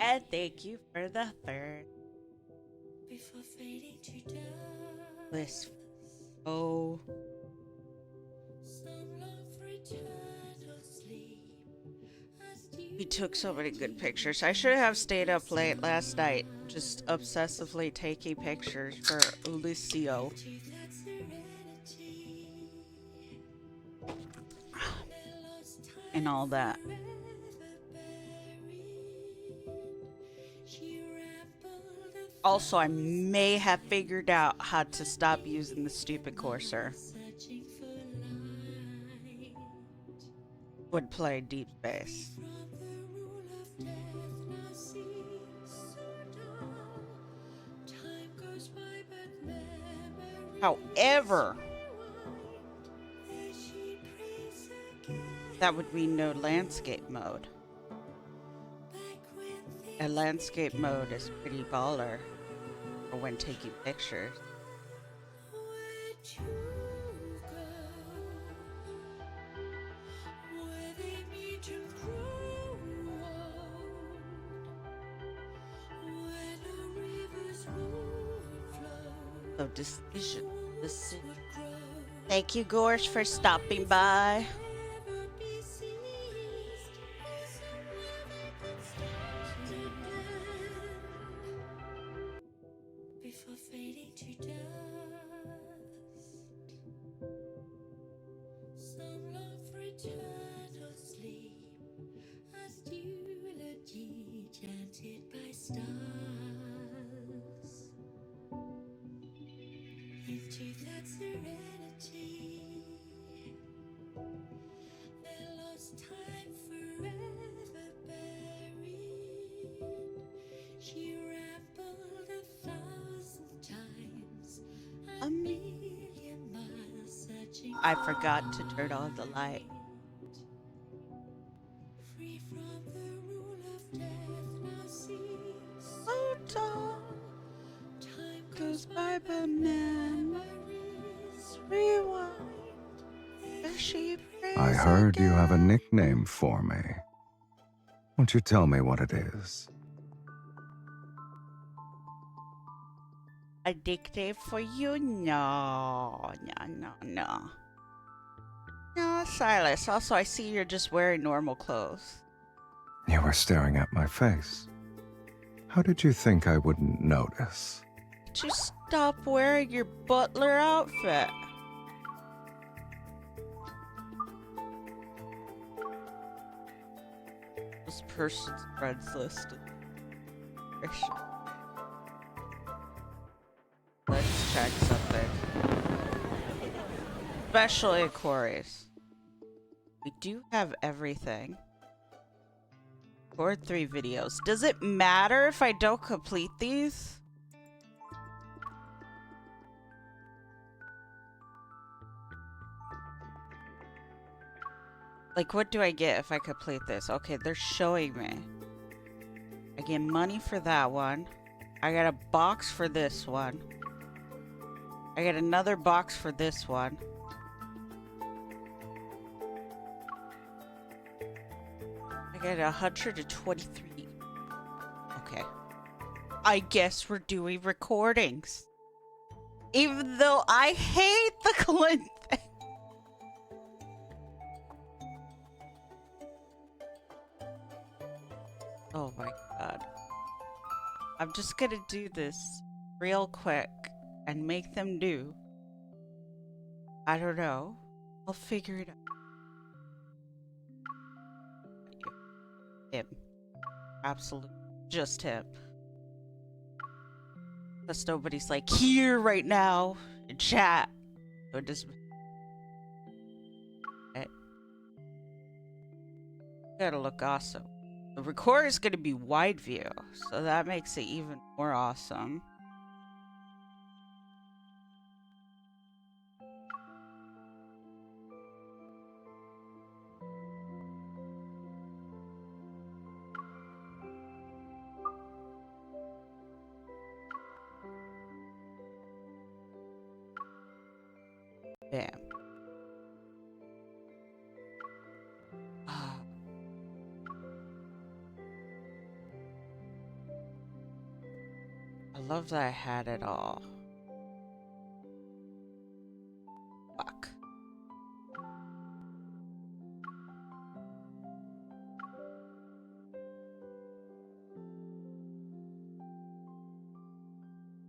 And thank you for the third. Bliss. Oh. We took so many good pictures. I should have stayed up late last night, just obsessively taking pictures for Lucio. And all that. Also, I may have figured out how to stop using the stupid cursor when playing Deepspace. However, that would mean no landscape mode. And landscape mode is pretty baller for when taking pictures. So decision. Thank you, Gorsh, for stopping by. I forgot to turn on the light. Goes by, but memories rewind. I heard you have a nickname for me. Won't you tell me what it is? A nickname for you? No, Silas. Also, I see you're just wearing normal clothes. You were staring at my face. How did you think I wouldn't notice? Just stop wearing your butler outfit. This person's friends listed. Let's check something. Special inquiries. We do have everything. Record 3 videos. Does it matter if I don't complete these? Like, what do I get if I complete this? Okay, they're showing me. I get money for that one. I got a box for this one. I get another box for this one. I get 123. Okay. I guess we're doing recordings. Even though I hate the Clint thing. Oh my god. I'm just gonna do this real quick and make them do. I don't know. I'll figure it out. Him. Absolutely. Just him. Because nobody's like here right now in chat. So just. Gotta look awesome. The recorder is gonna be wide view, so that makes it even more awesome. Bam. Ah. I love that I had it all. Fuck.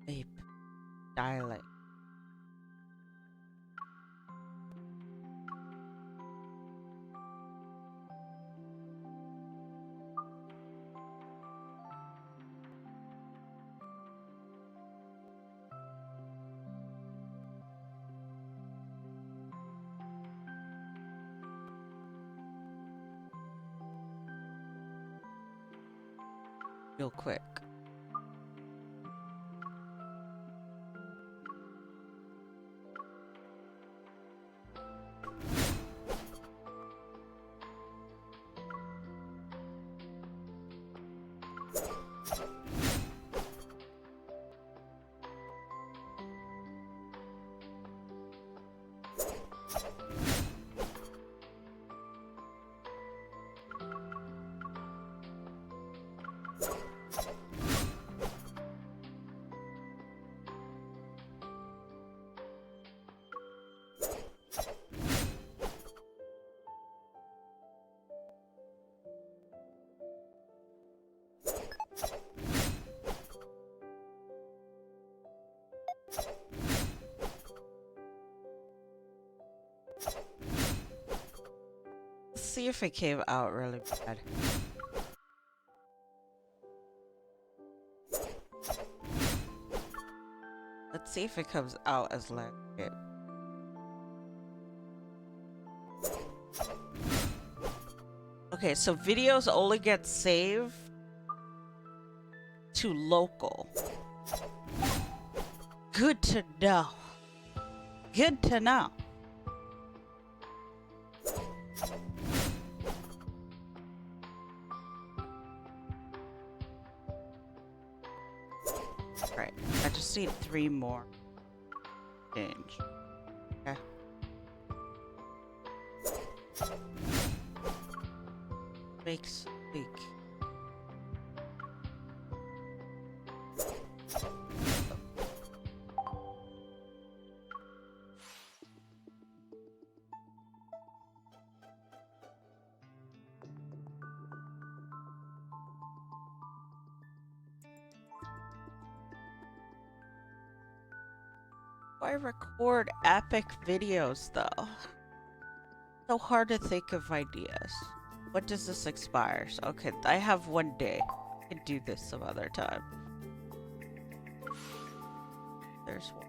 Vape. Dilate. Real quick. Let's see if it came out really bad. Let's see if it comes out as landscape. Okay, so videos only get saved to local. Good to know. Good to know. Right, I just need 3 more. Change. Okay. Makes week. Why record epic videos though? So hard to think of ideas. What does this expire? Okay, I have 1 day. I can do this some other time. There's one.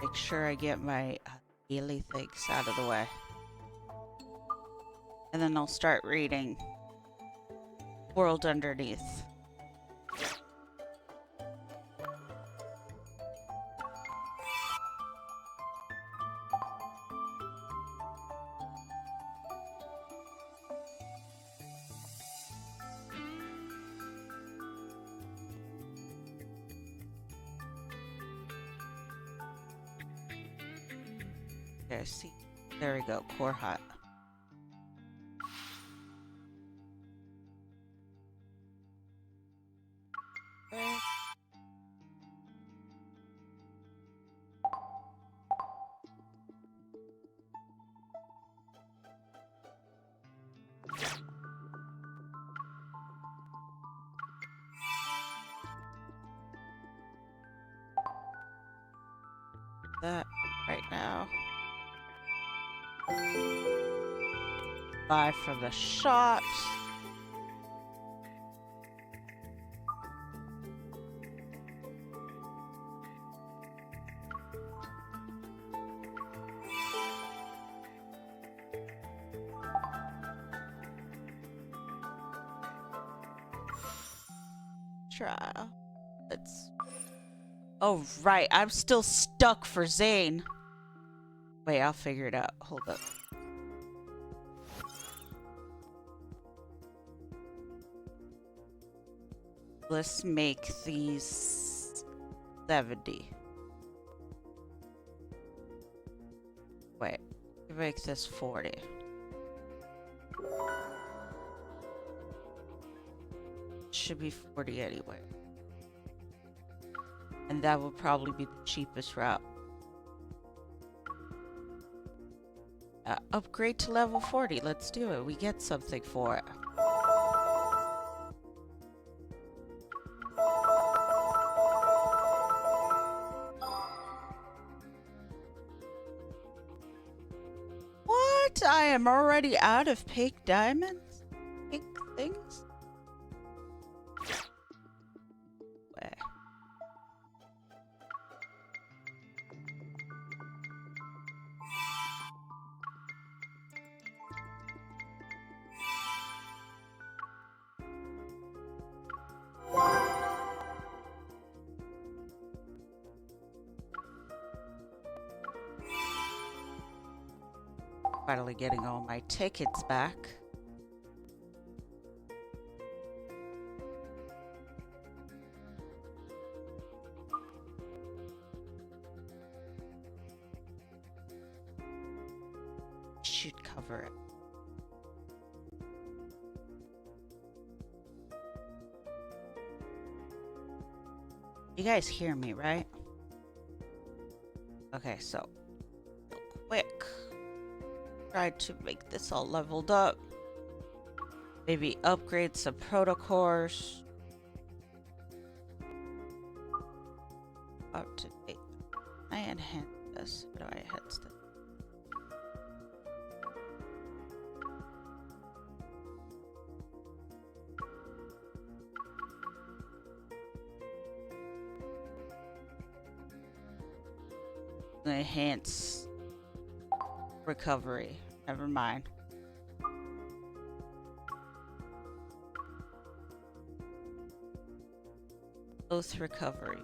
Make sure I get my daily things out of the way. And then I'll start reading World Underneath. Okay, see. There we go, core hut. that right now. Buy from the shops. Try. Let's. Oh, right. I'm still stuck for Zane. Wait, I'll figure it out. Hold up. Let's make these 70. Wait, make this 40. Should be 40 anyway. And that will probably be the cheapest route. Upgrade to level 40. Let's do it. We get something for it. What? I am already out of pink diamonds? Pink things? Wait. Finally getting all my tickets back. Should cover it. You guys hear me, right? Okay, so real quick. Try to make this all leveled up. Maybe upgrade some protocors. Up to date. I enhance this. How do I enhance this? Enhance recovery. Never mind. Both recovery.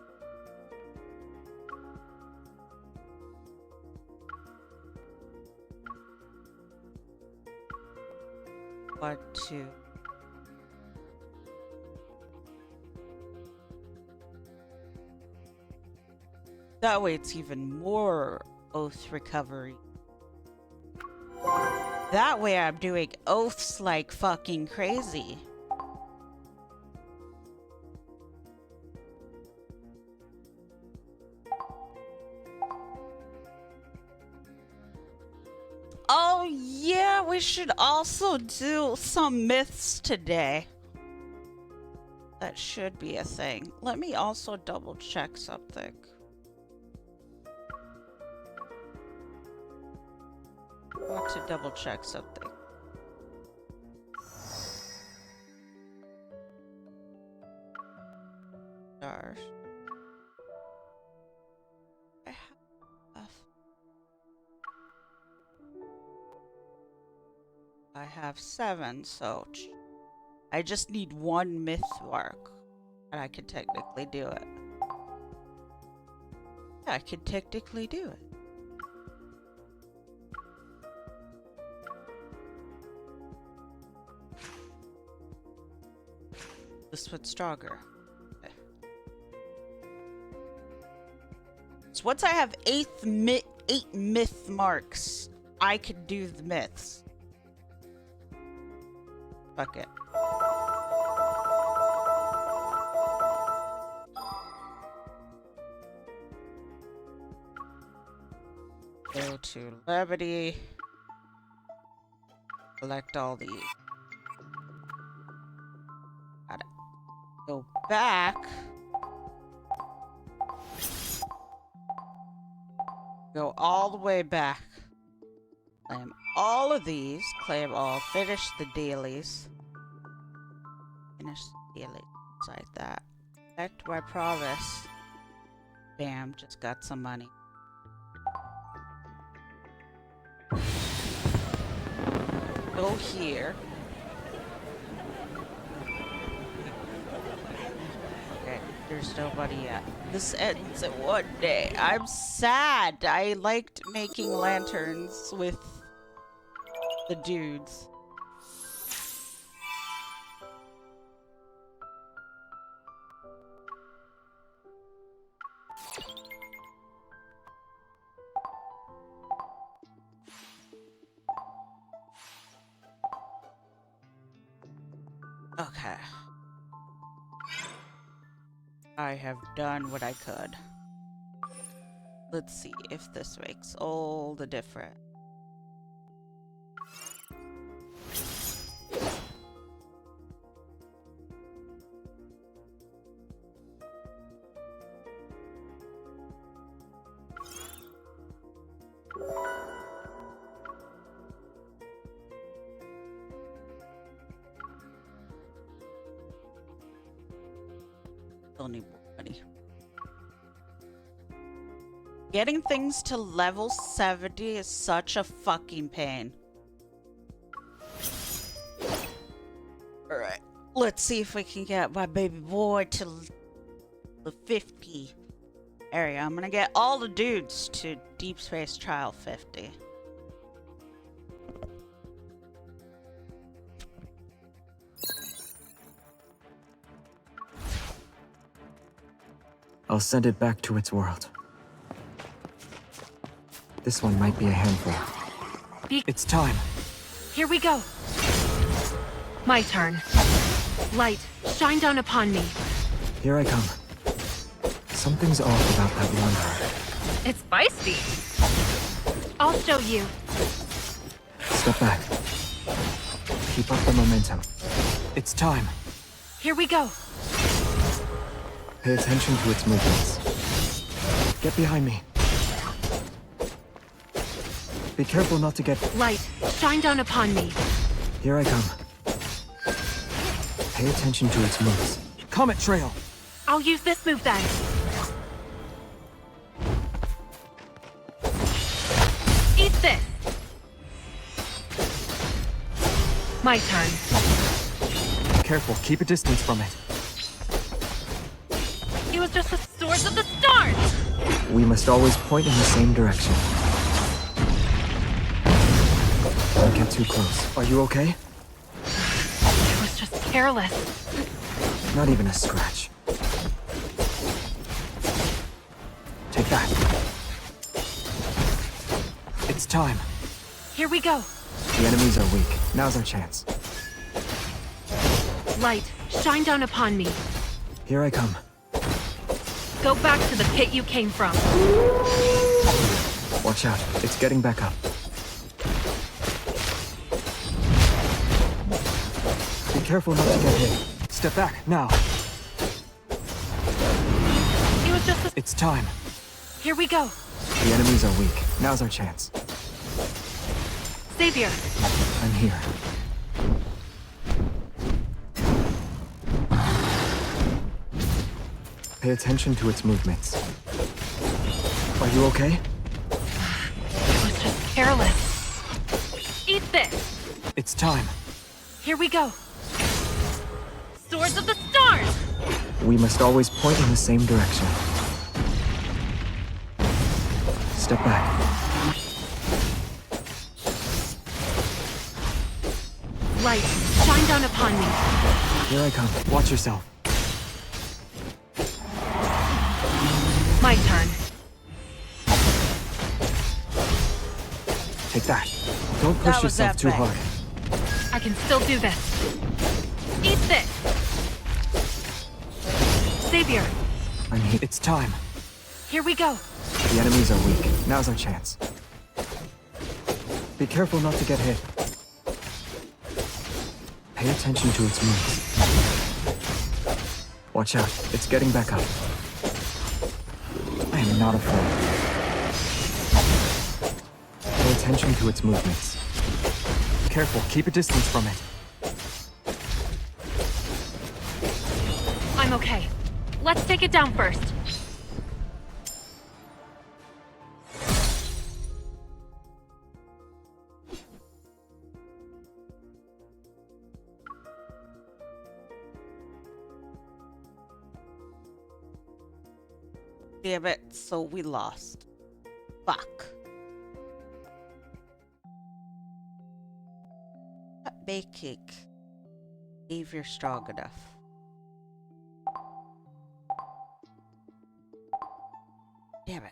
One, two. That way it's even more oath recovery. That way I'm doing oaths like fucking crazy. Oh yeah, we should also do some myths today. That should be a thing. Let me also double check something. I want to double check something. Stars. I have 7, so I just need 1 myth mark, and I can technically do it. Yeah, I can technically do it. This one's stronger. Okay. So once I have 8 myth marks, I can do the myths. Fuck it. Go to levity. Collect all these. Got it. Go back. Go all the way back. Claim all of these. Claim all. Finish the dailies. Finish the dailies. Like that. Back to my promise. Bam. Just got some money. Go here. Okay, there's nobody yet. This ends in one day. I'm sad. I liked making lanterns with the dudes. Okay. I have done what I could. Let's see if this makes all the difference. Still need more money. Getting things to level 70 is such a fucking pain. Alright, let's see if we can get my baby boy to the 50 area. I'm gonna get all the dudes to Deepspace Trial 50. I'll send it back to its world. This one might be a handful. It's time. Here we go. My turn. Light, shine down upon me. Here I come. Something's off about that one. It's feisty. I'll show you. Step back. Keep up the momentum. It's time. Here we go. Pay attention to its movements. Get behind me. Be careful not to get... Light, shine down upon me. Here I come. Pay attention to its moves. Comet Trail! I'll use this move then. Eat this. My turn. Careful, keep a distance from it. It was just the swords of the stars! We must always point in the same direction. Don't get too close. Are you okay? It was just careless. Not even a scratch. Take that. It's time. Here we go. The enemies are weak. Now's our chance. Light, shine down upon me. Here I come. Go back to the pit you came from. Watch out. It's getting back up. Be careful not to get hit. Step back, now. It was just a... It's time. Here we go. The enemies are weak. Now's our chance. Savior. I'm here. Pay attention to its movements. Are you okay? It was just careless. Eat this. It's time. Here we go. Swords of the stars! We must always point in the same direction. Step back. Light, shine down upon me. Here I come. Watch yourself. My turn. Take that. Don't That push was yourself too epic. hard. I can still do this. Eat this. Savior. I'm here. It's time. Here we go. The enemies are weak. Now's our chance. Be careful not to get hit. Pay attention to its moves. Watch out. It's getting back up. I am not afraid. attention to its movements. Careful, keep a distance from it. I'm okay. Let's take it down first. Damn it, so we lost. Fuck. Not baking. If you're strong enough. Damn it.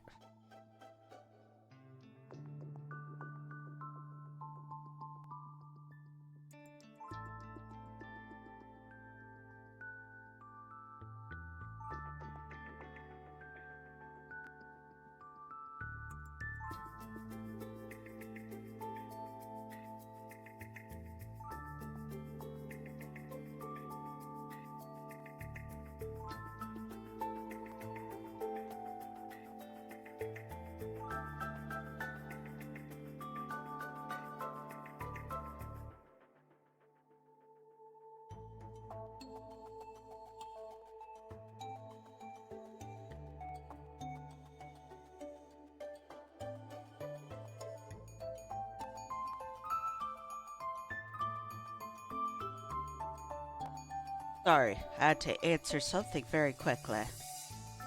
Sorry, I had to answer something very quickly.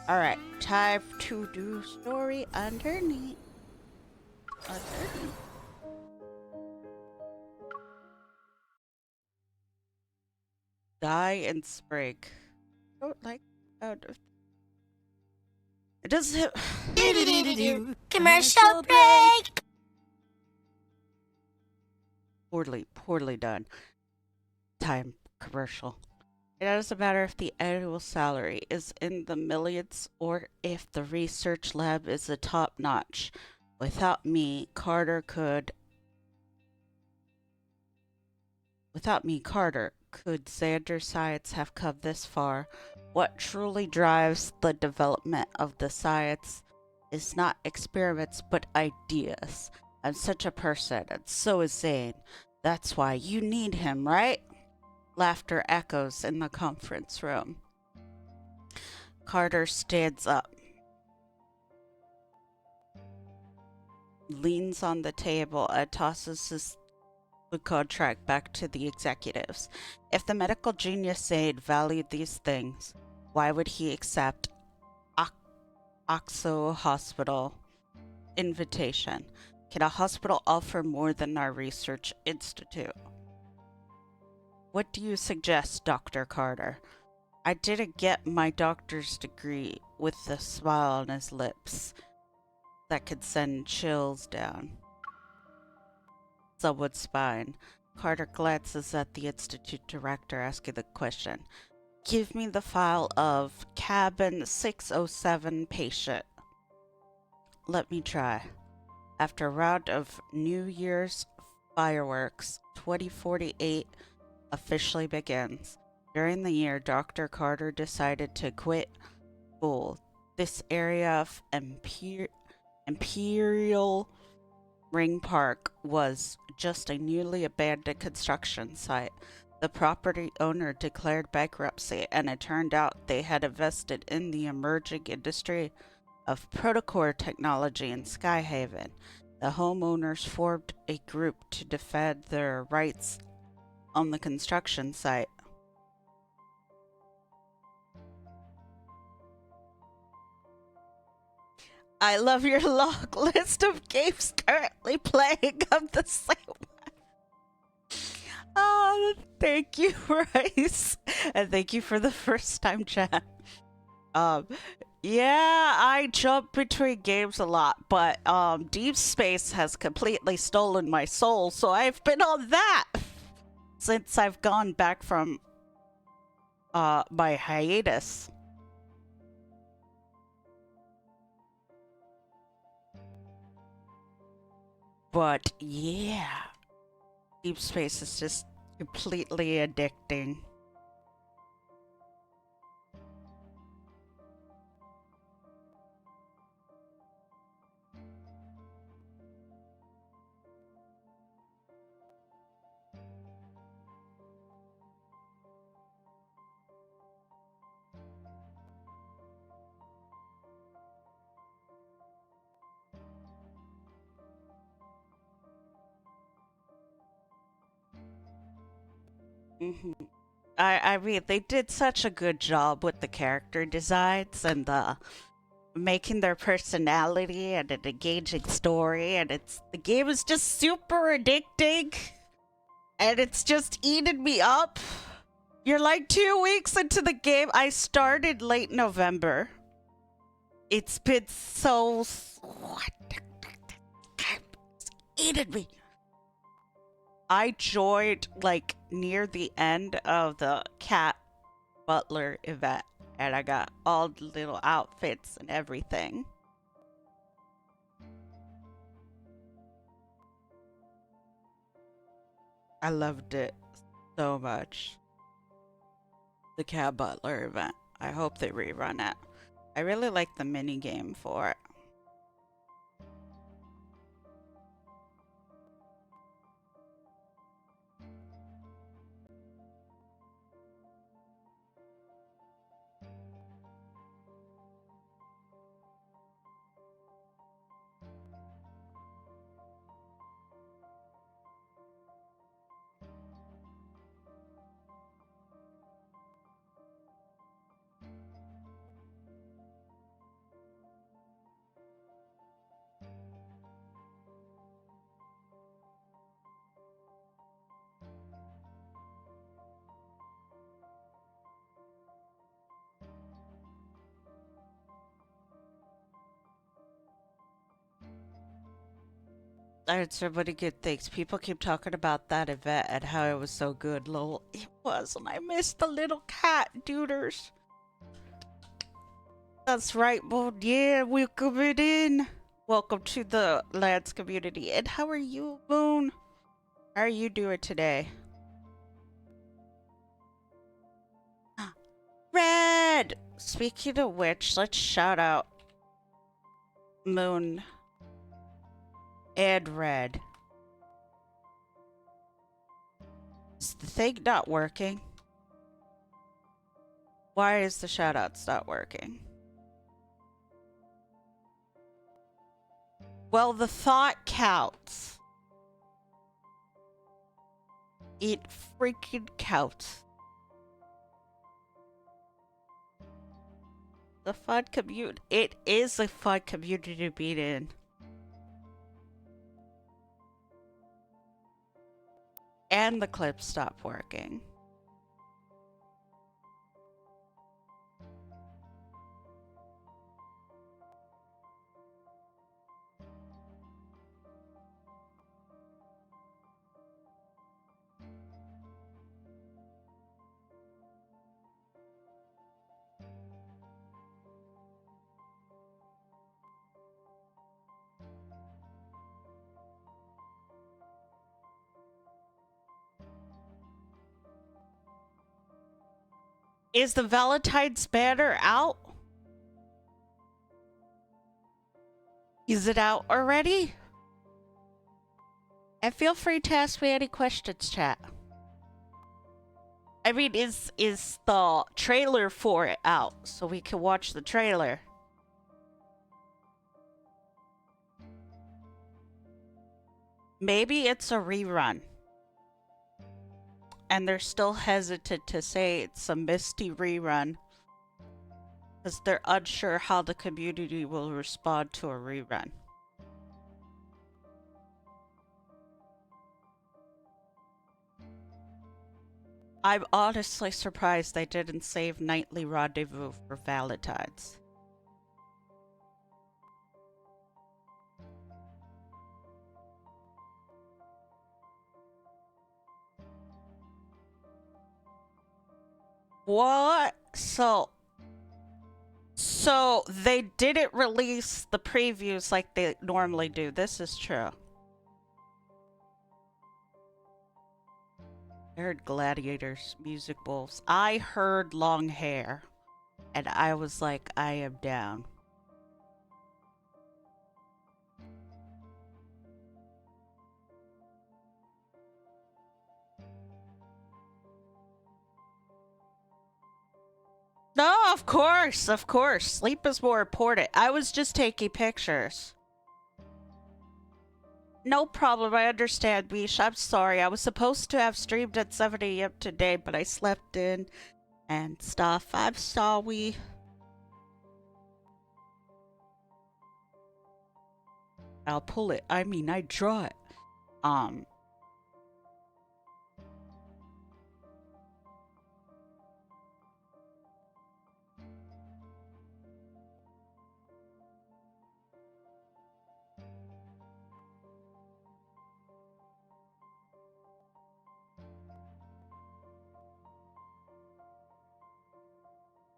Alright, time to do story underneath. Die in spring. Don't like out of it doesn't Commercial break! poorly done. Time commercial. It doesn't matter if the annual salary is in the millions or if the research lab is a top notch. Without me, Carter, could Xander science have come this far? What truly drives the development of the science is not experiments but ideas. I'm such a person, and so is Zane. That's why you need him, right? Laughter echoes in the conference room. Carter stands up, leans on the table, and tosses the contract back to the executives. If the medical genius Zane valued these things, why would he accept Oxo Hospital invitation? Can a hospital offer more than our research institute? What do you suggest, Dr. Carter? I didn't get my doctor's degree, with a smile on his lips that could send chills down someone's spine. Carter glances at the institute director, asking the question. Give me the file of cabin 607 patient. Let me try. After a round of New Year's fireworks, 2048 officially begins. During the year, Dr. Carter decided to quit school. This area of Imperial Ring Park was just a newly abandoned construction site. The property owner declared bankruptcy, and it turned out they had invested in the emerging industry of protocore technology in Skyhaven. The homeowners formed a group to defend their rights on the construction site. I love your long list of games currently playing of the same one. Oh, thank you, Rice. And thank you for the first time chat. Yeah, I jump between games a lot, but Deepspace has completely stolen my soul, so I've been on that since I've gone back from my hiatus. But yeah, Deepspace is just completely addicting. Hmm. I mean, they did such a good job with the character designs and the making their personality and an engaging story, and the game is just super addicting, and it's just eating me up. You're like 2 weeks into the game. I started late November. It's been so it's eating me. I joined like near the end of the cat butler event, and I got all the little outfits and everything. I loved it so much. The cat butler event. I hope they rerun it. I really like the mini game for it. I heard so many good things. People keep talking about that event and how it was so good. Lol, it was, and I missed the little cat duders. That's right, Moon. Yeah, welcome it in. Welcome to the Lance community. And how are you, Moon? How are you doing today? Red! Speaking of which, let's shout out Moon and Red. Is the thing not working? Why is the shoutouts not working? Well, the thought counts. It freaking counts. The fun community. It is a fun community to be in. And the clips stopped working. Is the Valentine's banner out? Is it out already? And feel free to ask me any questions, chat. I mean, is the trailer for it out so we can watch the trailer? Maybe it's a rerun. And they're still hesitant to say it's a Misty rerun because they're unsure how the community will respond to a rerun. I'm honestly surprised they didn't save Nightly Rendezvous for Valentine's. What? So they didn't release the previews like they normally do. This is true. I heard gladiators, music wolves. I heard long hair. And I was like, I am down. No, of course, of course. Sleep is more important. I was just taking pictures. No problem, I understand, Mish. I'm sorry. I was supposed to have streamed at 7 a.m. today, but I slept in and stuff. I'm sorry. I'll pull it. I mean, I draw it.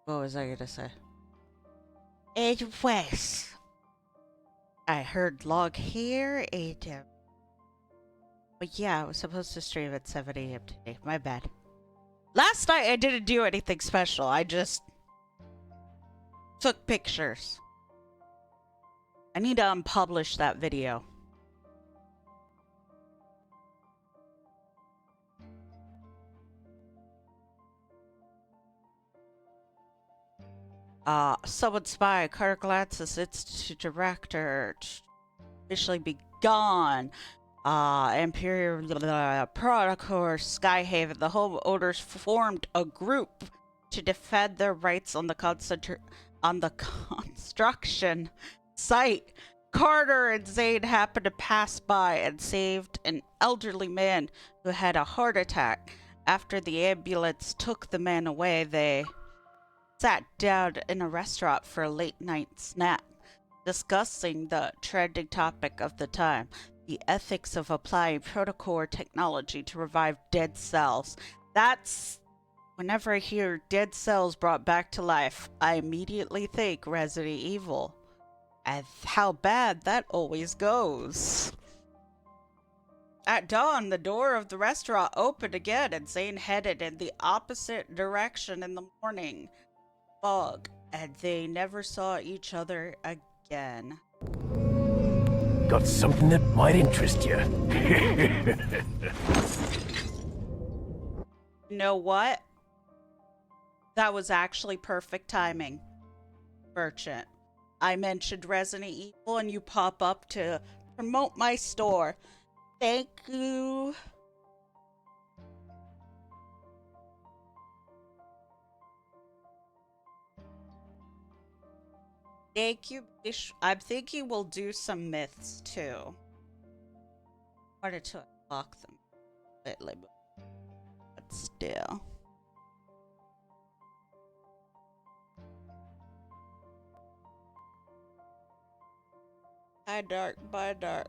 What was I gonna say? Anyways, I heard log here, but yeah, I was supposed to stream at 7 a.m. today. My bad. Last night I didn't do anything special. I just took pictures. I need to unpublish that video. Someone spy, Carter glances, Institute Director, officially be gone. Imperial Protocol, Skyhaven, the homeowners formed a group to defend their rights on the construction site. Carter and Zane happened to pass by and saved an elderly man who had a heart attack. After the ambulance took the man away, they sat down in a restaurant for a late night snack, discussing the trending topic of the time, the ethics of applying protocol technology to revive dead cells. That's whenever I hear dead cells brought back to life, I immediately think Resident Evil. And how bad that always goes. At dawn, the door of the restaurant opened again and Zane headed in the opposite direction in the morning fog, and they never saw each other again. Got something that might interest you. You know what? That was actually perfect timing, Merchant. I mentioned Resident Evil and you pop up to promote my store. Thank you. Thank you. I'm thinking we'll do some myths too. Wanted to unlock them a bit later, but still. Hi, Dark. Bye, Dark.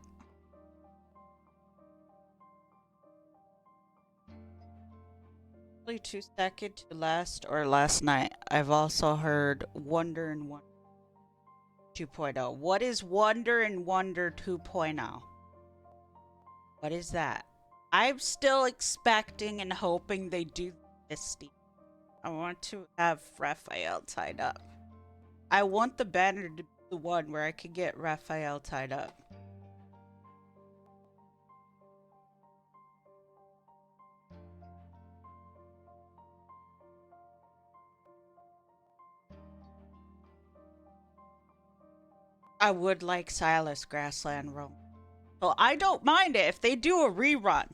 Only 2 seconds to last or last night. I've also heard Wonder and Wonder 2.0. What is Wonder and Wonder 2.0? What is that? I'm still expecting and hoping they do this. I want to have Raphael tied up. I want the banner to be the one where I could get Raphael tied up. I would like Silas Grassland Roam. So I don't mind it if they do a rerun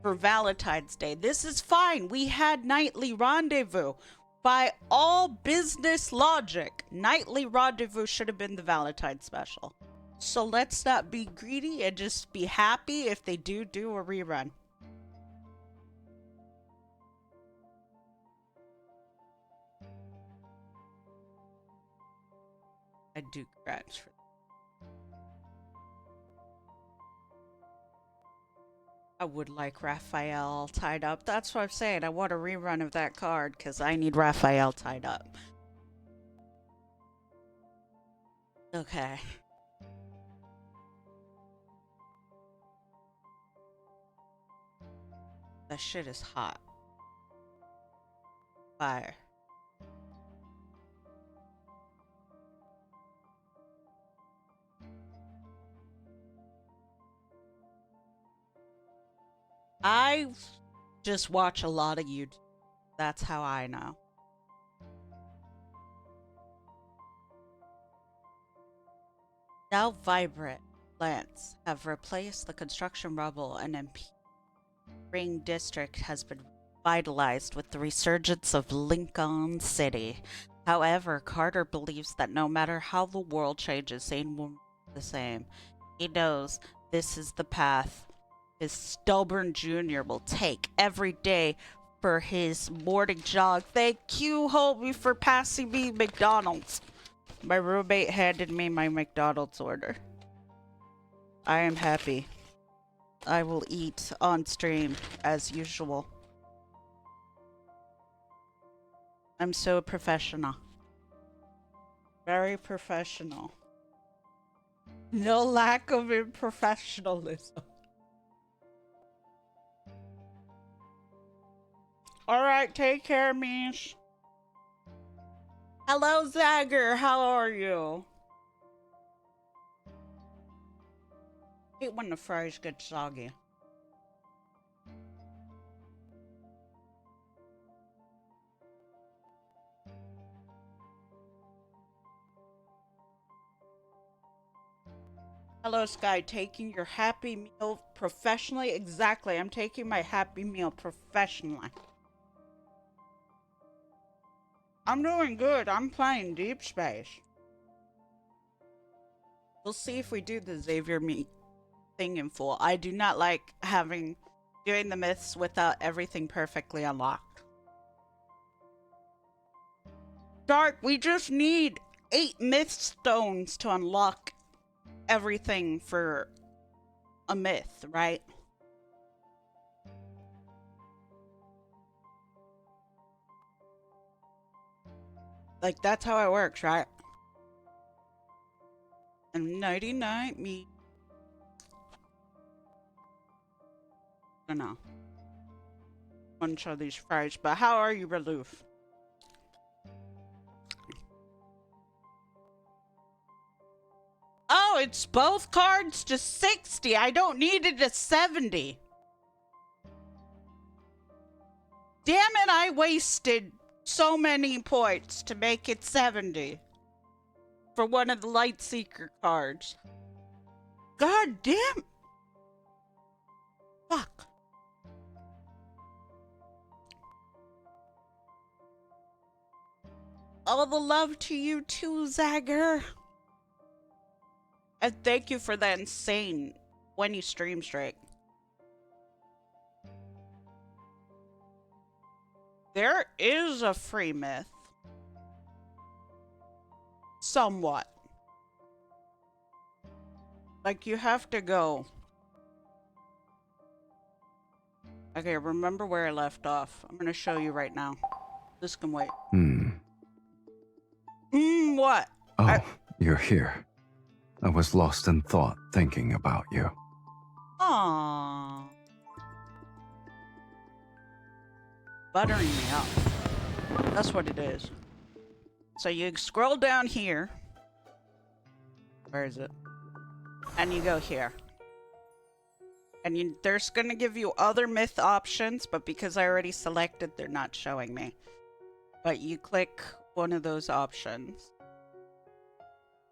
for Valentine's Day. This is fine. We had Nightly Rendezvous. By all business logic, Nightly Rendezvous should have been the Valentine special. So let's not be greedy and just be happy if they do a rerun. I do scratch for that. I would like Raphael tied up. That's what I'm saying. I want a rerun of that card because I need Raphael tied up. Okay. That shit is hot. Fire. I just watch a lot of YouTube. That's how I know. Now vibrant. plants have replaced the construction rubble, and Ring District has been vitalized with the resurgence of Lincoln City. However, Carter believes that no matter how the world changes, Zane will remain the same. He knows this is the path his stubborn junior will take every day for his morning jog. Thank you, homie, for passing me McDonald's. My roommate handed me my McDonald's order. I am happy. I will eat on stream as usual. I'm so professional. Very professional. No lack of professionalism. Alright, take care, Mish. Hello, Zagger. How are you? I hate when the fries get soggy. Hello, Sky. Taking your Happy Meal professionally? Exactly. I'm taking my Happy Meal professionally. I'm doing good. I'm playing Deepspace. We'll see if we do the Xavier meet thing in full. I do not like doing the myths without everything perfectly unlocked. Dark, we just need 8 myth stones to unlock everything for a myth, right? Like, that's how it works, right? And 99 me. I don't know. Bunch of these fries, but how are you, Reloof? Oh, it's both cards to 60. I don't need it to 70. Damn it, I wasted so many points to make it 70 for one of the Light Seeker cards. God damn. Fuck. All the love to you too, Zagger. And thank you for that insane 20 stream streak. There is a free myth. Somewhat. Like, you have to go. Okay, remember where I left off. I'm gonna show you right now. This can wait. What? Oh, you're here. I was lost in thought thinking about you. Aww. Buttering me up. That's what it is. So you scroll down here. Where is it? And you go here. And there's gonna give you other myth options, but because I already selected, they're not showing me. But you click one of those options.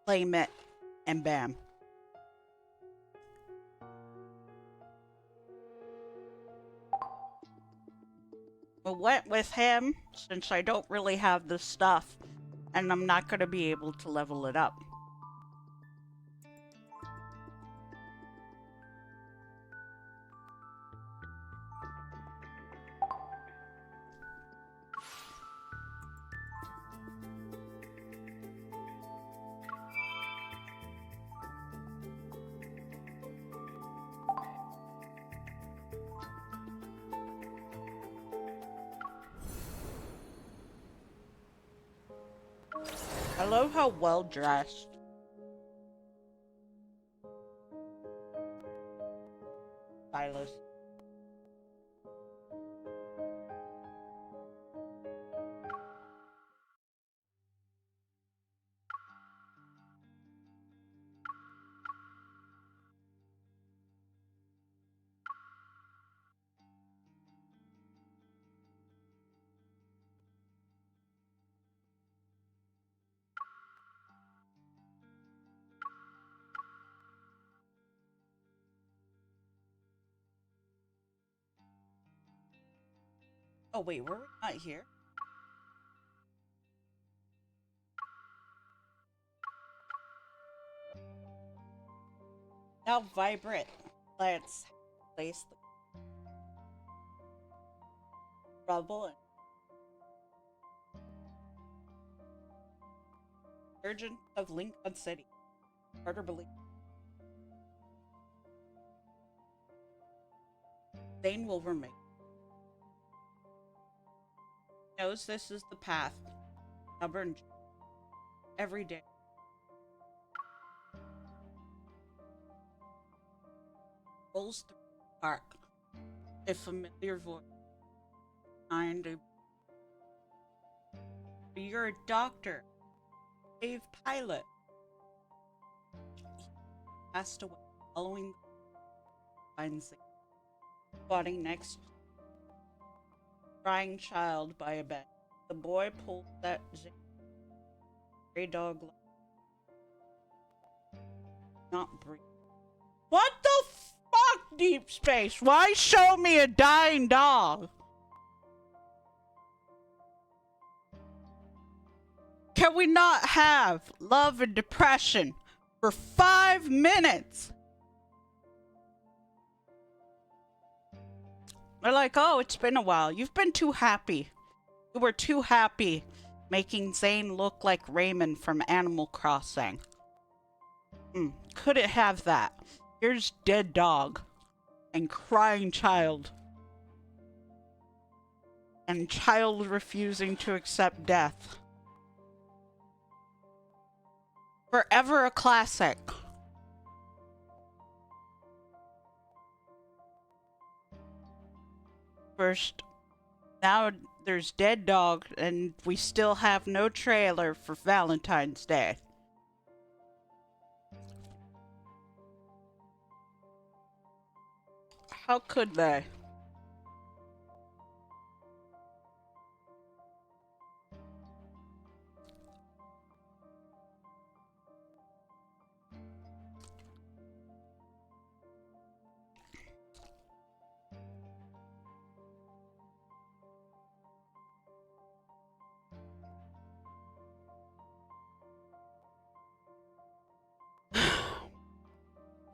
Claim it, and bam. We went with him since I don't really have the stuff and I'm not going to be able to level it up. I love how well dressed Silas. Oh, wait, we're not here. Now vibrant. Let's place the rubble and urgent of Lincoln City. Carter believes Zane will remain. He knows this is the path. Stubborn every day. Rolls through the park. A familiar voice. You're a doctor. Dave Pilot. He passed away following finds squatting next to a crying child by a bed. The boy pulled that gray dog not breathe. What the fuck, Deepspace? Why show me a dying dog? Can we not have love and depression for 5 minutes? They're like, oh, it's been a while. You've been too happy. You were too happy making Zane look like Raymond from Animal Crossing. Couldn't have that. Here's dead dog and crying child. And child refusing to accept death. Forever a classic. First, now there's dead dog, and we still have no trailer for Valentine's Day. How could they?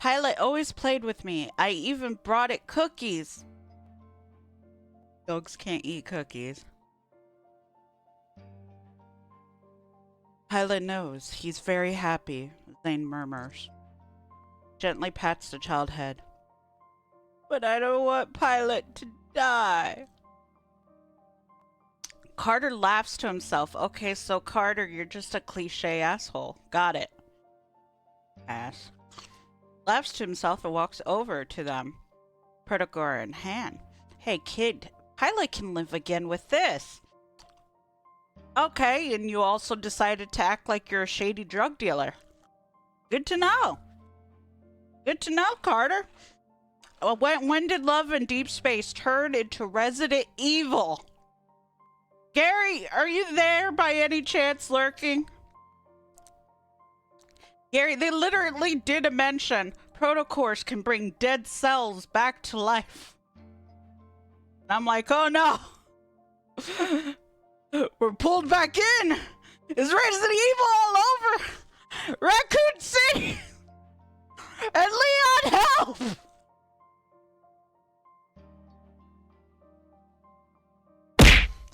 Pilot always played with me. I even brought it cookies. Dogs can't eat cookies. Pilot knows. He's very happy, Zane murmurs. Gently pats the child's head. But I don't want Pilot to die. Carter laughs to himself. Okay, so Carter, you're just a cliche asshole. Got it. Ass. Laughs to himself and walks over to them, Perdigor in hand. Hey kid, Pilot can live again with this. Okay, and you also decided to act like you're a shady drug dealer. Good to know. Good to know, Carter. When did love and Deepspace turn into Resident Evil? Gary, are you there by any chance lurking? Gary, they literally did mention protocors can bring dead cells back to life. And I'm like, oh no. We're pulled back in. Is Resident Evil all over? Raccoon City! And Leon, help!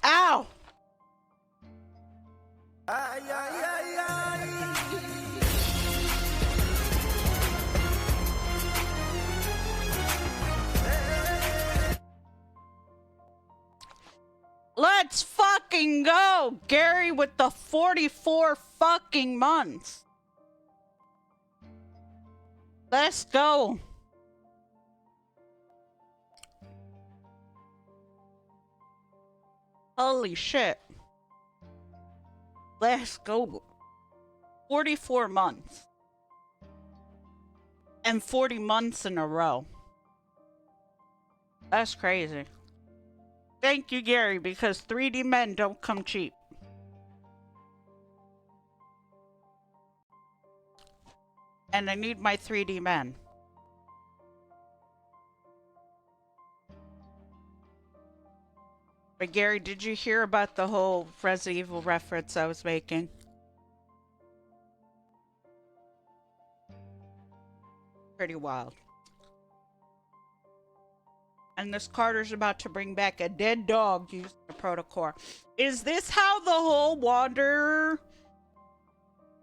Ow! Ay, ay, ay, ay. Let's fucking go! Gary with the 44 fucking months. Let's go. Holy shit. Let's go. 44 months. And 40 months in a row. That's crazy. Thank you, Gary, because 3D men don't come cheap. And I need my 3D men. But Gary, did you hear about the whole Resident Evil reference I was making? Pretty wild. And this Carter's about to bring back a dead dog using the protocol. Is this how the whole Wanderer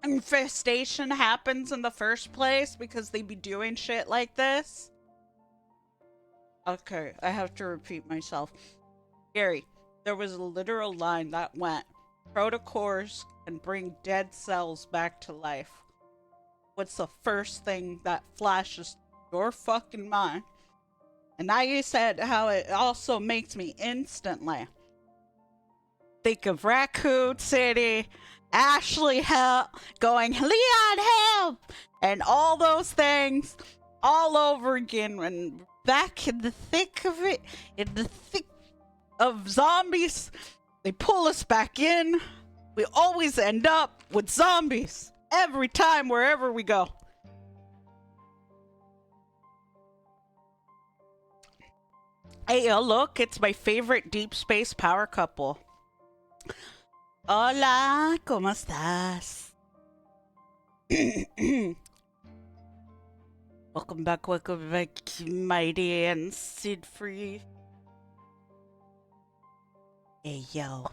infestation happens in the first place? Because they be doing shit like this? Okay, I have to repeat myself. Gary, there was a literal line that went, protocols can bring dead cells back to life. What's the first thing that flashes your fucking mind? And now you said how it also makes me instantly think of Raccoon City, Ashley help, going Leon help, and all those things all over again. When back in the thick of it, in the thick of zombies, they pull us back in. We always end up with zombies every time, wherever we go. Hey, look, it's my favorite Deepspace power couple. Hola, ¿cómo estás? welcome back, Mighty and Sid Free. Hey, yo.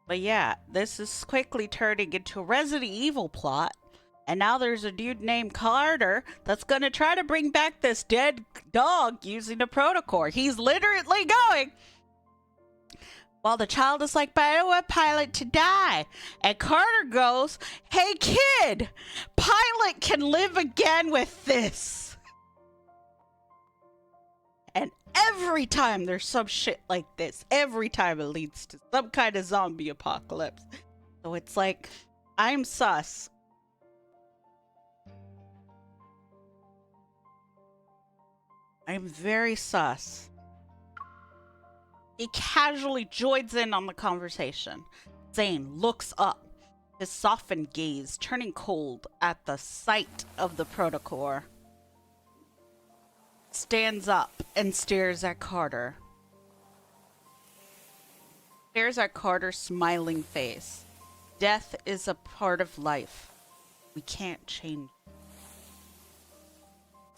But yeah, this is quickly turning into a Resident Evil plot. And now there's a dude named Carter that's gonna try to bring back this dead dog using the protocol. He's literally going, while the child is like pilot to die. And Carter goes, hey kid, pilot can live again with this. And every time there's some shit like this, every time it leads to some kind of zombie apocalypse. So it's like, I'm sus. I'm very sus. He casually joins in on the conversation. Zane looks up, his softened gaze turning cold at the sight of the protocol. Stands up and stares at Carter. Stares at Carter's smiling face. Death is a part of life. We can't change.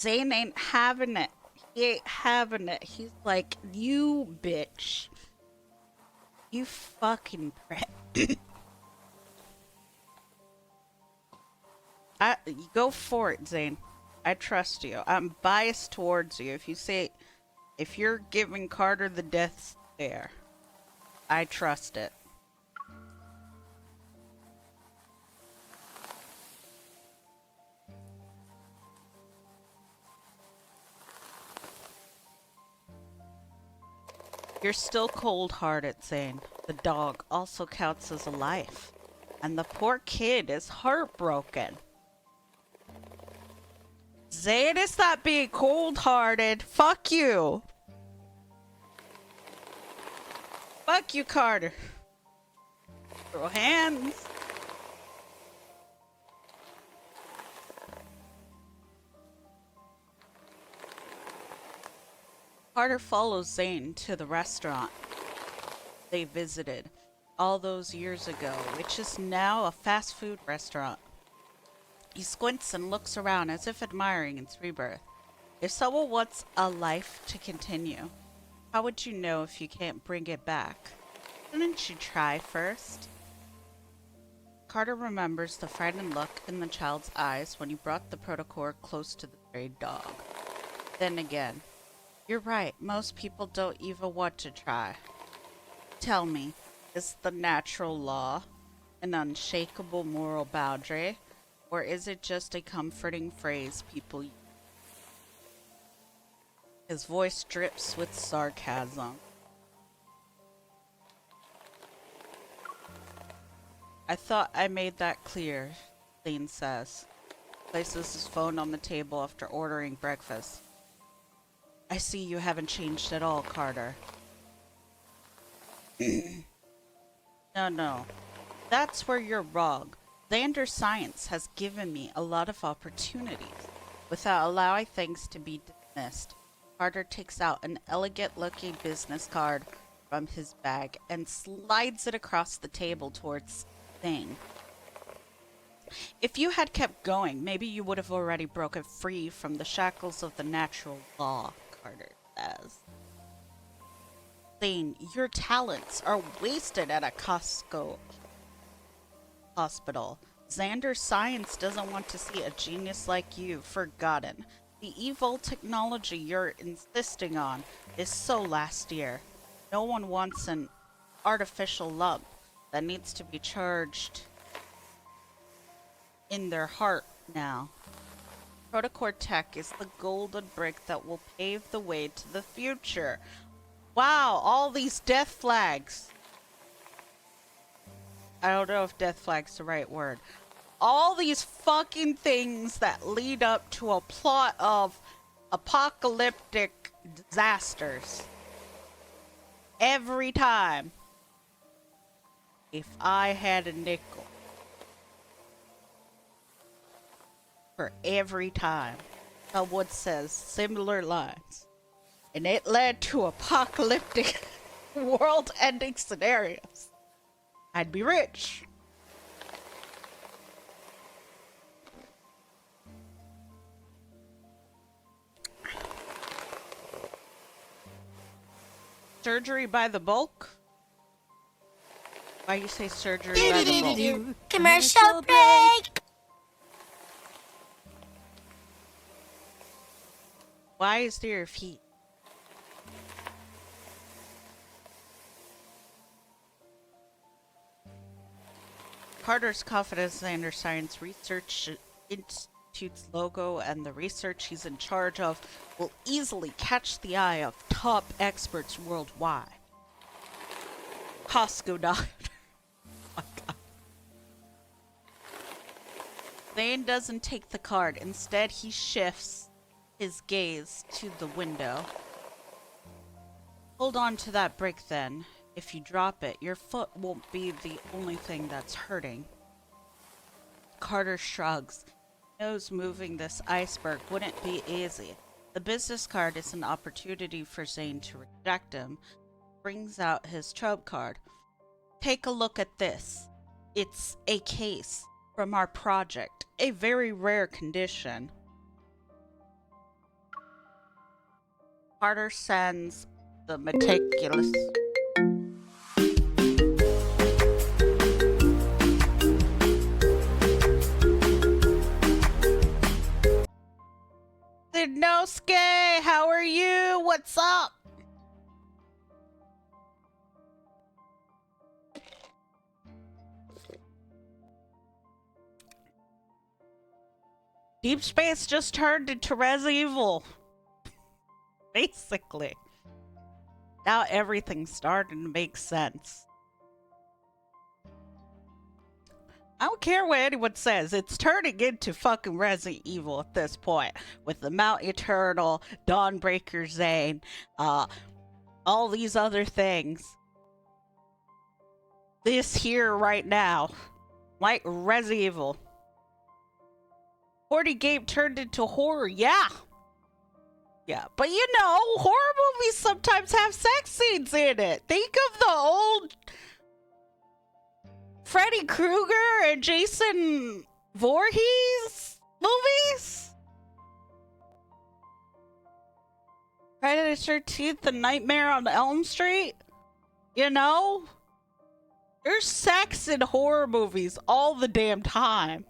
Zane ain't having it. He ain't having it. He's like, you bitch. You fucking prick. Go for it, Zane. I trust you. I'm biased towards you. If you're giving Carter the death stare, I trust it. You're still cold-hearted, Zane. The dog also counts as a life. And the poor kid is heartbroken. Zane is not being cold-hearted. Fuck you. Fuck you, Carter. Throw hands. Carter follows Zane to the restaurant they visited all those years ago, which is now a fast food restaurant. He squints and looks around as if admiring its rebirth. If someone wants a life to continue, how would you know if you can't bring it back? Shouldn't you try first? Carter remembers the frightened look in the child's eyes when he brought the protocol close to the stray dog. Then again, you're right, most people don't even want to try. Tell me, is the natural law an unshakable moral boundary, or is it just a comforting phrase people use? His voice drips with sarcasm. I thought I made that clear, Zane says. Places his phone on the table after ordering breakfast. I see you haven't changed at all, Carter. No. That's where you're wrong. Xander Science has given me a lot of opportunities without allowing things to be dismissed. Carter takes out an elegant-looking business card from his bag and slides it across the table towards Thane. If you had kept going, maybe you would have already broken free from the shackles of the natural law, Carter says. Thane, your talents are wasted at a Costco hospital. Xander Science doesn't want to see a genius like you forgotten. The evil technology you're insisting on is so last year. No one wants an artificial lump that needs to be charged in their heart now. Protocore tech is the golden brick that will pave the way to the future. Wow, all these death flags. I don't know if death flag's the right word. All these fucking things that lead up to a plot of apocalyptic disasters. Every time. If I had a nickel for every time someone says similar lines, and it led to apocalyptic world-ending scenarios, I'd be rich. Surgery by the bulk? Why you say surgery by the bulk? Commercial break! Why is there feet? Carter's confidence in Xander Science Research Institute's logo and the research he's in charge of will easily catch the eye of top experts worldwide. Costco nodded. Oh my God. Thane doesn't take the card. Instead, he shifts his gaze to the window. Hold on to that brick then. If you drop it, your foot won't be the only thing that's hurting. Carter shrugs. He knows moving this iceberg wouldn't be easy. The business card is an opportunity for Zane to reject him. Brings out his trump card. Take a look at this. It's a case from our project. A very rare condition. Carter sends the meticulous... Nosuke, how are you? What's up? Deepspace just turned into Resident Evil. Basically. Now everything's starting to make sense. I don't care what anyone says. It's turning into fucking Resident Evil at this point. With the Mount Eternal, Dawnbreaker Zane, all these other things. This here right now. Like Resident Evil. 40 game turned into horror. Yeah. Yeah. But you know, horror movies sometimes have sex scenes in it. Think of the old... Freddy Krueger and Jason Voorhees movies? Friday the 13th and Nightmare on Elm Street? You know? There's sex in horror movies all the damn time.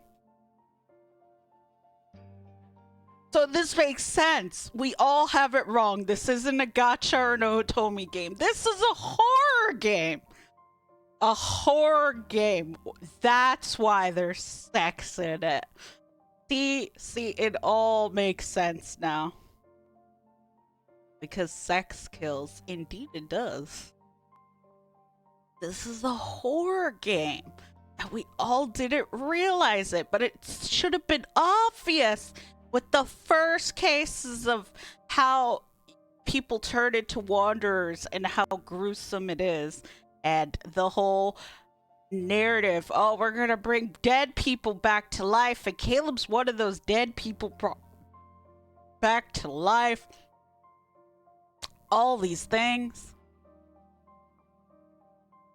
So this makes sense. We all have it wrong. This isn't a gacha or an Otomi game. This is a horror game. A horror game. That's why there's sex in it. See, it all makes sense now. Because sex kills. Indeed it does. This is a horror game. And we all didn't realize it, but it should have been obvious with the first cases of how people turn into wanderers and how gruesome it is. And the whole narrative, oh, we're gonna bring dead people back to life, and Caleb's one of those dead people brought back to life. All these things.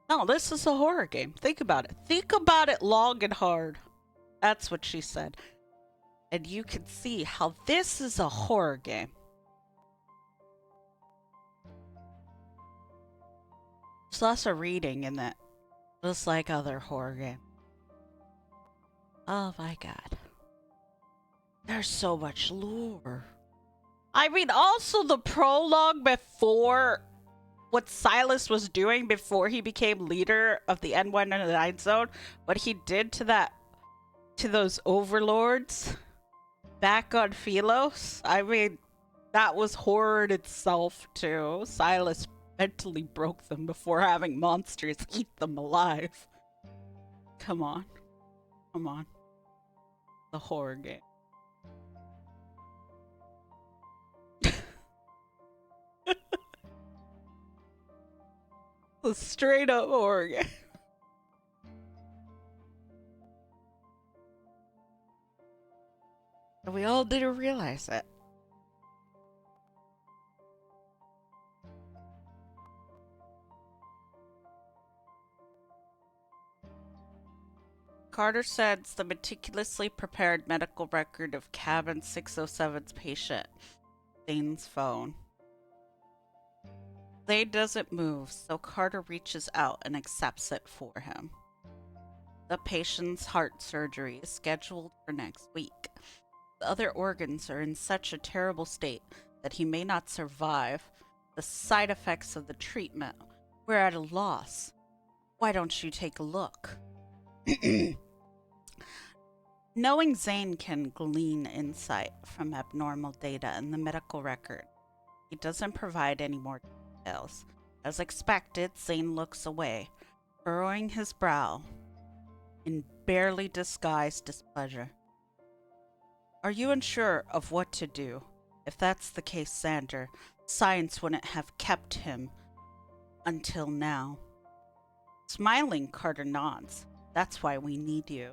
No, this is a horror game. Think about it. Think about it long and hard. That's what she said. And you can see how this is a horror game. There's lots of reading in it, just like other horror games. Oh my god. There's so much lore. I mean, also the prologue before what Silas was doing before he became leader of the N199 zone, what he did to those overlords back on Philos. I mean, that was horror in itself too. Silas mentally broke them before having monsters eat them alive. Come on. Come on. The horror game. The straight up horror game. And we all didn't realize it. Carter sends the meticulously prepared medical record of cabin 607's patient, Zane's phone. Zane doesn't move, so Carter reaches out and accepts it for him. The patient's heart surgery is scheduled for next week. The other organs are in such a terrible state that he may not survive the side effects of the treatment. We're at a loss. Why don't you take a look? Knowing Zane can glean insight from abnormal data in the medical record, he doesn't provide any more details. As expected, Zane looks away, furrowing his brow in barely disguised displeasure. Are you unsure of what to do? If that's the case, Xander, science wouldn't have kept him until now. Smiling, Carter nods. That's why we need you.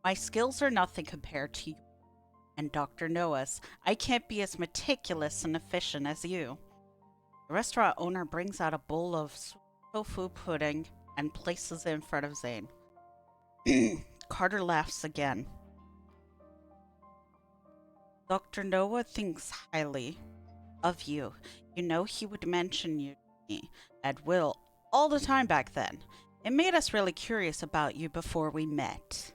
My skills are nothing compared to you and Dr. Noah's. I can't be as meticulous and efficient as you. The restaurant owner brings out a bowl of tofu pudding and places it in front of Zane. Carter laughs again. Dr. Noah thinks highly of you. You know, he would mention you to me at will all the time back then. It made us really curious about you before we met.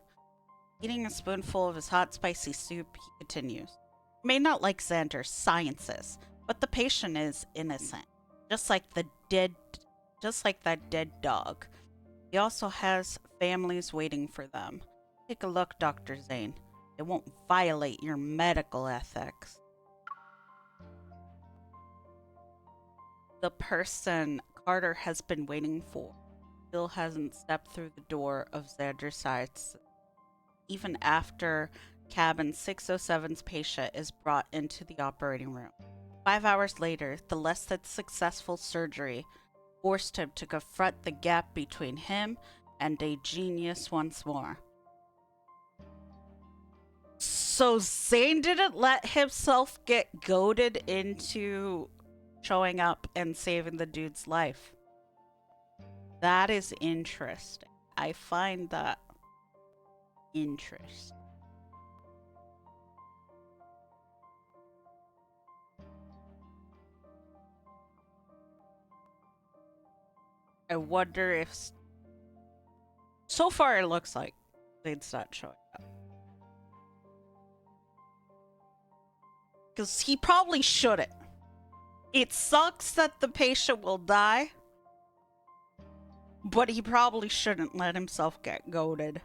Eating a spoonful of his hot, spicy soup, he continues. You may not like Xander's sciences, but the patient is innocent, just like that dead dog. He also has families waiting for them. Take a look, Dr. Zane. It won't violate your medical ethics. The person Carter has been waiting for still hasn't stepped through the door of Xander's sides, even after cabin 607's patient is brought into the operating room. 5 hours later, the less than successful surgery forced him to confront the gap between him and a genius once more. So Zane didn't let himself get goaded into showing up and saving the dude's life. That is interesting. I find that interesting. I wonder if... So far it looks like Zane's not showing up. Because he probably shouldn't. It sucks that the patient will die, but he probably shouldn't let himself get goaded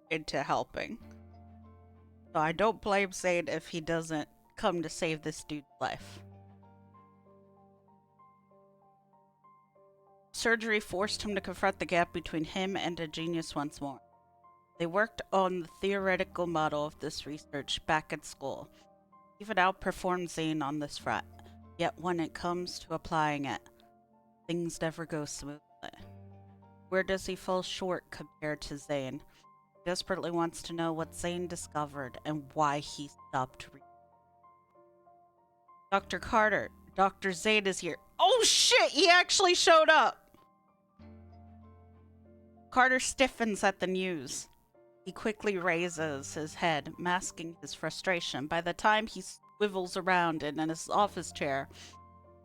into helping. So I don't blame Zane if he doesn't come to save this dude's life. Surgery forced him to confront the gap between him and a genius once more. They worked on the theoretical model of this research back at school. Even outperformed Zane on this front. Yet when it comes to applying it, things never go smoothly. Where does he fall short compared to Zane? He desperately wants to know what Zane discovered and why he stopped reading. Dr. Carter, Dr. Zane is here. Oh shit, he actually showed up. Carter stiffens at the news. He quickly raises his head, masking his frustration. By the time he swivels around and in his office chair,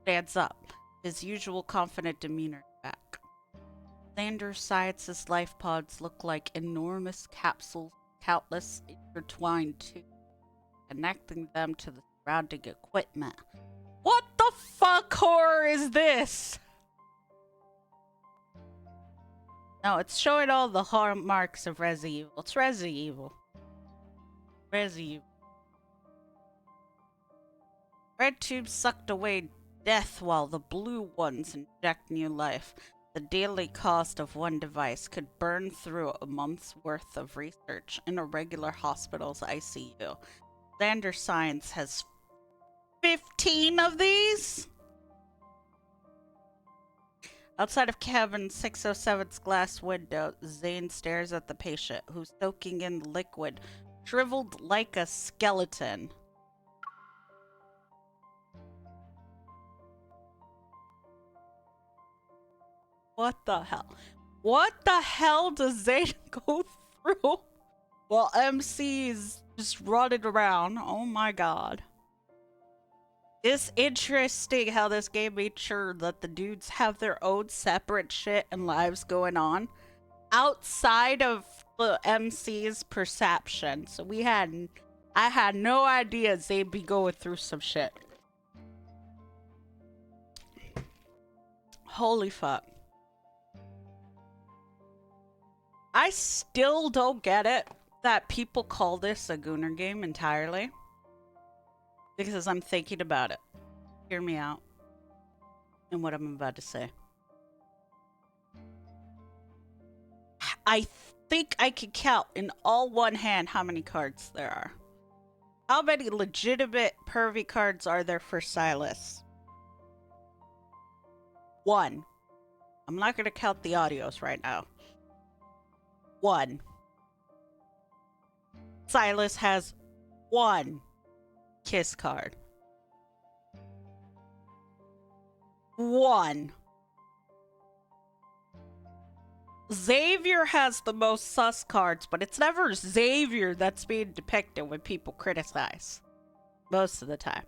stands up, his usual confident demeanor back. Xander Science's life pods look like enormous capsules, countless intertwined tubes, connecting them to the surrounding equipment. What the fuck horror is this? No, it's showing all the hallmarks of Resi Evil. It's Resi Evil. Resi Evil. Red tubes sucked away death while the blue ones inject new life. The daily cost of one device could burn through a month's worth of research in a regular hospital's ICU. Xander Science has 15 of these? Outside of cabin 607's glass window, Zane stares at the patient, who's soaking in the liquid, shriveled like a skeleton. What the hell? What the hell does Zane go through while MC's just running around? Oh my god. It's interesting how this game made sure that the dudes have their own separate shit and lives going on outside of the MC's perception. So I had no idea they'd be going through some shit. Holy fuck. I still don't get it that people call this a Gooner game entirely. Because I'm thinking about it. Hear me out. And what I'm about to say. I think I could count in all one hand how many cards there are. How many legitimate pervy cards are there for Silas? 1. I'm not going to count the audios right now. 1. Silas has 1 kiss card. 1. Xavier has the most sus cards, but it's never Xavier that's being depicted when people criticize. Most of the time.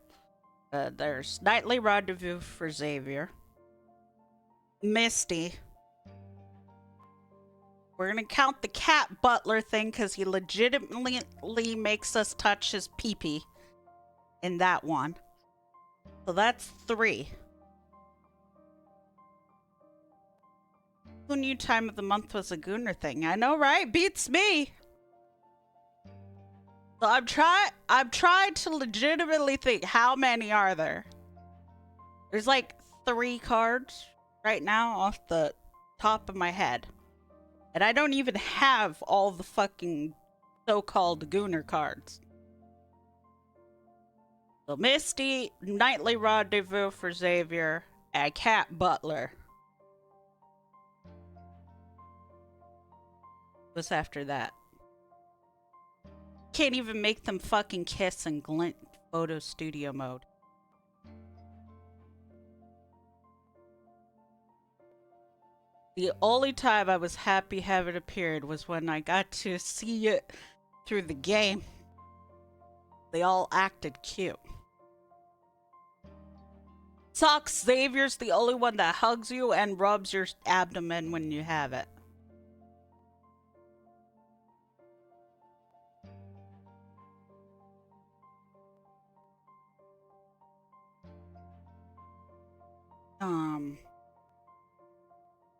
There's Nightly Rendezvous for Xavier. Misty. We're gonna count the cat butler thing because he legitimately makes us touch his pee-pee in that one. So that's 3. Who knew time of the month was a Gooner thing? I know, right? Beats me. So I'm trying to legitimately think, how many are there? There's like 3 cards right now off the top of my head. And I don't even have all the fucking so-called Gooner cards. So Misty, Nightly Rendezvous for Xavier, and Cat Butler. What's after that? Can't even make them fucking kiss in glint photo studio mode. The only time I was happy having appeared was when I got to see it through the game. They all acted cute. Socks, Xavier's the only one that hugs you and rubs your abdomen when you have it.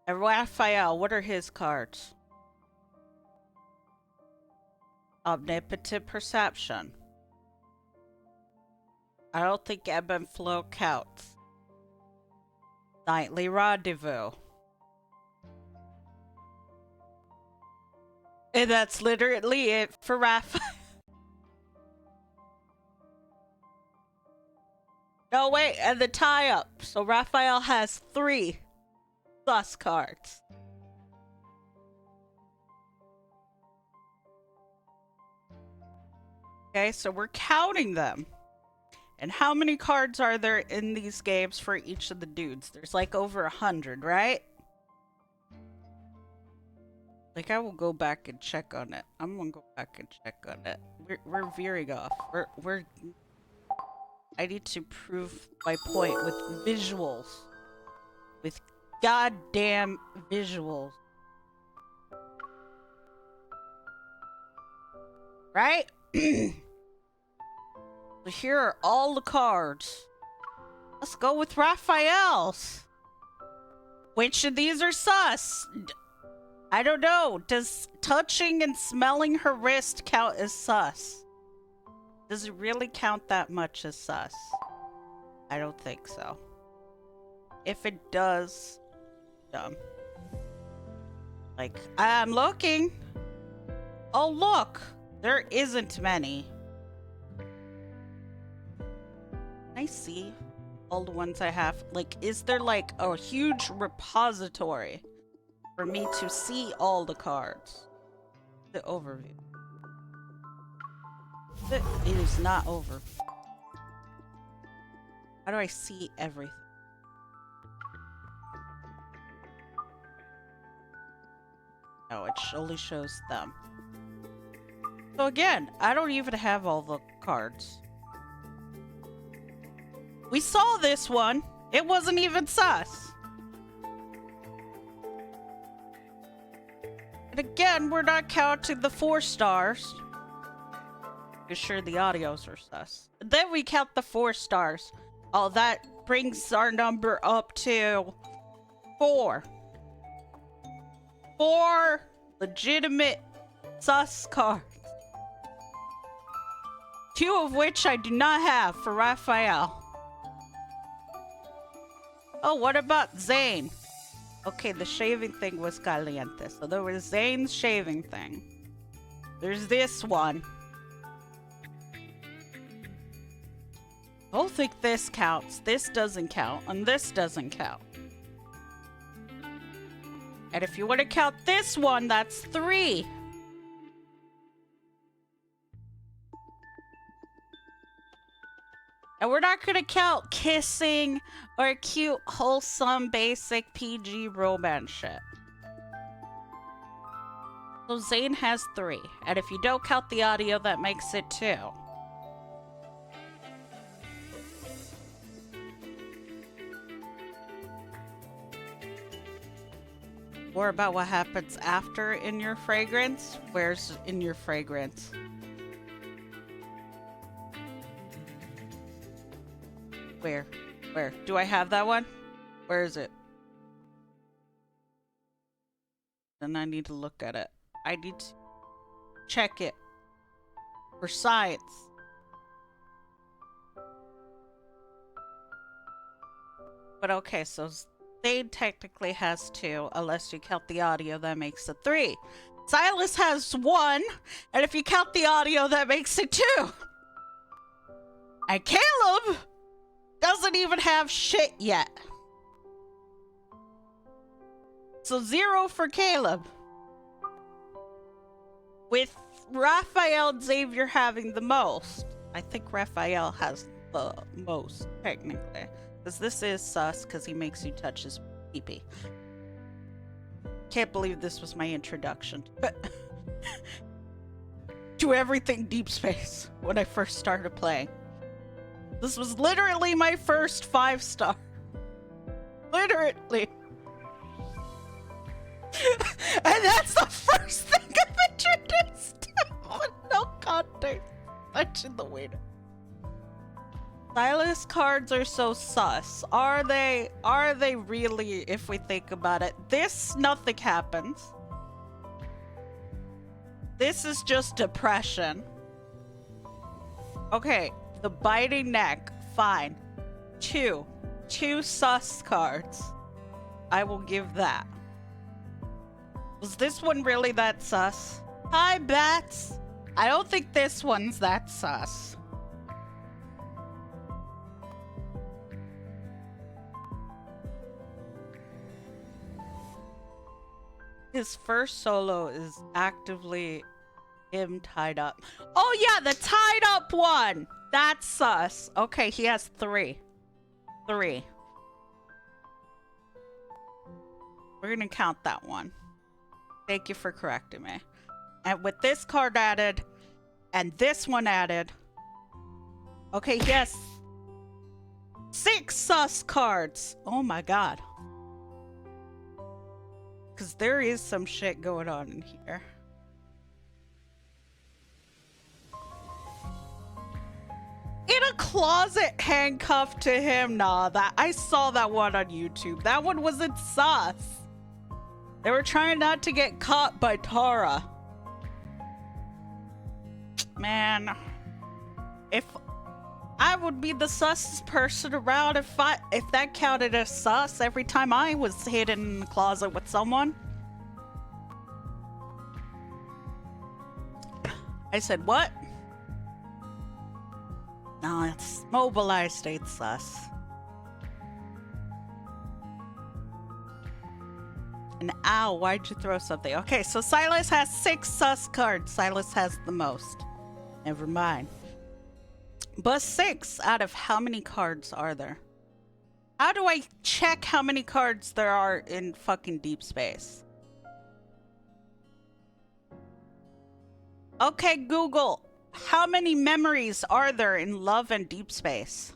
And Raphael, what are his cards? Omnipotent Perception. I don't think Ebb and Flow counts. Nightly Rendezvous. And that's literally it for Raphael. No, wait, and the tie-up. So Raphael has 3 sus cards. Okay, so we're counting them. And how many cards are there in these games for each of the dudes? There's like over 100, right? Like, I will go back and check on it. I'm gonna go back and check on it. We're veering off. I need to prove my point with visuals. With goddamn visuals. Right? So here are all the cards. Let's go with Raphael's. Which of these are sus? I don't know. Does touching and smelling her wrist count as sus? Does it really count that much as sus? I don't think so. If it does, dumb. Like, I'm looking. Oh, look. There isn't many. I see all the ones I have. Like, is there like a huge repository for me to see all the cards? The overview. It is not overview. How do I see everything? No, it only shows them. So again, I don't even have all the cards. We saw this one. It wasn't even sus. And again, we're not counting the 4 stars. Because sure, the audios are sus. And then we count the 4 stars. Oh, that brings our number up to 4. 4 legitimate sus cards. 2 of which I do not have for Raphael. Oh, what about Zane? Okay, the shaving thing was caliente. So there was Zane's shaving thing. There's this one. I don't think this counts. This doesn't count. And this doesn't count. And if you want to count this one, that's 3. And we're not gonna count kissing or cute, wholesome, basic PG romance shit. So Zane has 3. And if you don't count the audio, that makes it 2. More about what happens after in your fragrance? Where's in your fragrance? Where? Where? Do I have that one? Where is it? Then I need to look at it. I need to check it for science. But okay, so Zane technically has 2, unless you count the audio, that makes it 3. Silas has 1, and if you count the audio, that makes it 2. And Caleb doesn't even have shit yet. So 0 for Caleb. With Raphael and Xavier having the most. I think Raphael has the most, technically. Because this is sus, because he makes you touch his pee-pee. Can't believe this was my introduction. To everything Deepspace when I first started playing. This was literally my first 5-star. Literally. And that's the first thing I've introduced with no context. Touching the waiter. Silas cards are so sus. Are they really, if we think about it? This, nothing happens. This is just depression. Okay, the biting neck, fine. 2 sus cards. I will give that. Was this one really that sus? Hi, Bats. I don't think this one's that sus. His first solo is actively him tied up. Oh yeah, the tied up one! That's sus. Okay, he has 3. 3. We're gonna count that one. Thank you for correcting me. And with this card added, and this one added. Okay, yes. 6 sus cards. Oh my god. Because there is some shit going on in here. In a closet handcuffed to him. Nah, that I saw that one on YouTube. That one wasn't sus. They were trying not to get caught by Tara. Man, if I would be the sus person around if that counted as sus every time I was hidden in the closet with someone. I said, what? No, it's mobilized state sus. And ow, why'd you throw something? Okay, so Silas has 6 sus cards. Silas has the most. Never mind. But 6 out of how many cards are there? How do I check how many cards there are in fucking Deepspace? Okay, Google. How many memories are there in Love and Deepspace?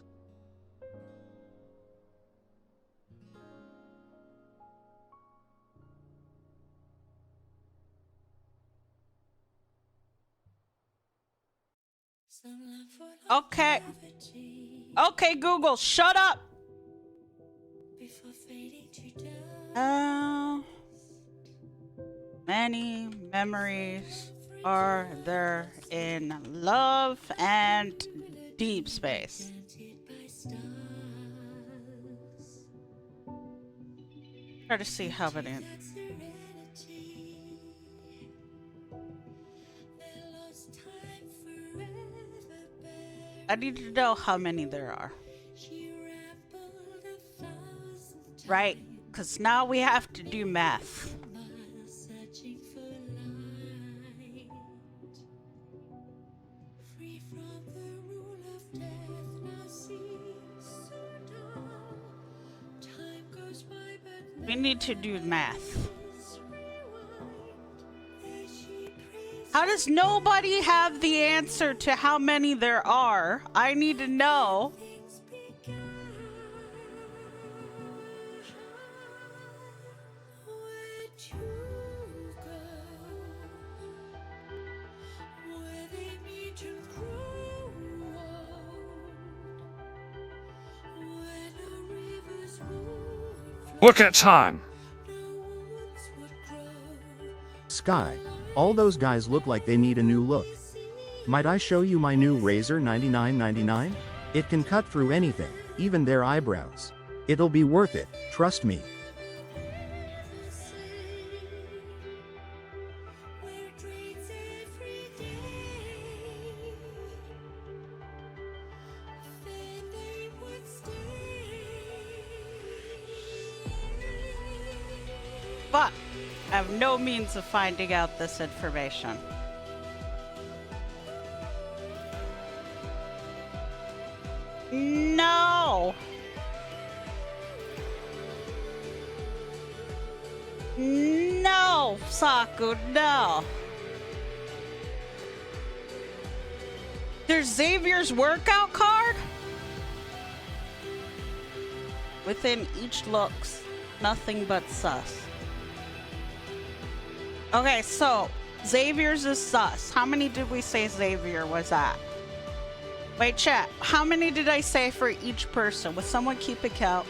Okay. Okay, Google, shut up. Many memories are there in Love and Deepspace? Try to see how many. I need to know how many there are. Right? Because now we have to do math. We need to do math. How does nobody have the answer to how many there are? I need to know. Look at time. Sky, all those guys look like they need a new look. Might I show you my new razor 99.99? It can cut through anything, even their eyebrows. It'll be worth it, trust me. But I have no means of finding out this information. No! No, Saku, no! There's Xavier's workout card? Within each looks, nothing but sus. Okay, so Xavier's is sus. How many did we say Xavier was at? Wait, chat. How many did I say for each person? Would someone keep a count?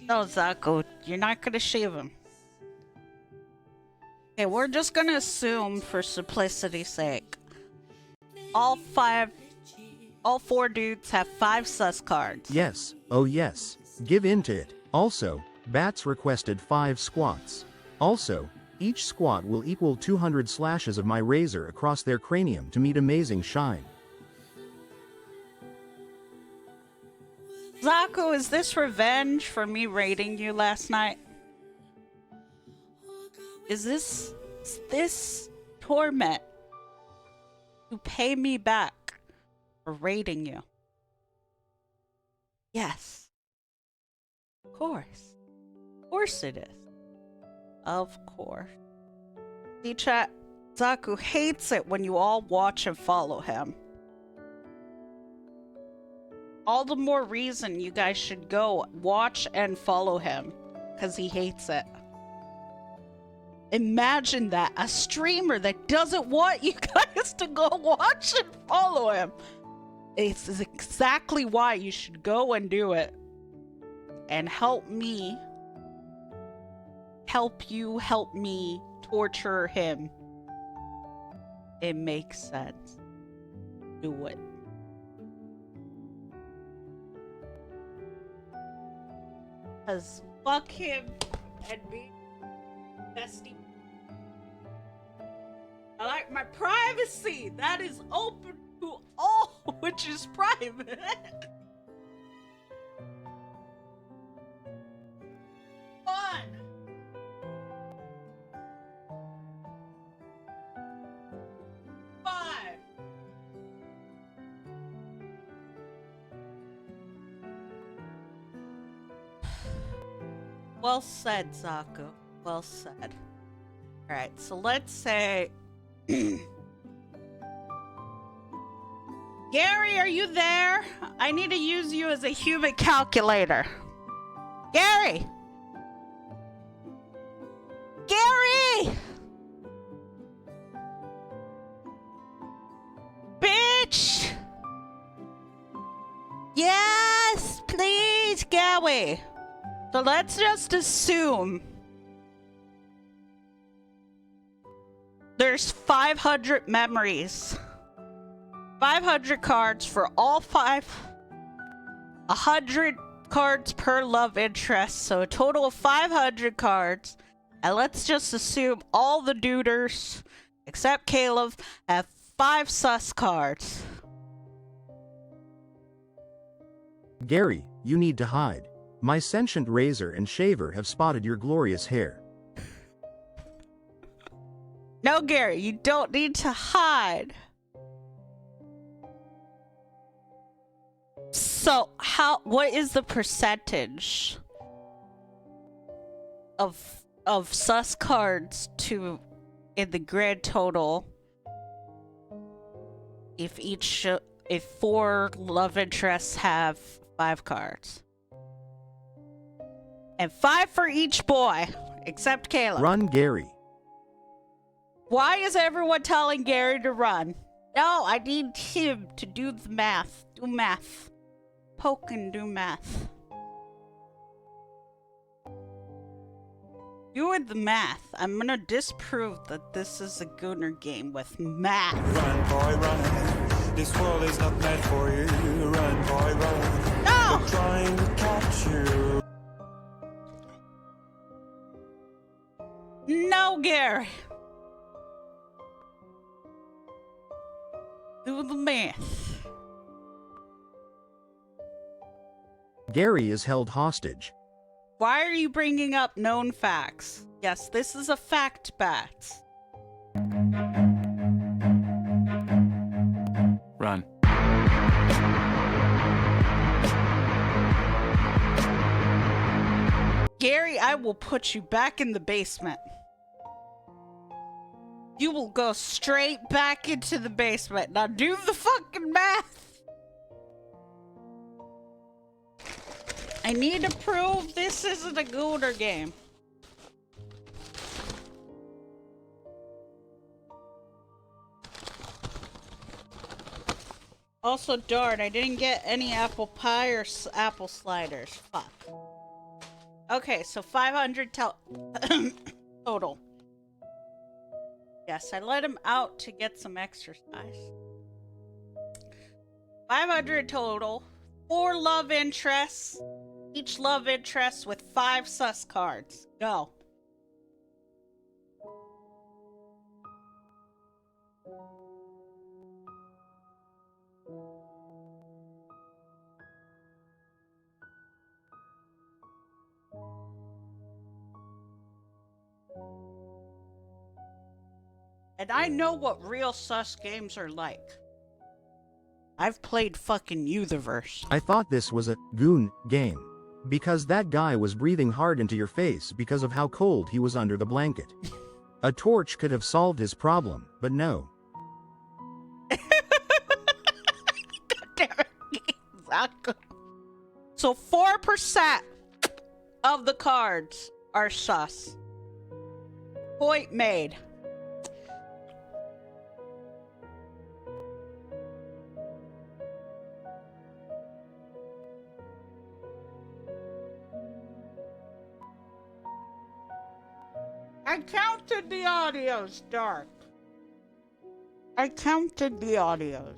No, Zaku, you're not gonna shave him. Okay, we're just gonna assume for simplicity's sake. All 4 dudes have 5 sus cards. Yes, oh yes, give in to it. Also, Bats requested 5 squats. Also, each squat will equal 200 slashes of my razor across their cranium to meet amazing shine. Zaku, is this revenge for me raiding you last night? Is this torment to pay me back for raiding you? Yes. Of course. Of course it is. Of course. See, chat, Zaku hates it when you all watch and follow him. All the more reason you guys should go watch and follow him, because he hates it. Imagine that, a streamer that doesn't want you guys to go watch and follow him. It's exactly why you should go and do it. And help me. Help you help me torture him. It makes sense. Do it. Cause fuck him and me. Bestie. I like my privacy. That is open to all, which is private. Fun. Five. Well said, Zaku. Well said. Alright, so let's say... Gary, are you there? I need to use you as a human calculator. Gary! Gary! Bitch! Yes, please, Gary. So let's just assume there's 500 memories. 500 cards for all 100 cards per love interest, so a total of 500 cards. And let's just assume all the duders, except Caleb, have 5 sus cards. Gary, you need to hide. My sentient razor and shaver have spotted your glorious hair. No, Gary, you don't need to hide. So, what is the percentage of sus cards in the grand total if 4 love interests have 5 cards? And 5 for each boy, except Caleb. Run, Gary. Why is everyone telling Gary to run? No, I need him to do the math. Do math. Poke and do math. Doing the math. I'm gonna disprove that this is a Gooner game with math. Run, boy, run. This world is not meant for you. Run, boy, run. No! They're trying to catch you. No, Gary. Do the math. Gary is held hostage. Why are you bringing up known facts? Yes, this is a fact bat. Run. Gary, I will put you back in the basement. You will go straight back into the basement. Now do the fucking math. I need to prove this isn't a Gooner game. Also, darn, I didn't get any apple pie or apple sliders. Fuck. Okay, so 500 total. Yes, I let him out to get some exercise. 500 total. 4 love interests. Each love interest with 5 sus cards. Go. And I know what real sus games are like. I've played fucking Utherverse. I thought this was a goon game. Because that guy was breathing hard into your face because of how cold he was under the blanket. A torch could have solved his problem, but no. Exactly. So 4% of the cards are sus. Point made. I counted the audios, Dark. I counted the audios.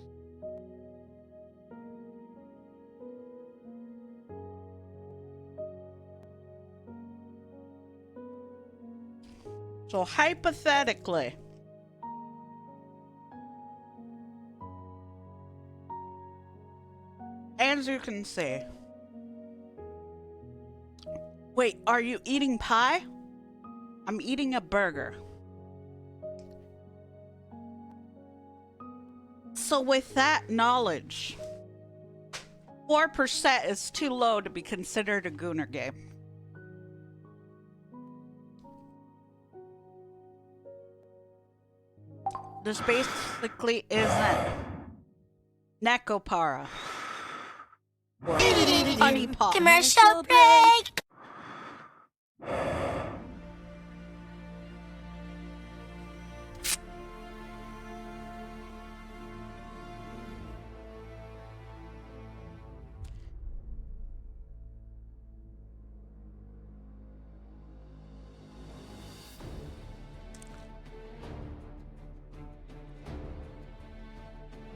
So hypothetically, as you can see, wait, are you eating pie? I'm eating a burger. So with that knowledge, 4% is too low to be considered a gooner game. This basically isn't Nekopara or Honey Pot. Commercial break.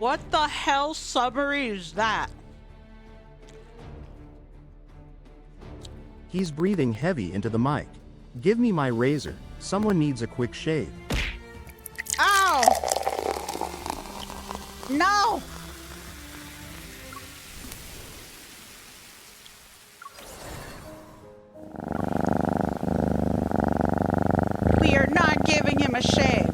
What the hell summary is that? He's breathing heavy into the mic. Give me my razor. Someone needs a quick shave. Ow! No! We are not giving him a shave.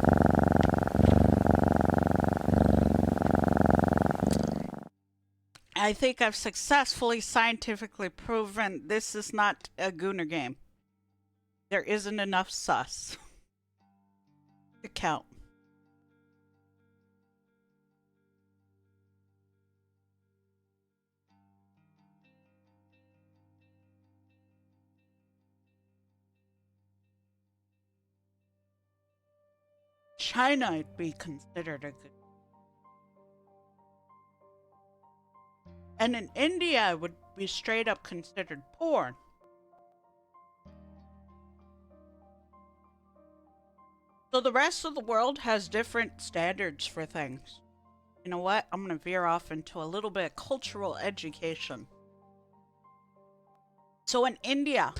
I think I've successfully scientifically proven this is not a gooner game. There isn't enough sus to count. China would be considered a good. And in India, it would be straight up considered porn. So the rest of the world has different standards for things. You know what? I'm going to veer off into a little bit of cultural education. So in India,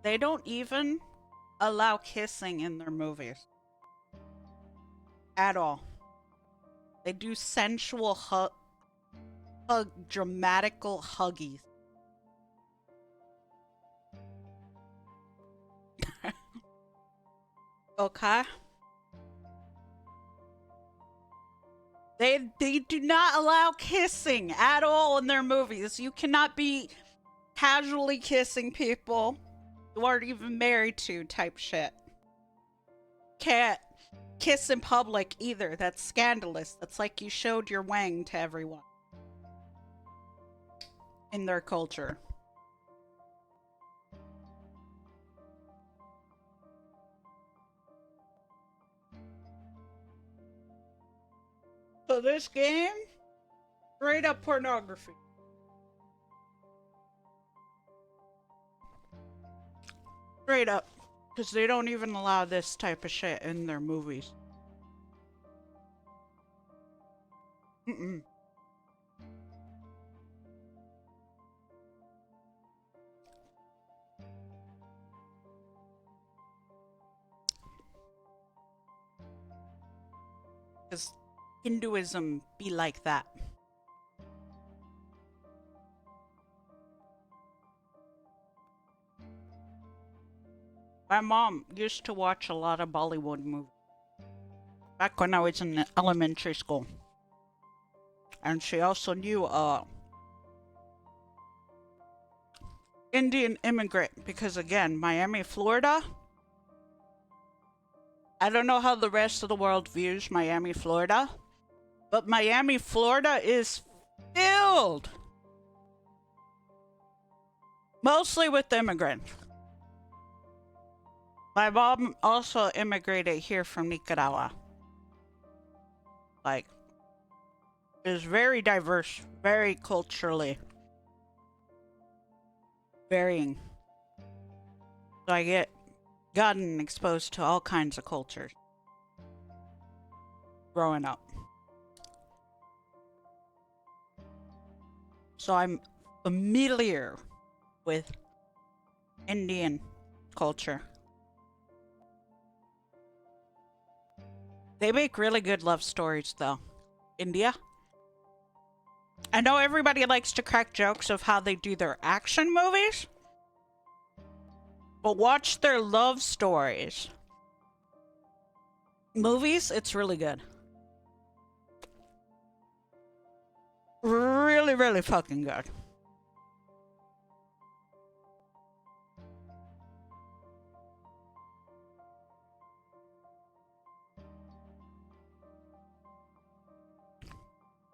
they don't even allow kissing in their movies. At all. They do sensual dramatical huggies. Okay. They do not allow kissing at all in their movies. You cannot be casually kissing people you aren't even married to type shit. Can't kiss in public either. That's scandalous. That's like you showed your wang to everyone. In their culture. So this game, straight up pornography. Straight up. Because they don't even allow this type of shit in their movies. Mm-mm. Because Hinduism be like that. My mom used to watch a lot of Bollywood movies. back when I was in elementary school. And she also knew Indian immigrant, because again, Miami, Florida. I don't know how the rest of the world views Miami, Florida, but Miami, Florida is filled mostly with immigrants. My mom also immigrated here from Nicaragua. Like, is very diverse, very culturally varying. So I gotten exposed to all kinds of cultures growing up. So I'm familiar with Indian culture. They make really good love stories though. India. I know everybody likes to crack jokes of how they do their action movies, but watch their love stories. Movies, it's really good. Really, really fucking good.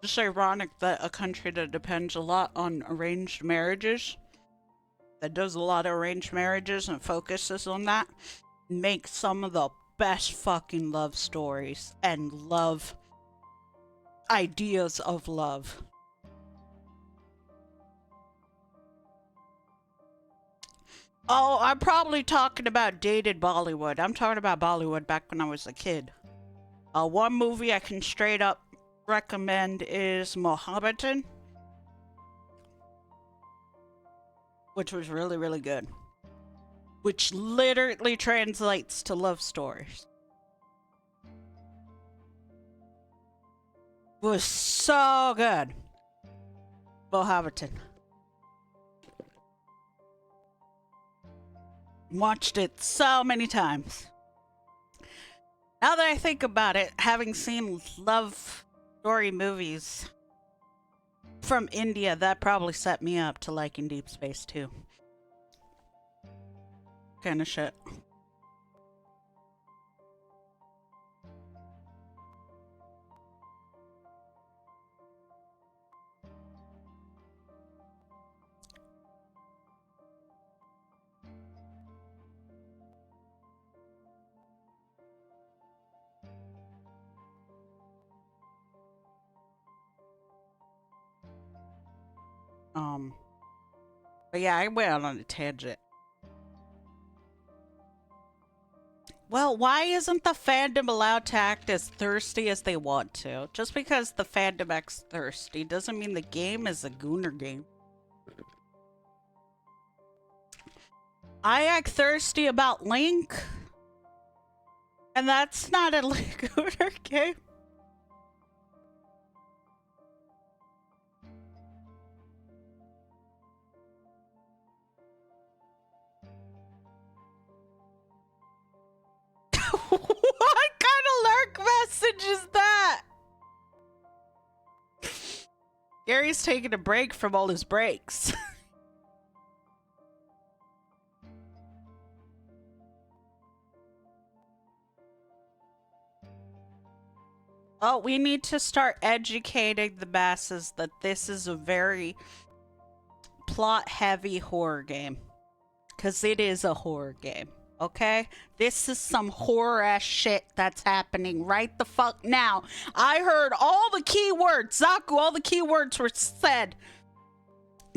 It's ironic that a country that depends a lot on arranged marriages, that does a lot of arranged marriages and focuses on that, makes some of the best fucking love stories and love ideas of love. Oh, I'm probably talking about dated Bollywood. I'm talking about Bollywood back when I was a kid. One movie I can straight up recommend is Mohammedan, which was really, really good. Which literally translates to love stories. Was so good. Mohammedan. Watched it so many times. Now that I think about it, having seen love story movies from India, that probably set me up to liking Deepspace too. Kind of shit. But yeah, I went on a tangent. Well, why isn't the fandom allowed to act as thirsty as they want to? Just because the fandom acts thirsty doesn't mean the game is a gooner game. I act thirsty about Link, and that's not a gooner game. What kind of lurk message is that? Gary's taking a break from all his breaks. Oh, we need to start educating the masses that this is a very plot-heavy horror game. Because it is a horror game. Okay? This is some horror-ass shit that's happening right the fuck now. I heard all the keywords. Zaku, all the keywords were said.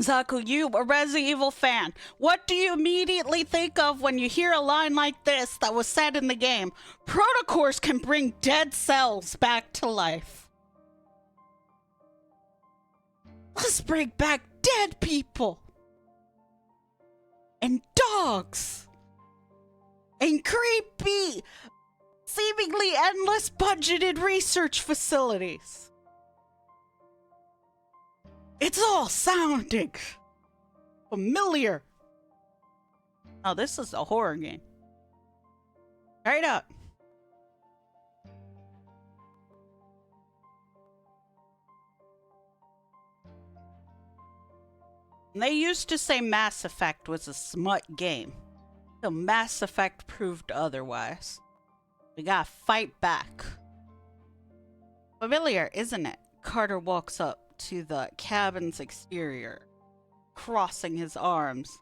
Zaku, you, a Resident Evil fan, what do you immediately think of when you hear a line like this that was said in the game? Protocores can bring dead cells back to life. Let's bring back dead people. And dogs. And creepy, seemingly endless budgeted research facilities. It's all sounding familiar. Oh, this is a horror game. Straight up. They used to say Mass Effect was a smut game. Till Mass Effect proved otherwise. We gotta fight back. Familiar, isn't it? Carter walks up to the cabin's exterior, crossing his arms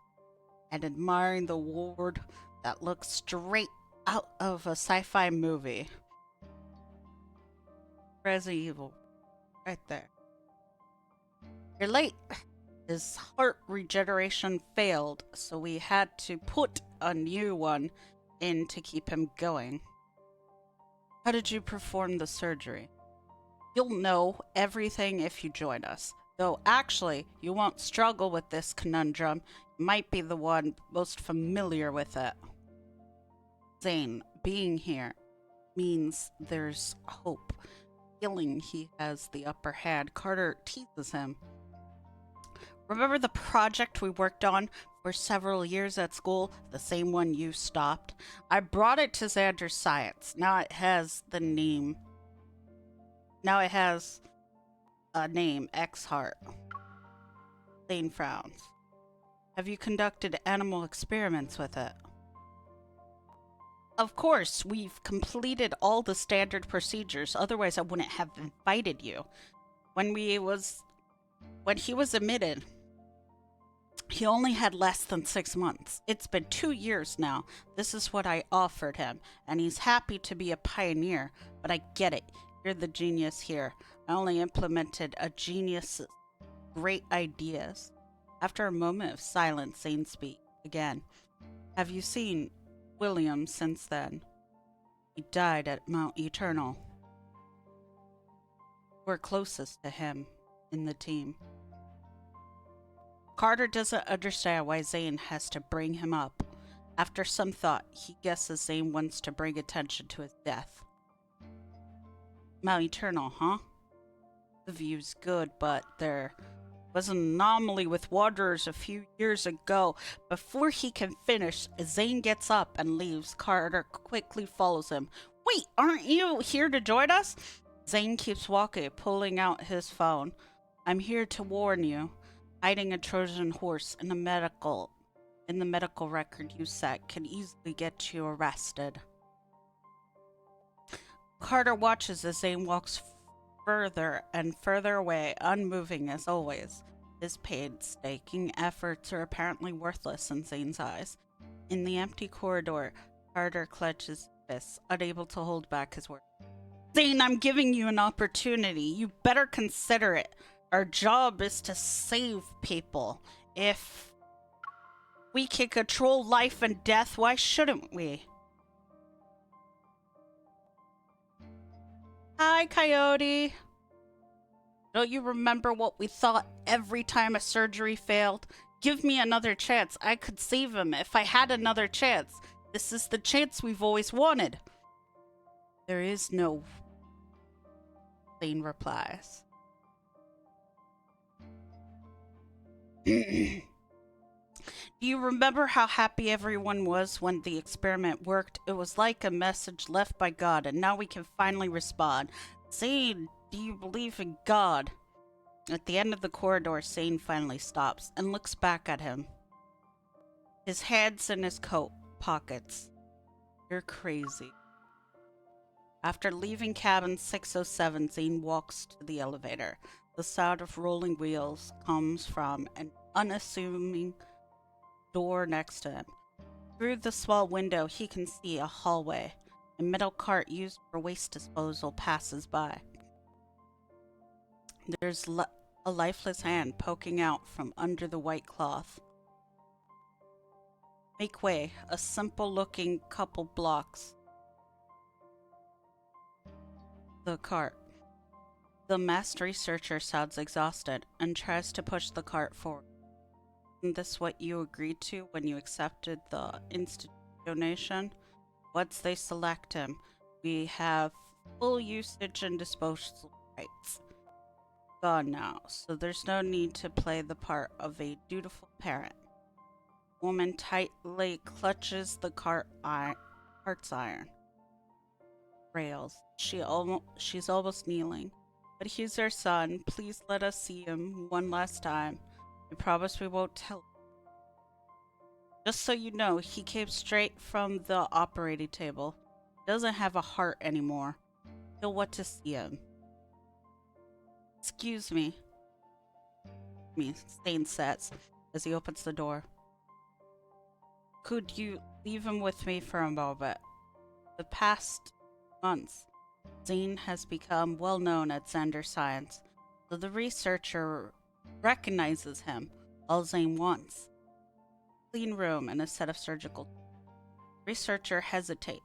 and admiring the ward that looks straight out of a sci-fi movie. Resident Evil. Right there. You're late. His heart regeneration failed, so we had to put a new one in to keep him going. How did you perform the surgery? You'll know everything if you join us. Though actually, you won't struggle with this conundrum. You might be the one most familiar with it. Zane, being here means there's hope. Feeling he has the upper hand, Carter teases him. Remember the project we worked on for several years at school? The same one you stopped? I brought it to Xander's Science. Now it has a name, X-Heart. Zane frowns. Have you conducted animal experiments with it? Of course, we've completed all the standard procedures, otherwise I wouldn't have invited you. When he was admitted, he only had less than 6 months. It's been 2 years now. This is what I offered him, and he's happy to be a pioneer, but I get it. You're the genius here. I only implemented a genius's great ideas. After a moment of silence, Zane speaks again. Have you seen William since then? He died at Mount Eternal. We're closest to him in the team. Carter doesn't understand why Zane has to bring him up. After some thought, he guesses Zane wants to bring attention to his death. Mount Eternal, huh? The view's good, but there was an anomaly with Wanderers a few years ago. Before he can finish, Zane gets up and leaves. Carter quickly follows him. Wait, aren't you here to join us? Zane keeps walking, pulling out his phone. I'm here to warn you. Hiding a Trojan horse in the medical record you set can easily get you arrested. Carter watches as Zane walks further and further away, unmoving as always. His painstaking efforts are apparently worthless in Zane's eyes. In the empty corridor, Carter clenches his fists, unable to hold back his words. Zane, I'm giving you an opportunity. You better consider it. Our job is to save people. If we can control life and death, why shouldn't we? Hi, Coyote. Don't you remember what we thought every time a surgery failed? Give me another chance. I could save him if I had another chance. This is the chance we've always wanted. There is no... Zane replies. Do you remember how happy everyone was when the experiment worked? It was like a message left by God, and now we can finally respond. Zane, do you believe in God? At the end of the corridor, Zane finally stops and looks back at him. His hands in his coat pockets. You're crazy. After leaving cabin 607, Zane walks to the elevator. The sound of rolling wheels comes from an unassuming door next to him. Through the small window, he can see a hallway. A metal cart used for waste disposal passes by. There's a lifeless hand poking out from under the white cloth. Make way. A simple-looking couple blocks the cart. The masked researcher sounds exhausted and tries to push the cart forward. Isn't this what you agreed to when you accepted the institute donation? Once they select him, we have full usage and disposal rights. Gone now, so there's no need to play the part of a dutiful parent. Woman tightly clutches the cart's iron rails. She's almost kneeling. But he's our son. Please let us see him one last time. We promise we won't tell. Just so you know, he came straight from the operating table. He doesn't have a heart anymore. You'll want to see him. Excuse me. Stain says as he opens the door. Could you leave him with me for a moment? The past months, Zane has become well known at Xander Science, so the researcher recognizes him. All Zane wants: a clean room and a set of surgical. Researcher hesitates.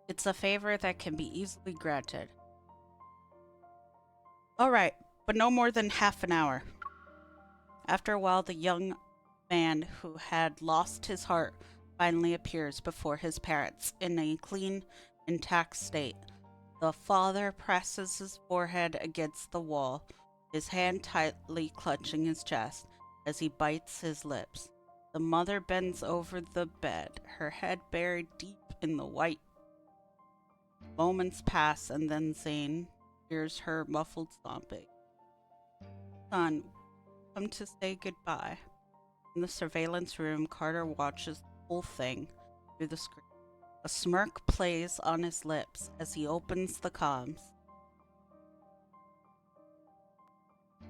It's a favor that can be easily granted. All right, but no more than half an hour. After a while, the young man who had lost his heart finally appears before his parents in a clean, intact state. The father presses his forehead against the wall, his hand tightly clutching his chest as he bites his lips. The mother bends over the bed, her head buried deep in the white. Moments pass, and then Zane hears her muffled stomping. Son, come to say goodbye. In the surveillance room, Carter watches the whole thing through the screen. A smirk plays on his lips as he opens the comms.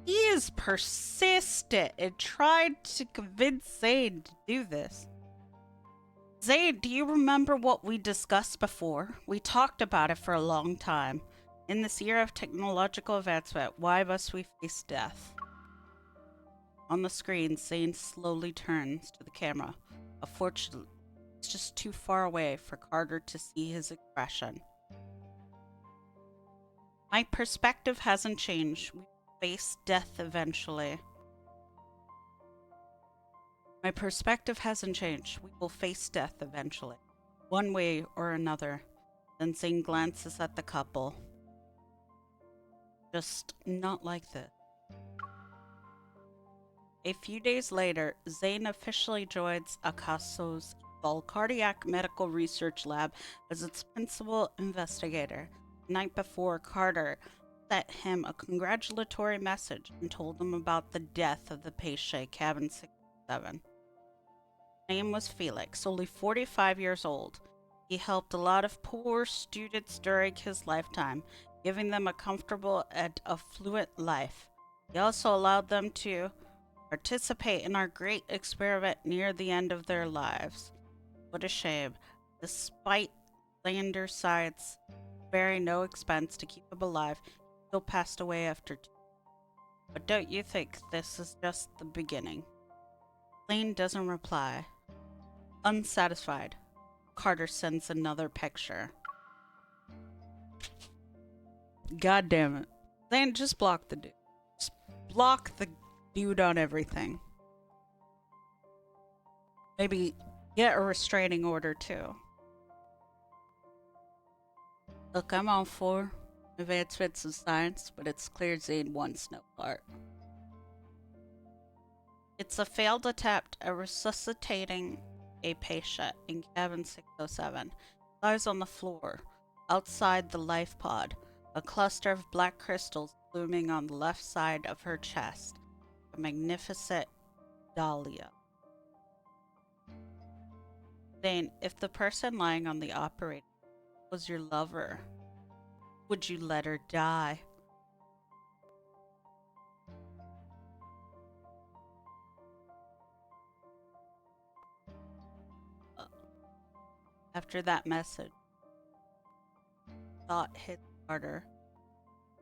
He is persistent and tried to convince Zane to do this. Zane, do you remember what we discussed before? We talked about it for a long time. In this era of technological advancement, why must we face death? On the screen, Zane slowly turns to the camera. Unfortunately, it's just too far away for Carter to see his expression. My perspective hasn't changed. We face death eventually. My perspective hasn't changed. We will face death eventually. One way or another. Then Zane glances at the couple. Just not like this. A few days later, Zane officially joins Akasso's Cardiac Medical Research Lab as its principal investigator. The night before, Carter sent him a congratulatory message and told him about the death of the patient, Cabin 67. His name was Felix, only 45 years old. He helped a lot of poor students during his lifetime, giving them a comfortable and affluent life. He also allowed them to participate in our great experiment near the end of their lives. What a shame. Despite Xander Science sparing no expense to keep him alive, he still passed away after 2. But don't you think this is just the beginning? Lane doesn't reply. Unsatisfied, Carter sends another picture. God damn it. Zane, just block the dude. Just block the dude on everything. Maybe get a restraining order too. Look, I'm all for advancements in science, but it's clear Zane wants no part. It's a failed attempt at resuscitating a patient in cabin 607. He lies on the floor, outside the life pod, a cluster of black crystals blooming on the left side of her chest. A magnificent dahlia. Zane, if the person lying on the operating was your lover, would you let her die? After that message, thought hit Carter.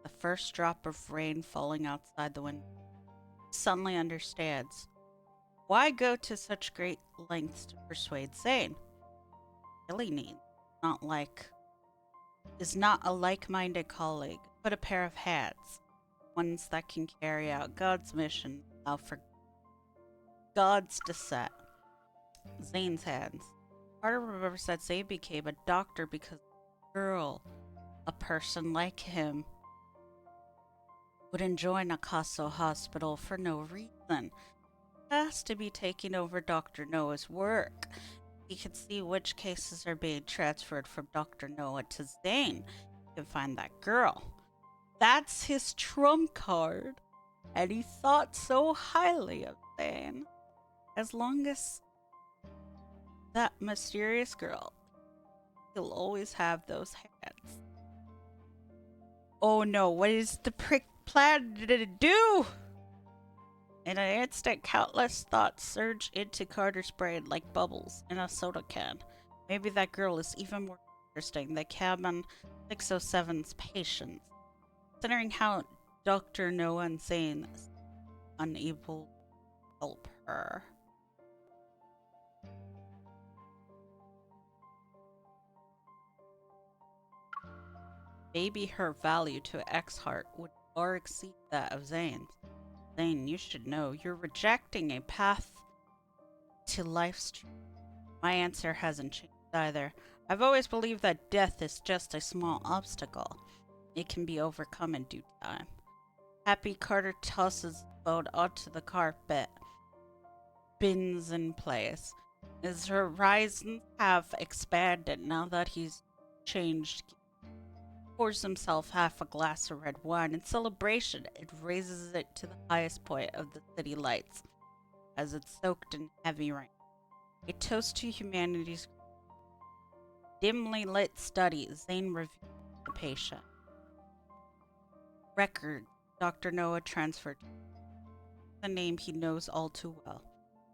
The first drop of rain falling outside the window. He suddenly understands. Why go to such great lengths to persuade Zane? Really needs is not a like-minded colleague, but a pair of hands. Ones that can carry out God's mission, allow for God's descent. Zane's hands. Carter remembers that Zane became a doctor because a girl, a person like him, wouldn't join Akaso Hospital for no reason. He has to be taking over Dr. Noah's work. He can see which cases are being transferred from Dr. Noah to Zane. He can find that girl. That's his trump card. And he thought so highly of Zane. As long as that mysterious girl, he'll always have those hands. Oh no, what is the prick plan to do? In an instant, countless thoughts surge into Carter's brain like bubbles in a soda can. Maybe that girl is even more interesting than Cabin 607's patients. Considering how Dr. Noah and Zane is unable to help her. Maybe her value to X-Heart would far exceed that of Zane's. Zane, you should know, you're rejecting a path to life's truth. My answer hasn't changed either. I've always believed that death is just a small obstacle. It can be overcome in due time. Happy Carter tosses the boat onto the carpet, spins in place. His horizons have expanded now that he's changed. Pours himself half a glass of red wine. In celebration, it raises it to the highest point of the city lights as it's soaked in heavy rain. A toast to humanity's dimly lit study. Zane reviews the patient. Record. Dr. Noah transferred. The name he knows all too well.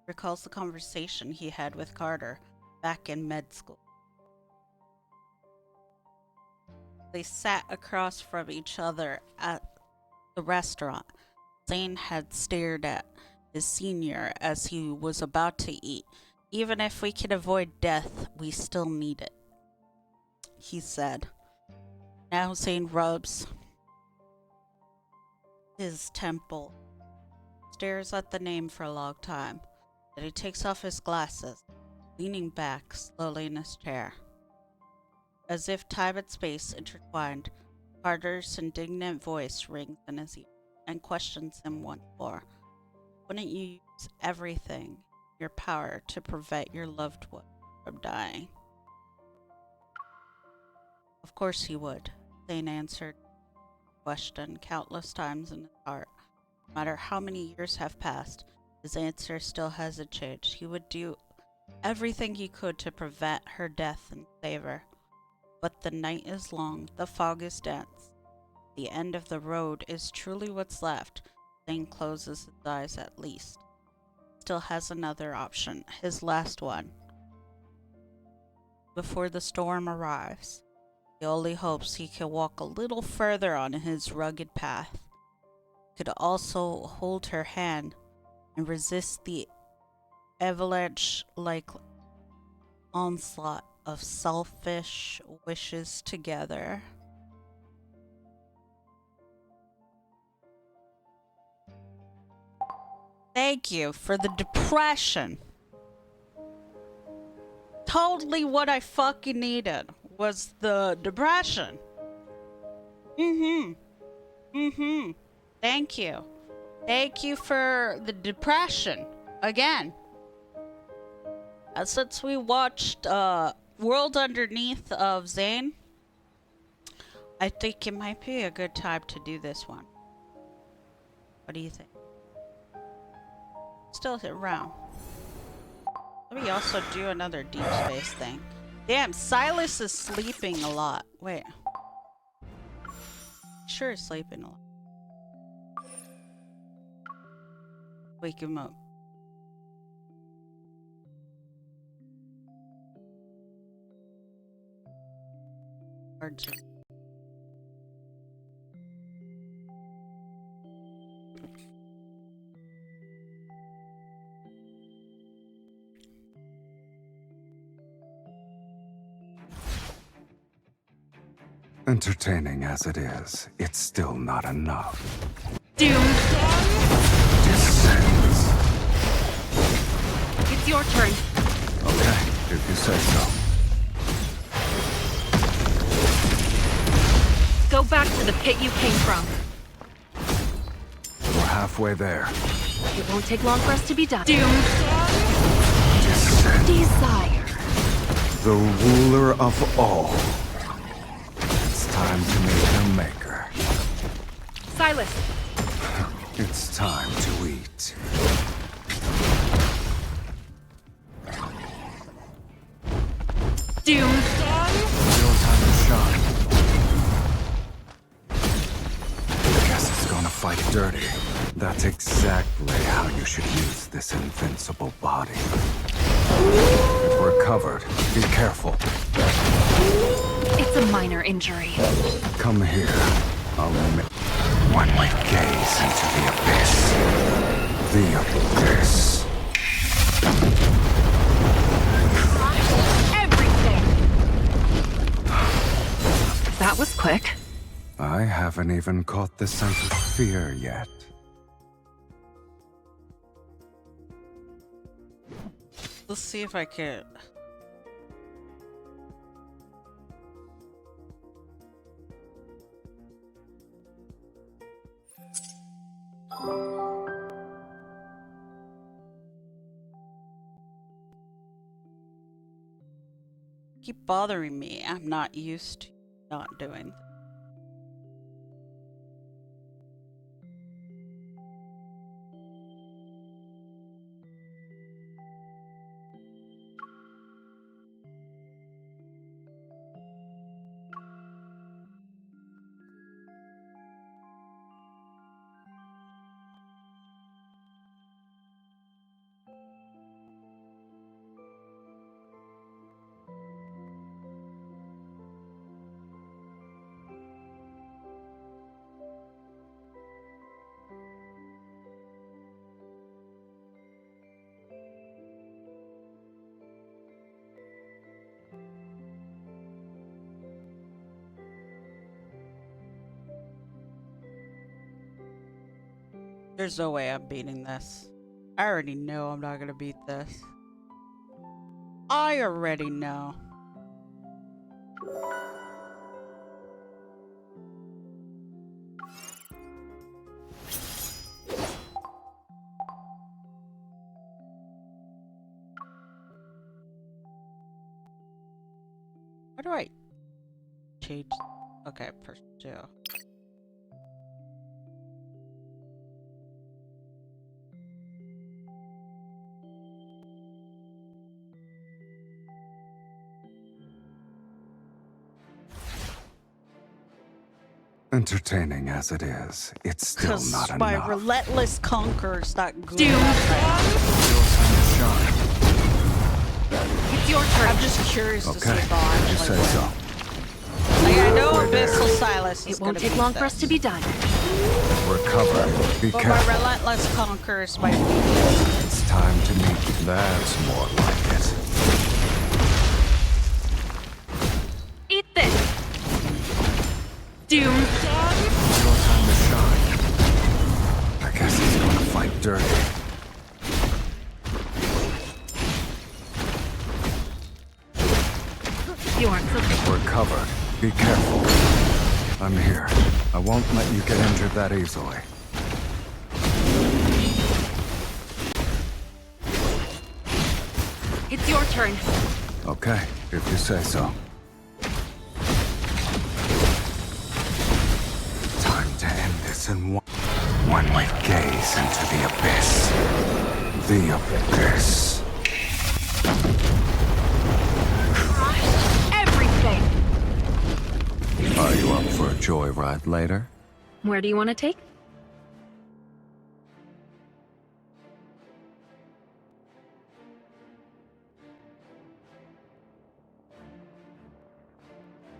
Recalls the conversation he had with Carter back in med school. They sat across from each other at the restaurant. Zane had stared at his senior as he was about to eat. Even if we can avoid death, we still need it, he said. Now Zane rubs his temple, stares at the name for a long time. Then he takes off his glasses, leaning back slowly in his chair. As if time and space intertwined, Carter's indignant voice rings in his ear and questions him once more. Wouldn't you use everything in your power to prevent your loved one from dying? Of course he would, Zane answered the question countless times in his heart. No matter how many years have passed, his answer still hasn't changed. He would do everything he could to prevent her death and save her. But the night is long, the fog is dense. The end of the road is truly what's left. Zane closes his eyes at least. Still has another option, his last one. Before the storm arrives, he only hopes he can walk a little further on his rugged path. He could also hold her hand and resist the avalanche-like onslaught of selfish wishes together. Thank you for the depression. Totally what I fucking needed was the depression. Thank you. Thank you for the depression. Again. Since we watched World Underneath of Zane, I think it might be a good time to do this one. What do you think? Still around. Let me also do another Deepspace thing. Damn, Silas is sleeping a lot. Wait. Sure is sleeping a lot. Wake him up. Urgent. Entertaining as it is, it's still not enough. Doomsday! Descends. It's your turn. Okay, if you say so. Go back to the pit you came from. We're halfway there. It won't take long for us to be done. Descend. Desire. The ruler of all. It's time to meet her maker. Silas. It's time to eat. Doomsday? Your time to shine. Guess it's gonna fight dirty. That's exactly how you should use this invincible body. If we're covered, be careful. It's a minor injury. Come here. I'll make one might gaze into the abyss. The abyss. Everything! That was quick. I haven't even caught the scent of fear yet. Let's see if I can. Keep bothering me. I'm not used to not doing. There's no way I'm beating this. I already know I'm not gonna beat this. I already know. How do I change? Okay, pursue. Entertaining as it is, it's still not enough. My relentless conqueror's not good. Doom. Your time to shine. It's your turn. I'm just curious to see Okay, if I'll you actually say win. so. Like, I know We're there. Abyssal Silas is It won't gonna take beat long for us this. to be done. We're covered. Be But careful. my relentless conqueror's my weakness. It's time to meet. That's more like it. Eat this! Doom. Your time to shine. I guess he's gonna fight dirty. You aren't so We're covered. Be careful. I'm here. I won't let you get injured that easily. It's your turn. Okay, if you say so. Time to end this in one might gaze into the abyss. The abyss. Everything! Are you up for a joyride later? Where do you want to take?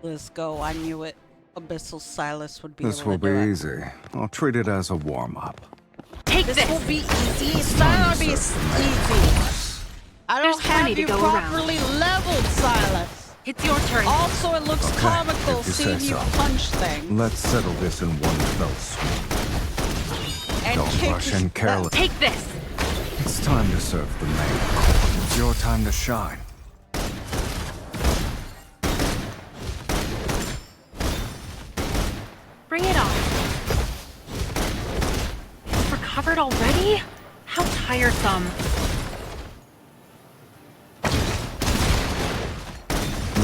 Let's go. I knew it. Abyssal Silas would be This able will to be do it. easy. I'll treat it as a warm-up. Take This this! will be easy. It's not gonna be easy. I There's don't plenty have to you go around. properly leveled, Silas. It's your turn. Also, it looks Okay, comical if you seeing say you so. punch things Let's settle this in one fell swoop. and Don't kick rush his in careless. Take this! It's time to serve the main. It's your time to shine. Bring it on. It's recovered already? How tiresome.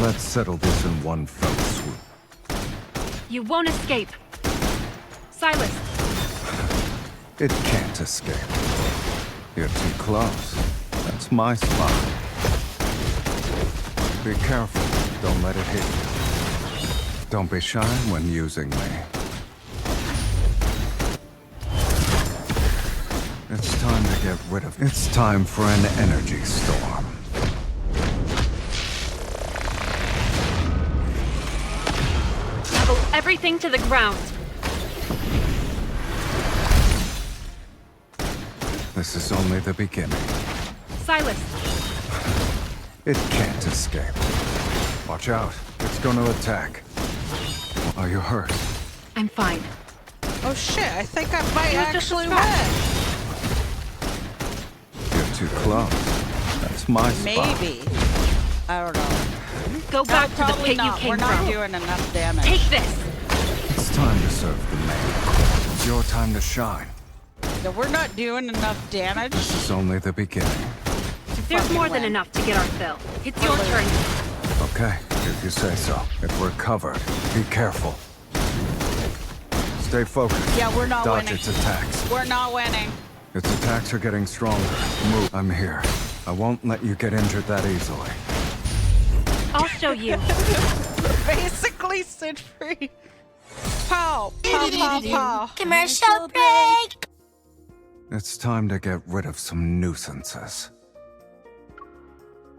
Let's settle this in one fell swoop. You won't escape. Silas, It can't escape. You're too close. That's my spot. Be careful. Don't let it hit you. Don't be shy when using me. It's time to get rid of... It's time for an energy storm. Level everything to the ground. This is only the beginning. Silas, It can't escape. Watch out. It's going to attack. Are you hurt? I'm fine. Oh shit, I think I might It was just a actually scratch. win. You're too close. That's my spot. Maybe. I don't know. Go back to the Probably pit you not. came We're not from. doing enough damage. Take this. It's time to serve the main. It's your time to shine. Yeah, we're not doing enough damage. This is only the beginning. There's fucking more than win. enough to get our fill. It's your turn. Okay, if you say so. If we're covered, be careful. Stay focused. Yeah, we're not Dodge winning. its attacks. We're not winning. Its attacks are getting stronger. Move. I'm here. I won't let you get injured that easily. I'll show you. Basically, sit free. Pow, pow, pow, pow. Commercial break. It's time to get rid of some nuisances.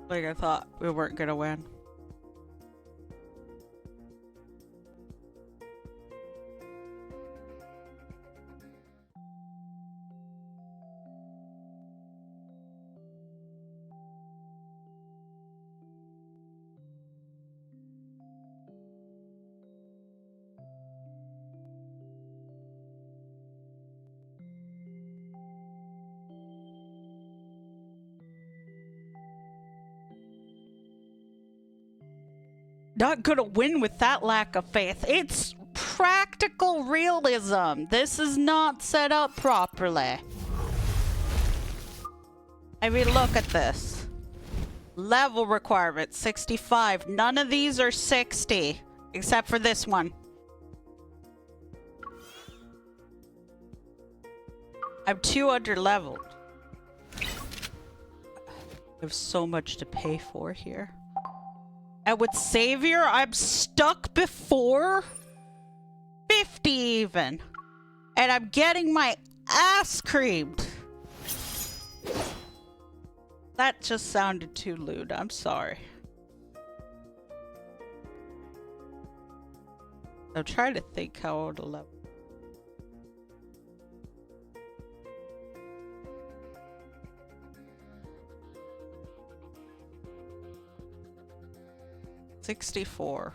Like I thought we weren't gonna win. Not gonna win with that lack of faith. It's practical realism. This is not set up properly. I mean, look at this. Level requirement, 65. None of these are 60, except for this one. I'm 200 leveled. I have so much to pay for here. And with Savior, I'm stuck before 50 even. And I'm getting my ass creamed. That just sounded too lewd. I'm sorry. I'm trying to think how old a level. $64.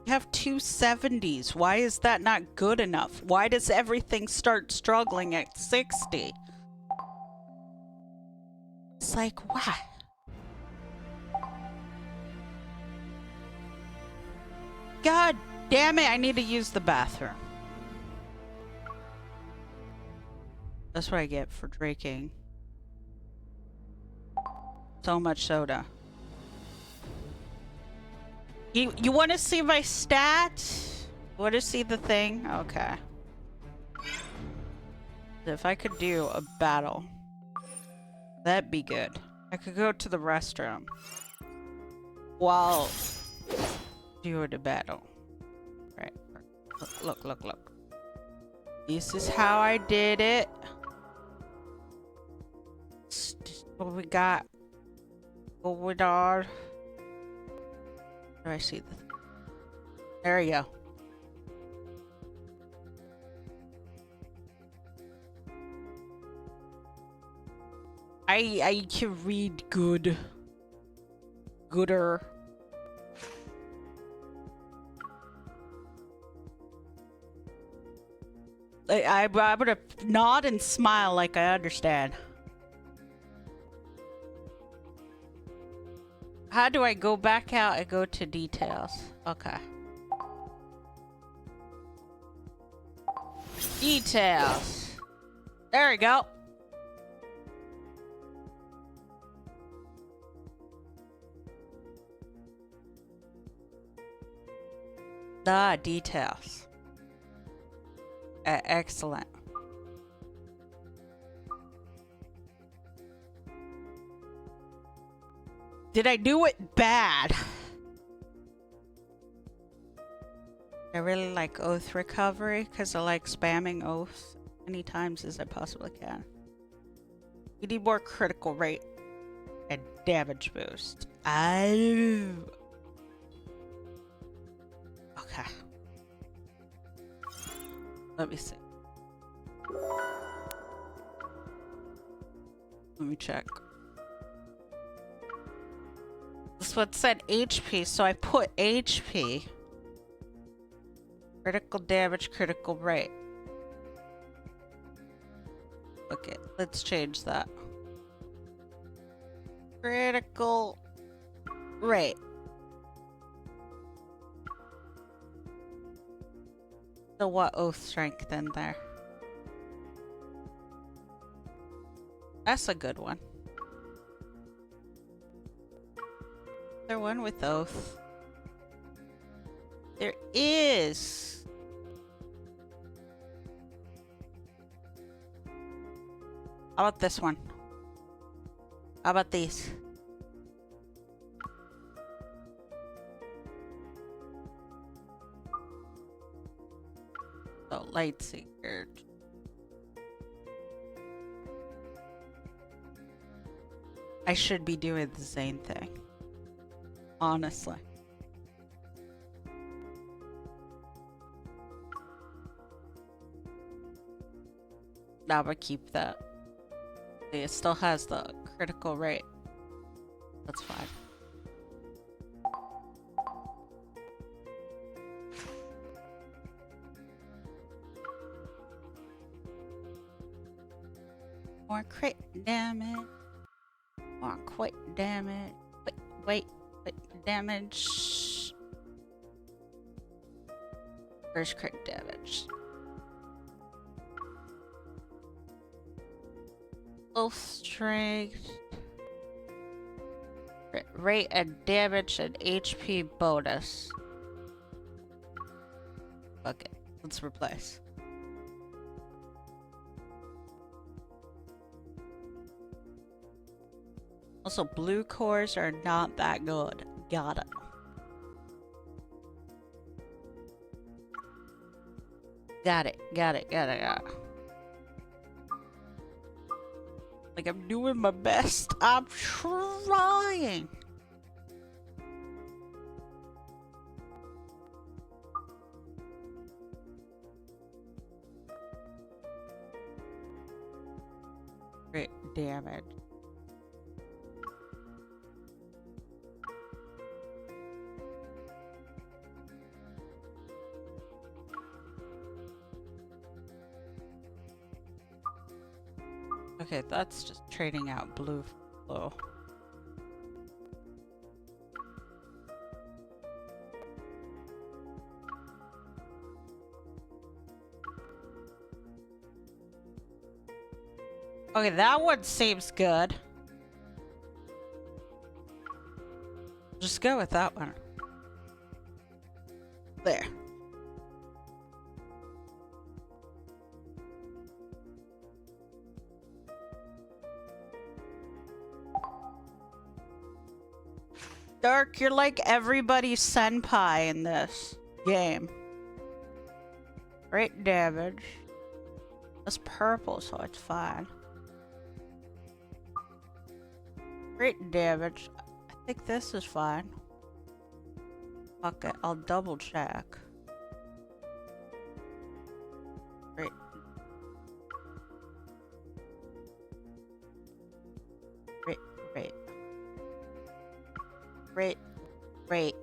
You have 270s. Why is that not good enough? Why does everything start struggling at 60? It's like, why? God damn it, I need to use the bathroom. That's what I get for drinking so much soda. You want to see my stat? Want to see the thing? Okay. If I could do a battle, that'd be good. I could go to the restroom while doing a battle. Right. Look, look, look. This is how I did it. What we got going on? Where do I see the... There you go. I can read good. Gooder. I'm gonna nod and smile like I understand. How do I go back out and go to details? Okay. Details. There we go. Ah, details. Excellent. Did I do it bad? I really like oath recovery because I like spamming oaths many times as I possibly can. You need more critical rate and damage boost. Okay. Let me see. Let me check. This one said HP, so I put HP. Critical damage, critical rate. Okay, let's change that. Critical rate. So what oath strength in there? That's a good one. Is there one with oath? There is. How about this one? How about these? So, Lightseeker. I should be doing the same thing. Honestly. Now I keep that. It still has the critical rate. That's fine. More crit damage. More crit damage. Wait, damage. Where's crit damage? Oath strength. Rate and damage and HP bonus. Okay, let's replace. Also, blue cores are not that good. Got it. Got it. Like, I'm doing my best. I'm trying. Great damage. Okay, that's just trading out blue for blue. Okay, that one seems good. Just go with that one. There. Dark, you're like everybody's senpai in this game. Great damage. That's purple, so it's fine. Great damage. I think this is fine. Okay, I'll double check. Great. Great.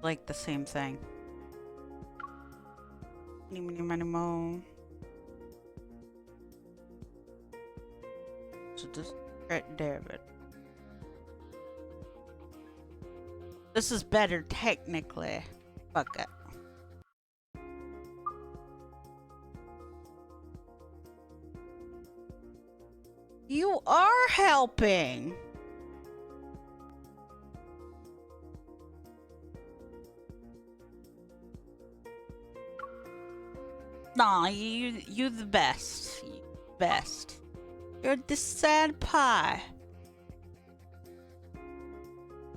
like the same thing. Many more. So just right there, but this is better technically. Fuck it. You are helping. Nah, you the best. You best. You're the sad pie.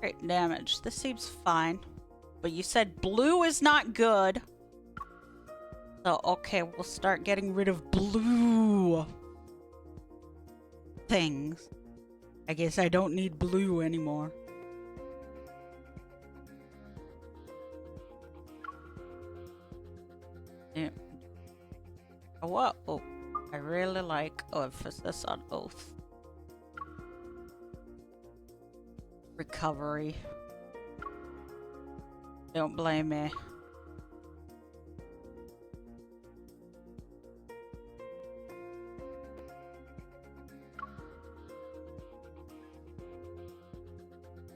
Great damage. This seems fine. But you said blue is not good. So, okay, we'll start getting rid of blue things. I guess I don't need blue anymore. Yeah. Oh, what? Oh, I really like emphasis on oath. Recovery. Don't blame me.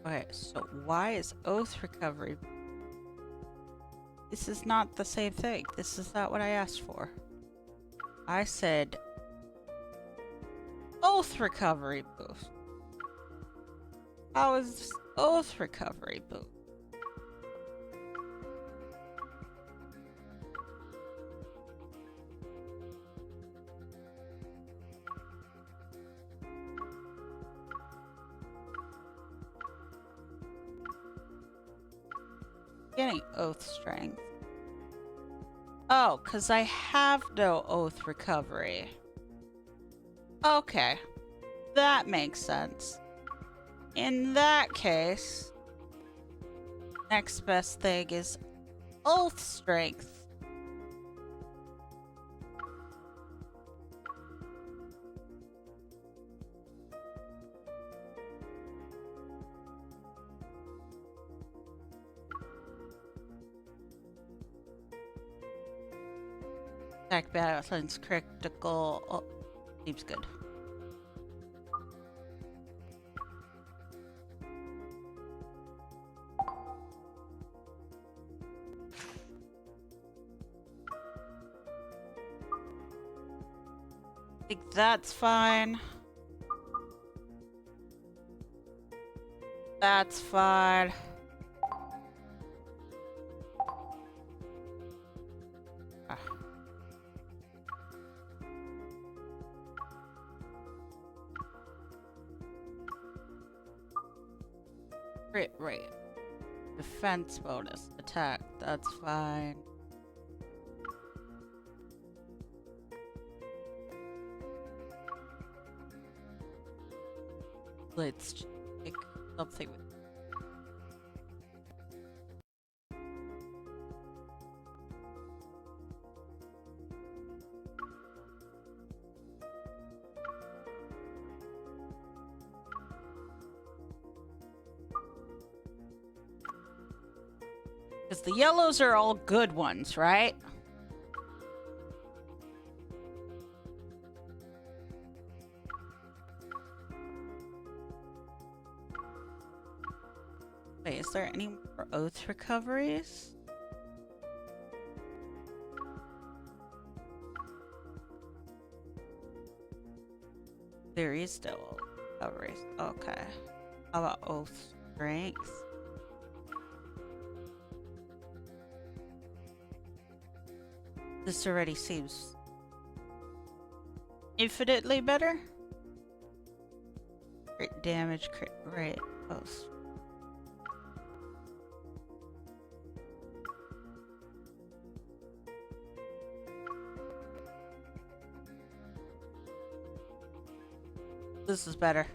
Okay, so why is oath recovery? This is not the same thing. This is not what I asked for. I said oath recovery boost. How is this oath recovery boost? Getting oath strength. Oh, because I have no oath recovery. Okay. That makes sense. In that case, next best thing is oath strength. Attack balance critical. Oh, seems good. I think that's fine. That's fine. Crit rate. Defense bonus. Attack. That's fine. Let's take something with. Because the yellows are all good ones, right? Wait, is there any more oath recoveries? There is still oath recoveries. Okay. How about oath strength? This already seems infinitely better. Crit damage, crit rate, oath. This is better.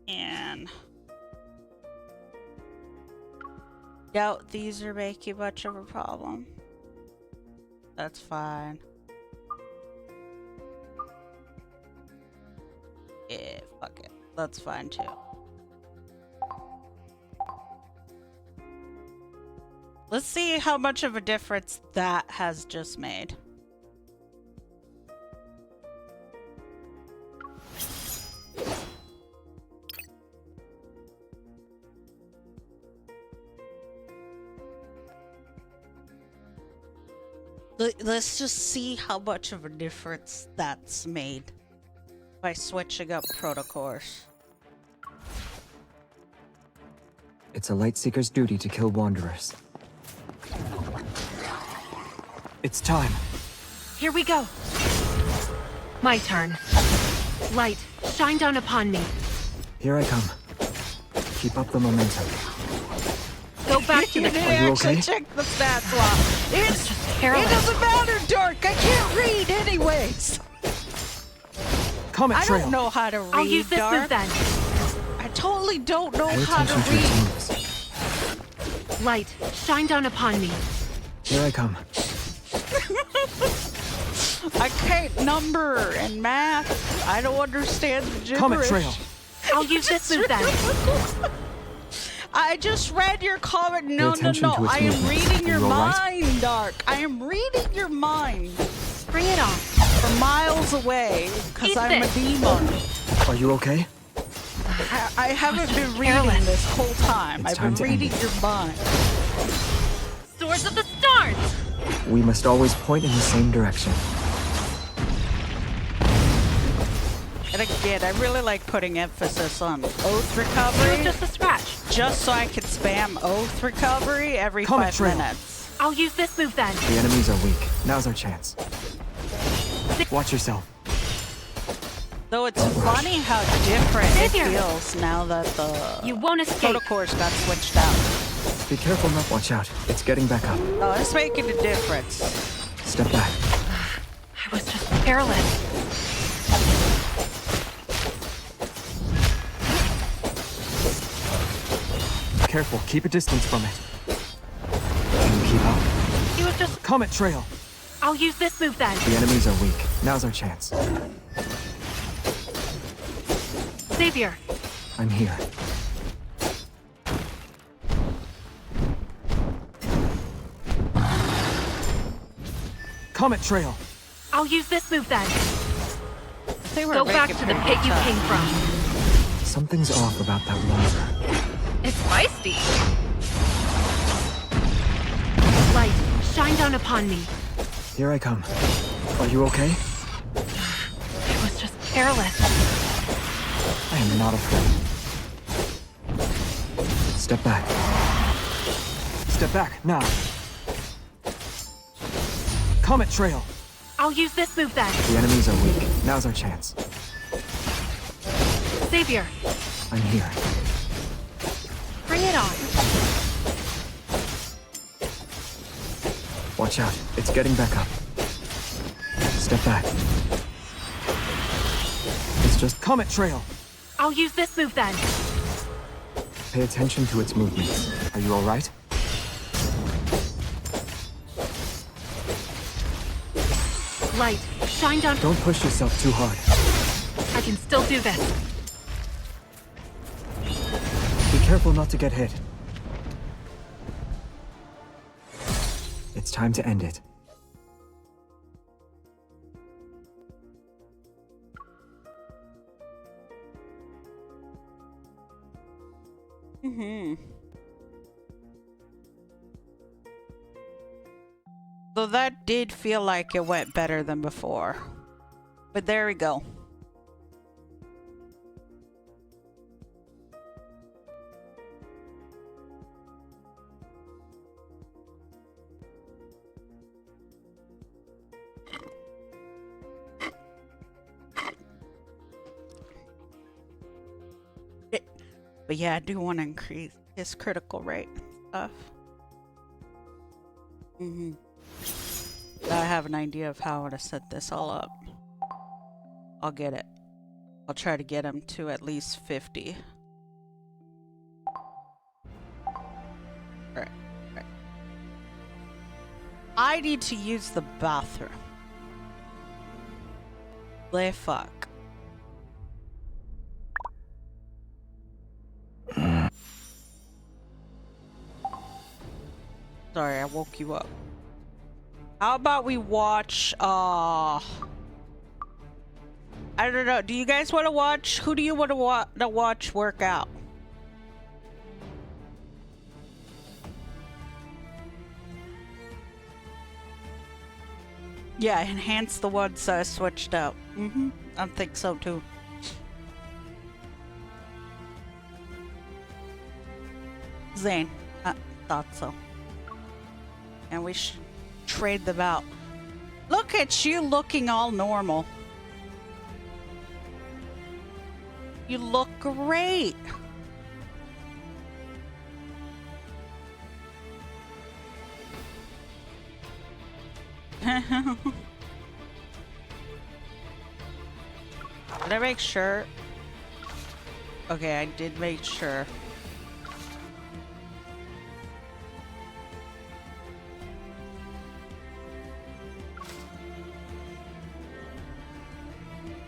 And doubt these are making much of a problem. That's fine. That's fine too. Let's see how much of a difference that has just made. Let's just see how much of a difference that's made by switching up protocols. It's a Lightseeker's duty to kill Wanderers. It's time. Here we go. My turn. Light, shine down upon me. Here I come. Keep up the momentum. Go back to You the... didn't Are you actually okay? check the stats log. It's It just careless. doesn't matter, Dark. I can't read anyways. Comet I Trail. don't know how to read, I'll use this Dark. move then. I totally don't know Pay how to attention to read. its moves. Light, shine down upon me. Here I come. I can't number and math. I don't understand the gibberish. Comet Trail. I'll use this move then. I just read your comment. No, no, attention no. to its I am movements. reading your Are you all right? mind, Dark. I am reading your mind Bring it on. from miles away because Eat I'm this. a demon. Are you okay? I haven't been reading careless. this whole time. It's I've time been to end reading it. your mind. Swords of the Stars. We must always point in the same direction. And again, I really like putting emphasis on oath It recovery, was just a scratch. just so I can spam oath recovery every Comet 5 Trail. minutes. I'll use this move then. The enemies are weak. Now's our chance. Watch yourself. Though it's funny how different it Savior. feels now that the You won't escape. protocols got switched out. Be careful not. Watch out. It's getting back up. Oh, it's making a difference. Step back. I was just careless. Careful. Keep a distance from it. Can you keep up? It was just... Comet Trail. I'll use this move then. The enemies are weak. Now's our chance. Savior. I'm here. Comet Trail. I'll use this move then. They were Go back making to the pretty pit you tough. came from. Something's off about that Wanderer. It's feisty. Light, shine down upon me. Here I come. Are you okay? I was just careless. I am not afraid. Step back. Step back, now. Comet Trail. I'll use this move then. The enemies are weak. Now's our chance. Savior. I'm here. Bring it on. Watch out. It's getting back up. Step back. It's just Comet Trail. I'll use this move then. Pay attention to its movements. Are you all right? Light, shine down. Don't push yourself too hard. I can still do this. Be careful not to get hit. It's time to end it. So that did feel like it went better than before. But there we go. But yeah, I do want to increase his critical rate and stuff. I have an idea of how I want to set this all up. I'll get it. I'll try to get him to at least 50. Right. I need to use the bathroom. Le fuck. Sorry, I woke you up. How about we watch, I don't know. Do you guys want to watch? Who do you want to watch work out? Yeah, enhance the ones I switched out. I think so too. Zane, I thought so. And we should trade them out. Look at you looking all normal. You look great. Did I make sure? Okay, I did make sure.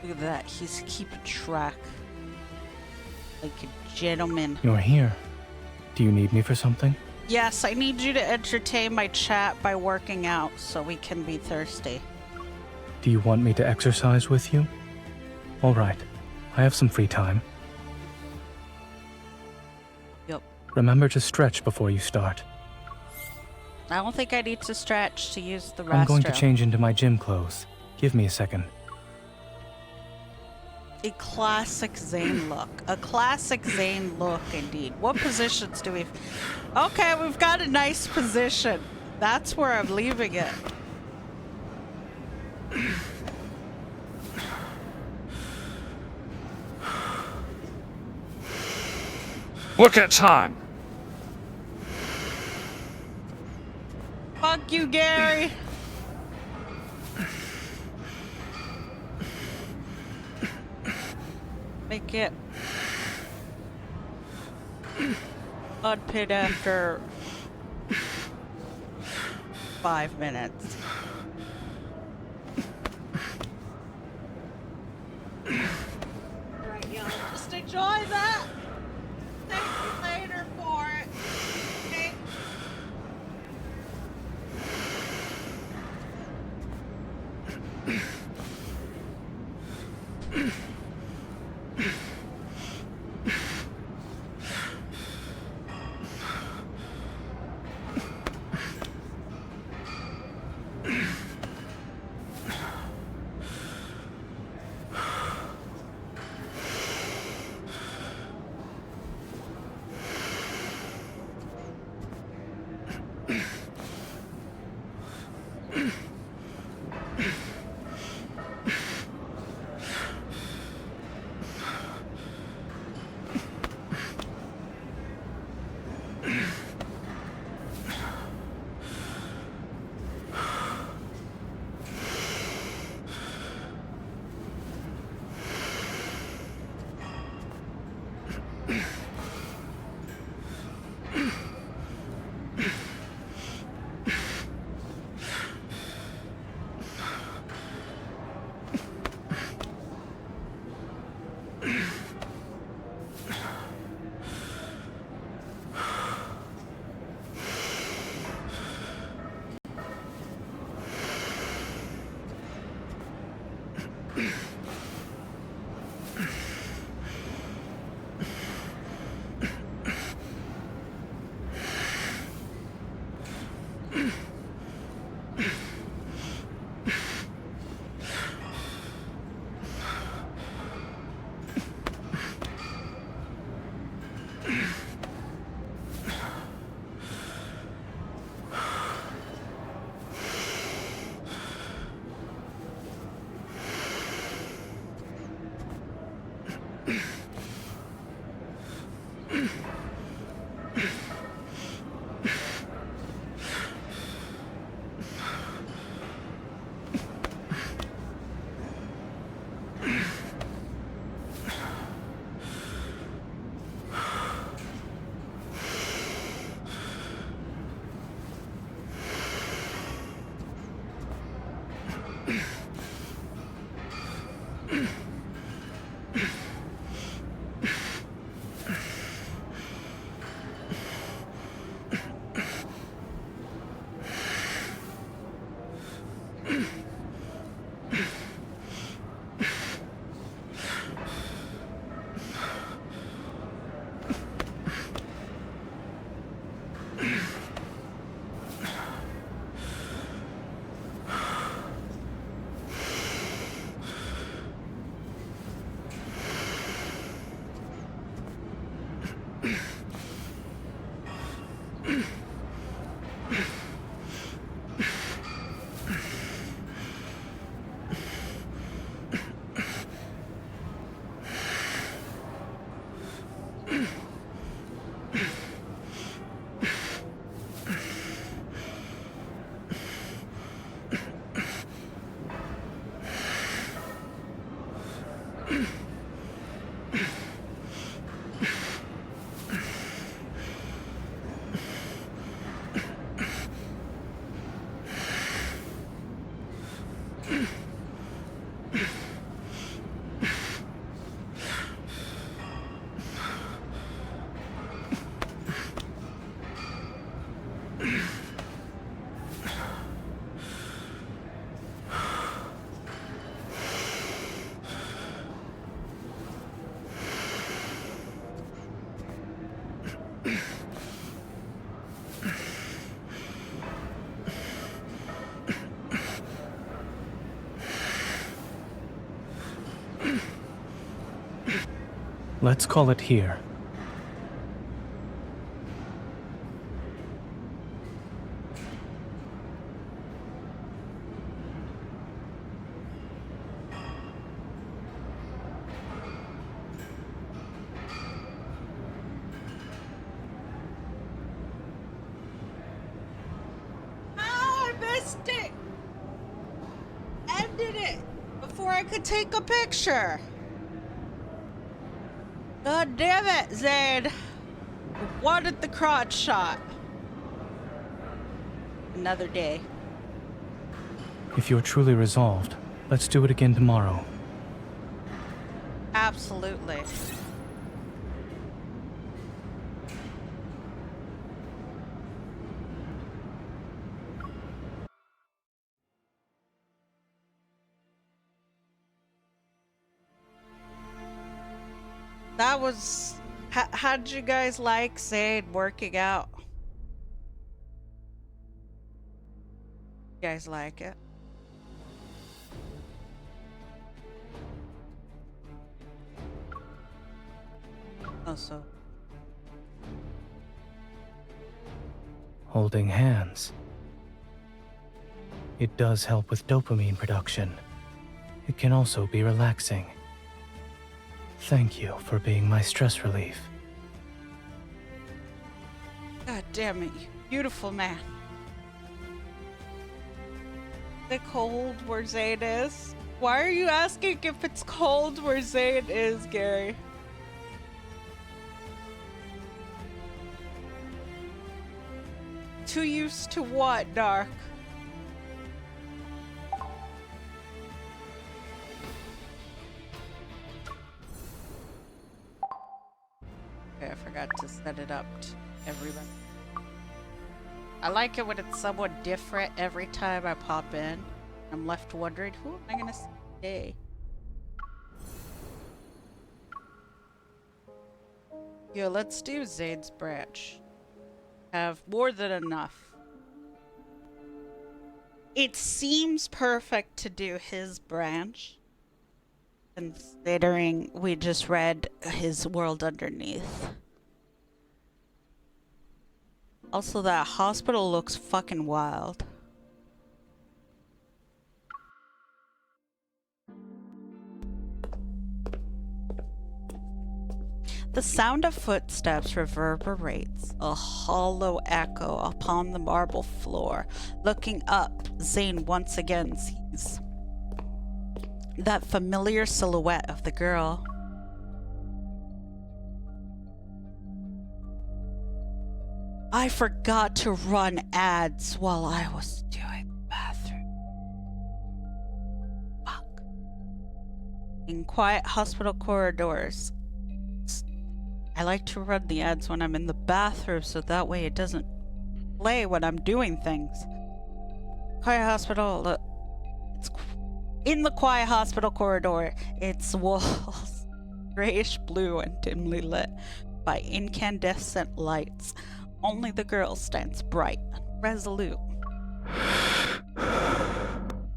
Look at that, he's keeping track. Like a gentleman. You're here. Do you need me for something? Yes, I need you to entertain my chat by working out so we can be thirsty. Do you want me to exercise with you? All right. I have some free time. Yep. Remember to stretch before you start. I don't think I need to stretch to use the restroom. I'm going to change into my gym clothes. Give me a second. A classic Zane look. A classic Zane look, indeed. What positions do we... Okay, we've got a nice position. That's where I'm leaving it. Look at time. Fuck you, Gary. Make it unpin after 5 minutes. Alright, y'all, just enjoy that. Thank you later for it. Okay. Let's call it here. I missed it! Ended it before I could take a picture. God damn it, Zane. I wanted the crotch shot. Another day. If you're truly resolved, let's do it again tomorrow. Absolutely. That was... How did you guys like Zane working out? You guys like it? Also, Holding hands. It does help with dopamine production. It can also be relaxing. Thank you for being my stress relief. God damn it, you beautiful man. Is it cold where Zane is? Why are you asking if it's cold where Zane is, Gary? Too used to what, Dark? Okay, I forgot to set it up to everybody. I like it when it's somewhat different every time I pop in. I'm left wondering, who am I gonna see today? Yo, let's do Zane's branch. Have more than enough. It seems perfect to do his branch, considering we just read his world underneath. Also, that hospital looks fucking wild. The sound of footsteps reverberates, a hollow echo upon the marble floor. Looking up, Zane once again sees that familiar silhouette of the girl. I forgot to run ads while I was doing the bathroom. Fuck. In quiet hospital corridors, I like to run the ads when I'm in the bathroom so that way it doesn't play when I'm doing things. Quiet hospital, look. It's in the quiet hospital corridor. Its walls grayish blue and dimly lit by incandescent lights. Only the girl stands bright and resolute.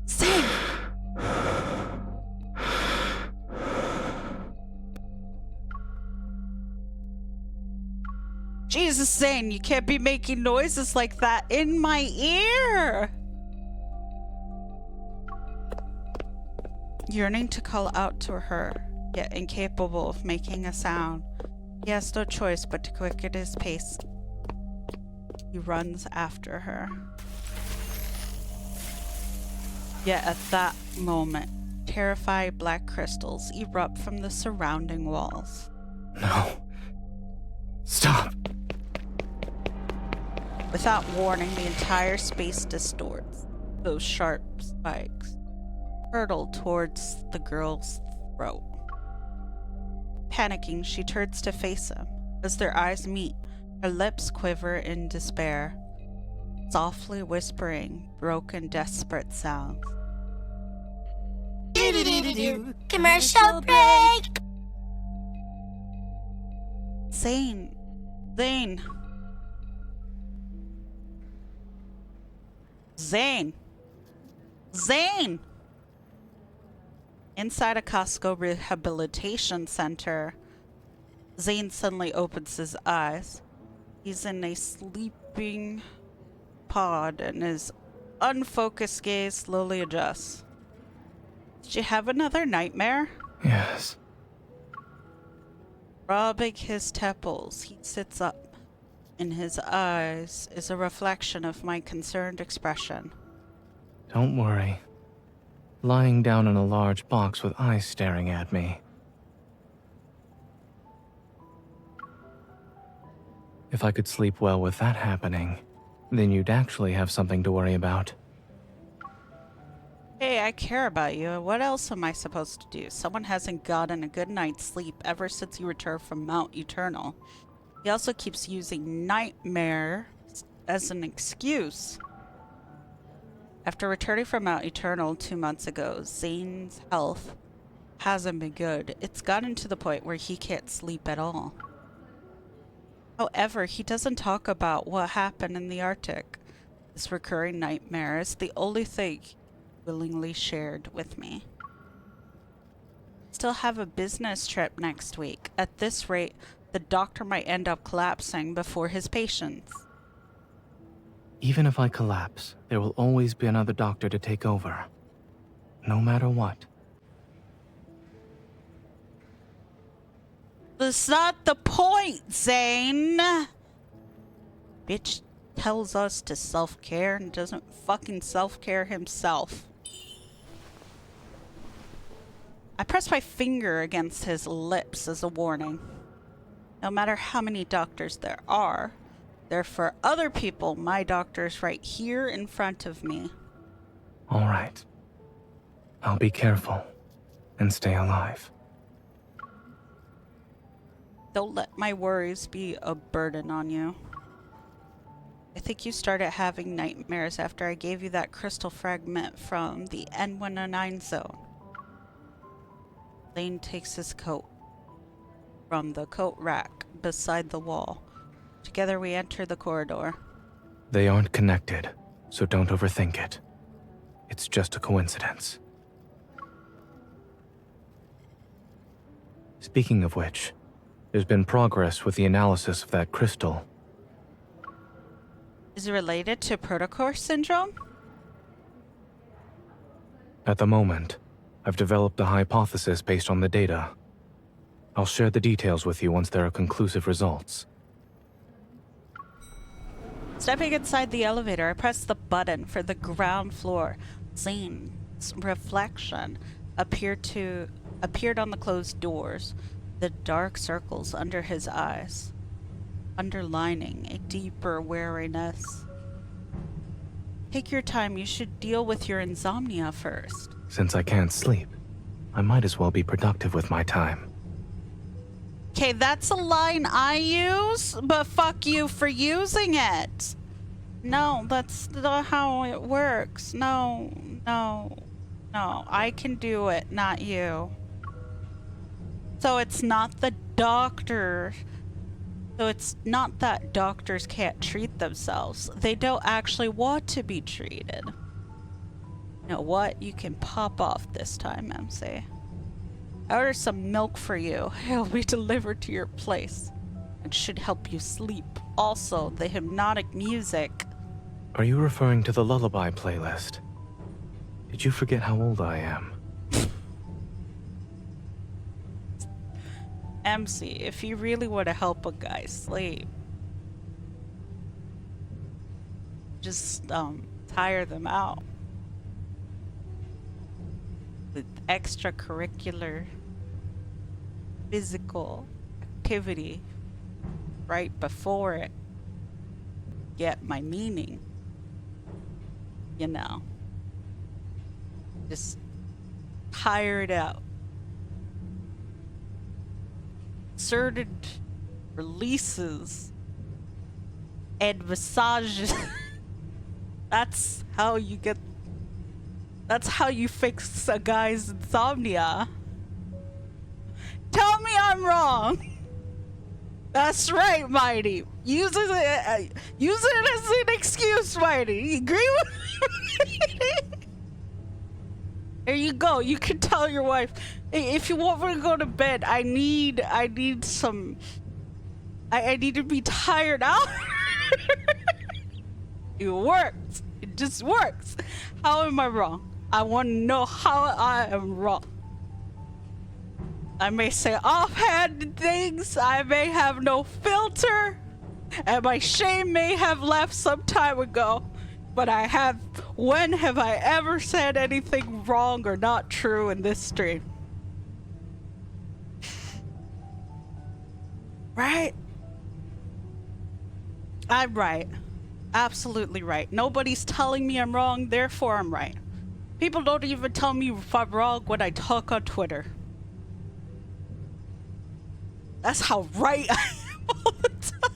Sing! Jesus, Zane, you can't be making noises like that in my ear! Yearning to call out to her, yet incapable of making a sound. He has no choice but to quicken his pace. He runs after her. Yet at that moment, terrified black crystals erupt from the surrounding walls. No. Stop. Without warning, the entire space distorts. Those sharp spikes hurtle towards the girl's throat. Panicking, she turns to face him. As their eyes meet, her lips quiver in despair, softly whispering broken, desperate sounds. Commercial break! Zane! Zane! Zane! Zane! Inside a Costco rehabilitation center, Zane suddenly opens his eyes. He's in a sleeping pod and his unfocused gaze slowly adjusts. Did you have another nightmare? Yes. Rubbing his temples, he sits up. In his eyes is a reflection of my concerned expression. Don't worry. Lying down in a large box with eyes staring at me. If I could sleep well with that happening, then you'd actually have something to worry about. Hey, I care about you. What else am I supposed to do? Someone hasn't gotten a good night's sleep ever since you returned from Mount Eternal. He also keeps using nightmare as an excuse. After returning from Mount Eternal 2 months ago, Zane's health hasn't been good. It's gotten to the point where he can't sleep at all. However, he doesn't talk about what happened in the Arctic. This recurring nightmare is the only thing he willingly shared with me. Still have a business trip next week. At this rate, the doctor might end up collapsing before his patients. Even if I collapse, there will always be another doctor to take over. No matter what. That's not the point, Zane! Bitch tells us to self-care and doesn't fucking self-care himself. I press my finger against his lips as a warning. No matter how many doctors there are, they're for other people. My doctor's right here in front of me. All right. I'll be careful and stay alive. Don't let my worries be a burden on you. I think you started having nightmares after I gave you that crystal fragment from the N109 zone. Lane takes his coat from the coat rack beside the wall. Together we enter the corridor. They aren't connected, so don't overthink it. It's just a coincidence. Speaking of which, there's been progress with the analysis of that crystal. Is it related to Protocore syndrome? At the moment, I've developed a hypothesis based on the data. I'll share the details with you once there are conclusive results. Stepping inside the elevator, I press the button for the ground floor. Zane's reflection appeared on the closed doors, the dark circles under his eyes, underlining a deeper wariness. Take your time. You should deal with your insomnia first. Since I can't sleep, I might as well be productive with my time. Okay, that's a line I use, but fuck you for using it. No, that's not how it works. No. I can do it, not you. So it's not the doctor. So it's not that doctors can't treat themselves. They don't actually want to be treated. You know what? You can pop off this time, MC. I ordered some milk for you. It'll be delivered to your place. It should help you sleep. Also, the hypnotic music. Are you referring to the lullaby playlist? Did you forget how old I am? MC, if you really want to help a guy sleep, just tire them out with extracurricular physical activity right before it. Get my meaning? You know, just tire it out. Inserted releases and massages. That's how you fix a guy's insomnia. Tell me I'm wrong. That's right, Mighty. Use it as an excuse, Mighty. You agree with me? There you go. You can tell your wife, "Hey, if you want me to go to bed, I need some. I need to be tired out." It works. It just works. How am I wrong? I want to know how I am wrong. I may say offhand things. I may have no filter, and my shame may have left some time ago. But I have. When have I ever said anything wrong or not true in this stream? Right? I'm right. Absolutely right. Nobody's telling me I'm wrong, therefore I'm right. People don't even tell me if I'm wrong when I talk on Twitter. That's how right I am all the time.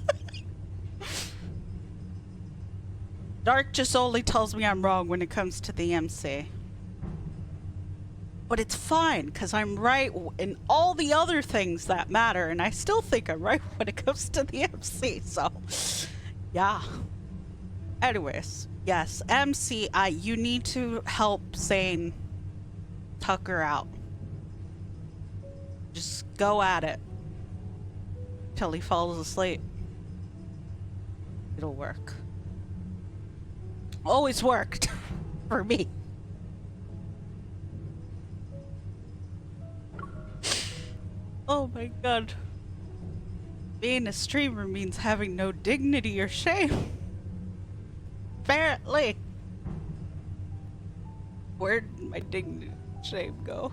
Dark just only tells me I'm wrong when it comes to the MC. But it's fine, because I'm right in all the other things that matter, and I still think I'm right when it comes to the MC, so... yeah. Anyways, yes, MC, you need to help Zane Tucker out. Just go at it. Till he falls asleep. It'll work. Always worked. For me. Oh my god. Being a streamer means having no dignity or shame. Apparently. Where'd my dignity and shame go?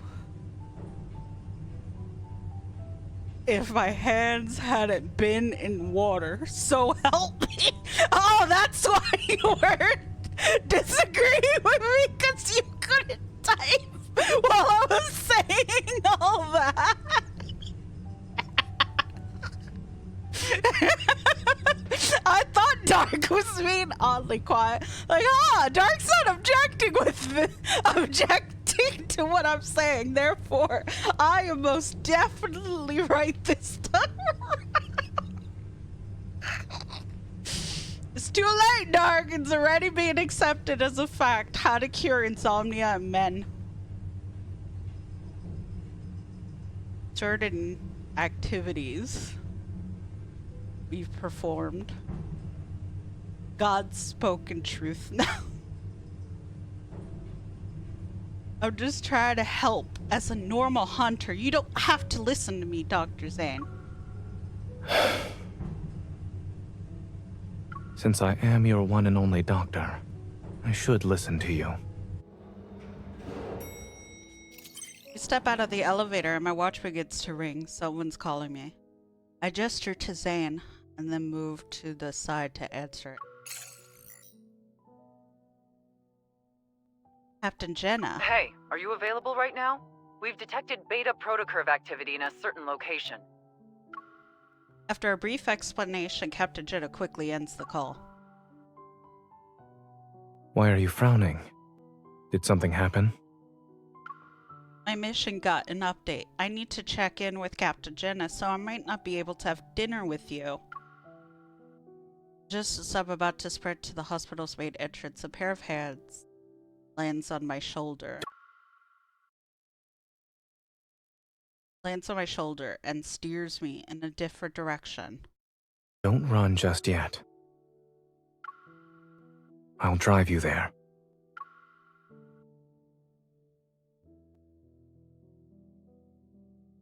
If my hands hadn't been in water, so help me. Oh, that's why you weren't disagreeing with me, because you couldn't type while I was saying all that. I thought Dark was being oddly quiet. Like, Dark's not objecting to what I'm saying. Therefore, I am most definitely right this time. It's too late, Dark. It's already being accepted as a fact. How to cure insomnia in men. Certain activities we've performed. God's spoken truth now. I'm just trying to help as a normal hunter. You don't have to listen to me, Dr. Zane. Since I am your one and only doctor, I should listen to you. I step out of the elevator and my watch begins to ring. Someone's calling me. I gesture to Zane and then move to the side to answer it. Captain Jenna. Hey, are you available right now? We've detected beta protocurve activity in a certain location. After a brief explanation, Captain Jenna quickly ends the call. Why are you frowning? Did something happen? My mission got an update. I need to check in with Captain Jenna, so I might not be able to have dinner with you. Just as I'm about to sprint to the hospital's main entrance, a pair of hands lands on my shoulder. Lands on my shoulder and steers me in a different direction. Don't run just yet. I'll drive you there.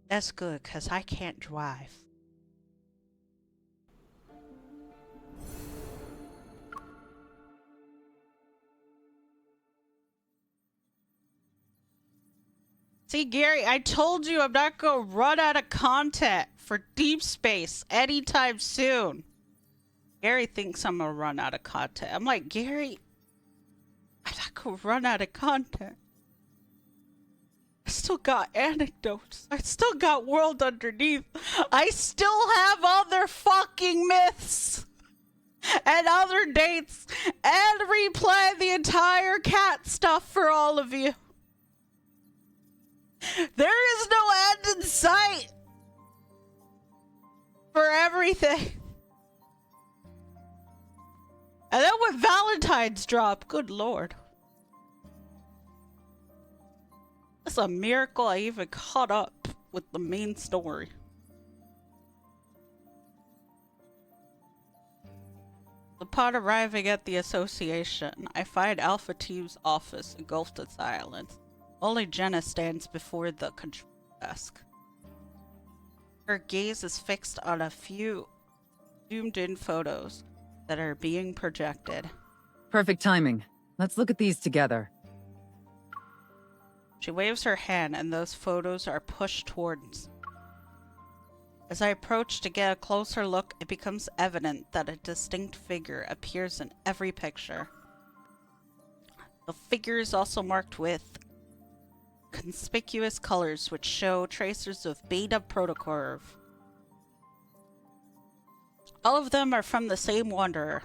That's good, 'cause I can't drive. See, Gary, I told you I'm not gonna run out of content for Deepspace anytime soon. Gary thinks I'm gonna run out of content. I'm like, Gary, I'm not gonna run out of content. I still got anecdotes. I still got World Underneath. I still have other fucking myths and other dates and replay the entire cat stuff for all of you. There is no end in sight for everything. And then when Valentine's drop, good lord. It's a miracle I even caught up with the main story. Upon arriving at the association, I find Alpha Team's office engulfed in silence. Only Jenna stands before the control desk. Her gaze is fixed on a few zoomed-in photos that are being projected. Perfect timing. Let's look at these together. She waves her hand and those photos are pushed towards. As I approach to get a closer look, it becomes evident that a distinct figure appears in every picture. The figure is also marked with conspicuous colors which show tracers of beta protocurve. All of them are from the same Wanderer.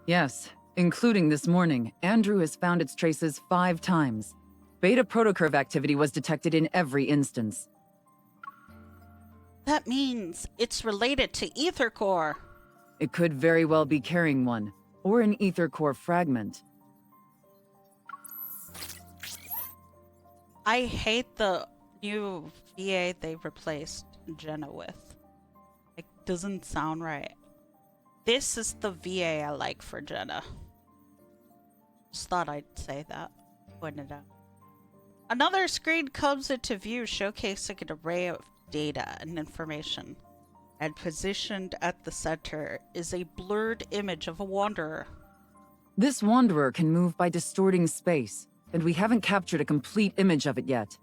Yes, including this morning. Andrew has found its traces 5 times. Beta protocurve activity was detected in every instance. That means it's related to Ether Core. It could very well be carrying one, or an Ether Core fragment. I hate the new VA they replaced Jenna with. It doesn't sound right. This is the VA I like for Jenna. Just thought I'd say that. Point it out. Another screen comes into view showcasing an array of data and information. And positioned at the center is a blurred image of a Wanderer. This Wanderer can move by distorting space, and we haven't captured a complete image of it yet.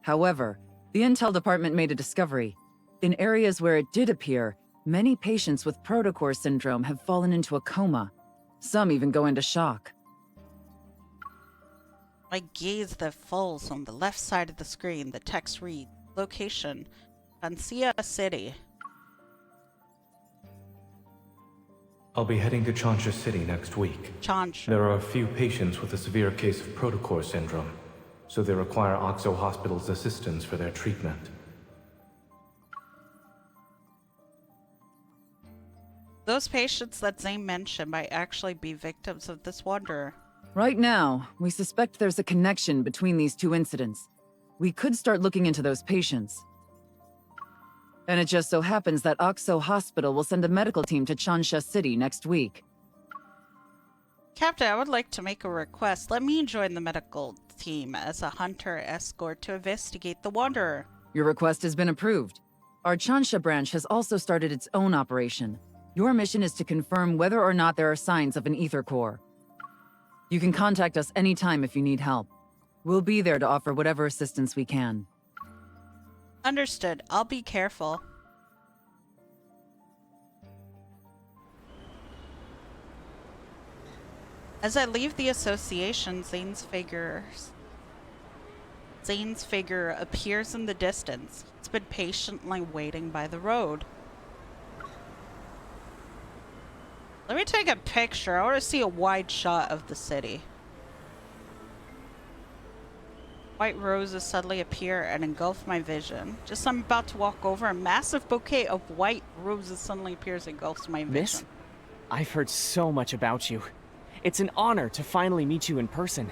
However, the Intel department made a discovery. In areas where it did appear, many patients with protocore syndrome have fallen into a coma. Some even go into shock. My gaze that falls on the left side of the screen, the text reads, location, Pancia City. I'll be heading to Chansha City next week. Chansha. There are a few patients with a severe case of protocore syndrome, so they require Oxo Hospital's assistance for their treatment. Those patients that Zane mentioned might actually be victims of this Wanderer. Right now, we suspect there's a connection between these 2 incidents. We could start looking into those patients. And it just so happens that Oxo Hospital will send a medical team to Chansha City next week. Captain, I would like to make a request. Let me join the medical team as a hunter escort to investigate the Wanderer. Your request has been approved. Our Chansha branch has also started its own operation. Your mission is to confirm whether or not there are signs of an Ether Core. You can contact us anytime if you need help. We'll be there to offer whatever assistance we can. Understood. I'll be careful. As I leave the association, Zane's figure appears in the distance. It's been patiently waiting by the road. Let me take a picture. I want to see a wide shot of the city. White roses suddenly appear and engulf my vision. Just as I'm about to walk over, a massive bouquet of white roses suddenly appears and engulfs my vision. Miss, I've heard so much about you. It's an honor to finally meet you in person.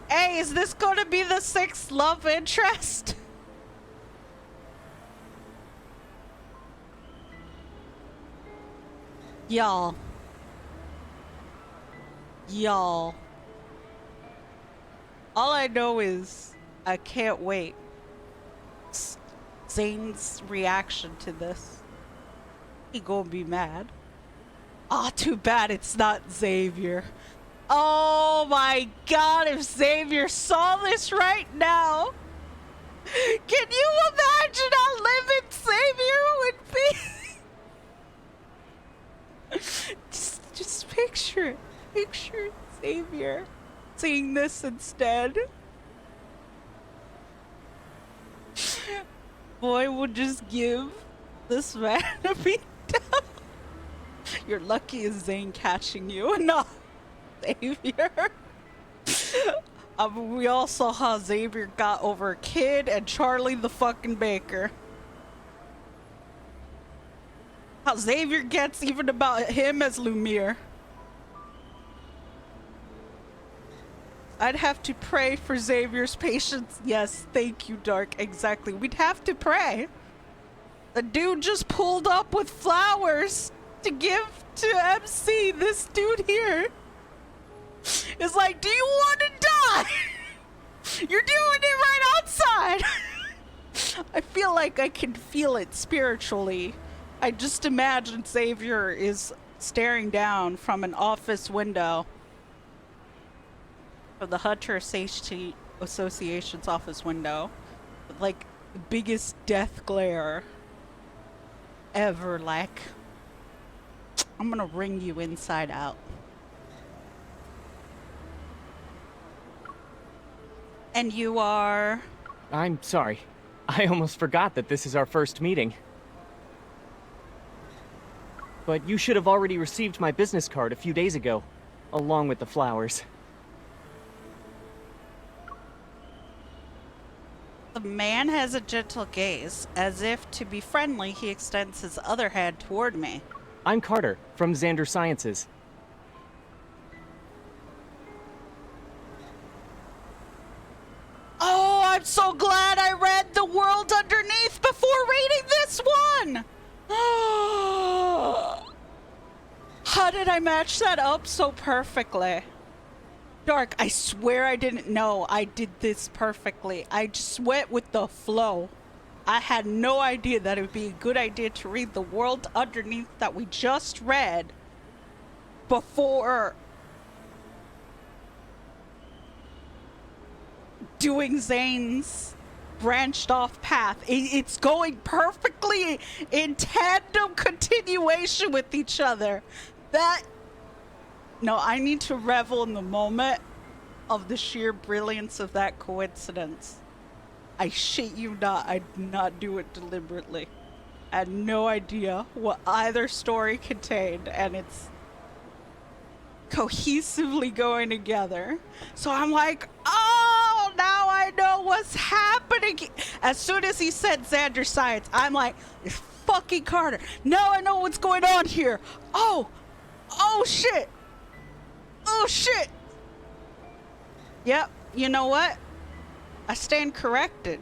Hey, is this going to be the 6th love interest? Y'all. All I know is I can't wait. Zane's reaction to this. He gonna be mad. Aw, too bad it's not Xavier. Oh my god, if Xavier saw this right now. Can you imagine how livid Xavier would be? just picture it. Picture Xavier seeing this instead. Boy would just give this man a beat down. You're lucky as Zane catching you and not Xavier. We all saw how Xavier got over a kid and Charlie the fucking baker. How Xavier gets even about him as Lumiere. I'd have to pray for Xavier's patience. Yes, thank you, Dark. Exactly. We'd have to pray. The dude just pulled up with flowers to give to MC. This dude here is like, do you want to die? You're doing it right outside. I feel like I can feel it spiritually. I just imagine Xavier is staring down from an office window of the Hunter Association's office window with like the biggest death glare ever. Like, I'm gonna wring you inside out. And you are? I'm sorry. I almost forgot that this is our first meeting. But you should have already received my business card a few days ago, along with the flowers. The man has a gentle gaze. As if to be friendly, he extends his other hand toward me. I'm Carter, from Xander Sciences. Oh, I'm so glad I read The World Underneath before reading this one! How did I match that up so perfectly? Dark, I swear I didn't know I did this perfectly. I just went with the flow. I had no idea that it would be a good idea to read The World Underneath that we just read before doing Zane's branched off path. It's going perfectly in tandem continuation with each other. No, I need to revel in the moment of the sheer brilliance of that coincidence. I shit you not, I did not do it deliberately. I had no idea what either story contained, and it's cohesively going together. So I'm like, oh, now I know what's happening. As soon as he said Xander Science, I'm like, it's fucking Carter. Now I know what's going on here. Oh shit. Oh shit. Yep, you know what? I stand corrected.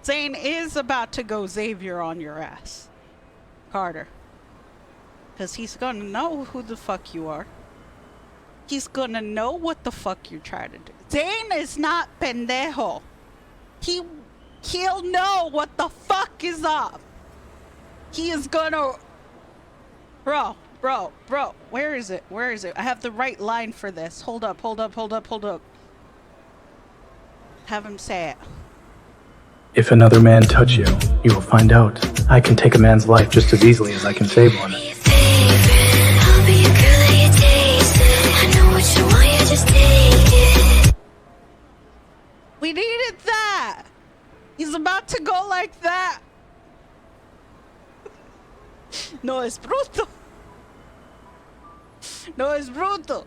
Zane is about to go Xavier on your ass, Carter. Because he's gonna know who the fuck you are. He's gonna know what the fuck you're trying to do. Zane is not pendejo. He'll know what the fuck is up. He is gonna... Bro, where is it? Where is it? I have the right line for this. Hold up. Have him say it. If another man touch you, you will find out. I can take a man's life just as easily as I can save one. We needed that. He's about to go like that. No es bruto. No es bruto.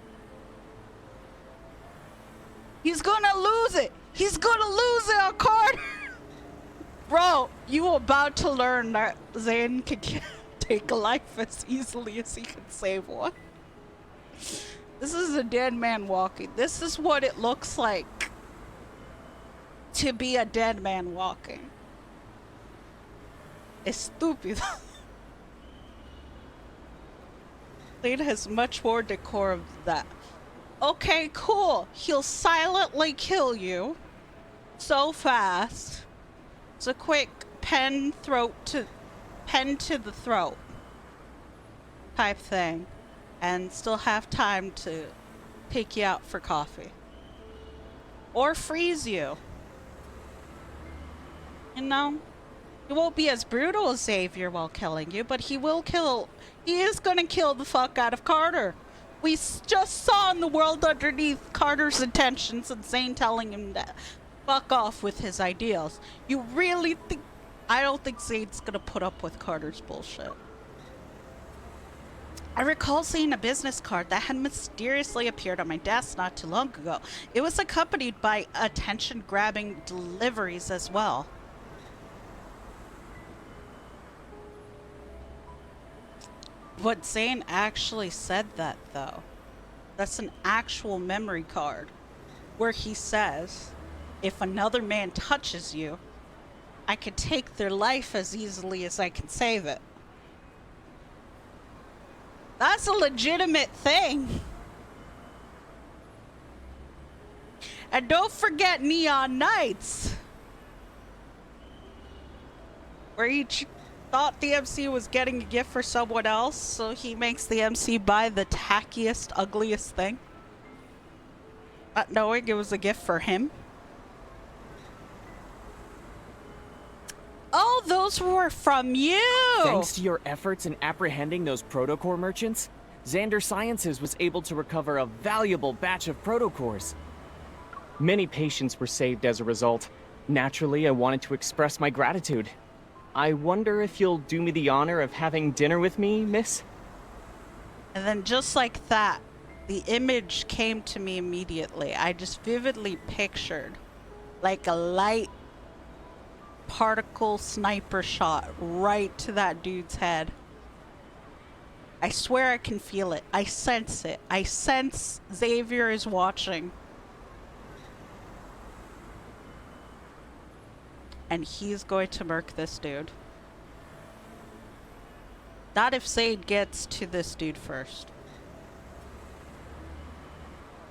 He's gonna lose it. He's gonna lose it on Carter. Bro, you about to learn that Zane can take a life as easily as he can save one. This is a dead man walking. This is what it looks like to be a dead man walking. Estúpido. Zane has much more decorum than that. Okay, cool. He'll silently kill you so fast. It's a quick pen to the throat type thing, and still have time to take you out for coffee or freeze you. You know, he won't be as brutal as Xavier while killing you, but he is gonna kill the fuck out of Carter. We just saw in The World Underneath Carter's intentions and Zane telling him to fuck off with his ideals. You really think... I don't think Zane's gonna put up with Carter's bullshit. I recall seeing a business card that had mysteriously appeared on my desk not too long ago. It was accompanied by attention-grabbing deliveries as well. What Zane actually said that, though. That's an actual memory card where he says, if another man touches you, I can take their life as easily as I can save it. That's a legitimate thing. And don't forget Neon Nights, where he thought the MC was getting a gift for someone else, so he makes the MC buy the tackiest, ugliest thing, not knowing it was a gift for him. Oh, those were from you! Thanks to your efforts in apprehending those protocore merchants, Xander Sciences was able to recover a valuable batch of protocores. Many patients were saved as a result. Naturally, I wanted to express my gratitude. I wonder if you'll do me the honor of having dinner with me, miss? And then just like that, the image came to me immediately. I just vividly pictured like a light particle sniper shot right to that dude's head. I swear I can feel it. I sense it. I sense Xavier is watching. And he's going to murk this dude. Not if Zaid gets to this dude first.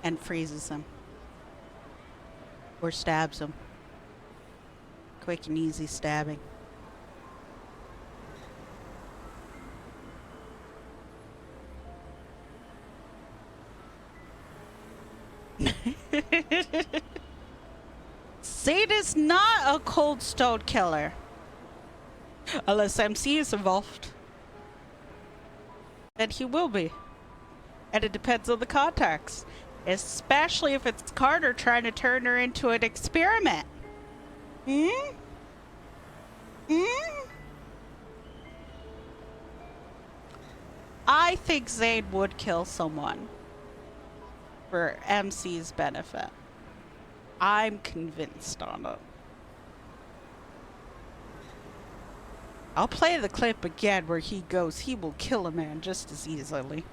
And freezes him. Or stabs him. Quick and easy stabbing. Zaid is not a cold stone killer. Unless MC is involved. Then he will be. And it depends on the context. Especially if it's Carter trying to turn her into an experiment. I think Zaid would kill someone for MC's benefit. I'm convinced on it. I'll play the clip again where he goes, he will kill a man just as easily.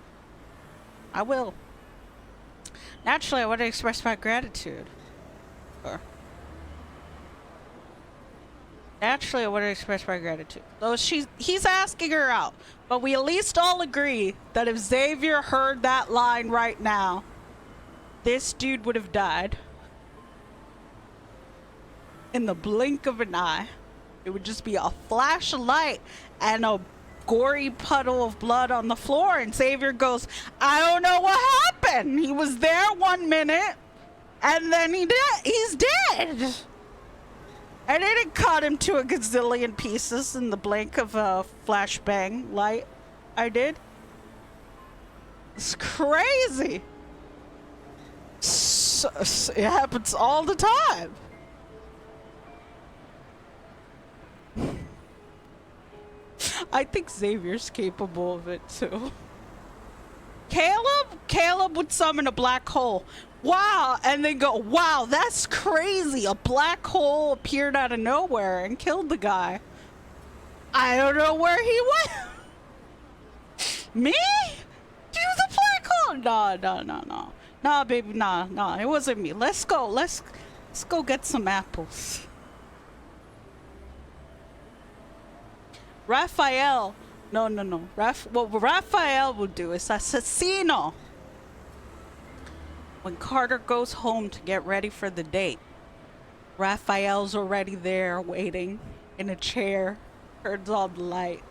I will. Naturally, I want to express my gratitude. Naturally, I want to express my gratitude. Though he's asking her out. But we at least all agree that if Xavier heard that line right now, this dude would have died. In the blink of an eye. It would just be a flash of light and a gory puddle of blood on the floor. And Xavier goes, I don't know what happened. He was there 1 minute and then he's dead. I didn't cut him to a gazillion pieces in the blink of a flashbang light. I did. It's crazy. It happens all the time. I think Xavier's capable of it too. Caleb would summon a black hole. Wow, and then go, wow, that's crazy. A black hole appeared out of nowhere and killed the guy. I don't know where he went. Me? You the black hole? No. Nah, baby, nah. It wasn't me. Let's go get some apples. Raphael. No. What Raphael will do is asesino. When Carter goes home to get ready for the date, Raphael's already there waiting in a chair, turns on the light,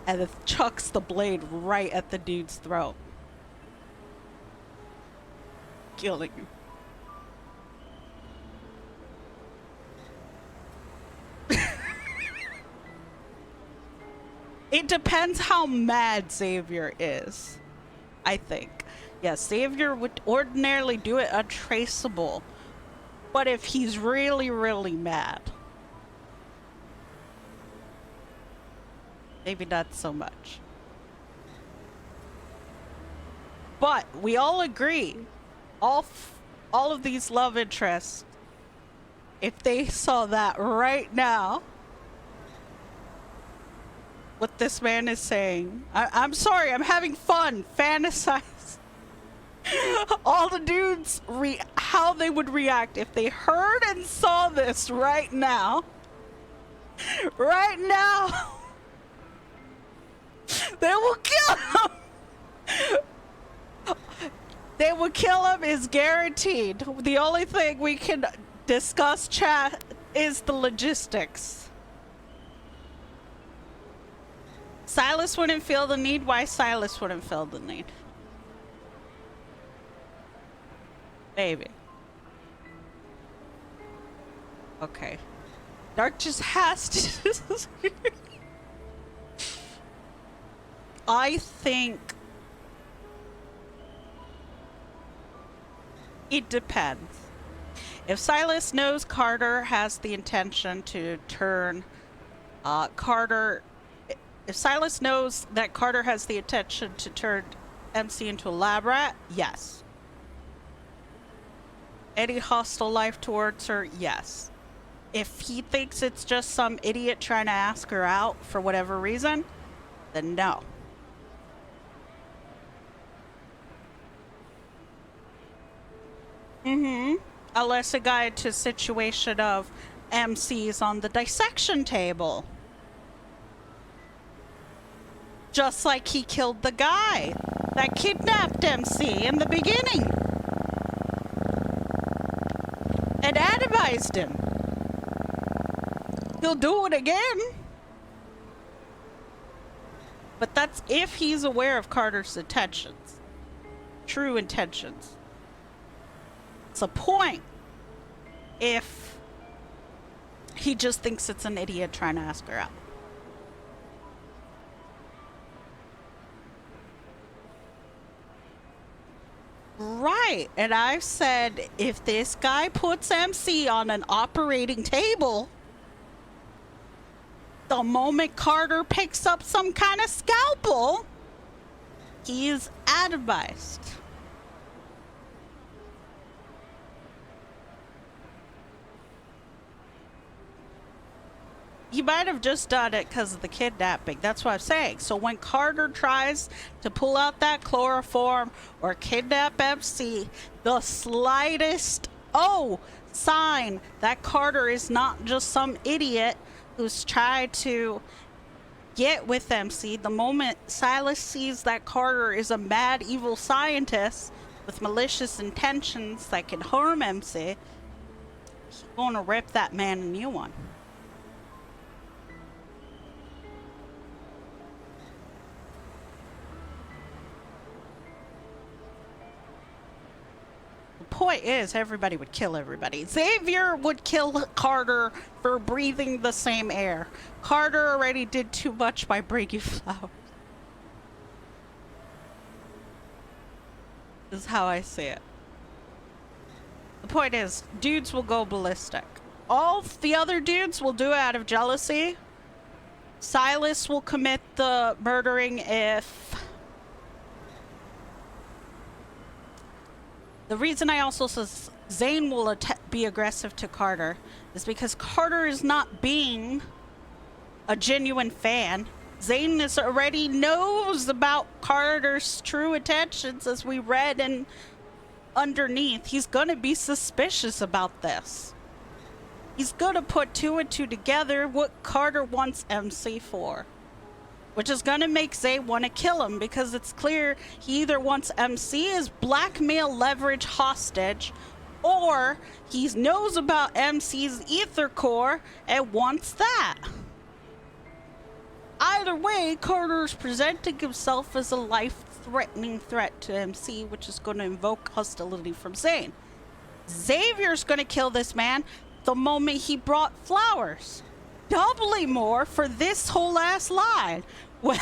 and it chucks the blade right at the dude's throat. Killing him. It depends how mad Xavier is, I think. Yes, Xavier would ordinarily do it untraceable. But if he's really, really mad, maybe not so much. But we all agree, all of these love interests, if they saw that right now, what this man is saying, I'm sorry, I'm having fun, fantasize. All the dudes, how they would react if they heard and saw this right now. Right now. They will kill him. They will kill him is guaranteed. The only thing we can discuss, chat, is the logistics. Silas wouldn't feel the need. Why Silas wouldn't feel the need? Baby. Okay. Dark just has to... I think... it depends. If Silas knows Carter has the intention to turn Carter... If Silas knows that Carter has the intention to turn MC into a lab rat, yes. Any hostile life towards her, yes. If he thinks it's just some idiot trying to ask her out for whatever reason, then no. Unless it got into a situation of MCs on the dissection table. Just like he killed the guy that kidnapped MC in the beginning. And atomized him. He'll do it again. But that's if he's aware of Carter's intentions. True intentions. It's a point if he just thinks it's an idiot trying to ask her out. Right, and I've said if this guy puts MC on an operating table, the moment Carter picks up some kind of scalpel, he is atomized. He might have just done it because of the kidnapping. That's what I'm saying. So when Carter tries to pull out that chloroform or kidnap MC, the slightest sign that Carter is not just some idiot who's tried to get with MC, the moment Silas sees that Carter is a mad, evil scientist with malicious intentions that can harm MC, he's gonna rip that man a new one. Point is, everybody would kill everybody. Xavier would kill Carter for breathing the same air. Carter already did too much by bringing flowers. This is how I see it. The point is, dudes will go ballistic. All the other dudes will do it out of jealousy. Silas will commit the murdering if... The reason I also says Zane will be aggressive to Carter is because Carter is not being a genuine fan. Zane already knows about Carter's true intentions, as we read, and underneath, he's gonna be suspicious about this. He's gonna put two and two together what Carter wants MC for. Which is gonna make Zay want to kill him, because it's clear he either wants MC as blackmail leverage hostage, or he knows about MC's ether core and wants that. Either way, Carter's presenting himself as a life-threatening threat to MC, which is going to invoke hostility from Zane. Xavier's gonna kill this man the moment he brought flowers. Doubly more for this whole ass line. Whether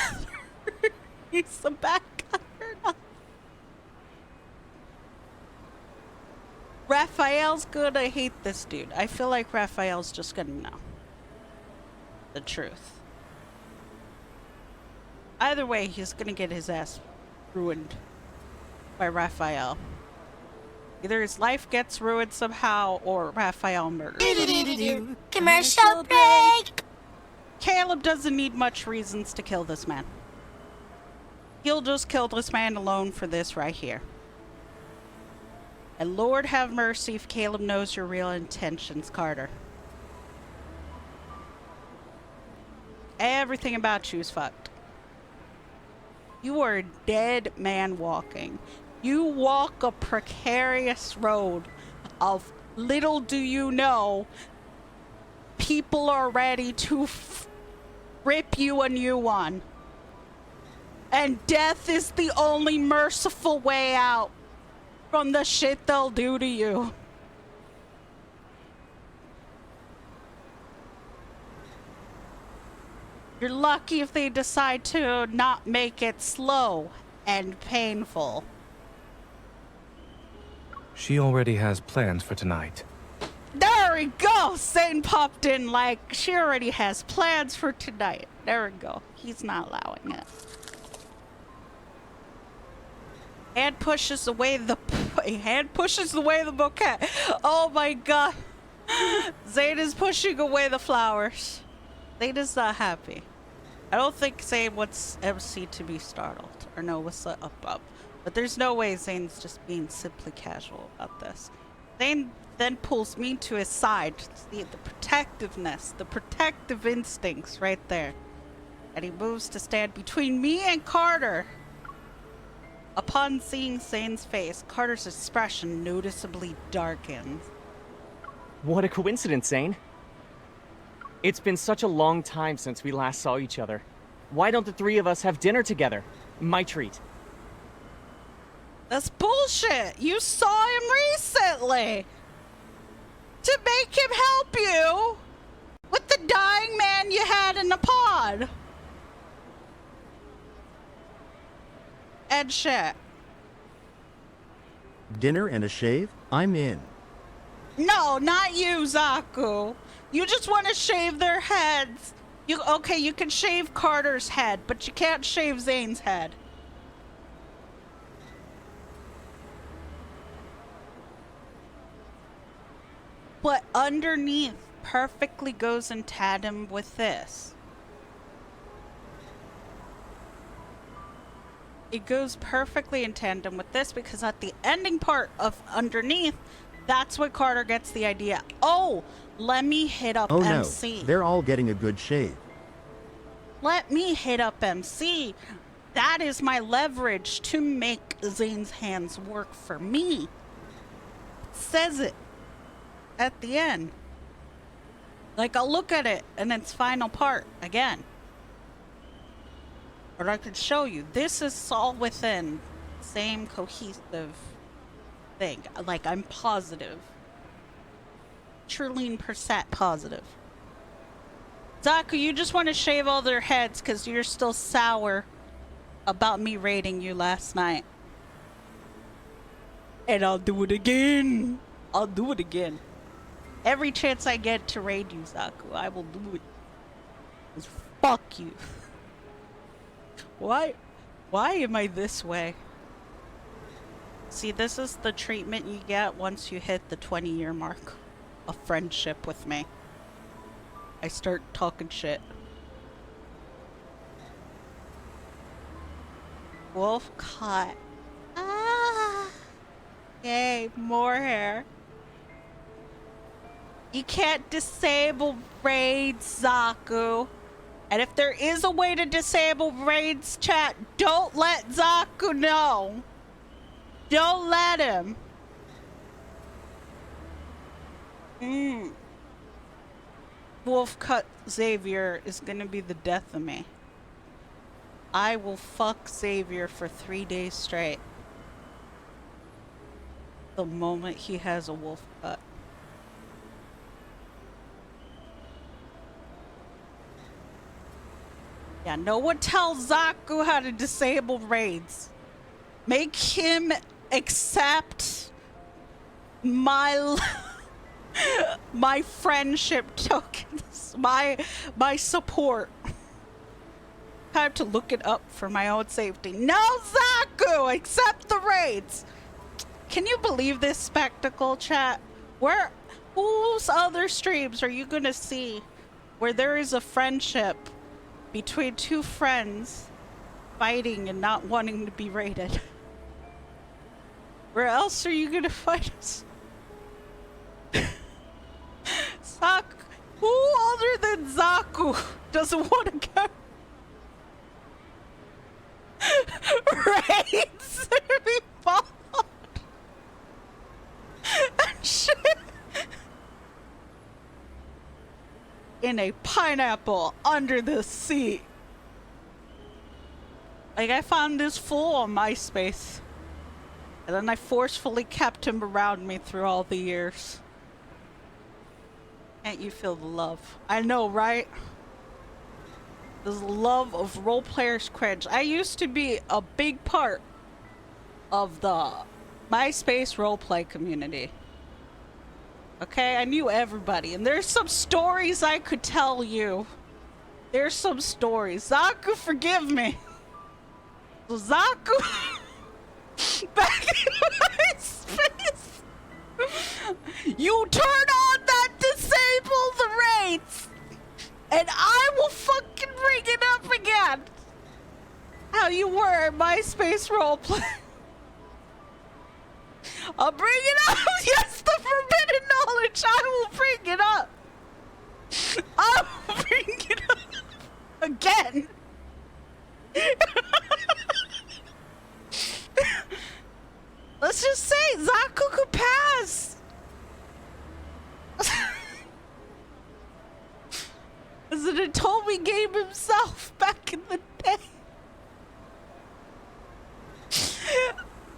he's a bad guy or not. Raphael's gonna hate this dude. I feel like Raphael's just gonna know the truth. Either way, he's gonna get his ass ruined by Raphael. Either his life gets ruined somehow, or Raphael murders him. Commercial break! Caleb doesn't need much reasons to kill this man. He'll just kill this man alone for this right here. And Lord have mercy if Caleb knows your real intentions, Carter. Everything about you is fucked. You are a dead man walking. You walk a precarious road of little do you know, people are ready to rip you a new one. And death is the only merciful way out from the shit they'll do to you. You're lucky if they decide to not make it slow and painful. She already has plans for tonight. There we go! Zane popped in like she already has plans for tonight. There we go. He's not allowing it. Hand pushes away the bouquet. Oh my god. Zane is pushing away the flowers. Zane is not happy. I don't think Zane wants MC to be startled or know what's up. But there's no way Zane's just being simply casual about this. Zane then pulls me to his side. See the protectiveness, the protective instincts right there. And he moves to stand between me and Carter. Upon seeing Zane's face, Carter's expression noticeably darkens. What a coincidence, Zane. It's been such a long time since we last saw each other. Why don't the three of us have dinner together? My treat. That's bullshit! You saw him recently! To make him help you! With the dying man you had in the pod! And shit. Dinner and a shave? I'm in. No, not you, Zaku. You just want to shave their heads. Okay, you can shave Carter's head, but you can't shave Zane's head. But underneath perfectly goes in tandem with this. It goes perfectly in tandem with this because at the ending part of underneath, that's what Carter gets the idea. Oh, let me hit up MC. No, they're all getting a good shave. Let me hit up MC. That is my leverage to make Zane's hands work for me. Says it at the end. Like, I'll look at it in its final part again. Or I could show you. This is all within the same cohesive thing. Like, I'm positive. Trillion% positive. Zaku, you just want to shave all their heads because you're still sour about me raiding you last night. And I'll do it again. I'll do it again. Every chance I get to raid you, Zaku, I will do it. 'Cause fuck you. Why am I this way? See, this is the treatment you get once you hit the 20-year mark of friendship with me. I start talking shit. Wolf cut. Ah! Yay, more hair. You can't disable raids, Zaku. And if there is a way to disable raids, chat, don't let Zaku know. Don't let him. Wolf cut Xavier is gonna be the death of me. I will fuck Xavier for 3 days straight. The moment he has a wolf cut. Yeah, no one tells Zaku how to disable raids. Make him accept my my friendship tokens, my support. I have to look it up for my own safety. No, Zaku, accept the raids. Can you believe this spectacle, chat? Whose other streams are you gonna see where there is a friendship between two friends fighting and not wanting to be raided? Where else are you gonna fight us? Zaku. Who older than Zaku doesn't want to go? Raids be bombed. Shit. In a pineapple under the sea. Like, I found this fool on MySpace. And then I forcefully kept him around me through all the years. Can't you feel the love? I know, right? This love of role players cringe. I used to be a big part of the MySpace roleplay community. Okay, I knew everybody, and there's some stories I could tell you. There's some stories. Zaku, forgive me. So Zaku, back in MySpace, you turn on that disable the raids, and I will fucking bring it up again. How you were in MySpace roleplay. I'll bring it up. Yes, the forbidden knowledge. I will bring it up. I will bring it up again. Let's just say Zaku could pass. As an Atomi game himself back in the day.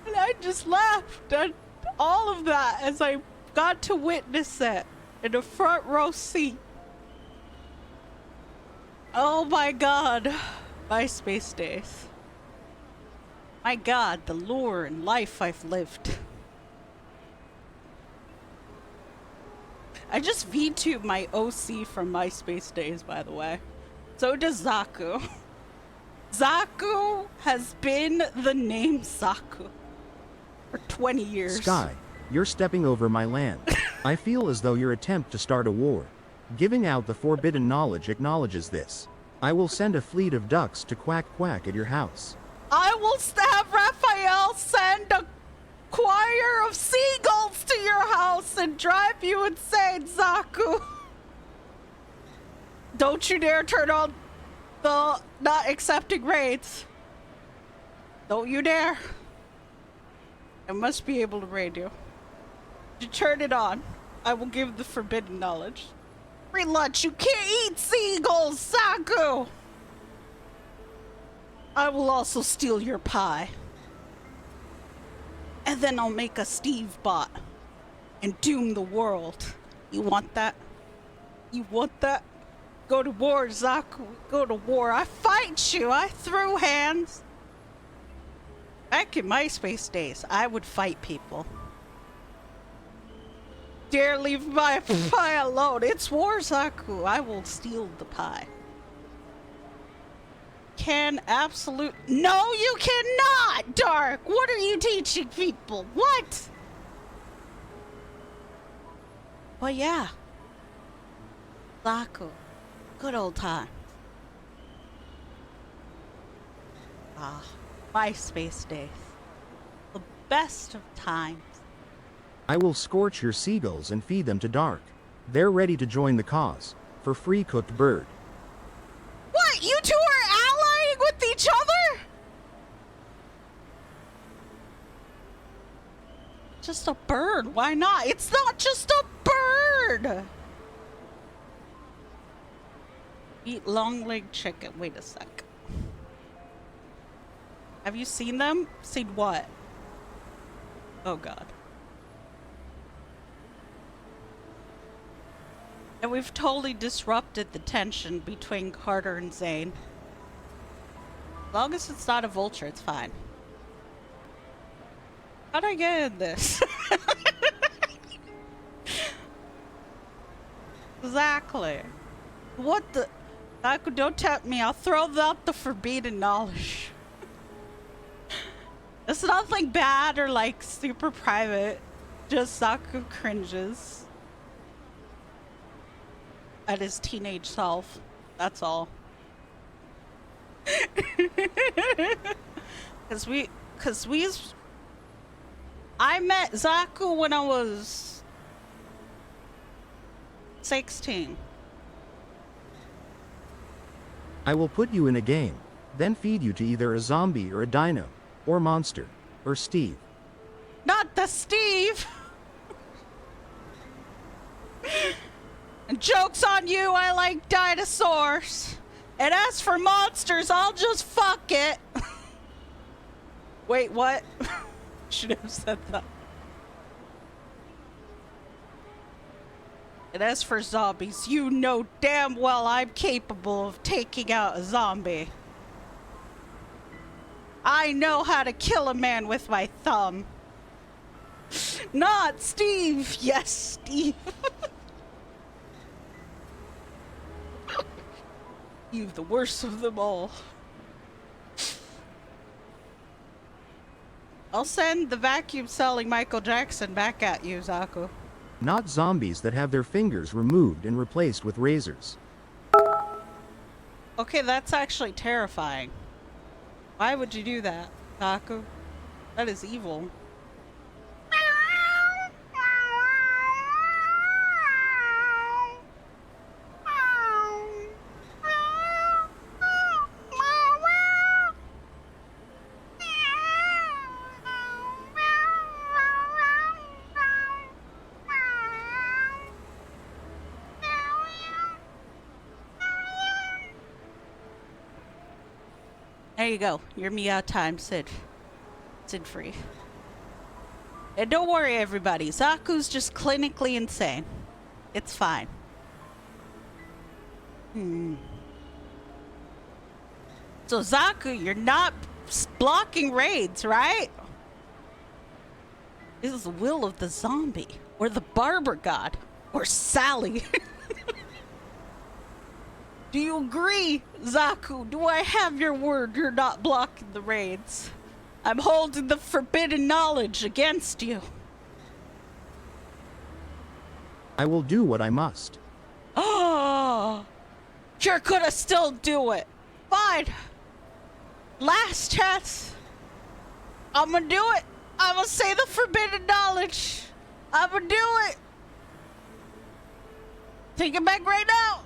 And I just laughed at all of that as I got to witness it in a front row seat. Oh my god. MySpace days. My god, the lore and life I've lived. I just VTubed my OC from MySpace days, by the way. So does Zaku. Zaku has been the name Zaku for 20 years. Sky, you're stepping over my land. I feel as though your attempt to start a war. Giving out the forbidden knowledge acknowledges this. I will send a fleet of ducks to quack quack at your house. I will have Raphael send a choir of seagulls to your house and drive you insane, Zaku. Don't you dare turn on the not accepting raids. Don't you dare. I must be able to raid you. You turn it on. I will give the forbidden knowledge. Free lunch. You can't eat seagulls, Zaku. I will also steal your pie. And then I'll make a Steve bot and doom the world. You want that? You want that? Go to war, Zaku. Go to war. I fight you. I threw hands. Back in MySpace days, I would fight people. Dare leave my pie alone. It's war, Zaku. I will steal the pie. Can absolute... No, you cannot, Dark! What are you teaching people? What? Well, yeah. Zaku. Good old time. Ah, MySpace days. The best of times. I will scorch your seagulls and feed them to Dark. They're ready to join the cause. For free cooked bird. What? You two are allying with each other? Just a bird. Why not? It's not just a bird. Eat long-legged chicken. Wait a sec. Have you seen them? Seen what? Oh god. And we've totally disrupted the tension between Carter and Zane. As long as it's not a vulture, it's fine. How'd I get in this? Exactly. What the... Zaku, don't tempt me. I'll throw out the forbidden knowledge. It's nothing bad or like super private. Just Zaku cringes at his teenage self. That's all. Cause we I I met Zaku when I was 16. I will put you in a game, then feed you to either a zombie or a dino, or monster, or Steve. Not the Steve! Joke's on you, I like dinosaurs. And as for monsters, I'll just fuck it. Wait, what? Should have said that. And as for zombies, you know damn well I'm capable of taking out a zombie. I know how to kill a man with my thumb. Not Steve! Yes, Steve! You've the worst of them all. I'll send the vacuum-selling Michael Jackson back at you, Zaku. Not zombies that have their fingers removed and replaced with razors. Okay, that's actually terrifying. Why would you do that, Zaku? That is evil. There you go. Your meow time, Sid. Sid free. And don't worry, everybody. Zaku's just clinically insane. It's fine. So, Zaku, you're not blocking raids, right? This is the will of the zombie. Or the barber god. Or Sally. Do you agree, Zaku? Do I have your word you're not blocking the raids? I'm holding the forbidden knowledge against you. I will do what I must. Oh, you're gonna still do it. Fine. Last chance. I'm gonna do it. I'm gonna say the forbidden knowledge. I'm gonna do it. Take it back right now.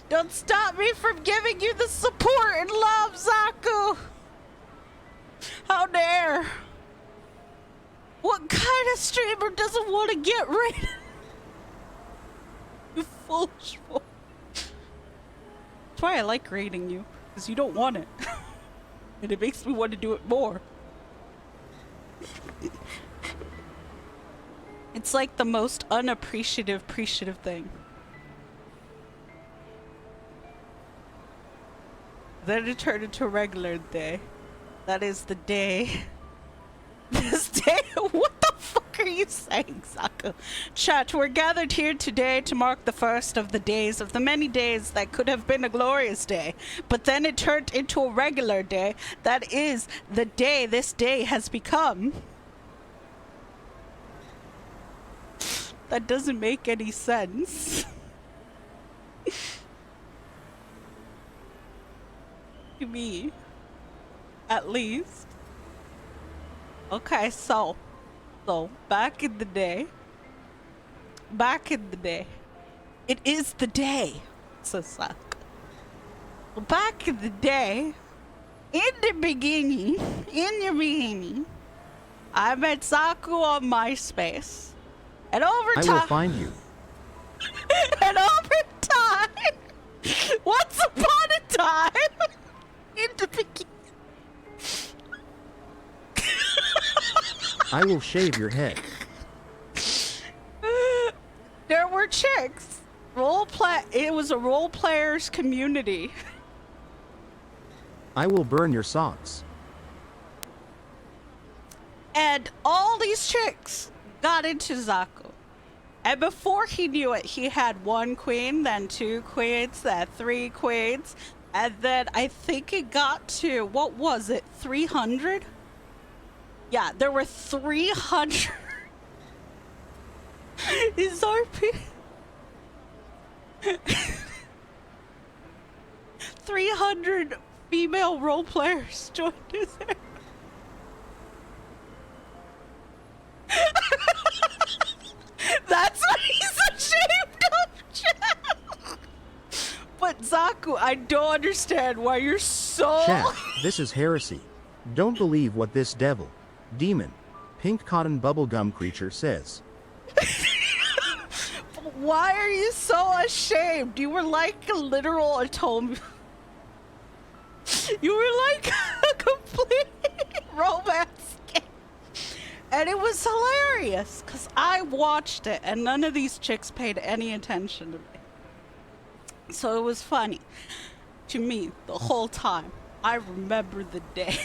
Don't stop me from giving you the support and love, Zaku! How dare! What kind of streamer doesn't want to get raided? You foolish boy. That's why I like raiding you, because you don't want it. And it makes me want to do it more. It's like the most unappreciative thing. Then it turned into a regular day. That is the day. This day? What the fuck are you saying, Zaku? Chat, we're gathered here today to mark the first of the days of the many days that could have been a glorious day. But then it turned into a regular day. That is the day this day has become. That doesn't make any sense. To me, at least. Okay, so back in the day, it is the day, says Zaku. Back in the day, in the beginning, I met Zaku on MySpace, and over time, I will find you. And over time, once upon a time. In the beginning. I will shave your head. There were chicks. It was a role players community. I will burn your socks. And all these chicks got into Zaku. And before he knew it, he had 1 queen, then 2 queens, then 3 queens. And then I think it got to, what was it, 300? Yeah, there were 300. Is RP? 300 female role players joined us there. I don't understand why you're so... Chat, this is heresy. Don't believe what this devil, demon, pink cotton bubblegum creature says. Why are you so ashamed? You were like a literal atonement. You were like a complete romance game. And it was hilarious, because I watched it, and none of these chicks paid any attention to me. So it was funny to me the whole time. I remember the day.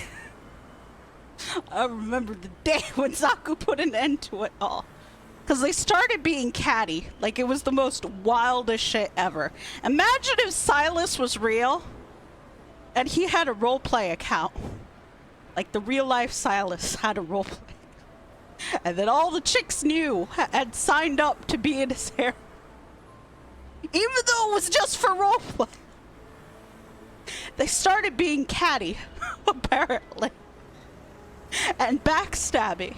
I remember the day when Zaku put an end to it all. Because they started being catty. Like, it was the most wildest shit ever. Imagine if Silas was real and he had a roleplay account. Like, the real life Silas had a roleplay. And then all the chicks knew had signed up to be in his hair. Even though it was just for roleplay. They started being catty, apparently. And backstabbing.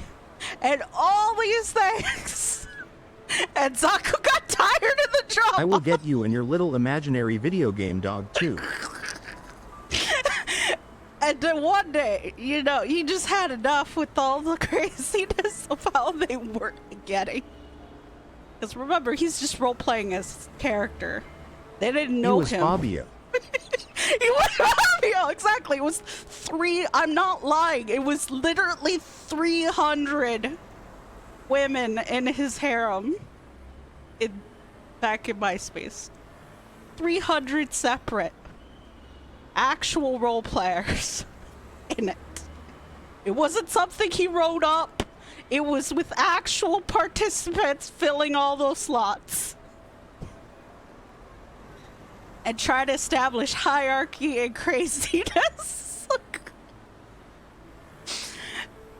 And all these things. And Zaku got tired of the drama. I will get you and your little imaginary video game dog too. And then one day, you know, he just had enough with all the craziness of how they were getting. Because remember, he's just role-playing as character. They didn't know him. He was Fabio. He was Fabio, exactly. It was I'm not lying. It was literally 300 women in his harem. Back in MySpace. 300 separate actual role players in it. It wasn't something he wrote up. It was with actual participants filling all those slots. And try to establish hierarchy and craziness.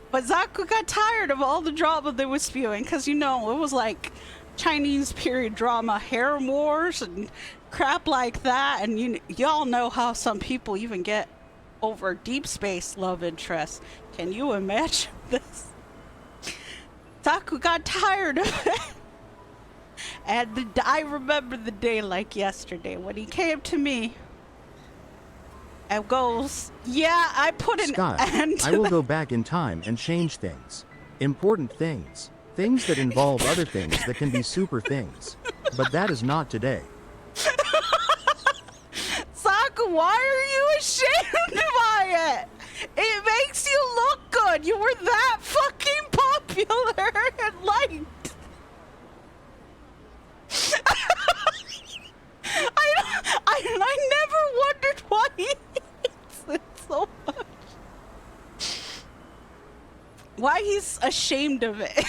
But Zaku got tired of all the drama they were spewing, because, you know, it was like Chinese period drama, harem wars, and crap like that. And y'all know how some people even get over Deepspace love interest. Can you imagine this? Zaku got tired of it. And I remember the day like yesterday when he came to me and goes, yeah, I put an end to I will go back in time and change things. Important things. Things that involve other things that can be super things. But that is not today. Zaku, why are you ashamed by it? It makes you look good. You were that fucking popular and liked. I never wondered why he hates it so much. Why he's ashamed of it.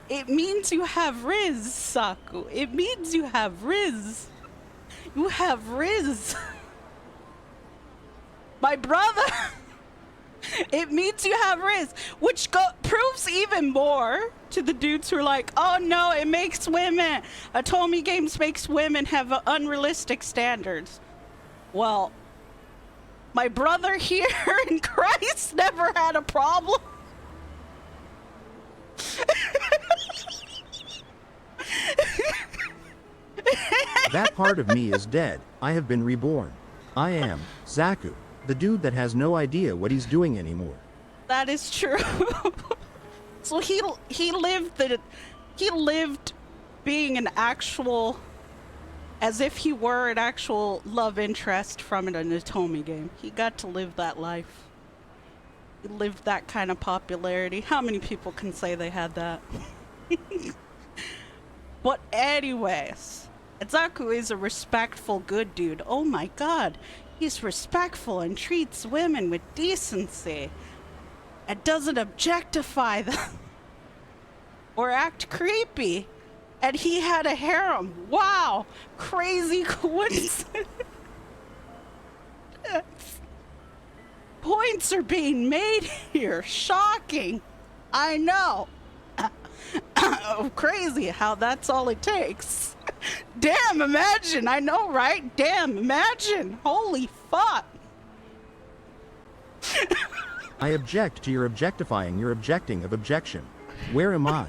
It means you have Riz, Saku. It means you have Riz. You have Riz. My brother. It means you have Riz, which proves even more to the dudes who are like, oh no, it makes women, Atomi Games makes women have unrealistic standards. Well, my brother here in Christ never had a problem. That part of me is dead. I have been reborn. I am Zaku, the dude that has no idea what he's doing anymore. That is true. So he lived being an actual, as if he were an actual love interest from an Atomi game. He got to live that life. He lived that kind of popularity. How many people can say they had that? But anyways, Zaku is a respectful, good dude. Oh my god. He's respectful and treats women with decency. And doesn't objectify them. Or act creepy. And he had a harem. Wow. Crazy coincidence. Points are being made here. Shocking. I know. Crazy how that's all it takes. Damn, imagine. I know, right? Damn, imagine. Holy fuck. I object to your objectifying your objecting of objection. Where am I?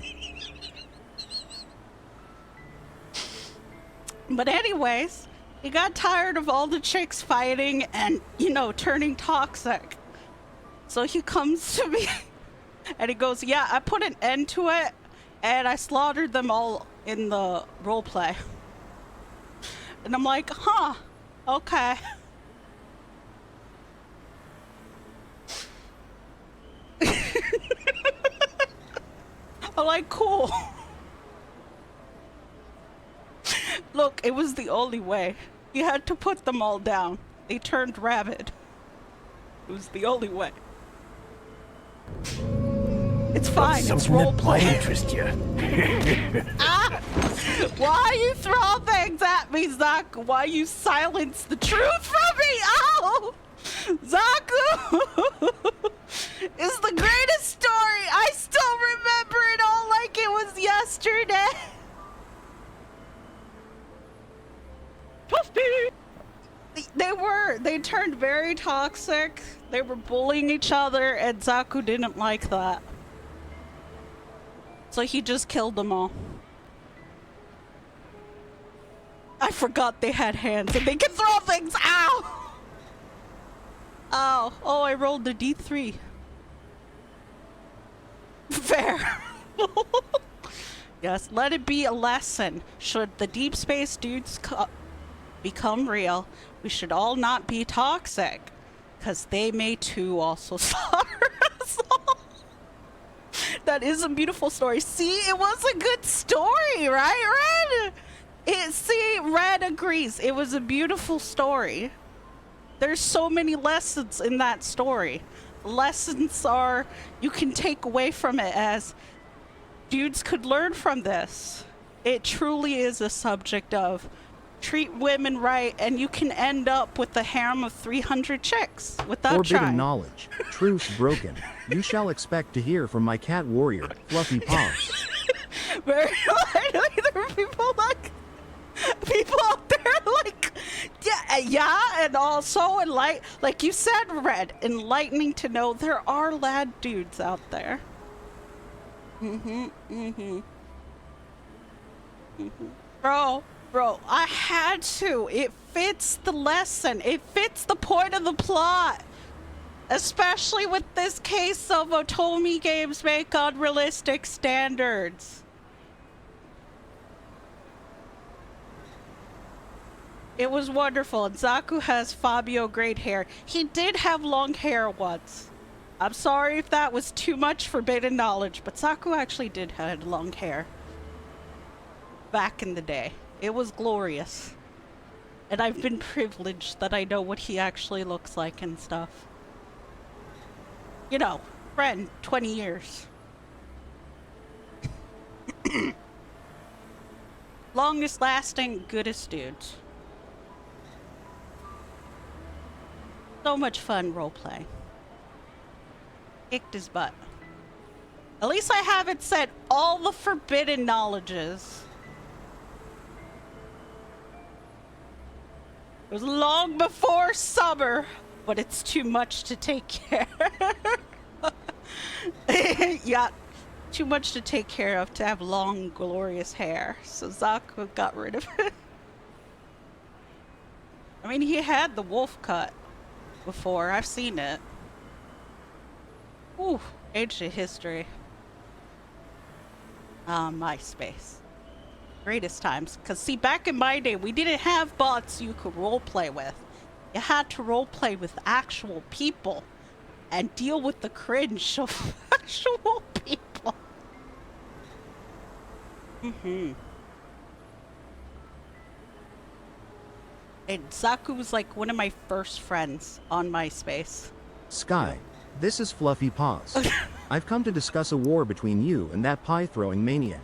But anyways, He got tired of all the chicks fighting and, you know, turning toxic. So he comes to me and he goes, yeah, I put an end to it and I slaughtered them all in the roleplay. And I'm like, huh, okay. I'm like, cool. Look, it was the only way. You had to put them all down. They turned rabid. It was the only way. It's fine. It's roleplay. Interest you. Ah! Why you throw things at me, Zaku? Why you silence the truth from me? Oh! Zaku is the greatest story. I still remember it all like it was yesterday. They turned very toxic. They were bullying each other, and Zaku didn't like that. So he just killed them all. I forgot they had hands and they can throw things. Ow! Ow. Oh, I rolled a D3. Fair. Yes, let it be a lesson. Should the deep space dudes become real, we should all not be toxic, because they may too also slaughter us all. That is a beautiful story. See, it was a good story, right, Red? See, Red agrees. It was a beautiful story. There's so many lessons in that story. Lessons are, you can take away from it as dudes could learn from this. It truly is a subject of treat women right, and you can end up with a harem of 300 chicks without Forbidden trying. knowledge. Truce broken. You shall expect to hear from my cat warrior, Fluffy Paws. Very likely there are people out there like, yeah, and also like you said, Red, enlightening to know there are lad dudes out there. Bro, I had to. It fits the lesson. It fits the point of the plot. Especially with this case of Otome games make unrealistic standards. It was wonderful. And Zaku has Fabio great hair. He did have long hair once. I'm sorry if that was too much forbidden knowledge, but Zaku actually did have long hair. Back in the day. It was glorious. And I've been privileged that I know what he actually looks like and stuff. You know, friend, 20 years. Longest lasting, goodest dudes. So much fun roleplay. Kicked his butt. At least I haven't said all the forbidden knowledges. It was long before summer, but it's too much to take care of. Yeah, too much to take care of to have long, glorious hair. So Zaku got rid of it. I mean, he had the wolf cut before. I've seen it. Ooh, ancient history. MySpace. Greatest times. Because, see, back in my day, we didn't have bots you could roleplay with. You had to roleplay with actual people and deal with the cringe of actual people. And Zaku was like one of my first friends on MySpace. Sky, this is Fluffy Paws. I've come to discuss a war between you and that pie-throwing maniac.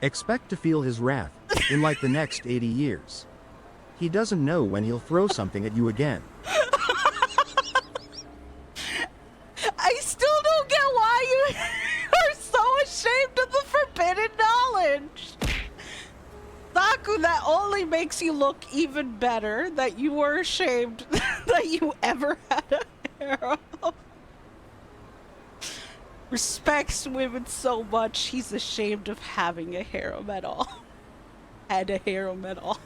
Expect to feel his wrath in like the next 80 years. He doesn't know when he'll throw something at you again. I still don't get why you are so ashamed of the forbidden knowledge. Zaku, that only makes you look even better that you were ashamed that you ever had a harem. Respects women so much, he's ashamed of having a harem at all. Had a harem at all.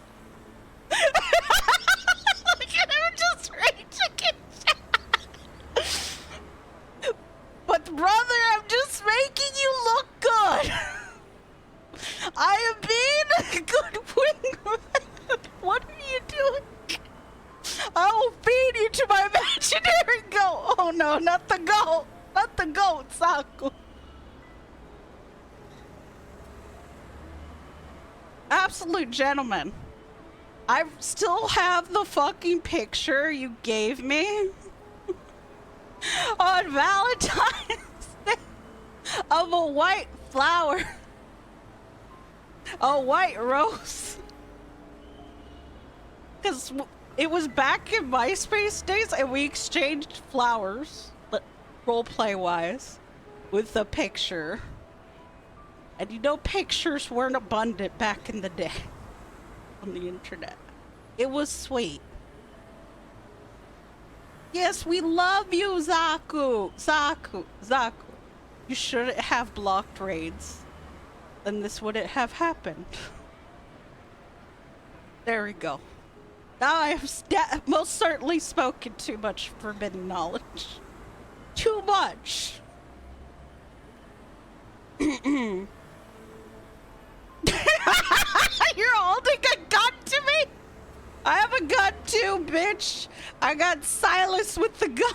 absolute gentleman. I still have the fucking picture you gave me on Valentine's Day of a white flower. A white rose. Because it was back in MySpace days and we exchanged flowers, roleplay wise, with a picture. And you know, pictures weren't abundant back in the day on the internet. It was sweet. Yes, we love you, Zaku. Zaku. You shouldn't have blocked raids. Then this wouldn't have happened. There we go. Now I have most certainly spoken too much forbidden knowledge. Too much. You're holding a gun to me? I have a gun too, bitch. I got Silas with the gun.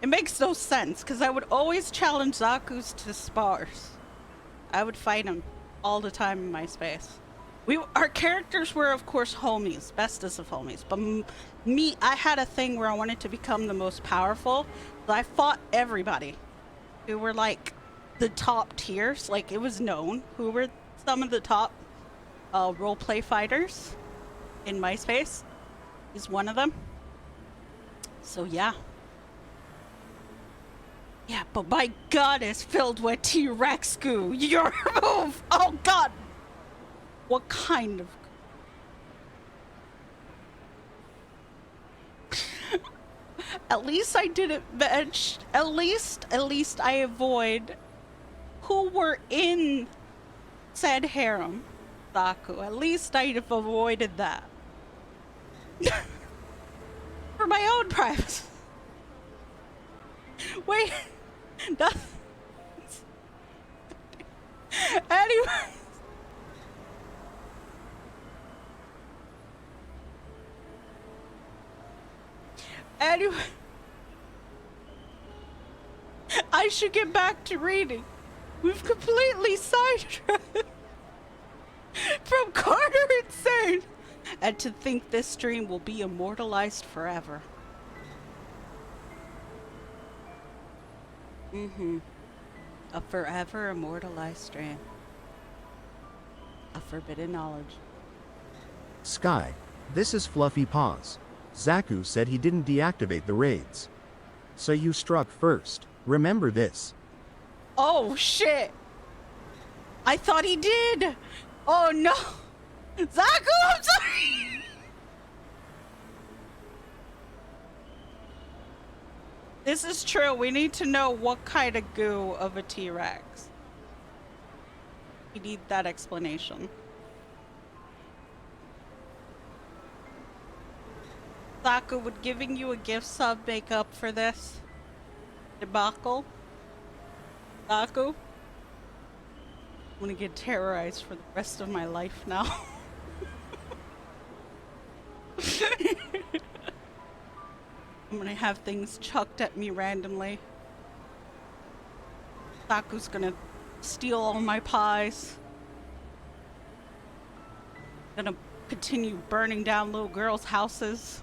It makes no sense, because I would always challenge Zaku's to spars. I would fight him all the time in my space. Our characters were, of course, homies, bestest of homies. But me, I had a thing where I wanted to become the most powerful. So I fought everybody who were like the top tiers. Like, it was known who were some of the top roleplay fighters in my space. He's one of them. So yeah. Yeah, but my gun is filled with T-Rex goo. Your move! Oh god! What kind of... At least I didn't bench. At least I avoid who were in said harem, Zaku. At least I'd have avoided that. For my own privacy. Wait. Nothing. Anyway. Anyway. I should get back to reading. We've completely sidetracked from Carter Insane. And to think this stream will be immortalized forever. A forever immortalized stream. A forbidden knowledge. Sky, this is Fluffy Paws. Zaku said he didn't deactivate the raids. So you struck first. Remember this. Oh shit! I thought he did! Oh no! Zaku, I'm sorry! This is true. We need to know what kind of goo of a T-Rex. We need that explanation. Zaku, would giving you a gift sub make up for this debacle? Zaku? I'm gonna get terrorized for the rest of my life now. I'm gonna have things chucked at me randomly. Zaku's gonna steal all my pies. Gonna continue burning down little girls' houses.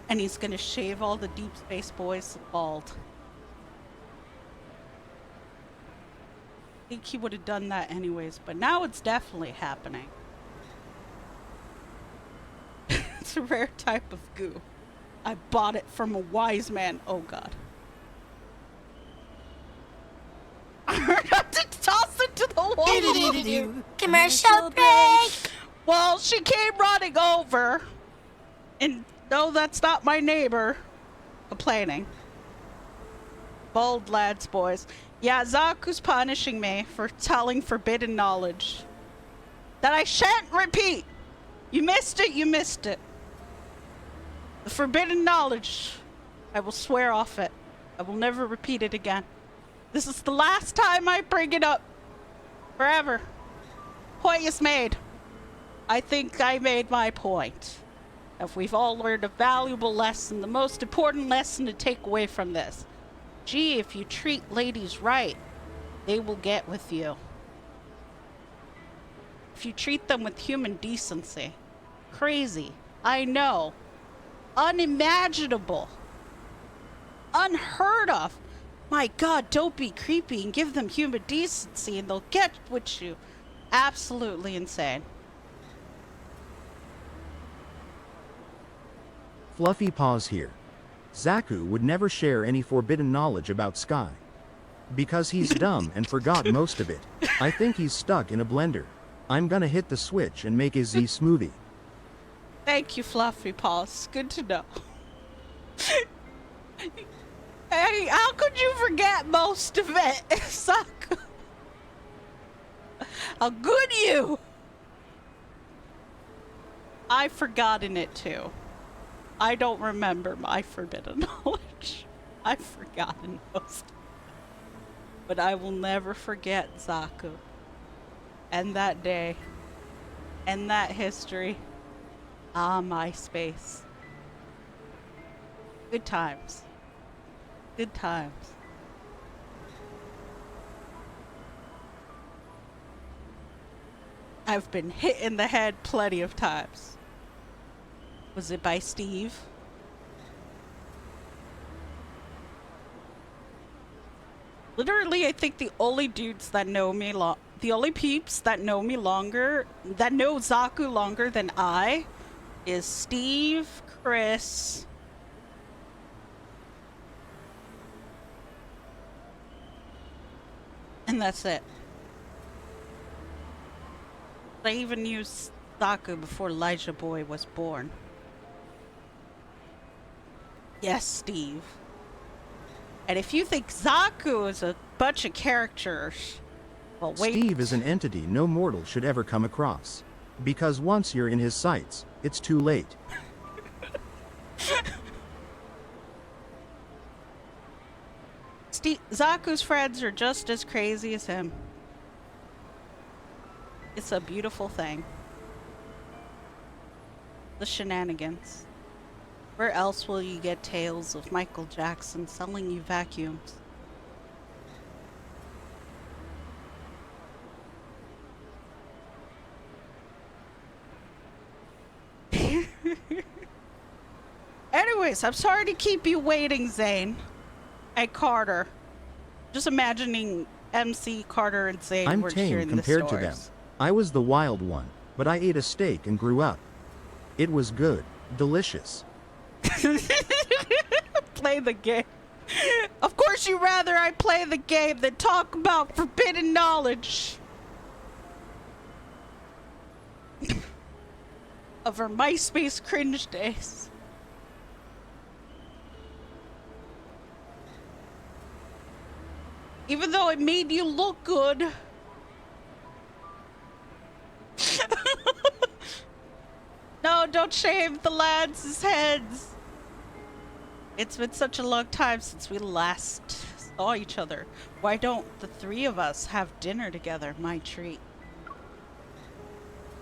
And he's gonna shave all the Deepspace boys bald. I think he would have done that anyways, but now it's definitely happening. It's a rare type of goo. I bought it from a wise man. Oh god. I'm about to toss it to the wall. Commercial break! Well, she came running over. And no, that's not my neighbor. Complaining. Bold lads, boys. Yeah, Zaku's punishing me for telling forbidden knowledge. That I shan't repeat. You missed it, you missed it. The forbidden knowledge. I will swear off it. I will never repeat it again. This is the last time I bring it up. Forever. Point is made. I think I made my point. If we've all learned a valuable lesson, the most important lesson to take away from this. Gee, if you treat ladies right, they will get with you. If you treat them with human decency. Crazy. I know. Unimaginable. Unheard of. My God, don't be creepy and give them human decency and they'll get with you. Absolutely insane. Fluffy paws here. Zaku would never share any forbidden knowledge about Sky. Because he's dumb and forgot most of it. I think he's stuck in a blender. I'm gonna hit the switch and make a Z smoothie. Thank you, Fluffy Paws. Good to know. Hey, how could you forget most of it? Suck. How good you! I've forgotten it too. I don't remember my forbidden knowledge. I've forgotten most. But I will never forget Zaku. And that day. And that history. Ah, MySpace. Good times. Good times. I've been hit in the head plenty of times. Was it by Steve? Literally, I think the only dudes that know me the only peeps that know me longer, that know Zaku longer than I, is Steve, Chris, and that's it. I even knew Zaku before Elijah Boy was born. Yes, Steve. And if you think Zaku is a bunch of characters, well, wait. Steve is an entity no mortal should ever come across. Because once you're in his sights, it's too late. Zaku's friends are just as crazy as him. It's a beautiful thing. The shenanigans. Where else will you get tales of Michael Jackson selling you vacuums? Anyways, I'm sorry to keep you waiting, Zane. And Carter. Just imagining MC, Carter, and Zane I'm were tame hearing compared the to them. stories. I was the wild one, but I ate a steak and grew up. It was good. Delicious. Play the game. Of course you'd rather I play the game than talk about forbidden knowledge. Of our MySpace cringe days. Even though it made you look good. No, don't shave the lads' heads. It's been such a long time since we last saw each other. Why don't the three of us have dinner together? My treat.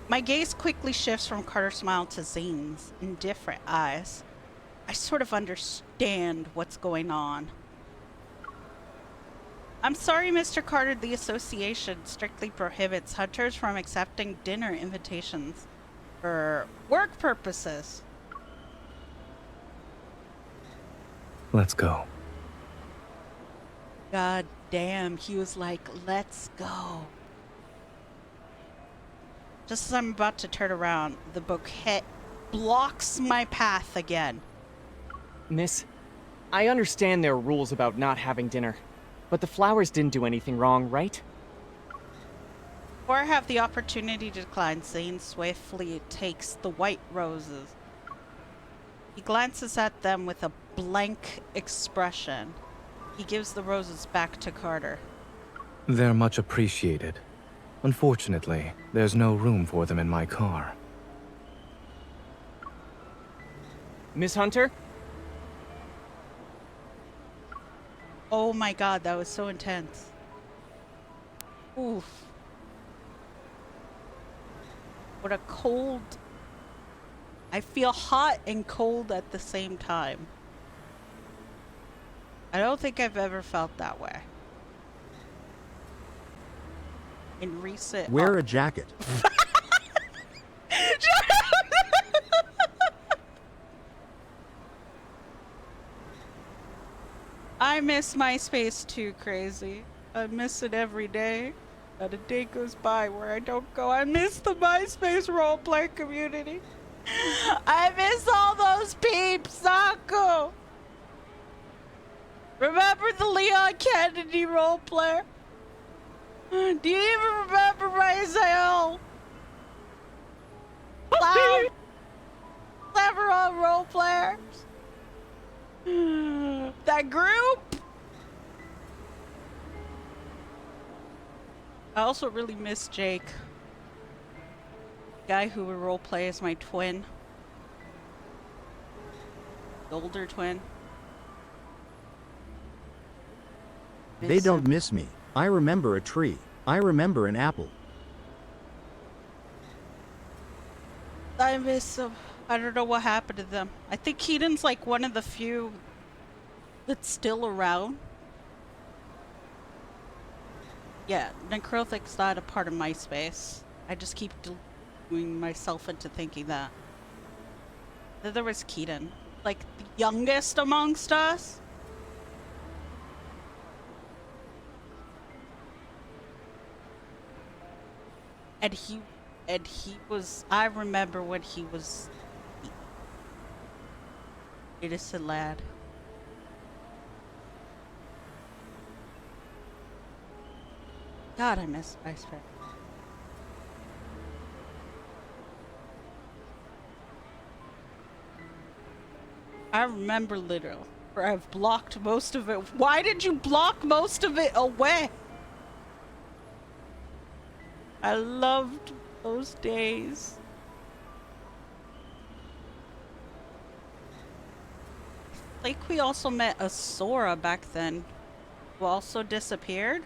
My gaze quickly shifts from Carter's smile to Zane's indifferent eyes. I sort of understand what's going on. I'm sorry, Mr. Carter, the association strictly prohibits hunters from accepting dinner invitations for work purposes. Let's go. God damn, he was like, let's go. Just as I'm about to turn around, the bouquet blocks my path again. Miss, I understand there are rules about not having dinner, but the flowers didn't do anything wrong, right? Before I have the opportunity to decline, Zane swiftly takes the white roses. He glances at them with a blank expression. He gives the roses back to Carter. They're much appreciated. Unfortunately, there's no room for them in my car. Miss Hunter? Oh my god, that was so intense. Oof. What a cold... I feel hot and cold at the same time. I don't think I've ever felt that way. in recent. Wear a jacket. I miss MySpace too, crazy. I miss it every day. Not a day goes by where I don't go. I miss the MySpace roleplay community. I miss all those peeps, Zaku. Remember the Leon Kennedy roleplayer? Do you even remember Raziel? Cloud? Several roleplayers? That group? I also really miss Jake. Guy who would roleplay as my twin. The older twin. They don't miss me. I remember a tree. I remember an apple. I miss them. I don't know what happened to them. I think Keaton's like one of the few that's still around. Yeah, Necrothic's not a part of MySpace. I just keep doing myself into thinking that. Then there was Keaton. Like, the youngest amongst us. And he was, I remember when he was innocent lad. God, I miss MySpace. I remember literally, where I've blocked most of it. Why did you block most of it away? I loved those days. I think we also met a Sora back then, who also disappeared.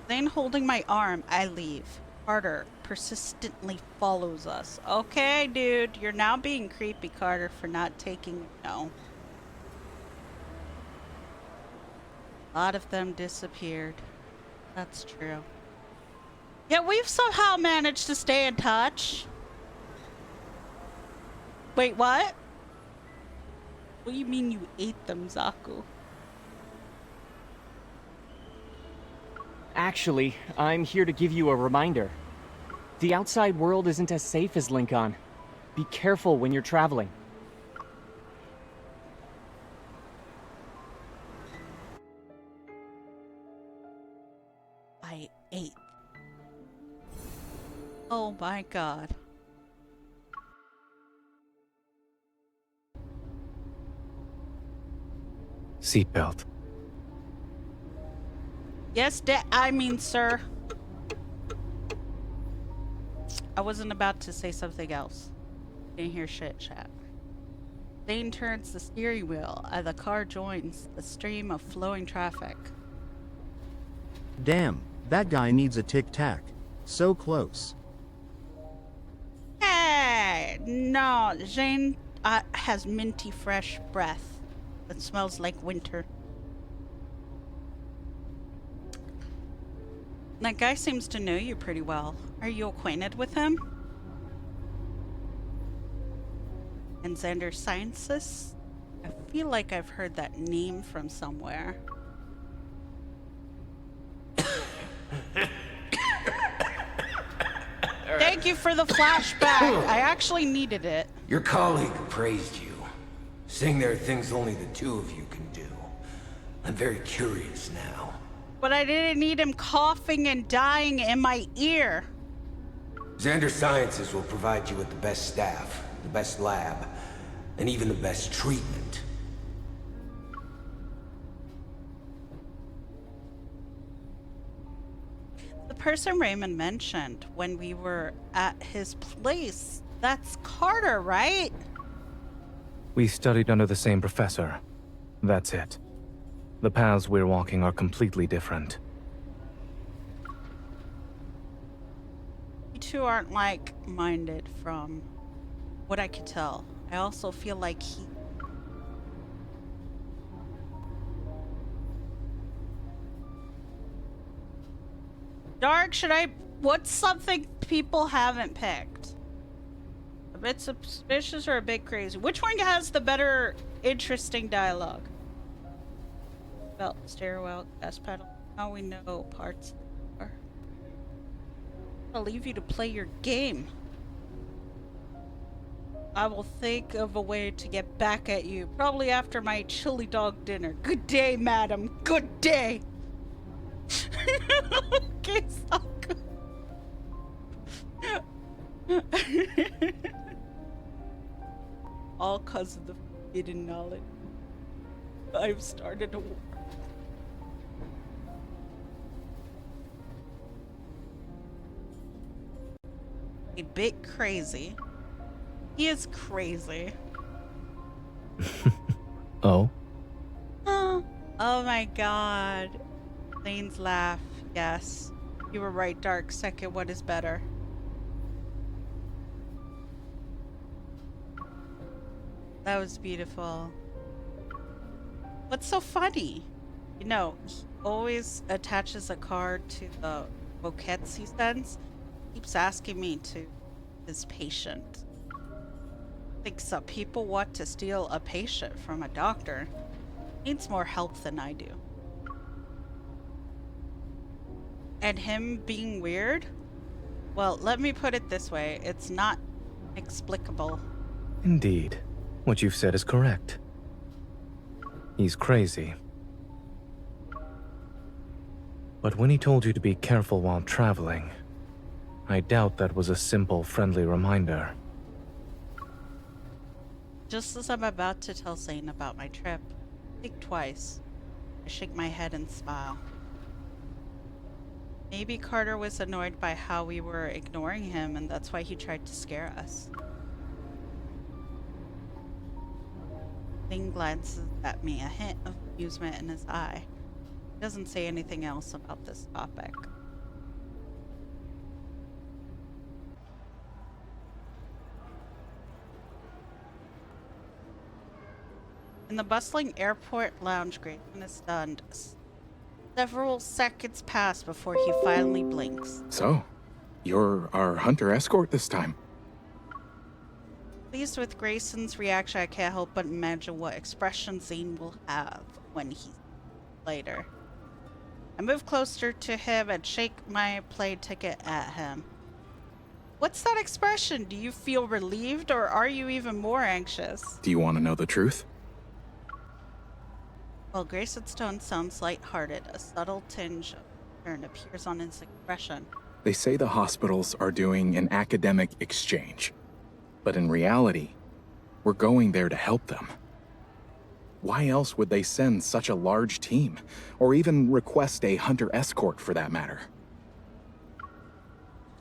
Then holding my arm, I leave. Carter persistently follows us. Okay, dude, you're now being creepy, Carter, for not taking no. A lot of them disappeared. That's true. Yeah, we've somehow managed to stay in touch. Wait, what? What do you mean you ate them, Zaku? Actually, I'm here to give you a reminder. The outside world isn't as safe as Lincoln. Be careful when you're traveling. I ate. Oh my god. Seatbelt. Yes, I mean, sir. I wasn't about to say something else. Didn't hear shit, chat. Dane turns the steering wheel as the car joins the stream of flowing traffic. Damn, that guy needs a tic-tac. So close. Hey! No, Jane has minty fresh breath that smells like winter. That guy seems to know you pretty well. Are you acquainted with him? And Xander Sciences? I feel like I've heard that name from somewhere. Thank you for the flashback. I actually needed it. Your colleague praised you, saying there are things only the two of you can do. I'm very curious now. But I didn't need him coughing and dying in my ear. Xander Sciences will provide you with the best staff, the best lab, and even the best treatment. The person Raymond mentioned when we were at his place, that's Carter, right? We studied under the same professor. That's it. The paths we're walking are completely different. You two aren't like-minded from what I could tell. I also feel like Dark, should I... What's something people haven't picked? A bit suspicious or a bit crazy? Which one has the better interesting dialogue? Belt, stairwell, gas pedal. Now we know parts. I'll leave you to play your game. I will think of a way to get back at you, probably after my chili dog dinner. Good day, madam. Good day. Okay, stop. All cause of the forbidden knowledge. I've started a war. A bit crazy. He is crazy. Oh? Oh my god. Lane's laugh. Yes. You were right, Dark. Second one is better. That was beautiful. What's so funny? You know, he always attaches a card to the bouquets he sends. Keeps asking me to his patient. Thinks some people want to steal a patient from a doctor. Needs more help than I do. And him being weird? Well, let me put it this way. It's not explicable. Indeed. What you've said is correct. He's crazy. But when he told you to be careful while traveling, I doubt that was a simple, friendly reminder. Just as I'm about to tell Zane about my trip, I think twice. I shake my head and smile. Maybe Carter was annoyed by how we were ignoring him, and that's why he tried to scare us. Zane glances at me, a hint of amusement in his eye. He doesn't say anything else about this topic. In the bustling airport lounge, Grayson is stunned. Several seconds pass before he finally blinks. So, you're our hunter escort this time? Pleased with Grayson's reaction, I can't help but imagine what expression Zane will have when he's later. I move closer to him and shake my plane ticket at him. What's that expression? Do you feel relieved, or are you even more anxious? Do you want to know the truth? Well, Grayson's tone sounds lighthearted. A subtle tinge of concern appears on his expression. They say the hospitals are doing an academic exchange. But in reality, we're going there to help them. Why else would they send such a large team? Or even request a hunter escort for that matter?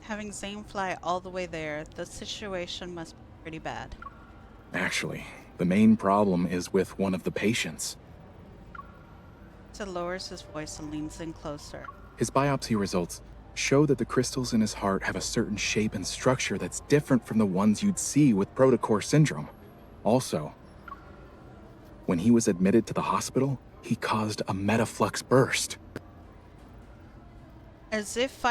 Having Zane fly all the way there, the situation must be pretty bad. Actually, the main problem is with one of the patients. He lowers his voice and leans in closer. His biopsy results show that the crystals in his heart have a certain shape and structure that's different from the ones you'd see with protocore syndrome. Also, when he was admitted to the hospital, he caused a metaflux burst. As if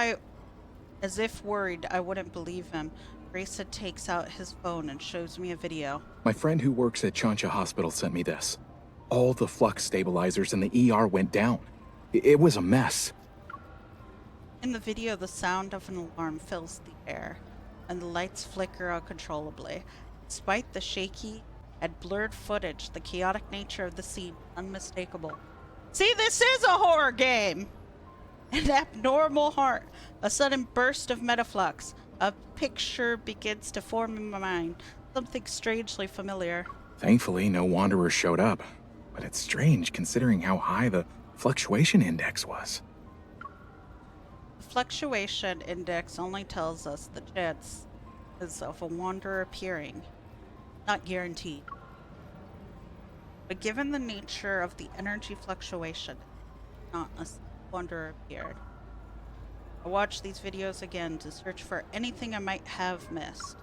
worried I wouldn't believe him, Grayson takes out his phone and shows me a video. My friend who works at Chansha Hospital sent me this. All the flux stabilizers in the ER went down. It was a mess. In the video, the sound of an alarm fills the air, and the lights flicker uncontrollably. Despite the shaky and blurred footage, the chaotic nature of the scene is unmistakable. See, this is a horror game! An abnormal heart, a sudden burst of metaflux. A picture begins to form in my mind, something strangely familiar. Thankfully, no wanderers showed up. But it's strange considering how high the fluctuation index was. The fluctuation index only tells us the chance is of a wanderer appearing. Not guaranteed. But given the nature of the energy fluctuation, not a wanderer appeared. I watched these videos again to search for anything I might have missed.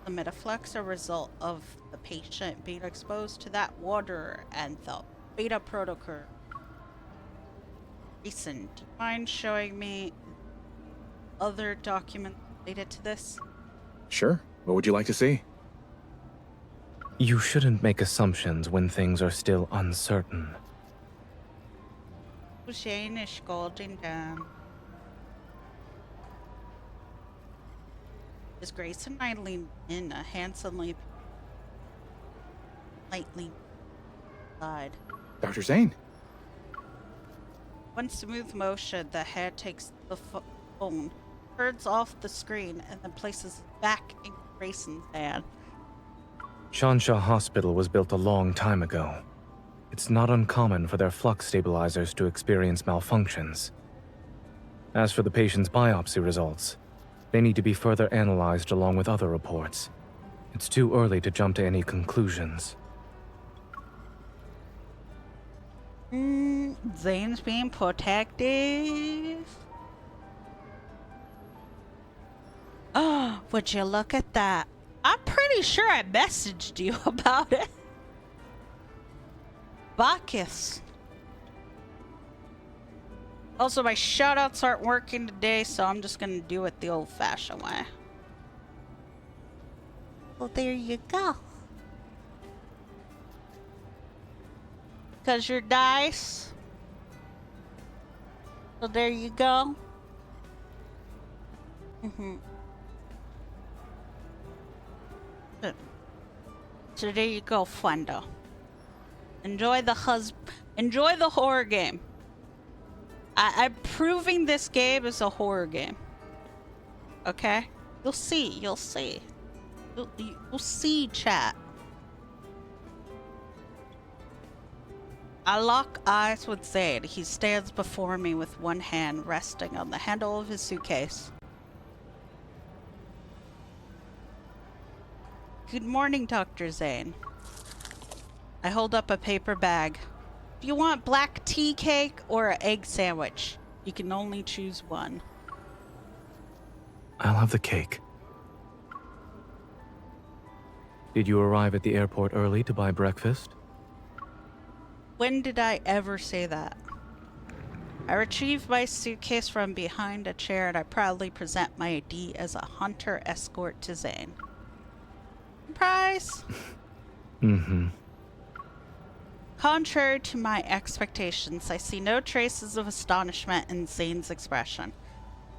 The metaflux are a result of the patient being exposed to that wanderer and the beta protocol. Grayson, do you mind showing me other documents related to this? Sure. What would you like to see? You shouldn't make assumptions when things are still uncertain. Shane is scolding down. As Grayson and I lean in a handsomely, lightly side. Dr. Zane? One smooth motion, the head takes the phone, turns off the screen, and then places it back in Grayson's hand. Shansha Hospital was built a long time ago. It's not uncommon for their flux stabilizers to experience malfunctions. As for the patient's biopsy results, they need to be further analyzed along with other reports. It's too early to jump to any conclusions. Zane's being protective. Oh, would you look at that? I'm pretty sure I messaged you about it. Bacchus. Also, my shoutouts aren't working today, so I'm just gonna do it the old-fashioned way. Well, there you go. Because you're nice. So there you go. So there you go, Fundo. Enjoy the horror game. I'm proving this game is a horror game. Okay? You'll see. You'll see, chat. I lock eyes with Zane. He stands before me with one hand resting on the handle of his suitcase. Good morning, Dr. Zane. I hold up a paper bag. Do you want black tea cake or an egg sandwich? You can only choose one. I'll have the cake. Did you arrive at the airport early to buy breakfast? When did I ever say that? I retrieve my suitcase from behind a chair and I proudly present my ID as a hunter escort to Zane. Surprise! Contrary to my expectations, I see no traces of astonishment in Zane's expression.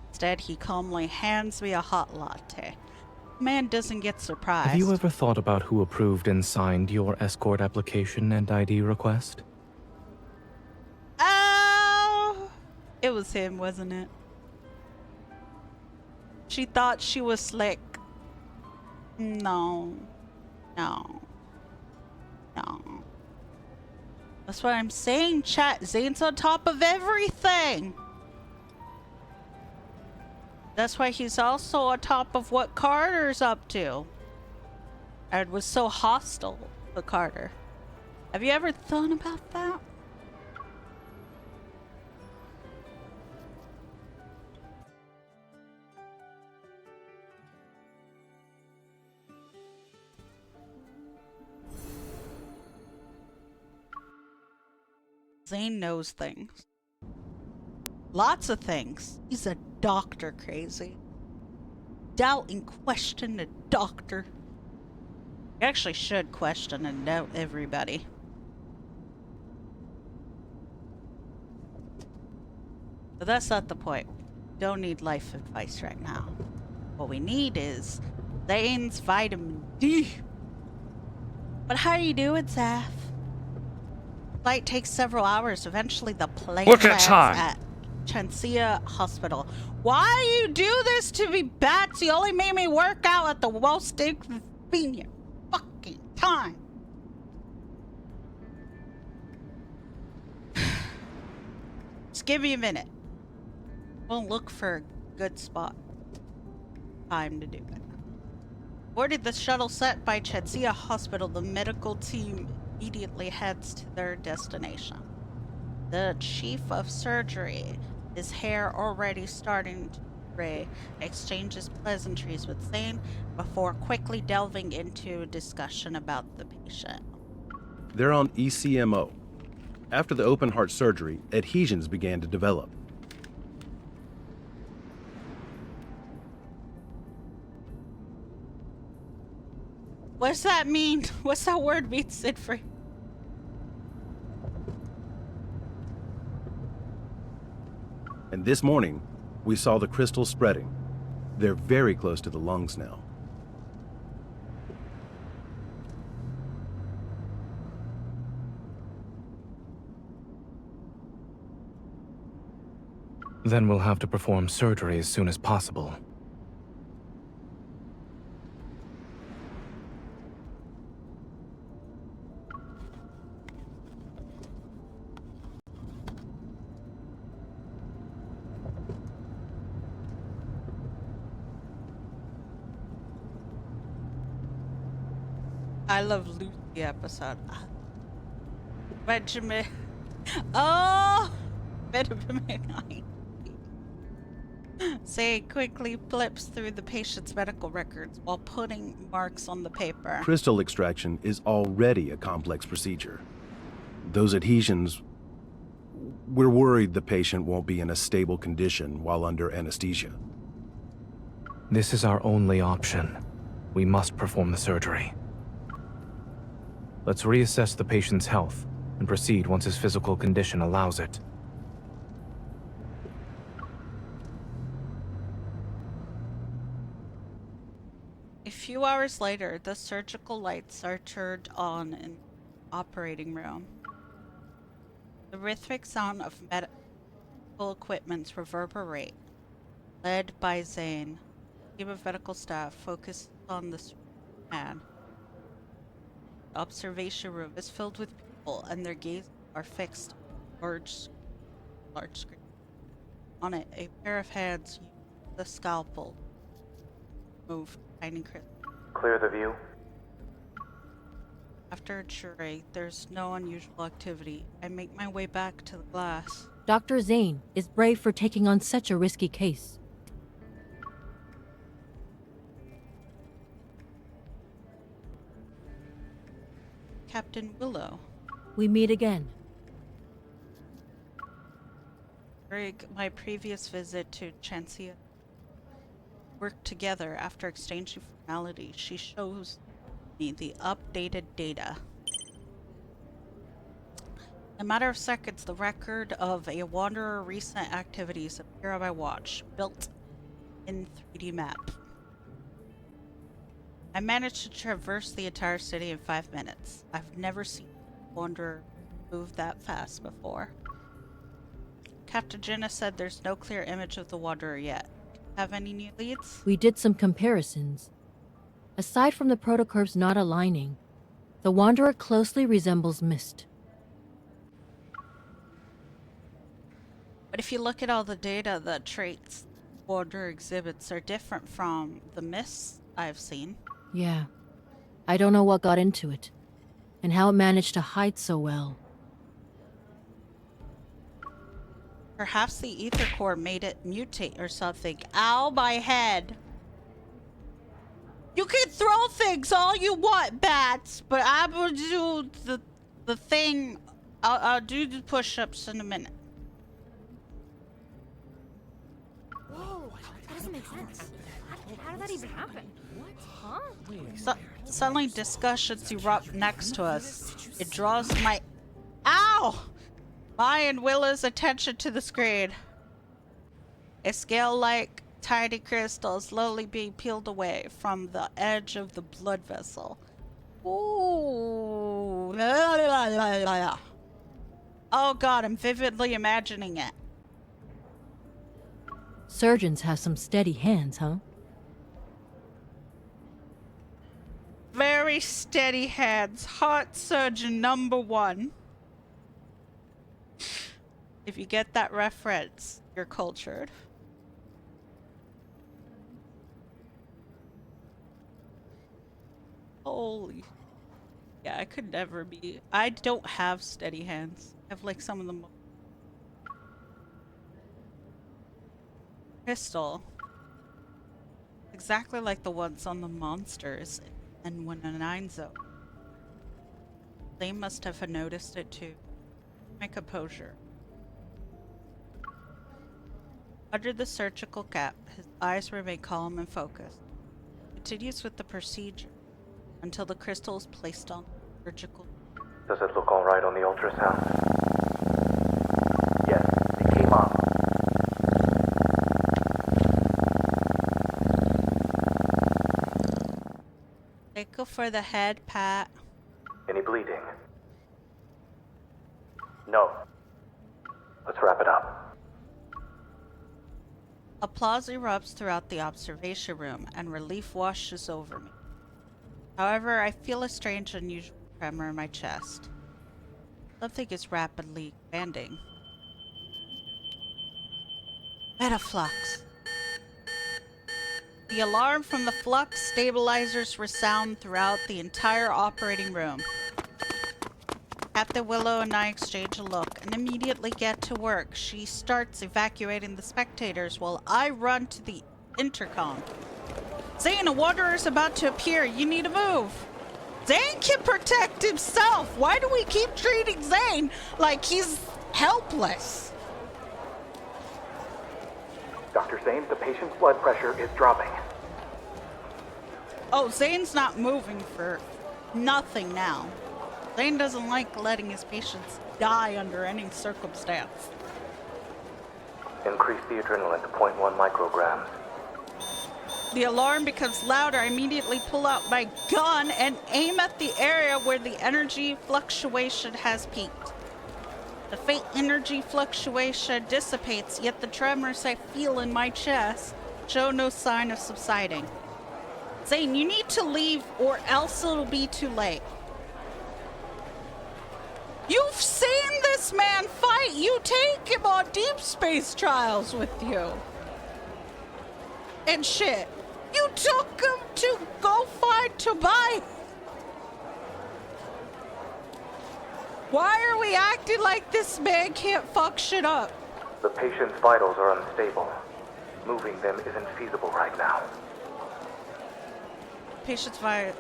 Instead, he calmly hands me a hot latte. The man doesn't get surprised. Have you ever thought about who approved and signed your escort application and ID request? Oh! It was him, wasn't it? She thought she was slick. No. That's what I'm saying, chat. Zane's on top of everything. That's why he's also on top of what Carter's up to. And was so hostile to Carter. Have you ever thought about that? Zane knows things. Lots of things. He's a doctor, crazy. Doubt and question a doctor. You actually should question and doubt everybody. But that's not the point. Don't need life advice right now. What we need is Zane's vitamin D. But how are you doing, Zaf? Flight takes several hours. Eventually, the plane lands at Chancia Hospital. Why you do this to me, Bats? You only made me work out at the most inconvenient fucking time. Just give me a minute. We'll look for a good spot. Time to do it. Boarded the shuttle set by Chancia Hospital, the medical team immediately heads to their destination. The chief of surgery, his hair already starting to gray, exchanges pleasantries with Zane before quickly delving into a discussion about the patient. They're on ECMO. After the open heart surgery, adhesions began to develop. What's that mean? What's that word mean, Siegfried? And this morning, we saw the crystals spreading. They're very close to the lungs now. Then we'll have to perform surgery as soon as possible. I love Lucy episode. Benjamin. Oh! Benjamin. Say quickly flips through the patient's medical records while putting marks on the paper. Crystal extraction is already a complex procedure. Those adhesions, we're worried the patient won't be in a stable condition while under anesthesia. This is our only option. We must perform the surgery. Let's reassess the patient's health and proceed once his physical condition allows it. A few hours later, the surgical lights are turned on in the operating room. The rhythmic sound of medical equipment reverberate, led by Zane. A team of medical staff focused on the man. The observation room is filled with people, and their gaze are fixed on large screen. On it, a pair of hands use the scalpel to move tiny crystals. Clear the view. After ensuring there's no unusual activity, I make my way back to the glass. Dr. Zane is brave for taking on such a risky case. Captain Willow. We meet again. During my previous visit to Chancia, worked together after exchanging formalities. She shows me the updated data. In a matter of seconds, the record of a wanderer's recent activities appear on my watch, built in 3D map. I managed to traverse the entire city in 5 minutes. I've never seen a wanderer move that fast before. Captain Jenna said there's no clear image of the wanderer yet. Have any new leads? We did some comparisons. Aside from the protocurves not aligning, the Wanderer closely resembles Mist. But if you look at all the data, the traits Wanderer exhibits are different from the Mists I've seen. Yeah. I don't know what got into it, and how it managed to hide so well. Perhaps the ether core made it mutate or something. Ow, my head! You can throw things all you want, bats, but I will do the thing. I'll do the push-ups in a minute. Whoa, that doesn't make sense. How did that even happen? What? Huh? Suddenly discussions erupt next to us. It draws my... Ow! My and Willa's attention to the screen. A scale-like tiny crystal slowly being peeled away from the edge of the blood vessel. Ooh. Oh god, I'm vividly imagining it. Surgeons have some steady hands, huh? Very steady hands. Heart surgeon #1. If you get that reference, you're cultured. Holy. Yeah, I could never be. I don't have steady hands. I have like some of them. Crystal. Exactly like the ones on the monsters and 109 zone. They must have noticed it too. My composure. Under the surgical cap, his eyes remain calm and focused. Continues with the procedure until the crystal is placed on surgical. Does it look alright on the ultrasound? Yes, it came up. Go for the head, Pat. Any bleeding? No. Let's wrap it up. Applause erupts throughout the observation room, and relief washes over me. However, I feel a strange, unusual tremor in my chest. Something is rapidly expanding. Metaflux. The alarm from the flux stabilizers resound throughout the entire operating room. Captain Willow and I exchange a look and immediately get to work. She starts evacuating the spectators while I run to the intercom. Zane, a wanderer is about to appear. You need to move. Zane can protect himself. Why do we keep treating Zane like he's helpless? Dr. Zane, the patient's blood pressure is dropping. Oh, Zane's not moving for nothing now. Zane doesn't like letting his patients die under any circumstance. Increase the adrenaline to 0.1 micrograms. The alarm becomes louder. I immediately pull out my gun and aim at the area where the energy fluctuation has peaked. The faint energy fluctuation dissipates, yet the tremors I feel in my chest show no sign of subsiding. Zane, you need to leave or else it'll be too late. You've seen this man fight! You take him on Deepspace trials with you! And shit. You took him to go find Tobias! Why are we acting like this man can't fuck shit up? The patient's vitals are unstable. Moving them isn't feasible right now. Patient's vitals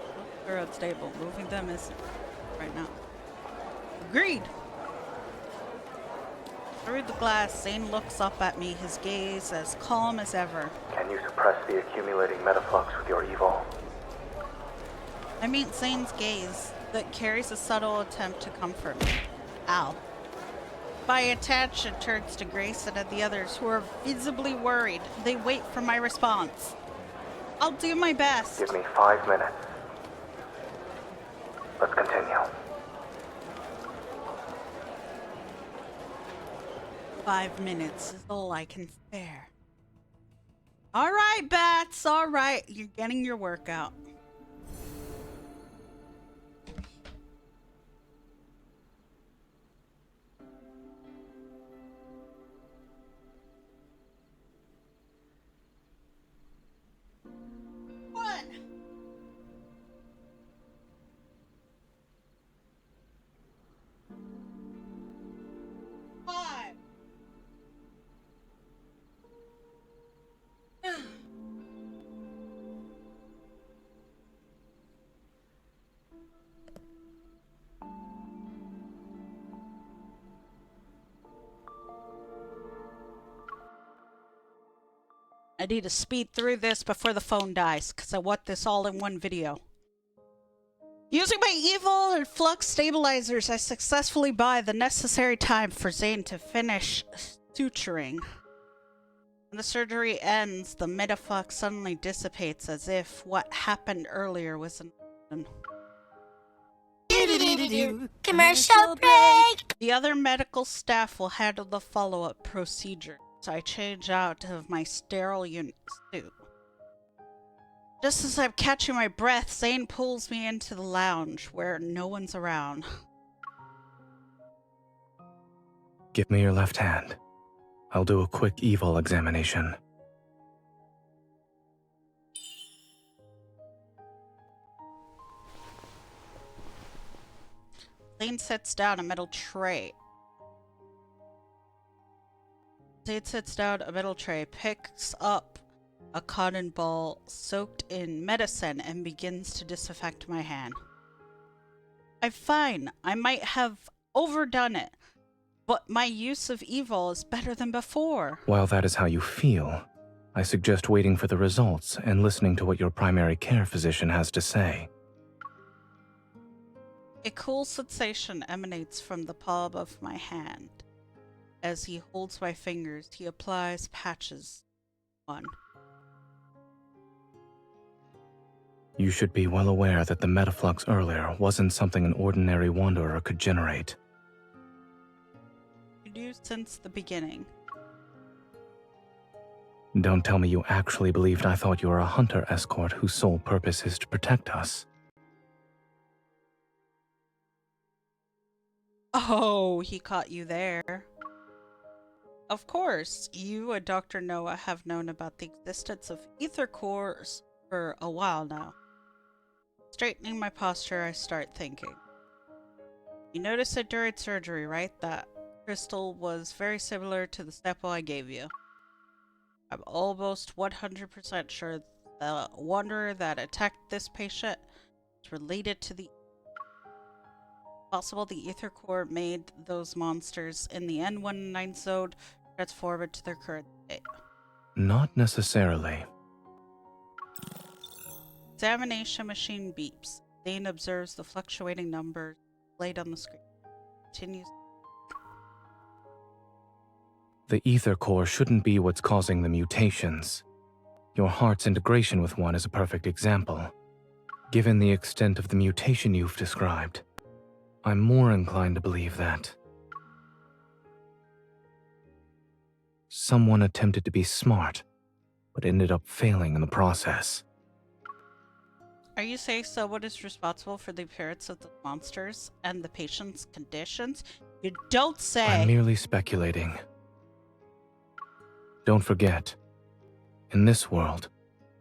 are unstable. Moving them isn't right now. Agreed. Through the glass, Zane looks up at me, his gaze as calm as ever. Can you suppress the accumulating metaflux with your evil? I meet Zane's gaze that carries a subtle attempt to comfort me. Ow. My attention turns to Grayson and the others who are visibly worried. They wait for my response. I'll do my best. Give me 5 minutes. Let's continue. 5 minutes is all I can spare. All right, Bats. All right. You're getting your workout. I need to speed through this before the phone dies, because I want this all in one video. Using my evil and flux stabilizers, I successfully buy the necessary time for Zane to finish suturing. When the surgery ends, the metaflux suddenly dissipates as if what happened earlier was an commercial break. The other medical staff will handle the follow-up procedure. So I change out of my sterile unit suit. Just as I'm catching my breath, Zane pulls me into the lounge where no one's around. Give me your left hand. I'll do a quick evil examination. Zane sets down a metal tray. Zane sits down a metal tray, picks up a cotton ball soaked in medicine, and begins to disinfect my hand. I'm fine. I might have overdone it. But my use of evil is better than before. While that is how you feel, I suggest waiting for the results and listening to what your primary care physician has to say. A cool sensation emanates from the palm of my hand. As he holds my fingers, he applies patches. One. You should be well aware that the metaflux earlier wasn't something an ordinary wanderer could generate. You knew since the beginning. Don't tell me you actually believed I thought you were a hunter escort whose sole purpose is to protect us. Oh, he caught you there. Of course, you and Dr. Noah have known about the existence of ether cores for a while now. Straightening my posture, I start thinking. You noticed it during surgery, right? That crystal was very similar to the sample I gave you. I'm almost 100% sure the wanderer that attacked this patient is related to the... Possible the ether core made those monsters in the N19 zone transform into their current state. Not necessarily. Examination machine beeps. Zane observes the fluctuating numbers displayed on the screen. Continues. The ether core shouldn't be what's causing the mutations. Your heart's integration with one is a perfect example. Given the extent of the mutation you've described, I'm more inclined to believe that someone attempted to be smart, but ended up failing in the process. Are you saying someone is responsible for the appearance of the monsters and the patient's conditions? You don't say! I'm merely speculating. Don't forget, in this world,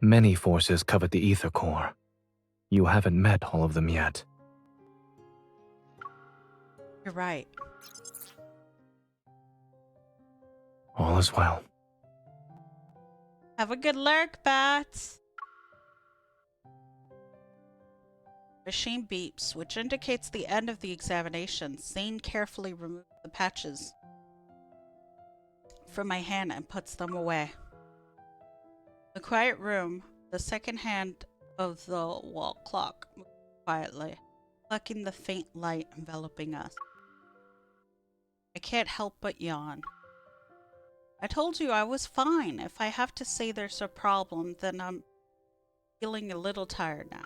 many forces covet the ether core. You haven't met all of them yet. You're right. All is well. Have a good lurk, bats! Machine beeps, which indicates the end of the examination. Zane carefully removes the patches from my hand and puts them away. The quiet room, the second hand of the wall clock moves quietly, plucking the faint light enveloping us. I can't help but yawn. I told you I was fine. If I have to say there's a problem, then I'm feeling a little tired now.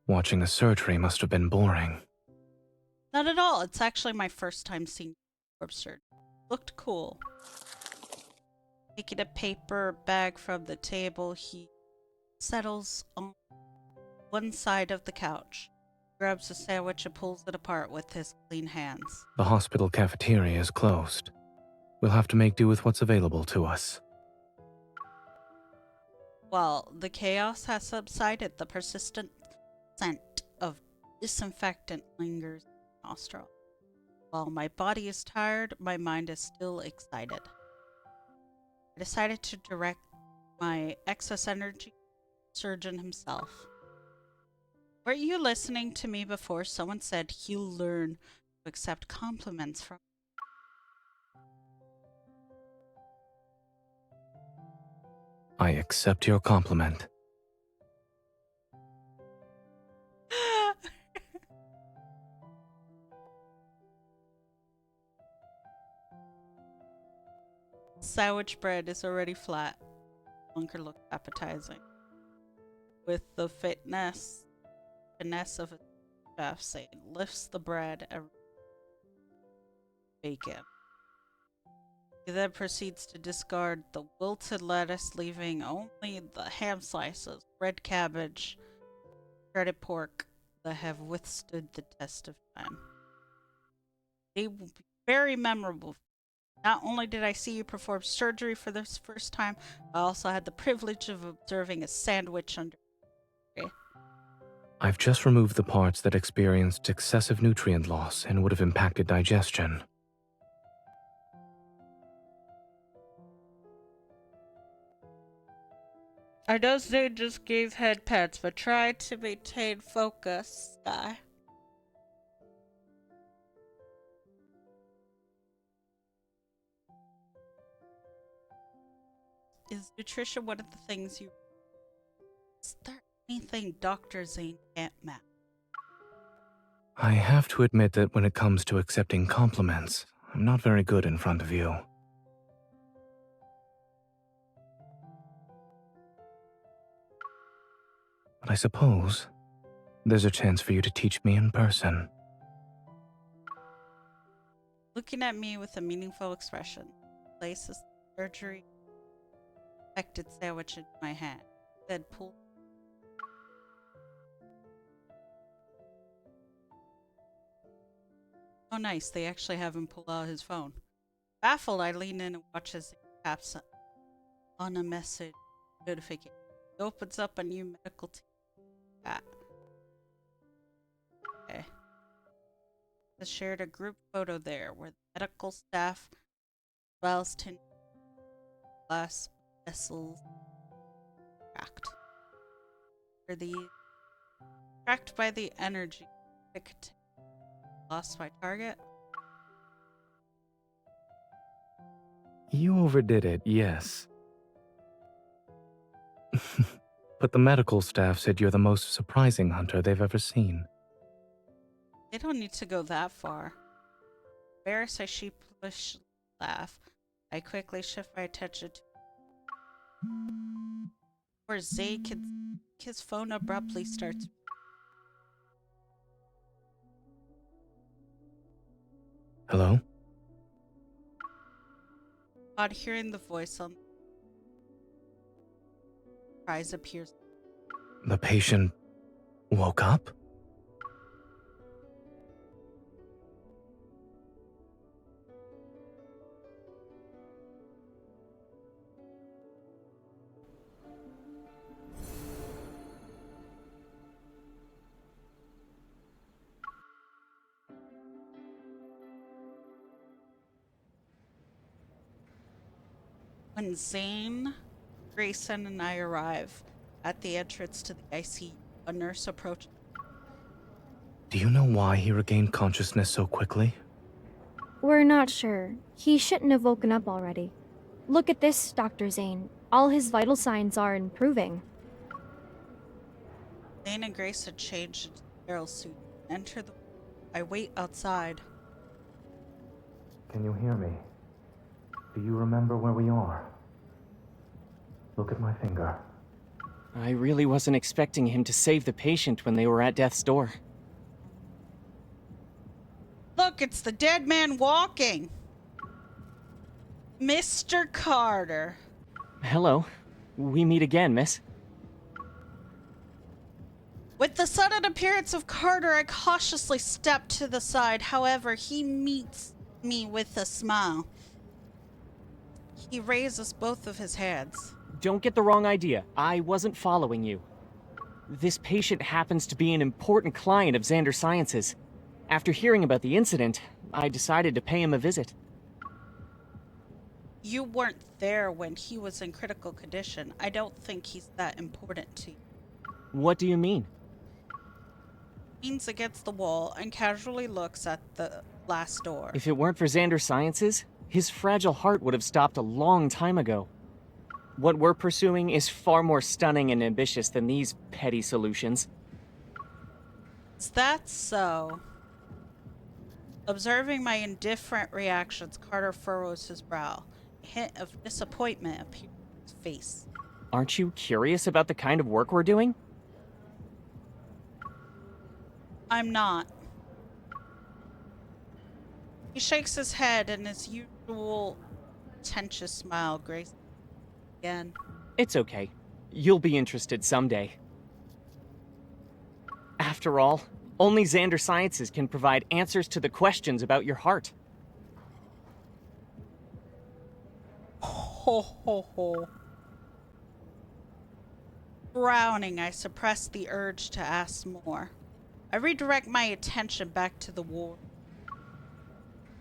Watching a surgery must have been boring. Not at all. It's actually my first time seeing corpse surgery. Looked cool. Taking a paper bag from the table, he settles on one side of the couch, grabs a sandwich and pulls it apart with his clean hands. The hospital cafeteria is closed. We'll have to make do with what's available to us. While the chaos has subsided, the persistent scent of disinfectant lingers in my nostril. While my body is tired, my mind is still excited. I decided to direct my excess energy to the surgeon himself. Were you listening to me before? Someone said he'll learn to accept compliments from... I accept your compliment. Sandwich bread is already flat. Bunker looks appetizing. With the finesse of a chef, Satan lifts the bread and bacon. He then proceeds to discard the wilted lettuce, leaving only the ham slices, red cabbage, shredded pork that have withstood the test of time. They will be very memorable. Not only did I see you perform surgery for the first time, I also had the privilege of observing a sandwich under. I've just removed the parts that experienced excessive nutrient loss and would have impacted digestion. I know Zane just gave head pats, but try to maintain focus, Sky. Is nutrition one of the things you... Is there anything Dr. Zane can't map? I have to admit that when it comes to accepting compliments, I'm not very good in front of you. But I suppose there's a chance for you to teach me in person. Looking at me with a meaningful expression, places the surgery affected sandwich in my hand. Then pulled. Oh, nice. They actually have him pull out his phone. Baffled, I lean in and watch as he taps on a message notification. He opens up a new medical team chat. Okay. They shared a group photo there where the medical staff, wells, tin, glass vessels, tracked. Are these tracked by the energy? Lost my target. You overdid it, yes. But the medical staff said you're the most surprising hunter they've ever seen. They don't need to go that far. Embarrassed, I sheepishly laugh. I quickly shift my attention to where Zay his phone abruptly starts. Hello? On hearing the voice on surprise appears. The patient woke up? When Zane, Grayson, and I arrive at the entrance to the ICU, a nurse approaches. Do you know why he regained consciousness so quickly? We're not sure. He shouldn't have woken up already. Look at this, Dr. Zane. All his vital signs are improving. Zane and Grayson change into sterile suit. Enter the... I wait outside. Can you hear me? Do you remember where we are? Look at my finger. I really wasn't expecting him to save the patient when they were at death's door. Look, it's the dead man walking. Mr. Carter. Hello. We meet again, miss. With the sudden appearance of Carter, I cautiously step to the side. However, he meets me with a smile. He raises both of his hands. Don't get the wrong idea. I wasn't following you. This patient happens to be an important client of Xander Sciences. After hearing about the incident, I decided to pay him a visit. You weren't there when he was in critical condition. I don't think he's that important to you. What do you mean? Leans against the wall and casually looks at the glass door. If it weren't for Xander Sciences, his fragile heart would have stopped a long time ago. What we're pursuing is far more stunning and ambitious than these petty solutions. Is that so? Observing my indifferent reactions, Carter furrows his brow. A hint of disappointment appears on his face. Aren't you curious about the kind of work we're doing? I'm not. He shakes his head and his usual pretentious smile graces again. It's okay. You'll be interested someday. After all, only Xander Sciences can provide answers to the questions about your heart. Ho ho ho. Frowning, I suppress the urge to ask more. I redirect my attention back to the ward.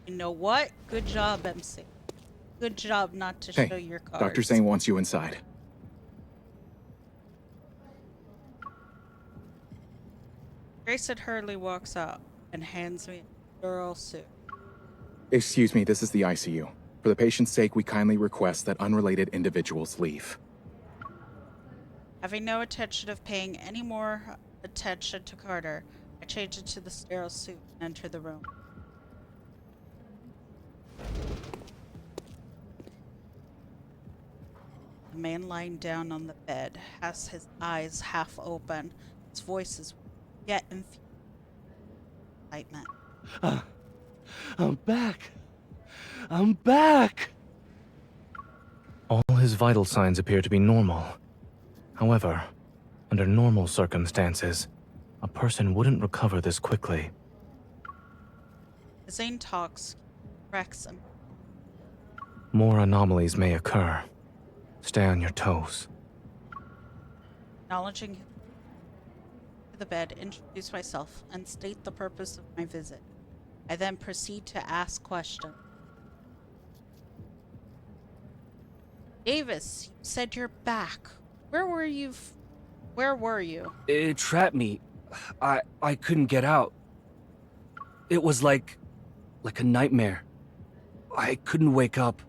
You know what? Good job, MC. Good job not to show your cards. Dr. Zane wants you inside. Grayson Hurley walks out and hands me a sterile suit. Excuse me, this is the ICU. For the patient's sake, we kindly request that unrelated individuals leave. Having no intention of paying any more attention to Carter, I change into the sterile suit and enter the room. The man lying down on the bed has his eyes half open. His voice is yet infused with excitement. I'm back. I'm back. All his vital signs appear to be normal. However, under normal circumstances, a person wouldn't recover this quickly. Zane talks, corrects him. More anomalies may occur. Stay on your toes. Acknowledging him to the bed, introduce myself, and state the purpose of my visit. I then proceed to ask questions. Davis, you said you're back. Where were you? Where were you? It trapped me. I couldn't get out. It was like a nightmare. I couldn't wake up.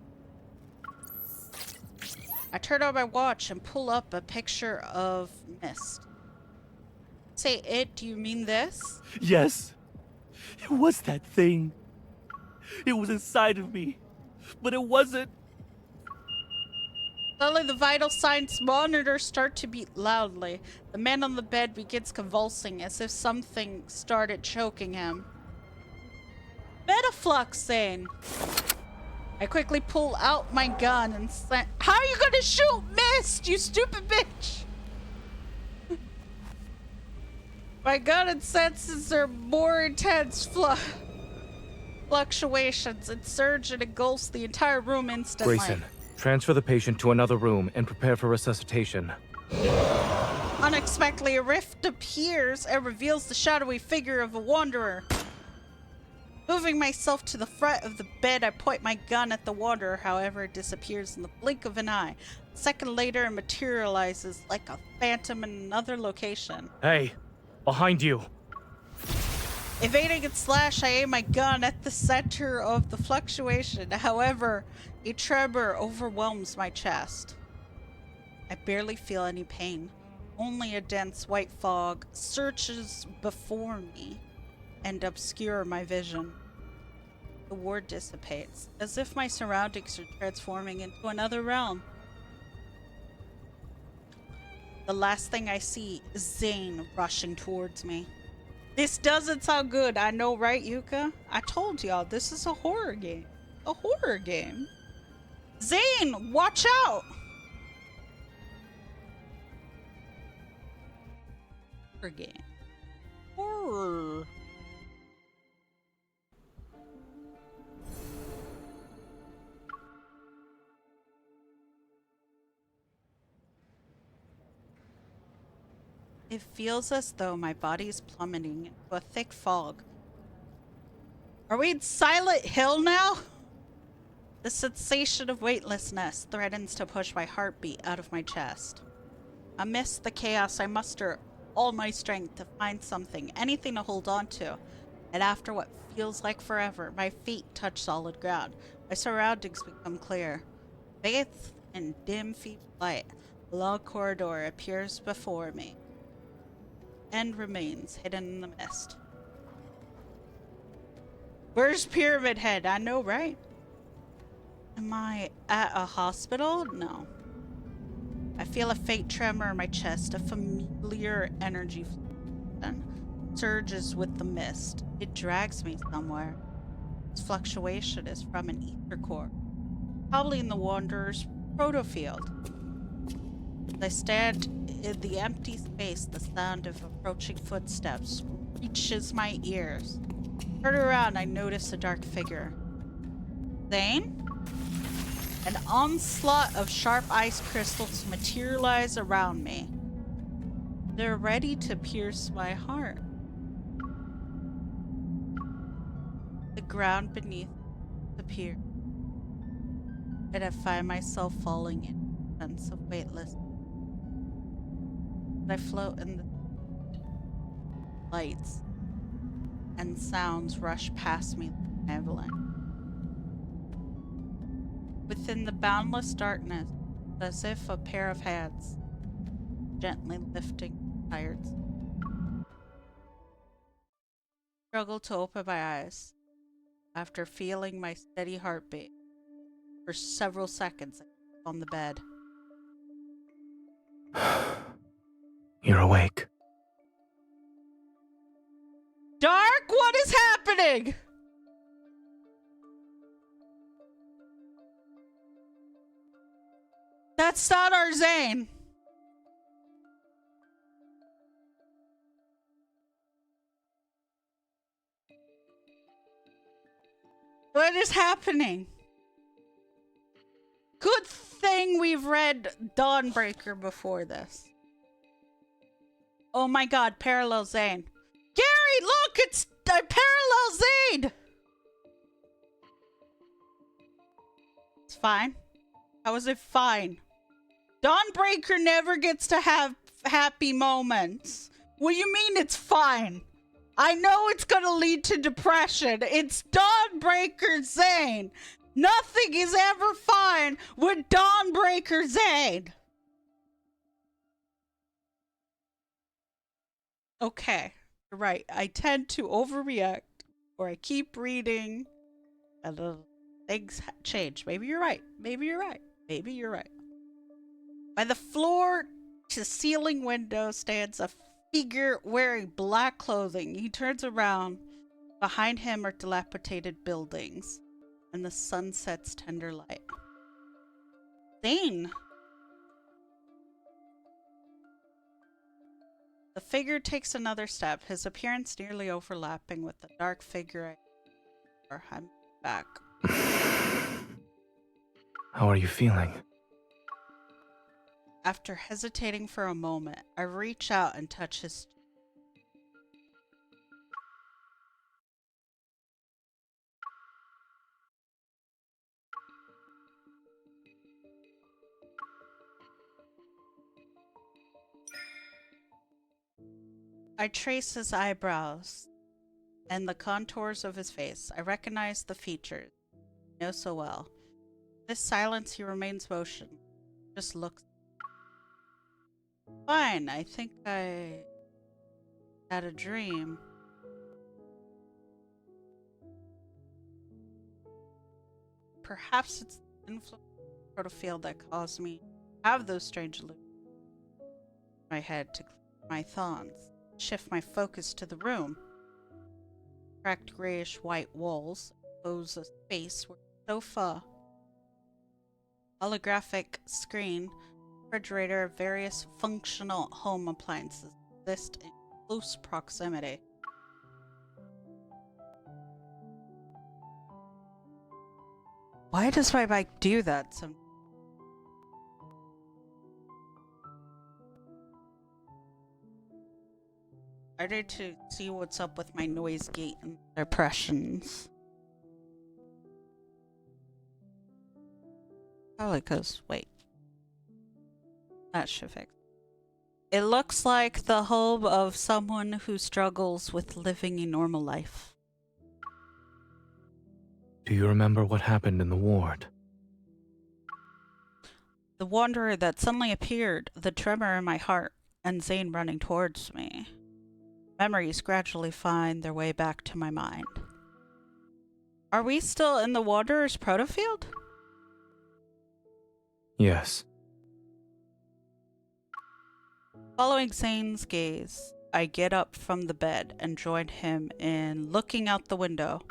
I turn on my watch and pull up a picture of Mist. Say it, do you mean this? Yes. It was that thing. It was inside of me. But it wasn't. Suddenly the vital signs monitor start to beat loudly. The man on the bed begins convulsing as if something started choking him. Metaflux, Zane! I quickly pull out my gun and slam— How are you gonna shoot Mist, you stupid bitch? My gun and senses are more intense fluctuations and surge and engulfs the entire room instantly. Grayson, transfer the patient to another room and prepare for resuscitation. Unexpectedly, a rift appears and reveals the shadowy figure of a wanderer. Moving myself to the front of the bed, I point my gun at the wanderer. However, it disappears in the blink of an eye. A second later, it materializes like a phantom in another location. Hey, behind you. Evading its slash, I aim my gun at the center of the fluctuation. However, a tremor overwhelms my chest. I barely feel any pain. Only a dense white fog surges before me and obscure my vision. The ward dissipates, as if my surroundings are transforming into another realm. The last thing I see is Zane rushing towards me. This doesn't sound good, I know, right, Yuka? I told y'all, this is a horror game. A horror game. Zane, watch out! Horror game. Horror. It feels as though my body is plummeting into a thick fog. Are we in Silent Hill now? The sensation of weightlessness threatens to push my heartbeat out of my chest. Amidst the chaos, I muster all my strength to find something, anything to hold on to. And after what feels like forever, my feet touch solid ground. My surroundings become clear. Bathed in dim feeble light, a long corridor appears before me and remains hidden in the mist. Where's Pyramid Head? I know, right? Am I at a hospital? No. I feel a faint tremor in my chest, a familiar energy surges with the mist. It drags me somewhere. This fluctuation is from an ether core, probably in the Wanderer's protofield. As I stand in the empty space, the sound of approaching footsteps reaches my ears. Turn around, I notice a dark figure. Zane? An onslaught of sharp ice crystals materialize around me. They're ready to pierce my heart. The ground beneath appears, and I find myself falling in a sense of weightlessness. I float in the lights, and sounds rush past me like an avalanche. Within the boundless darkness, as if a pair of hands gently lifting tired. Struggle to open my eyes after feeling my steady heartbeat for several seconds on the bed. You're awake. Dark, what is happening? That's not our Zane. What is happening? Good thing we've read Dawnbreaker before this. Oh my god, Parallel Zane. Gary, look! It's a Parallel Zane! It's fine. How is it fine? Dawnbreaker never gets to have happy moments. What do you mean it's fine? I know it's gonna lead to depression. It's Dawnbreaker Zane. Nothing is ever fine with Dawnbreaker Zane. Okay, you're right. I tend to overreact, or I keep reading, and things change. Maybe you're right. Maybe you're right. Maybe you're right. By the floor to ceiling window stands a figure wearing black clothing. He turns around. Behind him are dilapidated buildings, and the sun sets tender light. Zane! The figure takes another step, his appearance nearly overlapping with the dark figure I'm back. How are you feeling? After hesitating for a moment, I reach out and touch his. I trace his eyebrows and the contours of his face. I recognize the features I know so well. In this silence, he remains motionless. Just looks. Fine, I think I had a dream. Perhaps it's the influence of the protofield that caused me to have those strange illusions in my head to clear my thoughts. Shift my focus to the room. Cracked grayish white walls expose a space where a sofa, holographic screen, refrigerator, various functional home appliances exist in close proximity. Why does my bike do that sometimes? I need to see what's up with my noise gate and depressions. Probably because, wait. That should fix. It looks like the home of someone who struggles with living a normal life. Do you remember what happened in the ward? The wanderer that suddenly appeared, the tremor in my heart, and Zane running towards me. Memories gradually find their way back to my mind. Are we still in the Wanderer's protofield? Yes. Following Zane's gaze, I get up from the bed and join him in looking out the window.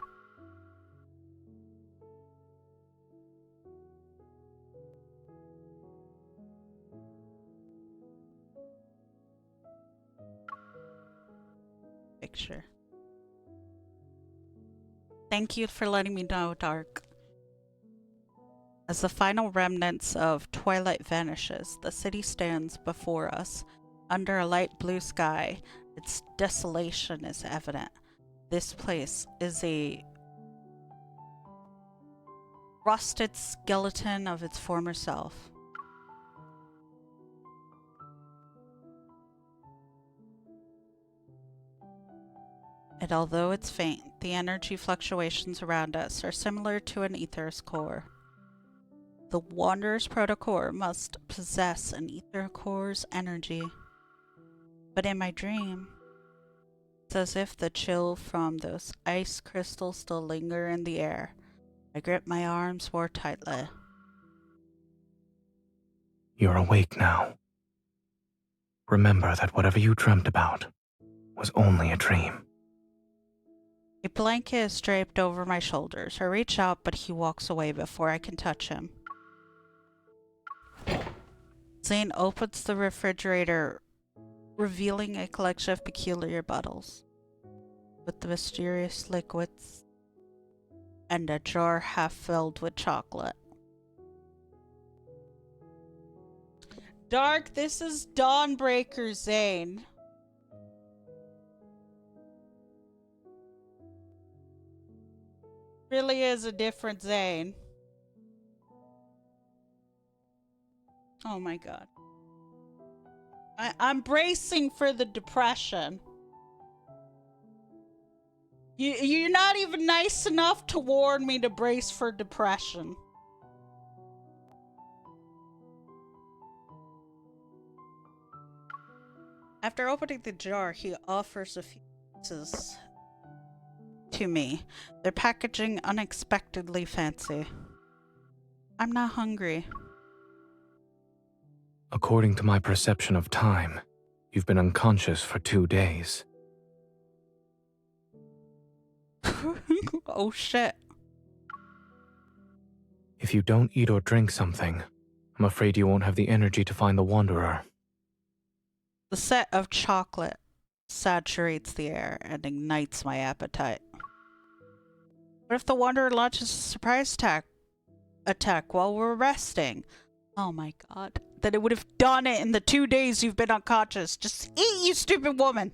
Picture. Thank you for letting me know, Dark. As the final remnants of twilight vanishes, the city stands before us. Under a light blue sky, its desolation is evident. This place is a rusted skeleton of its former self. And although it's faint, the energy fluctuations around us are similar to an ether's core. The Wanderer's protocore must possess an ether core's energy. But in my dream, it's as if the chill from those ice crystals still linger in the air. I grip my arms more tightly. You're awake now. Remember that whatever you dreamt about was only a dream. A blanket is draped over my shoulders. I reach out, but he walks away before I can touch him. Zane opens the refrigerator, revealing a collection of peculiar bottles with the mysterious liquids and a jar half filled with chocolate. Dark, this is Dawnbreaker Zane. Really is a different Zane. Oh my god. I'm bracing for the depression. You're not even nice enough to warn me to brace for depression. After opening the jar, he offers a few pieces to me. Their packaging unexpectedly fancy. I'm not hungry. According to my perception of time, you've been unconscious for 2 days. Oh shit. If you don't eat or drink something, I'm afraid you won't have the energy to find the Wanderer. The scent of chocolate saturates the air and ignites my appetite. What if the Wanderer launches a surprise attack while we're resting? Oh my god. That it would have done it in the 2 days you've been unconscious. Just eat, you stupid woman!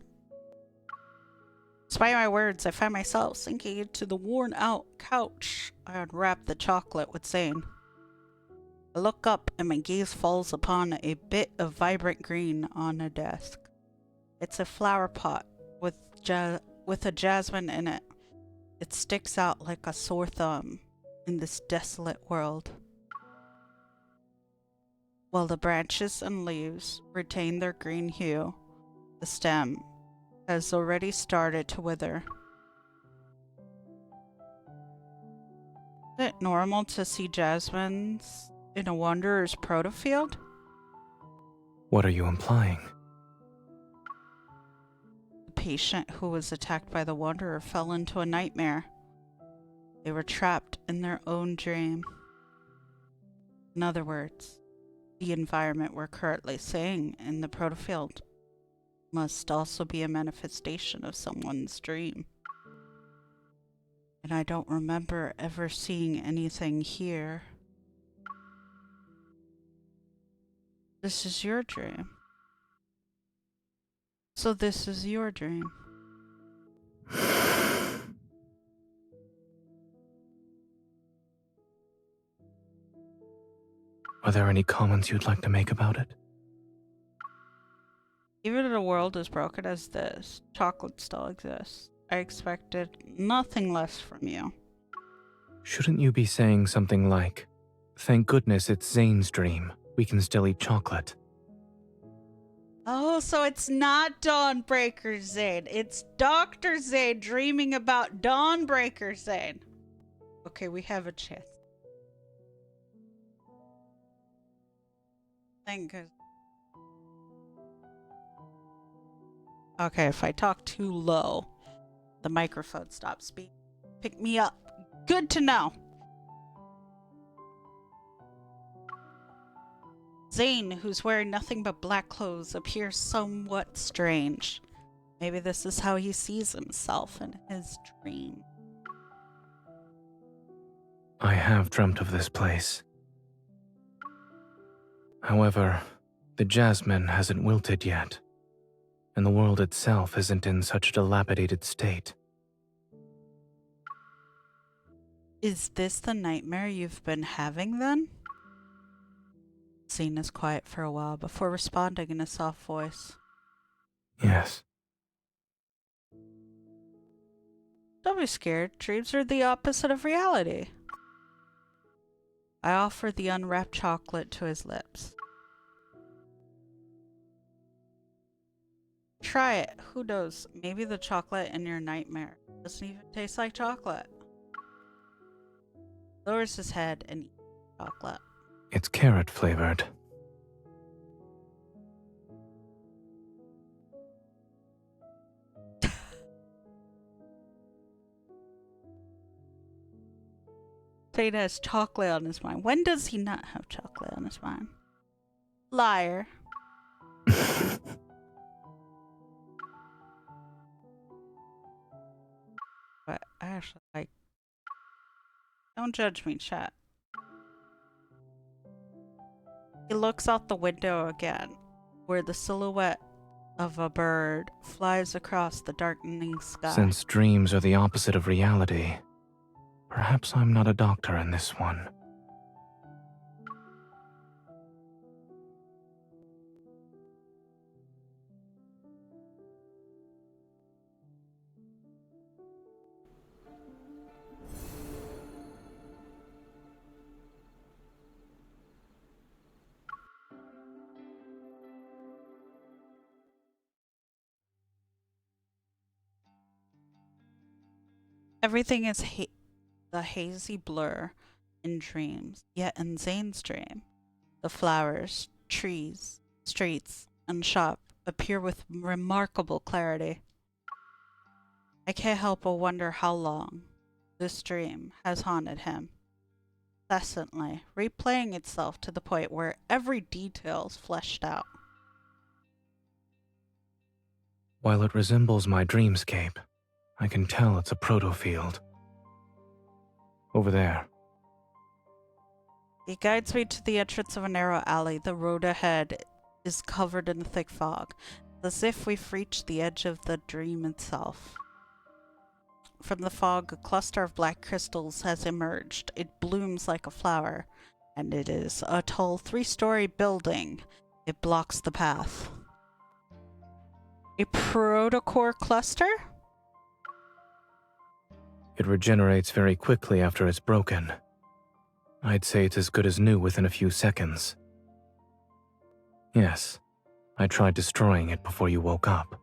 Despite my words, I find myself sinking into the worn-out couch. I unwrap the chocolate with Zane. I look up and my gaze falls upon a bit of vibrant green on a desk. It's a flower pot with a jasmine in it. It sticks out like a sore thumb in this desolate world. While the branches and leaves retain their green hue, the stem has already started to wither. Is it normal to see jasmines in a Wanderer's protofield? What are you implying? The patient who was attacked by the Wanderer fell into a nightmare. They were trapped in their own dream. In other words, the environment we're currently seeing in the protofield must also be a manifestation of someone's dream. And I don't remember ever seeing anything here. This is your dream. So this is your dream. Are there any comments you'd like to make about it? Even in a world as broken as this, chocolate still exists. I expected nothing less from you. Shouldn't you be saying something like, "Thank goodness it's Zane's dream. We can still eat chocolate." Oh, so it's not Dawnbreaker Zane. It's Dr. Zane dreaming about Dawnbreaker Zane. Okay, we have a chance. Thank goodness. Okay, if I talk too low, the microphone stops speaking. Pick me up. Good to know. Zane, who's wearing nothing but black clothes, appears somewhat strange. Maybe this is how he sees himself in his dream. I have dreamt of this place. However, the jasmine hasn't wilted yet, and the world itself isn't in such a dilapidated state. Is this the nightmare you've been having then? Zane is quiet for a while before responding in a soft voice. Yes. Don't be scared. Dreams are the opposite of reality. I offer the unwrapped chocolate to his lips. Try it. Who knows? Maybe the chocolate in your nightmare doesn't even taste like chocolate. Lowers his head and eats chocolate. It's carrot flavored. Zane has chocolate on his mind. When does he not have chocolate on his mind? Liar. But I actually like. Don't judge me, chat. He looks out the window again, where the silhouette of a bird flies across the darkening sky. Since dreams are the opposite of reality, perhaps I'm not a doctor in this one. Everything is the hazy blur in dreams, yet in Zane's dream, the flowers, trees, streets, and shop appear with remarkable clarity. I can't help but wonder how long this dream has haunted him, incessantly replaying itself to the point where every detail is fleshed out. While it resembles my dreamscape, I can tell it's a proto-field. Over there. He guides me to the entrance of a narrow alley. The road ahead is covered in thick fog, as if we've reached the edge of the dream itself. From the fog, a cluster of black crystals has emerged. It blooms like a flower, and it is a tall 3-story building. It blocks the path. A protocore cluster? It regenerates very quickly after it's broken. I'd say it's as good as new within a few seconds. Yes, I tried destroying it before you woke up.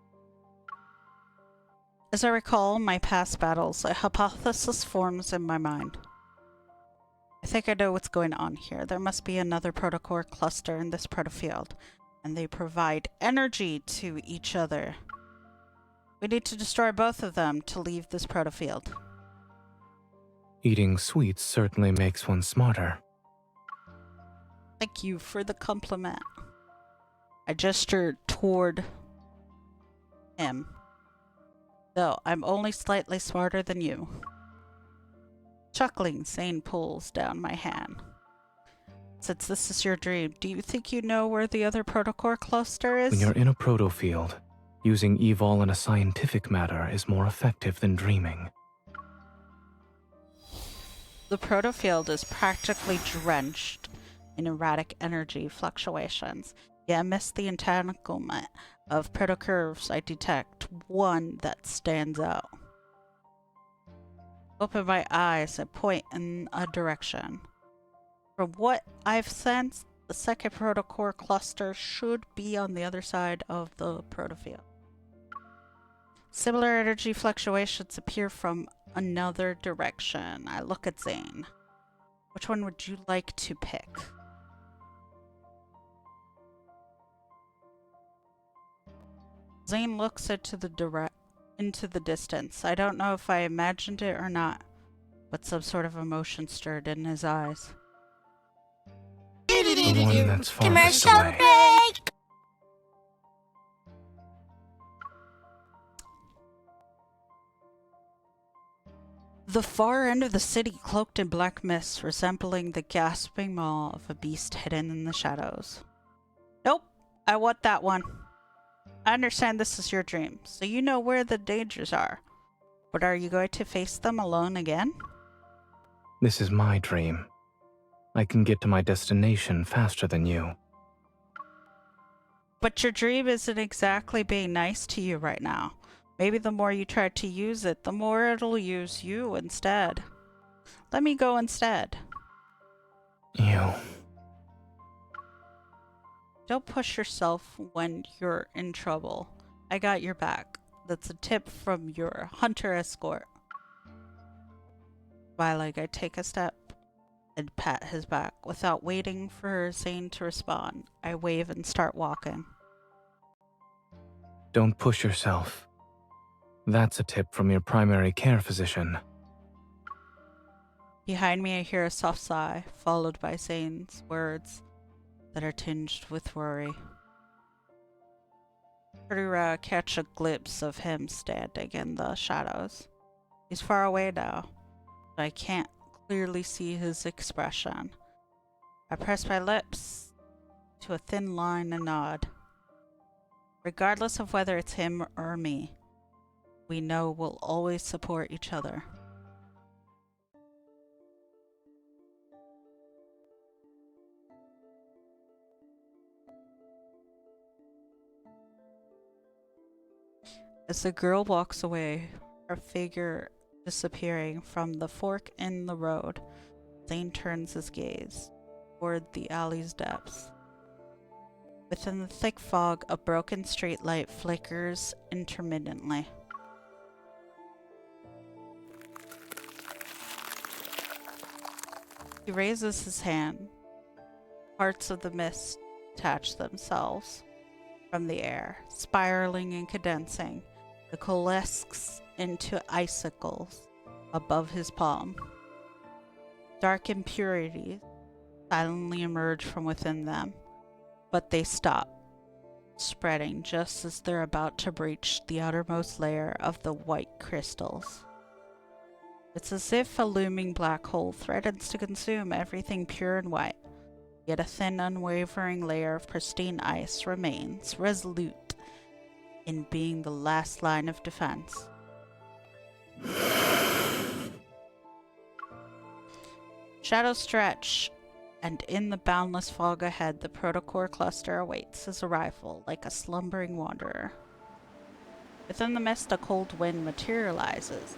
As I recall my past battles, a hypothesis forms in my mind. I think I know what's going on here. There must be another protocore cluster in this protofield, and they provide energy to each other. We need to destroy both of them to leave this protofield. Eating sweets certainly makes one smarter. Thank you for the compliment. I gestured toward him. Though I'm only slightly smarter than you. Chuckling, Zane pulls down my hand. Since this is your dream, do you think you know where the other protocore cluster is? When you're in a protofield, using evol in a scientific matter is more effective than dreaming. The protofield is practically drenched in erratic energy fluctuations. Yet amidst the entanglement of protocurves, I detect one that stands out. Open my eyes and point in a direction. From what I've sensed, the second protocore cluster should be on the other side of the protofield. Similar energy fluctuations appear from another direction. I look at Zane. Which one would you like to pick? Zane looks into the distance. I don't know if I imagined it or not, but some sort of emotion stirred in his eyes. The one that's farthest Commercial away. break! The far end of the city, cloaked in black mist, resembling the gasping maw of a beast hidden in the shadows. Nope, I want that one. I understand this is your dream, so you know where the dangers are. But are you going to face them alone again? This is my dream. I can get to my destination faster than you. But your dream isn't exactly being nice to you right now. Maybe the more you try to use it, the more it'll use you instead. Let me go instead. You. Don't push yourself when you're in trouble. I got your back. That's a tip from your hunter escort. Smiling, I take a step and pat his back. Without waiting for Zane to respond, I wave and start walking. Don't push yourself. That's a tip from your primary care physician. Behind me, I hear a soft sigh, followed by Zane's words that are tinged with worry. Pretty rare catch a glimpse of him standing in the shadows. He's far away now, but I can't clearly see his expression. I press my lips to a thin line and nod. Regardless of whether it's him or me, we know we'll always support each other. As the girl walks away, her figure disappearing from the fork in the road, Zane turns his gaze toward the alley's depths. Within the thick fog, a broken streetlight flickers intermittently. He raises his hand. Parts of the mist detach themselves from the air, spiraling and condensing. The coalesces into icicles above his palm. Dark impurities silently emerge from within them, but they stop, spreading just as they're about to breach the outermost layer of the white crystals. It's as if a looming black hole threatens to consume everything pure and white, yet a thin, unwavering layer of pristine ice remains, resolute in being the last line of defense. Shadows stretch, and in the boundless fog ahead, the protocore cluster awaits his arrival like a slumbering wanderer. Within the mist, a cold wind materializes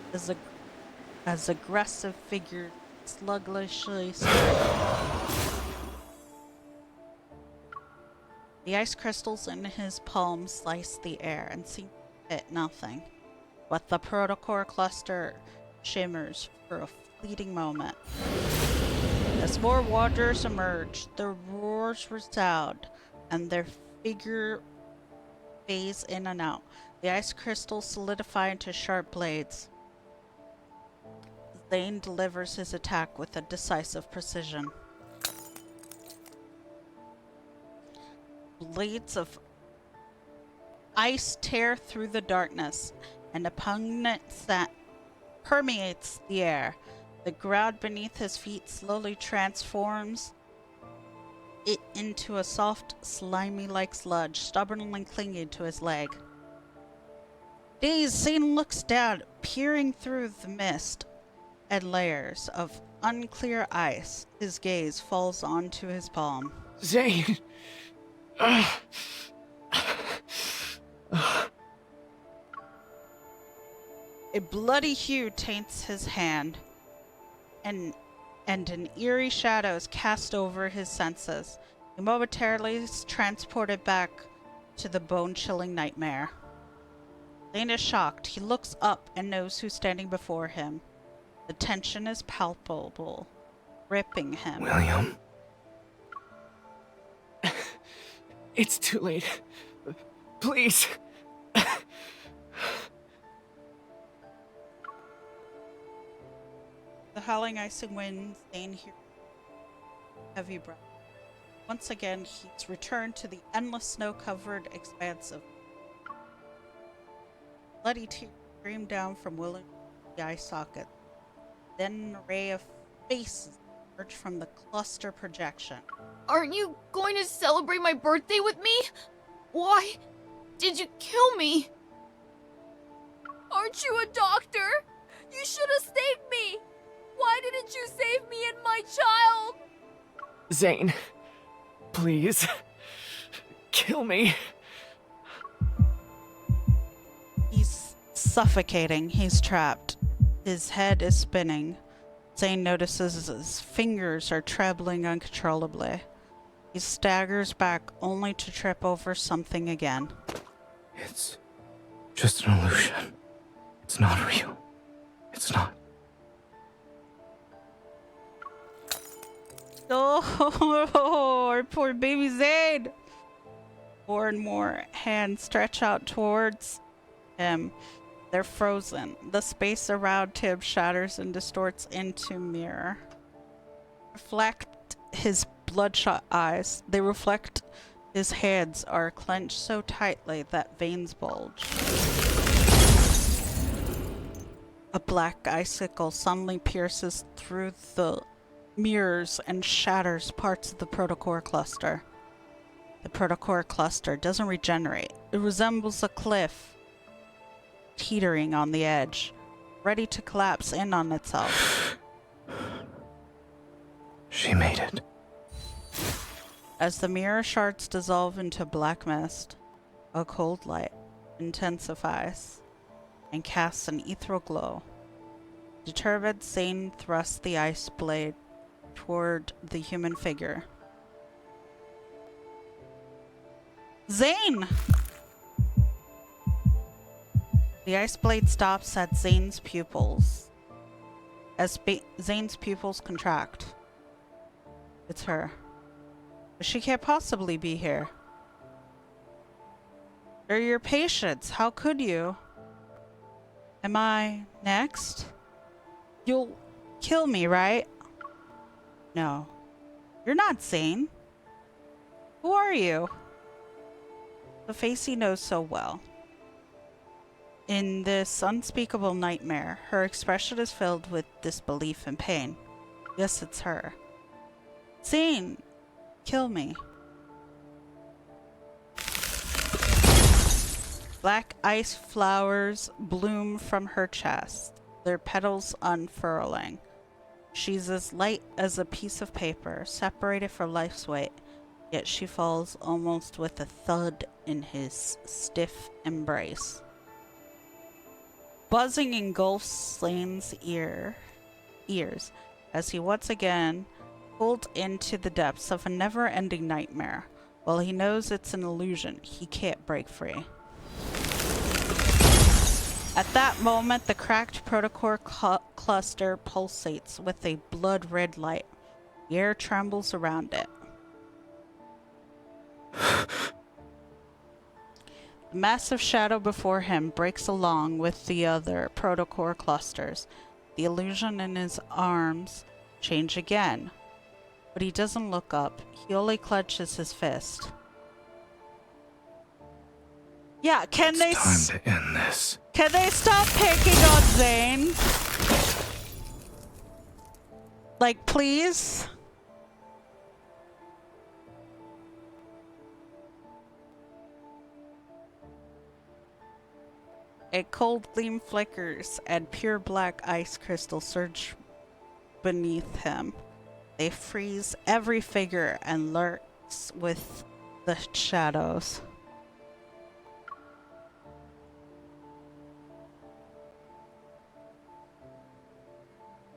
as aggressive figures sluggishly strike. The ice crystals in his palm slice the air and seem to hit nothing, but the protocore cluster shimmers for a fleeting moment. As more wanderers emerge, the roars resound, and their figure phase in and out. The ice crystals solidify into sharp blades. Zane delivers his attack with a decisive precision. Blades of ice tear through the darkness, and a pungent scent permeates the air. The ground beneath his feet slowly transforms it into a soft, slimy-like sludge, stubbornly clinging to his leg. Dazed, Zane looks down, peering through the mist and layers of unclear ice. His gaze falls onto his palm. Zane! A bloody hue taints his hand, and an eerie shadow is cast over his senses. He momentarily is transported back to the bone-chilling nightmare. Zane is shocked. He looks up and knows who's standing before him. The tension is palpable, gripping him. William? It's too late. Please. The howling icy wind, Zane hears heavy breath. Once again, he's returned to the endless snow-covered expanse of bloody tears stream down from William's eye socket. Then an array of faces emerge from the cluster projection. Aren't you going to celebrate my birthday with me? Why did you kill me? Aren't you a doctor? You should have saved me! Why didn't you save me and my child? Zane, please. Kill me. He's suffocating. He's trapped. His head is spinning. Zane notices his fingers are trembling uncontrollably. He staggers back only to trip over something again. It's just an illusion. It's not real. It's not. Oh, our poor baby Zane! More and more hands stretch out towards him. They're frozen. The space around him shatters and distorts into mirror. Reflect his bloodshot eyes. They reflect his hands are clenched so tightly that veins bulge. A black icicle suddenly pierces through the mirrors and shatters parts of the protocore cluster. The protocore cluster doesn't regenerate. It resembles a cliff, teetering on the edge, ready to collapse in on itself. She made it. As the mirror shards dissolve into black mist, a cold light intensifies and casts an ethereal glow. Determined, Zane thrusts the ice blade toward the human figure. Zane! The ice blade stops at Zane's pupils. As Zane's pupils contract. It's her. But she can't possibly be here. They're your patients. How could you? Am I next? You'll kill me, right? No. You're not Zane. Who are you? The face he knows so well. In this unspeakable nightmare, her expression is filled with disbelief and pain. Yes, it's her. Zane, kill me. Black ice flowers bloom from her chest, their petals unfurling. She's as light as a piece of paper, separated from life's weight, yet she falls almost with a thud in his stiff embrace. Buzzing engulfs Zane's ears as he once again pulled into the depths of a never-ending nightmare. While he knows it's an illusion, he can't break free. At that moment, the cracked protocore cluster pulsates with a blood-red light. The air trembles around it. The massive shadow before him breaks along with the other protocore clusters. The illusion in his arms change again. But he doesn't look up. He only clenches his fist. Yeah, can they It's time to end this. Can they stop picking on Zane? Like, please? A cold gleam flickers and pure black ice crystals surge beneath him. They freeze every figure and lurks with the shadows.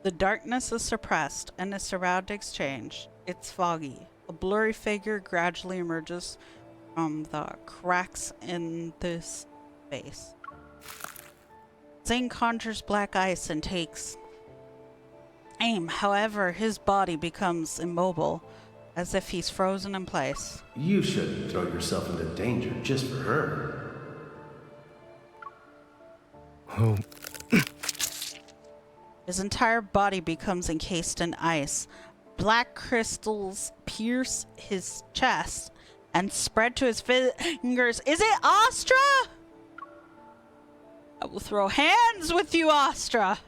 The darkness is suppressed and the surroundings change. It's foggy. A blurry figure gradually emerges from the cracks in this space. Zane conjures black ice and takes aim. However, his body becomes immobile, as if he's frozen in place. You shouldn't throw yourself into danger just for her. Who? His entire body becomes encased in ice. Black crystals pierce his chest and spread to his fingers. Is it Astra? I will throw hands with you, Astra.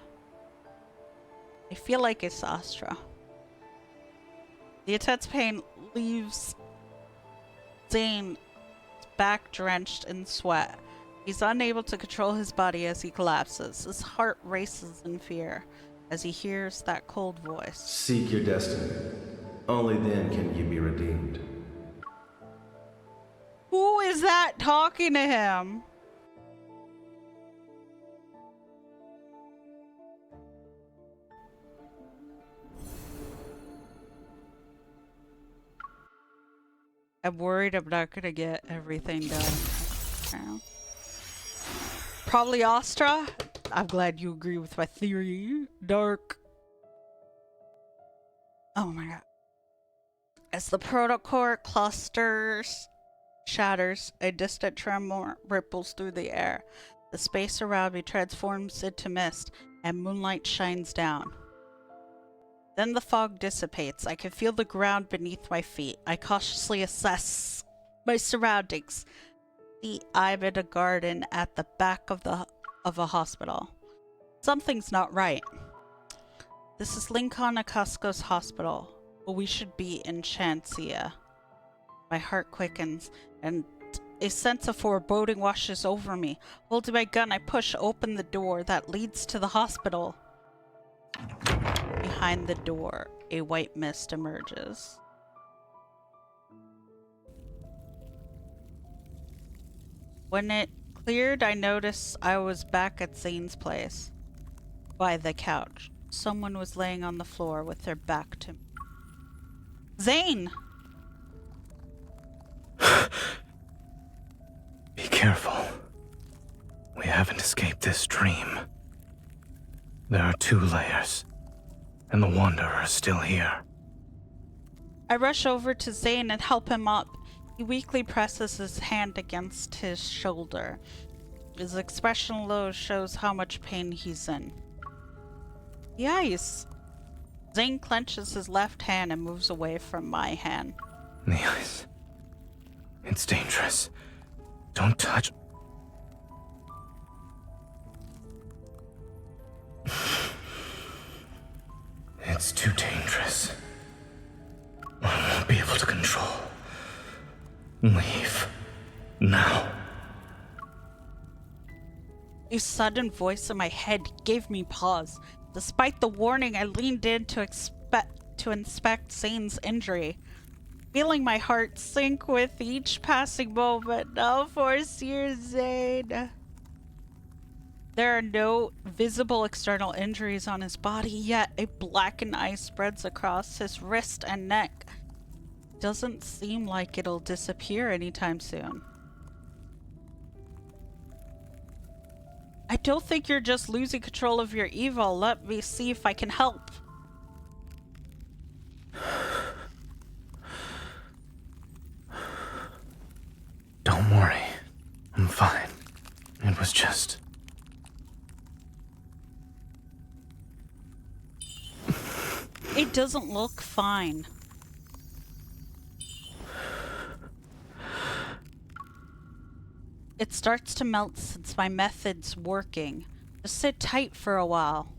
I feel like it's Astra. The intense pain leaves Zane back drenched in sweat. He's unable to control his body as he collapses. His heart races in fear as he hears that cold voice. Seek your destiny. Only then can you be redeemed. Who is that talking to him? I'm worried I'm not gonna get everything done now. Probably Astra. I'm glad you agree with my theory. Dark. Oh my god. As the protocore clusters, shatters, a distant tremor ripples through the air. The space around me transforms into mist, and moonlight shines down. Then the fog dissipates. I can feel the ground beneath my feet. I cautiously assess my surroundings. I'm in a garden at the back of a hospital. Something's not right. This is Lincoln Acusco's hospital. But we should be in Chancia. My heart quickens, and a sense of foreboding washes over me. Holding my gun, I push open the door that leads to the hospital. Behind the door, a white mist emerges. When it cleared, I noticed I was back at Zane's place. By the couch. Someone was laying on the floor with their back to me. Zane! Be careful. We haven't escaped this dream. There are 2 layers, and the Wanderer is still here. I rush over to Zane and help him up. He weakly presses his hand against his shoulder. His expression low shows how much pain he's in. Yikes! Zane clenches his left hand and moves away from my hand. The ice. It's dangerous. Don't touch. It's too dangerous. I won't be able to control. Leave. Now. A sudden voice in my head gave me pause. Despite the warning, I leaned in to inspect Zane's injury. Feeling my heart sink with each passing moment. No force here, Zane. There are no visible external injuries on his body, yet a blackened ice spreads across his wrist and neck. Doesn't seem like it'll disappear anytime soon. I don't think you're just losing control of your evil. Let me see if I can help. Don't worry. I'm fine. It was just... It doesn't look fine. It starts to melt since my method's working. Just sit tight for a while.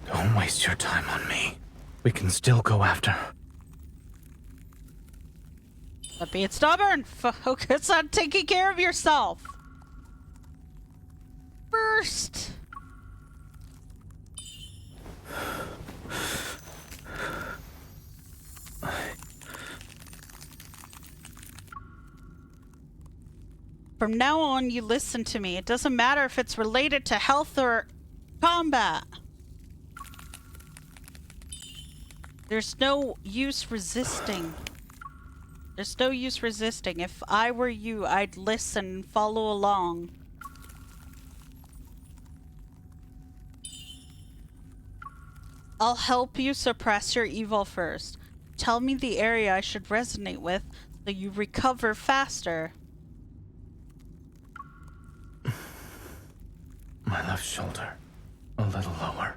Don't waste your time on me. We can still go after. Stop being stubborn. Focus on taking care of yourself. First. From now on, you listen to me. It doesn't matter if it's related to health or combat. There's no use resisting. There's no use resisting. If I were you, I'd listen and follow along. I'll help you suppress your evil first. Tell me the area I should resonate with so you recover faster. My left shoulder. A little lower.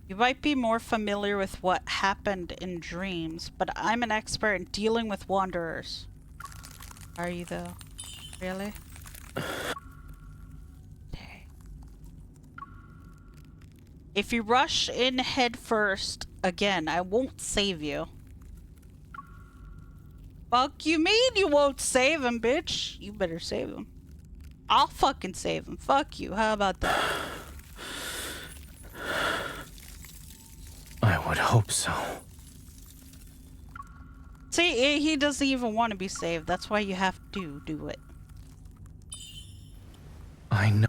You might be more familiar with what happened in dreams, but I'm an expert in dealing with wanderers. Are you though? Really? If you rush in head first, again, I won't save you. Fuck you mean you won't save him, bitch? You better save him. I'll fucking save him. Fuck you. How about that? I would hope so. See, he doesn't even want to be saved. That's why you have to do it. I know.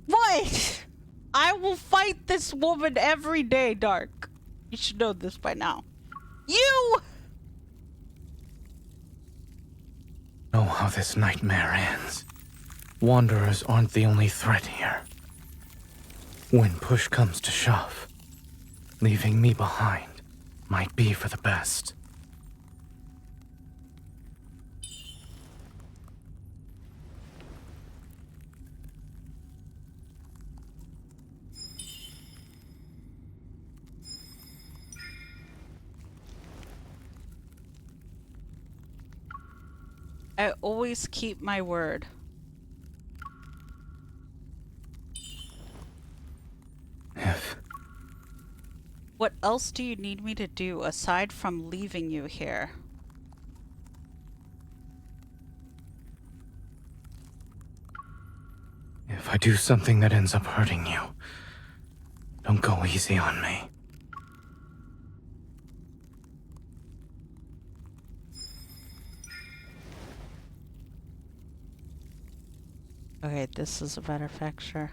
What? I will fight this woman every day, Dark. You should know this by now. You! Know how this nightmare ends. Wanderers aren't the only threat here. When push comes to shove, leaving me behind might be for the best. I always keep my word. What else do you need me to do aside from leaving you here? If I do something that ends up hurting you, don't go easy on me. Okay, this is a better picture.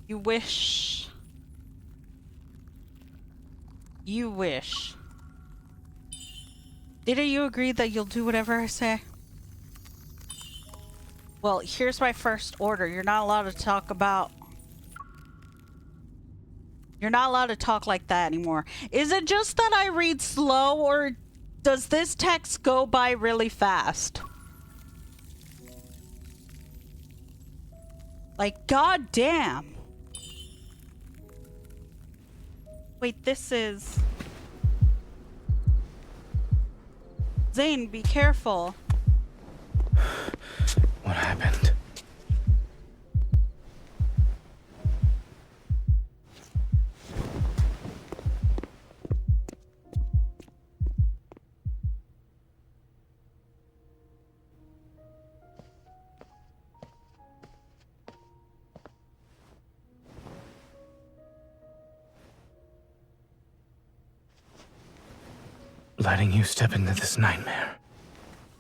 You wish. You wish. Didn't you agree that you'll do whatever I say? Well, here's my first order. You're not allowed to talk about... You're not allowed to talk like that anymore. Is it just that I read slow, or does this text go by really fast? Like, goddamn. Wait, this is... Zane, be careful. What happened? Letting you step into this nightmare,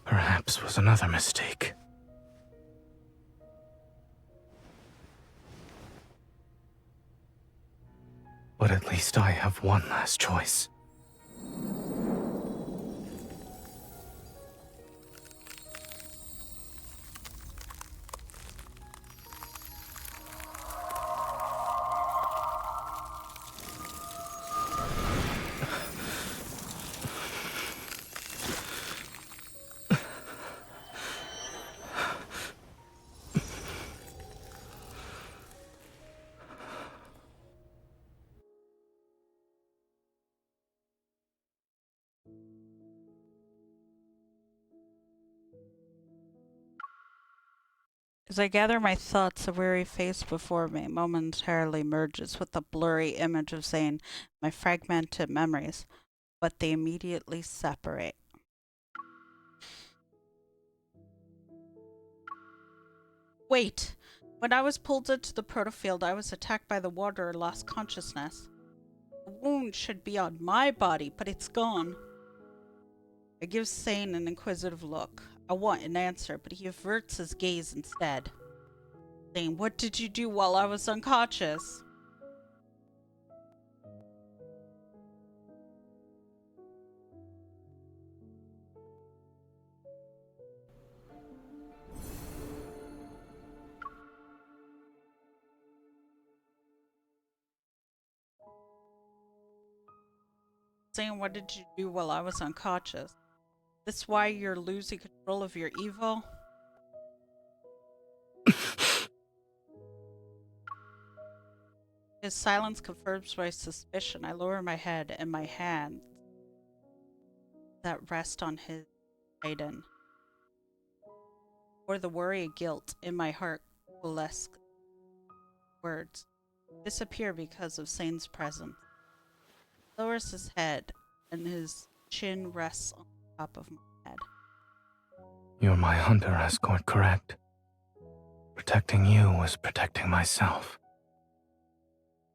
perhaps, was another mistake. But at least I have one last choice. As I gather my thoughts, a weary face before me momentarily merges with the blurry image of Zane, my fragmented memories, but they immediately separate. Wait! When I was pulled into the protofield, I was attacked by the Wanderer, lost consciousness. The wound should be on my body, but it's gone. I give Zane an inquisitive look. I want an answer, but he averts his gaze instead. Zane, what did you do while I was unconscious? Zane, what did you do while I was unconscious? This why you're losing control of your evil? His silence confirms my suspicion. I lower my head and my hands that rest on his maiden. Or the worry and guilt in my heart burlesque words disappear because of Zane's presence. He lowers his head and his chin rests on top of my head. You're my hunter escort, correct? Protecting you was protecting myself.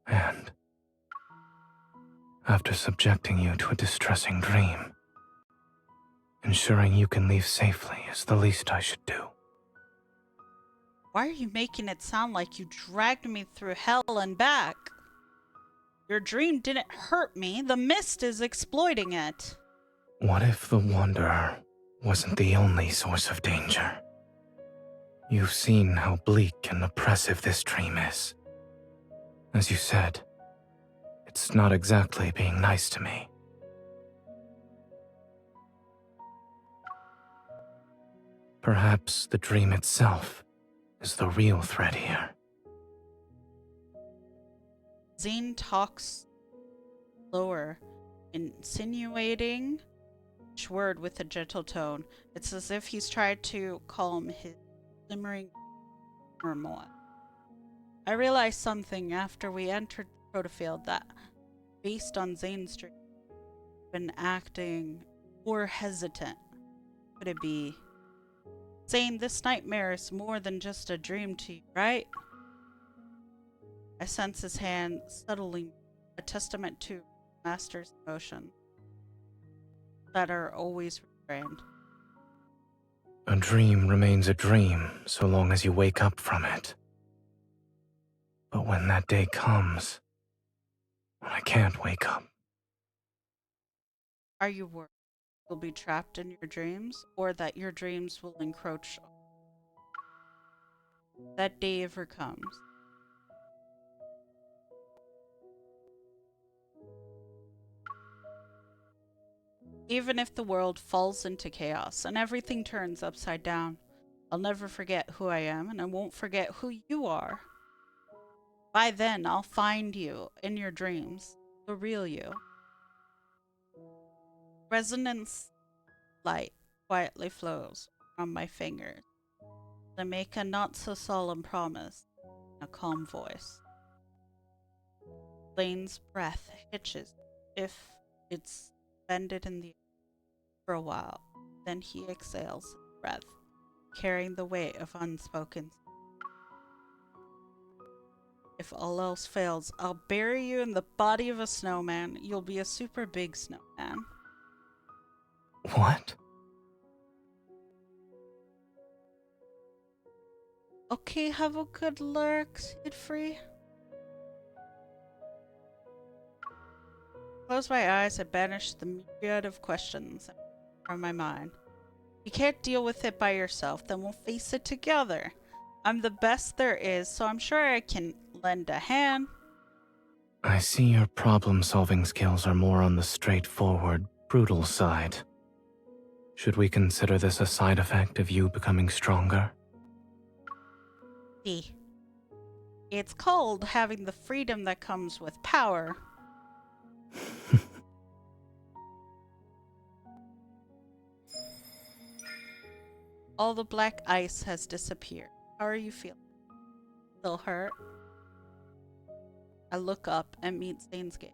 And after subjecting you to a distressing dream, ensuring you can leave safely is the least I should do. Why are you making it sound like you dragged me through hell and back? Your dream didn't hurt me. The mist is exploiting it. What if the Wanderer wasn't the only source of danger? You've seen how bleak and oppressive this dream is. As you said, it's not exactly being nice to me. Perhaps the dream itself is the real threat here. Zane talks slower, insinuating each word with a gentle tone. It's as if he's tried to calm his simmering turmoil. I realized something after we entered the protofield that, based on Zane's dream, been acting more hesitant. Could it be? Zane, this nightmare is more than just a dream to you, right? I sense his hand subtly, a testament to Master's emotion that are always restrained. A dream remains a dream so long as you wake up from it. But when that day comes, when I can't wake up. Are you worried you'll be trapped in your dreams, or that your dreams will encroach on you? That day ever comes. Even if the world falls into chaos and everything turns upside down, I'll never forget who I am, and I won't forget who you are. By then, I'll find you in your dreams, the real you. Resonance light quietly flows from my fingers. I make a not-so-solemn promise in a calm voice. Lane's breath hitches if it's suspended in the air for a while. Then he exhales his breath, carrying the weight of unspoken. If all else fails, I'll bury you in the body of a snowman. You'll be a super big snowman. What? Okay, have a good lurk, Siegfried. Close my eyes and banish the myriad of questions from my mind. You can't deal with it by yourself, then we'll face it together. I'm the best there is, so I'm sure I can lend a hand. I see your problem-solving skills are more on the straightforward, brutal side. Should we consider this a side effect of you becoming stronger? See, it's called having the freedom that comes with power. All the black ice has disappeared. How are you feeling? Still hurt? I look up and meet Zane's gaze.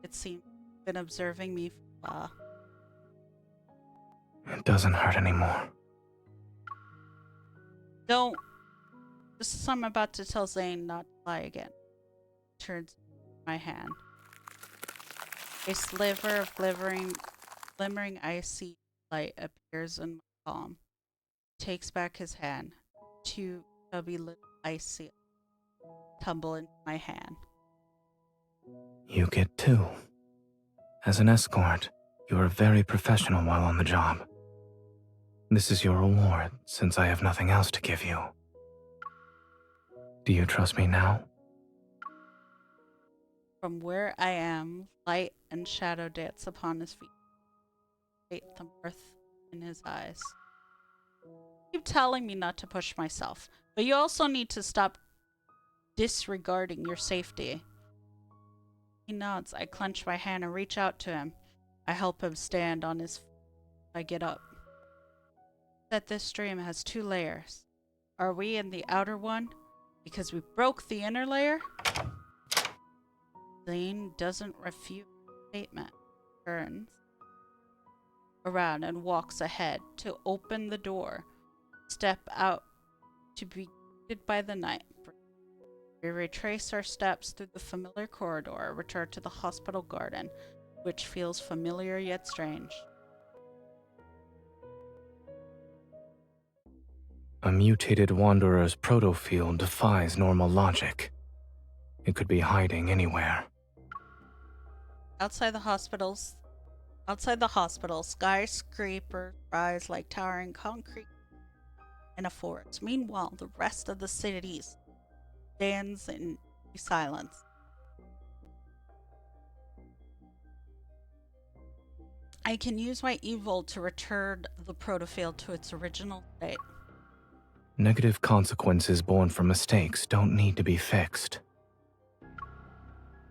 It seems he's been observing me for a while. It doesn't hurt anymore. Don't. This is I'm about to tell Zane not to lie again. Turns my hand. A sliver of glimmering icy light appears in my palm. Takes back his hand. Two chubby little ice seals tumble into my hand. You get two. As an escort, you are very professional while on the job. This is your reward, since I have nothing else to give you. Do you trust me now? From where I am, light and shadow dance upon his feet. Wait, the mirth in his eyes. You keep telling me not to push myself, but you also need to stop disregarding your safety. He nods. I clench my hand and reach out to him. I help him stand on his feet. I get up. That this dream has two layers. Are we in the outer one because we broke the inner layer? Zane doesn't refute the statement. Turns around and walks ahead to open the door. Step out to be by the night. We retrace our steps through the familiar corridor, return to the hospital garden, which feels familiar yet strange. A mutated Wanderer's protofield defies normal logic. It could be hiding anywhere. Outside the hospital, skyscrapers rise like towering concrete in a forest. Meanwhile, the rest of the city stands in silence. I can use my evil to return the protofield to its original state. Negative consequences born from mistakes don't need to be fixed.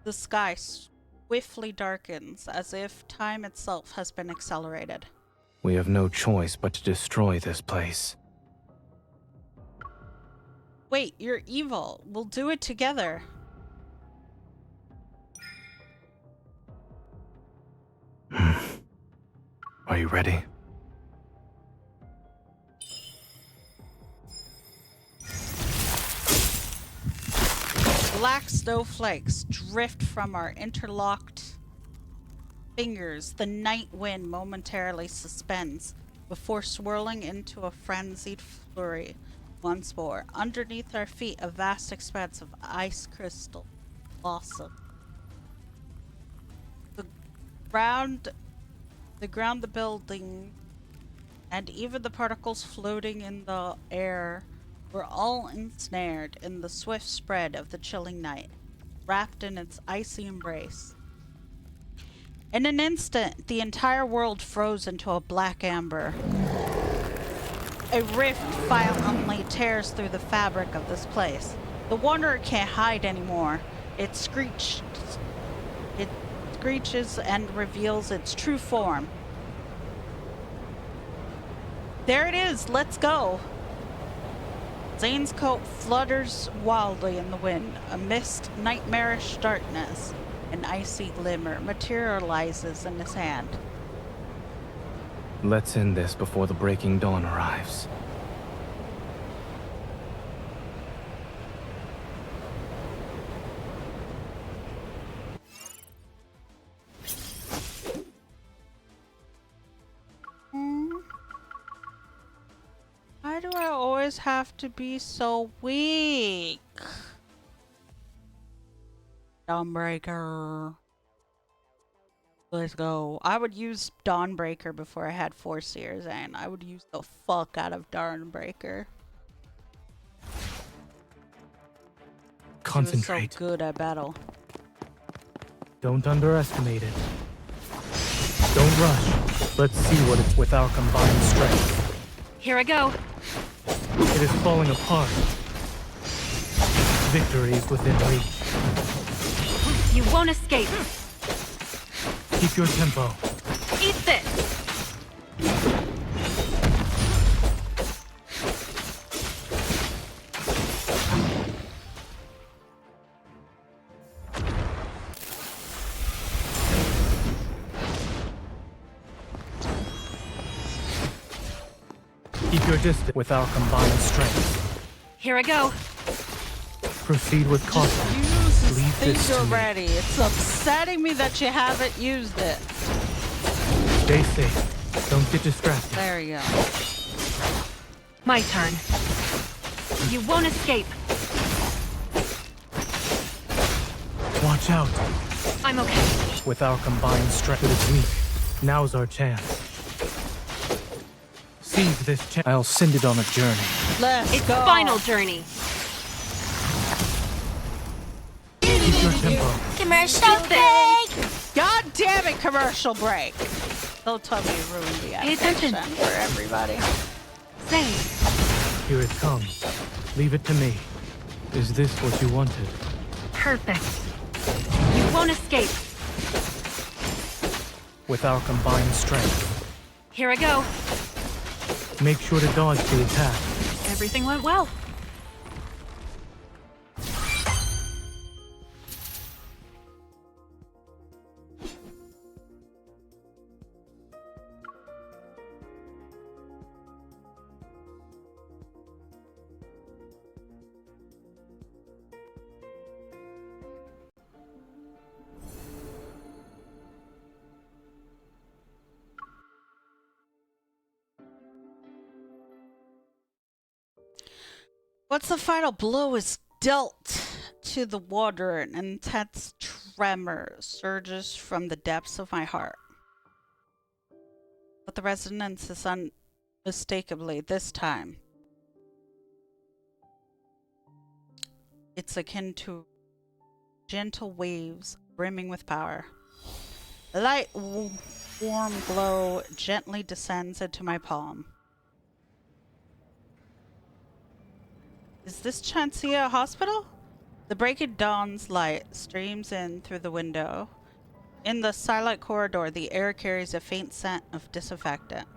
The sky swiftly darkens, as if time itself has been accelerated. We have no choice but to destroy this place. Wait, you're evil. We'll do it together. Are you ready? Black snowflakes drift from our interlocked fingers. The night wind momentarily suspends before swirling into a frenzied flurry once more. Underneath our feet, a vast expanse of ice crystal blossom. The ground, the building, and even the particles floating in the air were all ensnared in the swift spread of the chilling night, wrapped in its icy embrace. In an instant, the entire world froze into a black amber. A rift violently tears through the fabric of this place. The Wanderer can't hide anymore. It screeches and reveals its true form. There it is, let's go! Zane's coat flutters wildly in the wind. Amidst nightmarish darkness, an icy glimmer materializes in his hand. Let's end this before the breaking dawn arrives. Why do I always have to be so weak? Dawnbreaker. Let's go. I would use Dawnbreaker before I had Force Seers, and I would use the fuck out of Dawnbreaker. Concentrate. She was so good at battle. Don't underestimate it. Don't rush. Let's see what it's with our combined strength. Here I go. It is falling apart. Victory is within reach. You won't escape. Keep your tempo. Eat this. Keep your distance with our combined strength. Here I go. Proceed with caution. Use Leave this this to me. already. It's upsetting me that you haven't used it. Stay safe. Don't get distracted. There you go. My turn. You won't escape. Watch out. I'm okay. With our combined strength, it is weak. Now's our chance. Seize this chance. I'll send it on a journey. Let's It's go. final journey. Keep your tempo. Commercial break! God damn it, commercial break! Don't tell me you ruined the Pay attention. animation for everybody. Zane. Here it comes. Leave it to me. Is this what you wanted? Perfect. You won't escape. With our combined strength. Here I go. Make sure to dodge the attack. Everything went well. Once the final blow is dealt to the water, an intense tremor surges from the depths of my heart. But the resonance is unmistakably this time. It's akin to gentle waves brimming with power. A light, warm glow gently descends into my palm. Is this Chancia Hospital? The breaking dawn's light streams in through the window. In the silent corridor, the air carries a faint scent of disinfectant.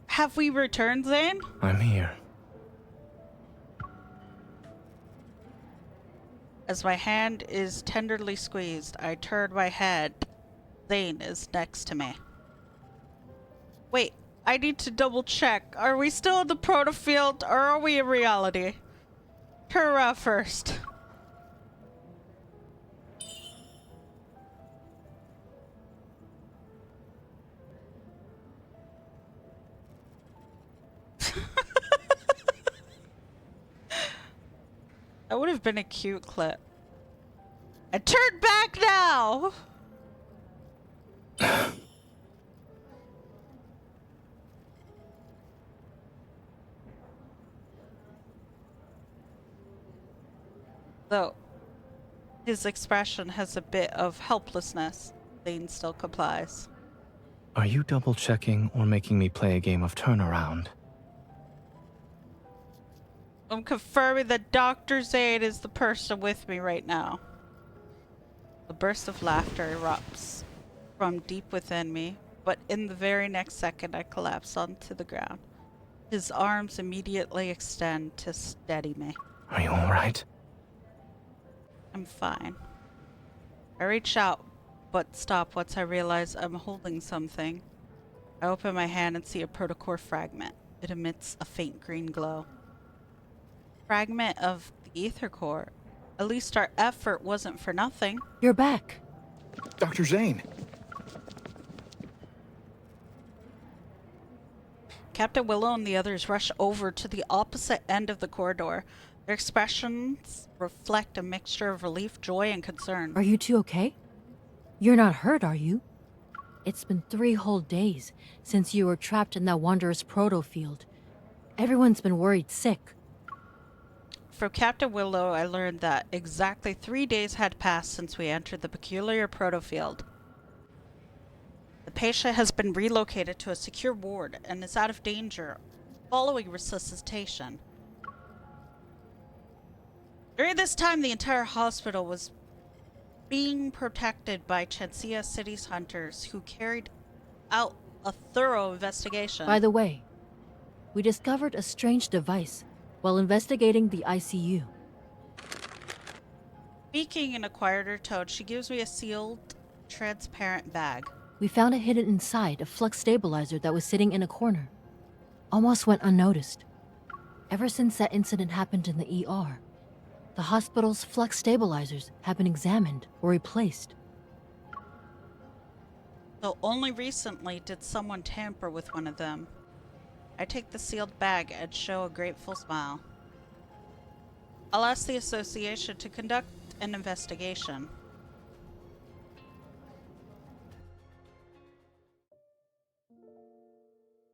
Have we returned, Zane? I'm here. As my hand is tenderly squeezed, I turn my head. Zane is next to me. Wait, I need to double check. Are we still in the protofield or are we in reality? Turn around first. That would have been a cute clip. And turn back now! Though his expression has a bit of helplessness, Zane still complies. Are you double checking or making me play a game of turnaround? I'm confirming that Dr. Zane is the person with me right now. A burst of laughter erupts from deep within me, but in the very next second I collapse onto the ground. His arms immediately extend to steady me. Are you alright? I'm fine. I reach out, but stop once I realize I'm holding something. I open my hand and see a protocore fragment. It emits a faint green glow. Fragment of the ether core. At least our effort wasn't for nothing. You're back. Dr. Zane. Captain Willow and the others rush over to the opposite end of the corridor. Their expressions reflect a mixture of relief, joy, and concern. Are you two okay? You're not hurt, are you? It's been 3 whole days since you were trapped in that Wanderer's proto-field. Everyone's been worried sick. From Captain Willow, I learned that exactly 3 days had passed since we entered the peculiar proto-field. The patient has been relocated to a secure ward and is out of danger following resuscitation. During this time, the entire hospital was being protected by Chancia City's hunters who carried out a thorough investigation. By the way, we discovered a strange device while investigating the ICU. Speaking in a quieter tone, she gives me a sealed, transparent bag. We found it hidden inside a flux stabilizer that was sitting in a corner. Almost went unnoticed. Ever since that incident happened in the ER, the hospital's flux stabilizers have been examined or replaced. Though only recently did someone tamper with one of them. I take the sealed bag and show a grateful smile. I'll ask the association to conduct an investigation.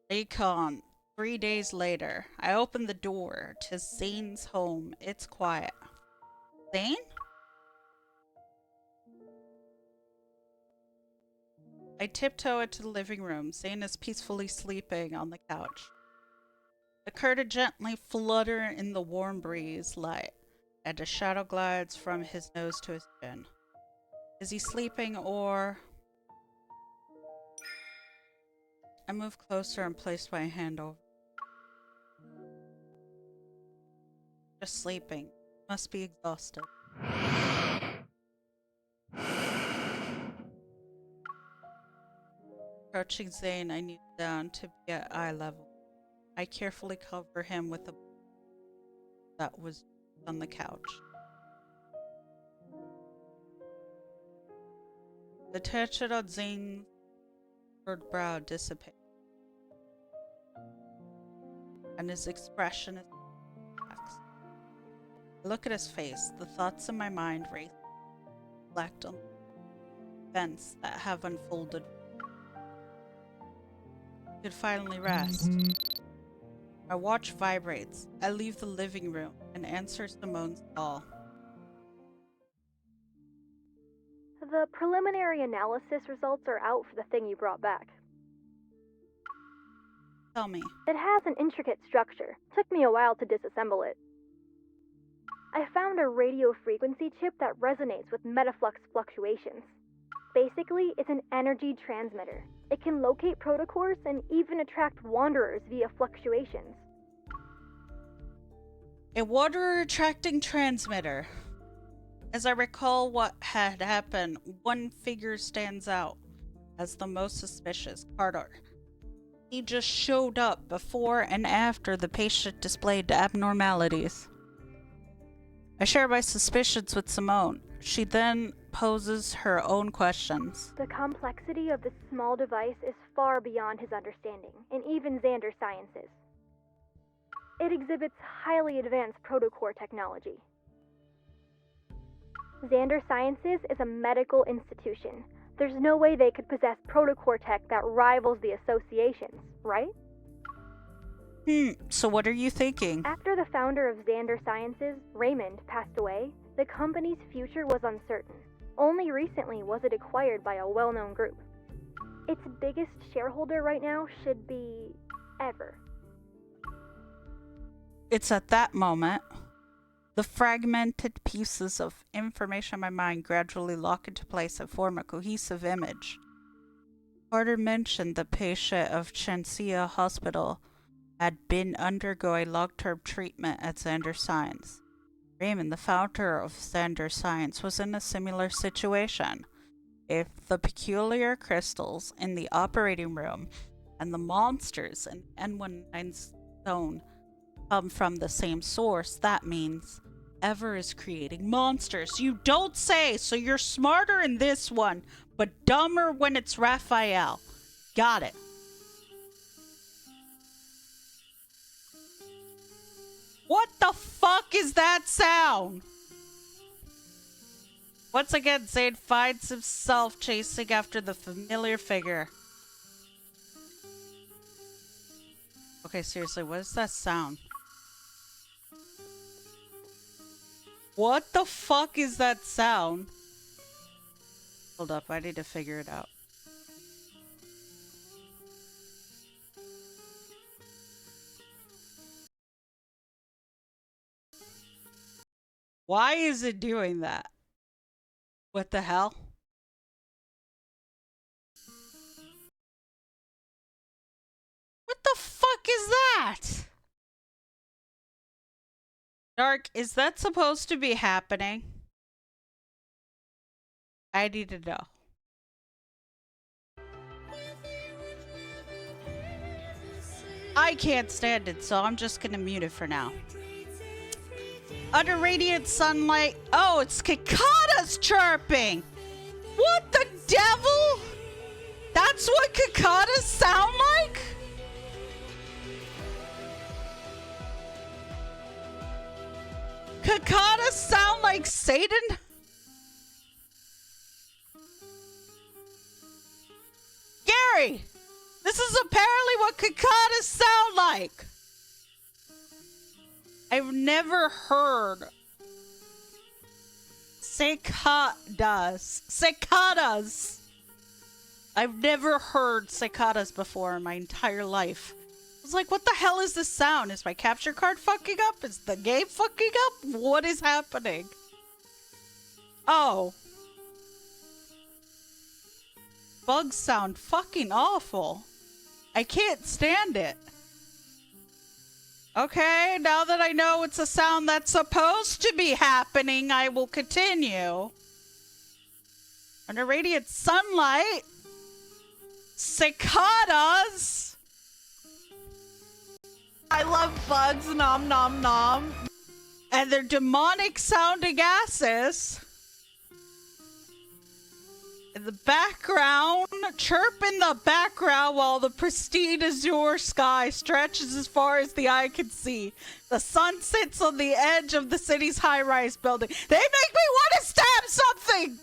Recon. 3 days later, I open the door to Zane's home. It's quiet. Zane? I tiptoe into the living room. Zane is peacefully sleeping on the couch. The curtain gently flutter in the warm breeze light, and a shadow glides from his nose to his chin. Is he sleeping or... I move closer and place my hand over. Just sleeping. Must be exhausted. Approaching Zane, I kneel down to be at eye level. I carefully cover him with a that was on the couch. The tension on Zane's brow dissipates, and his expression is I look at his face. The thoughts in my mind race, reflect on events that have unfolded. I could finally rest. My watch vibrates. I leave the living room and answer Simone's call. The preliminary analysis results are out for the thing you brought back. Tell me. It has an intricate structure. Took me a while to disassemble it. I found a radio frequency chip that resonates with metaflux fluctuations. Basically, it's an energy transmitter. It can locate protocores and even attract wanderers via fluctuations. A wanderer attracting transmitter. As I recall what had happened, one figure stands out as the most suspicious, Carter. He just showed up before and after the patient displayed abnormalities. I share my suspicions with Simone. She then poses her own questions. The complexity of this small device is far beyond his understanding, and even Xander Sciences. It exhibits highly advanced protocore technology. Xander Sciences is a medical institution. There's no way they could possess protocore tech that rivals the associations, right? So what are you thinking? After the founder of Xander Sciences, Raymond, passed away, the company's future was uncertain. Only recently was it acquired by a well-known group. Its biggest shareholder right now should be Ever. It's at that moment, the fragmented pieces of information in my mind gradually lock into place and form a cohesive image. Carter mentioned the patient of Chancia Hospital had been undergoing long-term treatment at Xander Science. Raymond, the founder of Xander Science, was in a similar situation. If the peculiar crystals in the operating room and the monsters in N19's zone come from the same source, that means Ever is creating monsters. You don't say, so you're smarter in this one, but dumber when it's Raphael. Got it. What the fuck is that sound? Once again, Zane finds himself chasing after the familiar figure. Okay, seriously, what is that sound? What the fuck is that sound? Hold up, I need to figure it out. Why is it doing that? What the hell? What the fuck is that? Dark, is that supposed to be happening? I need to know. I can't stand it, so I'm just gonna mute it for now. Under radiant sunlight. Oh, it's cicadas chirping! What the devil? That's what cicadas sound like? Cicadas sound like Satan? Gary! This is apparently what cicadas sound like! I've never heard cicadas. Cicadas! I've never heard cicadas before in my entire life. I was like, what the hell is this sound? Is my capture card fucking up? Is the game fucking up? What is happening? Oh. Bugs sound fucking awful. I can't stand it. Okay, now that I know it's a sound that's supposed to be happening, I will continue. Under radiant sunlight. Cicadas. I love bugs, nom nom nom. And their demonic sounding asses. In the background, chirp in the background while the pristine azure sky stretches as far as the eye can see. The sun sits on the edge of the city's high-rise building. They make me want to stab something!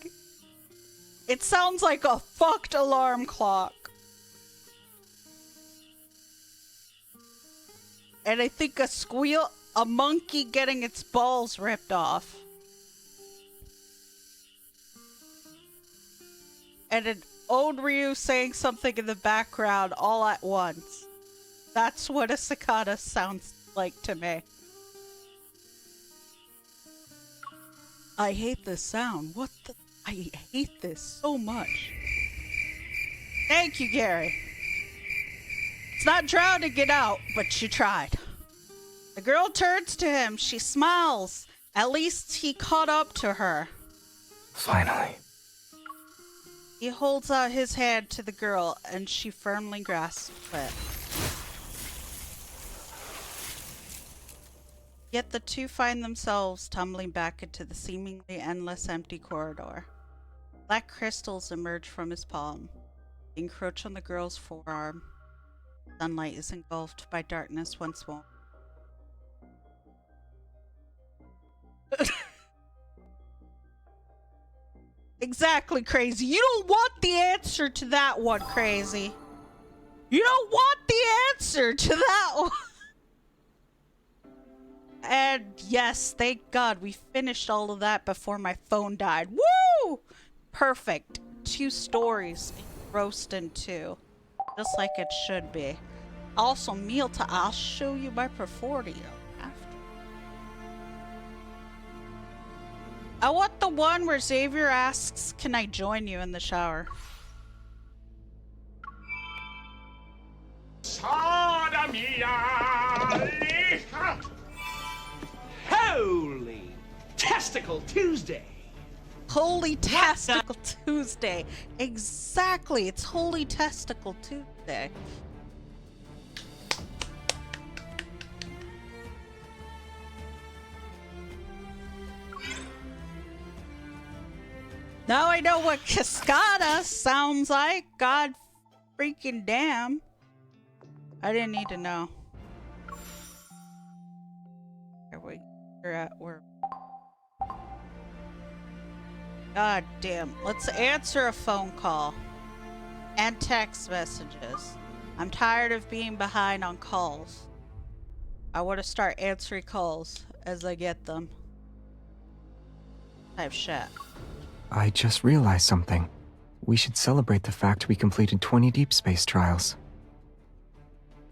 It sounds like a fucked alarm clock. And I think a monkey getting its balls ripped off. And an Onryu saying something in the background all at once. That's what a cicada sounds like to me. I hate this sound. What the? I hate this so much. Thank you, Gary. It's not drowning it out, but she tried. The girl turns to him. She smiles. At least he caught up to her. Finally. He holds out his hand to the girl, and she firmly grasps it. Yet the two find themselves tumbling back into the seemingly endless empty corridor. Black crystals emerge from his palm. They encroach on the girl's forearm. Sunlight is engulfed by darkness once more. Exactly, Crazy. You don't want the answer to that one, Crazy. You don't want the answer to that one. And yes, thank God we finished all of that before my phone died. Woo! Perfect. 2 stories engrossed in 2. Just like it should be. Also, meal time. I'll show you my portfolio after. I want the one where Xavier asks, can I join you in the shower? Holy Testicle Tuesday! Holy Testicle Tuesday. Exactly. It's Holy Testicle Tuesday. Now I know what Cascada sounds like. God freaking damn. I didn't need to know. Here we're at work. God damn. Let's answer a phone call. And text messages. I'm tired of being behind on calls. I want to start answering calls as I get them. Type shit. I just realized something. We should celebrate the fact we completed 20 Deepspace trials.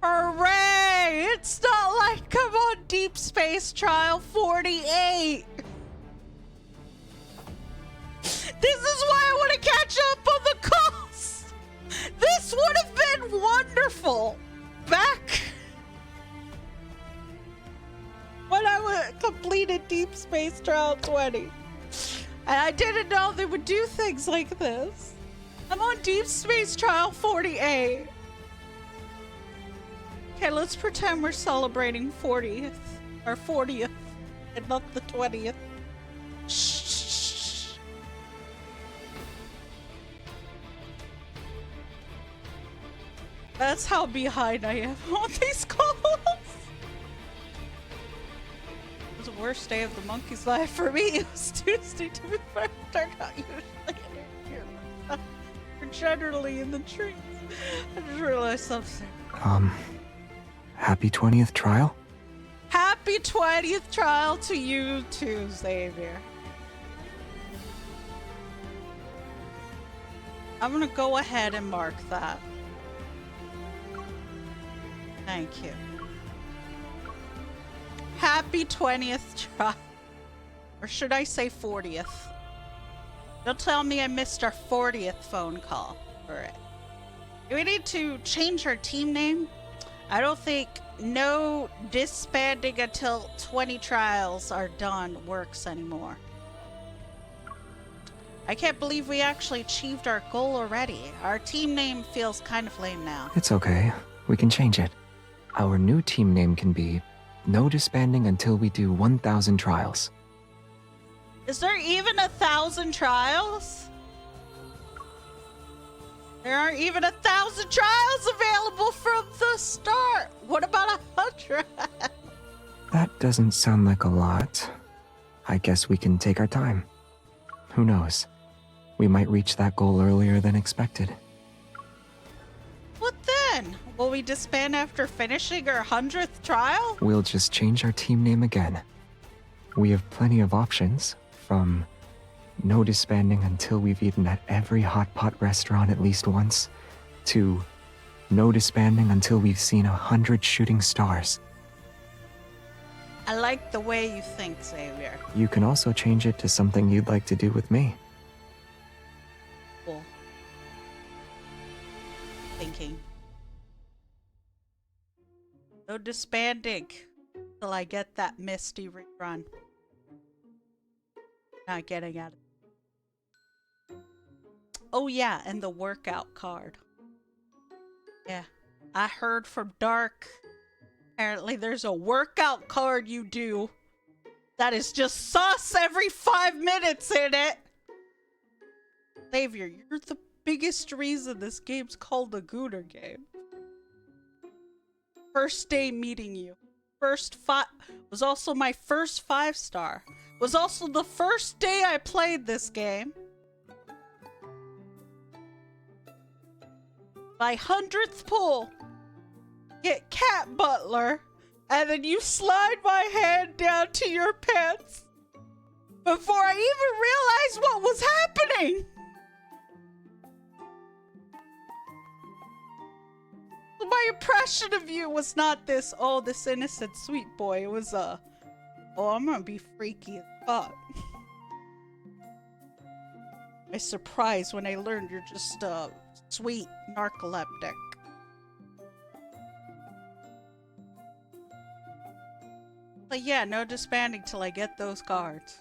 Hooray! It's not like I'm on Deepspace Trial 48! This is why I want to catch up on the calls! This would have been wonderful! Back when I completed Deepspace Trial 20. And I didn't know they would do things like this. I'm on Deepspace Trial 48. Okay, let's pretend we're celebrating 40th. Or 40th. And not the 20th. Shh. That's how behind I am on these calls. It was the worst day of the monkey's life for me. It was Tuesday, to be fair. They're not usually here. They're generally in the trees. I just realized something. Happy 20th trial? Happy 20th trial to you too, Xavier. I'm gonna go ahead and mark that. Thank you. Happy 20th trial. Or should I say 40th? Don't tell me I missed our 40th phone call. Alright. Do we need to change our team name? I don't think no disbanding until 20 trials are done works anymore. I can't believe we actually achieved our goal already. Our team name feels kind of lame now. It's okay. We can change it. Our new team name can be No Disbanding Until We Do 1,000 Trials. Is there even 1,000 trials? There aren't even 1,000 trials available from the start. What about 100? That doesn't sound like a lot. I guess we can take our time. Who knows? We might reach that goal earlier than expected. What then? Will we disband after finishing our 100th trial? We'll just change our team name again. We have plenty of options, from no disbanding until we've eaten at every hot pot restaurant at least once, to no disbanding until we've seen 100 shooting stars. I like the way you think, Xavier. You can also change it to something you'd like to do with me. Cool. Thinking. No disbanding till I get that Misty rerun. Not getting at it. Oh yeah, and the workout card. Yeah, I heard from Dark. Apparently there's a workout card you do that is just sus every 5 minutes in it. Xavier, you're the biggest reason this game's called a Gooner game. First day meeting you. Was also my first 5-star. Was also the first day I played this game. My 100th pull. Get Cat Butler. And then you slide my hand down to your pants. Before I even realized what was happening. My impression of you was not this, oh, this innocent sweet boy. It was oh, I'm gonna be freaky as fuck. My surprise when I learned you're just sweet narcoleptic. But yeah, no disbanding till I get those cards.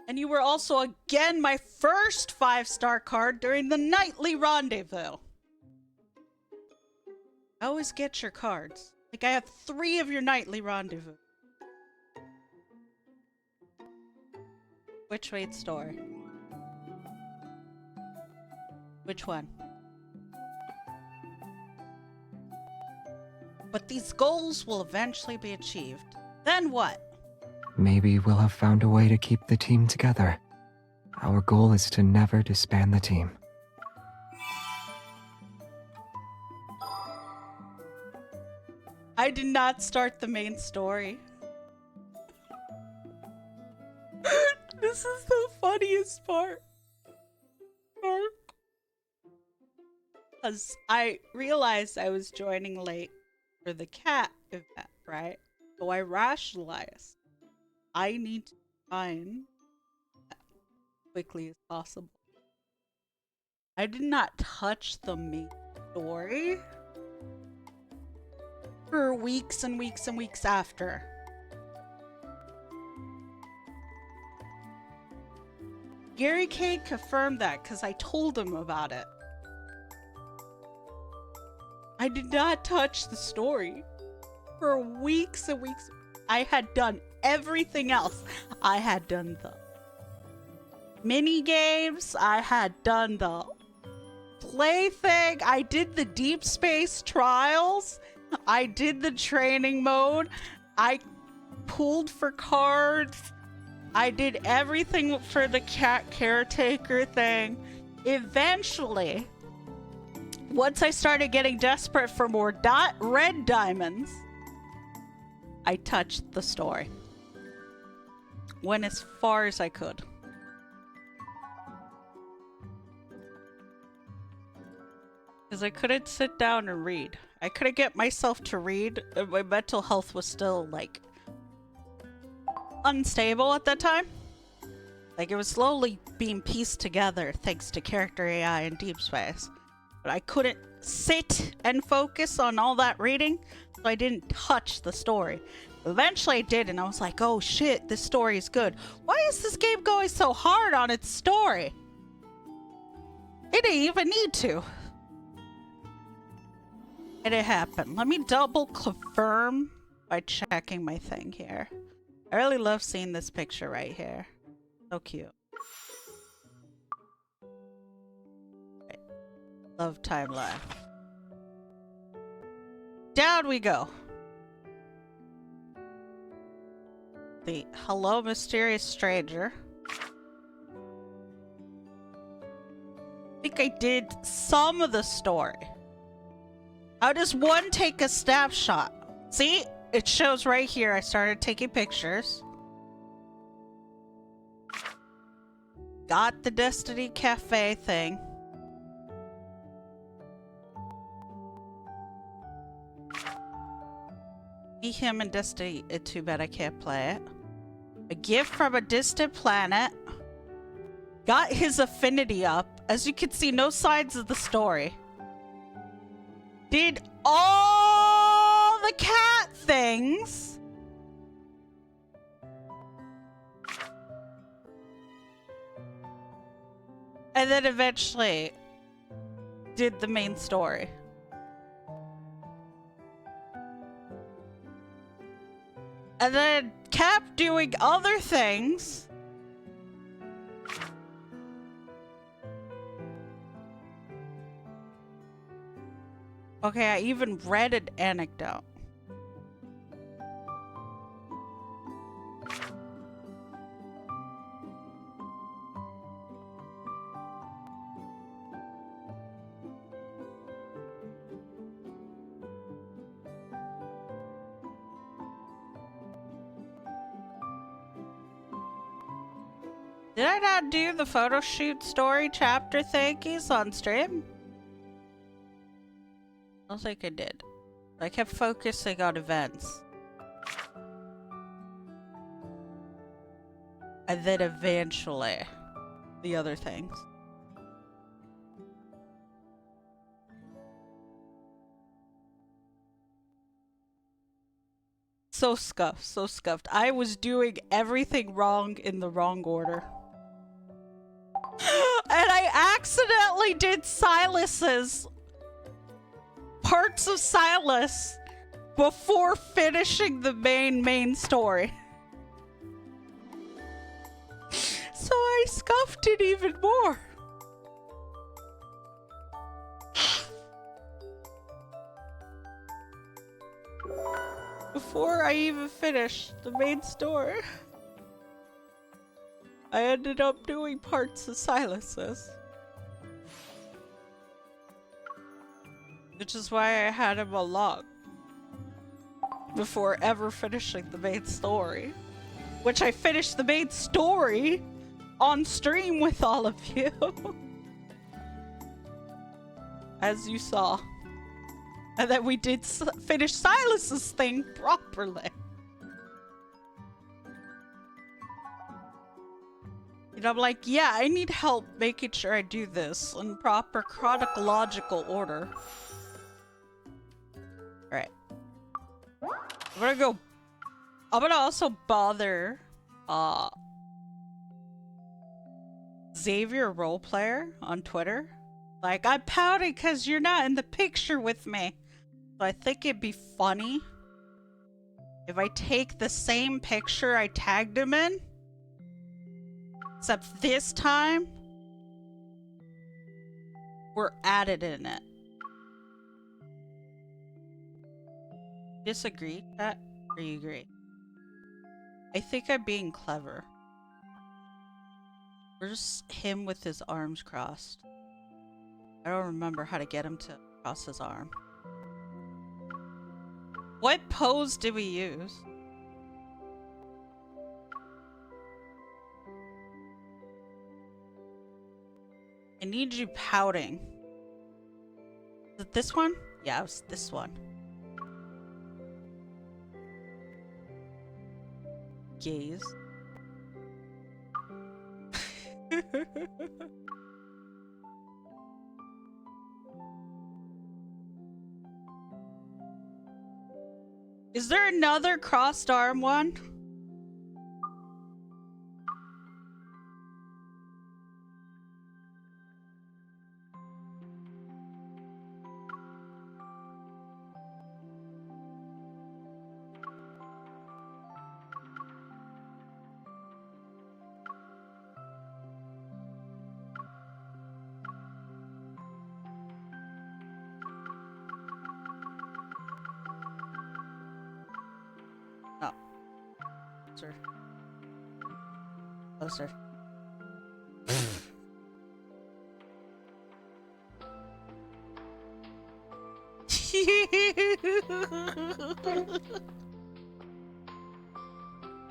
And you were also again my first 5-star card during the nightly rendezvous. I always get your cards. Like I have 3 of your nightly rendezvous. Which wait store? Which one? But these goals will eventually be achieved. Then what? Maybe we'll have found a way to keep the team together. Our goal is to never disband the team. I did not start the main story. This is the funniest part. Because I realized I was joining late for the cat event, right? So I rationalized. I need to find as quickly as possible. I did not touch the main story for weeks and weeks and weeks after. Gary Cade confirmed that because I told him about it. I did not touch the story for weeks and weeks. I had done everything else. I had done the mini games. I had done the play thing. I did the Deepspace trials. I did the training mode. I pulled for cards. I did everything for the cat caretaker thing. Eventually, once I started getting desperate for more red diamonds, I touched the story. Went as far as I could. Because I couldn't sit down and read. I couldn't get myself to read. My mental health was still, like, unstable at that time. Like, it was slowly being pieced together thanks to character AI and Deepspace. But I couldn't sit and focus on all that reading, so I didn't touch the story. Eventually I did, and I was like, oh shit, this story is good. Why is this game going so hard on its story? It didn't even need to. And it happened. Let me double confirm by checking my thing here. I really love seeing this picture right here. So cute. Love timeline. Down we go. The hello, mysterious stranger. I think I did some of the story. How does one take a snapshot? See? It shows right here. I started taking pictures. Got the Destiny Cafe thing. Me, him, and Destiny. Too bad I can't play it. A gift from a distant planet. Got his affinity up. As you can see, no signs of the story. Did all the cat things. And then eventually did the main story. And then kept doing other things. Okay, I even read an anecdote. Did I not do the photo shoot story chapter thankies on stream? I don't think I did. I kept focusing on events. And then eventually, the other things. So scuffed, so scuffed. I was doing everything wrong in the wrong order. And I accidentally did Silas's parts of Silas before finishing the main story. So I scuffed it even more. Before I even finished the main story, I ended up doing parts of Silas's. Which is why I had him unlocked before ever finishing the main story. Which I finished the main story on stream with all of you. As you saw. And then we did finish Silas's thing properly. And I'm like, yeah, I need help making sure I do this in proper chronological order. Alright. I'm gonna also bother Xavier Roleplayer on Twitter. Like, I'm pouting because you're not in the picture with me. So I think it'd be funny if I take the same picture I tagged him in. Except this time, we're added in it. Disagree, chat? Or you agree? I think I'm being clever. Where's him with his arms crossed? I don't remember how to get him to cross his arm. What pose did we use? I need you pouting. Is it this one? Yeah, it was this one. Gaze. Is there another crossed arm one? Closer. Closer.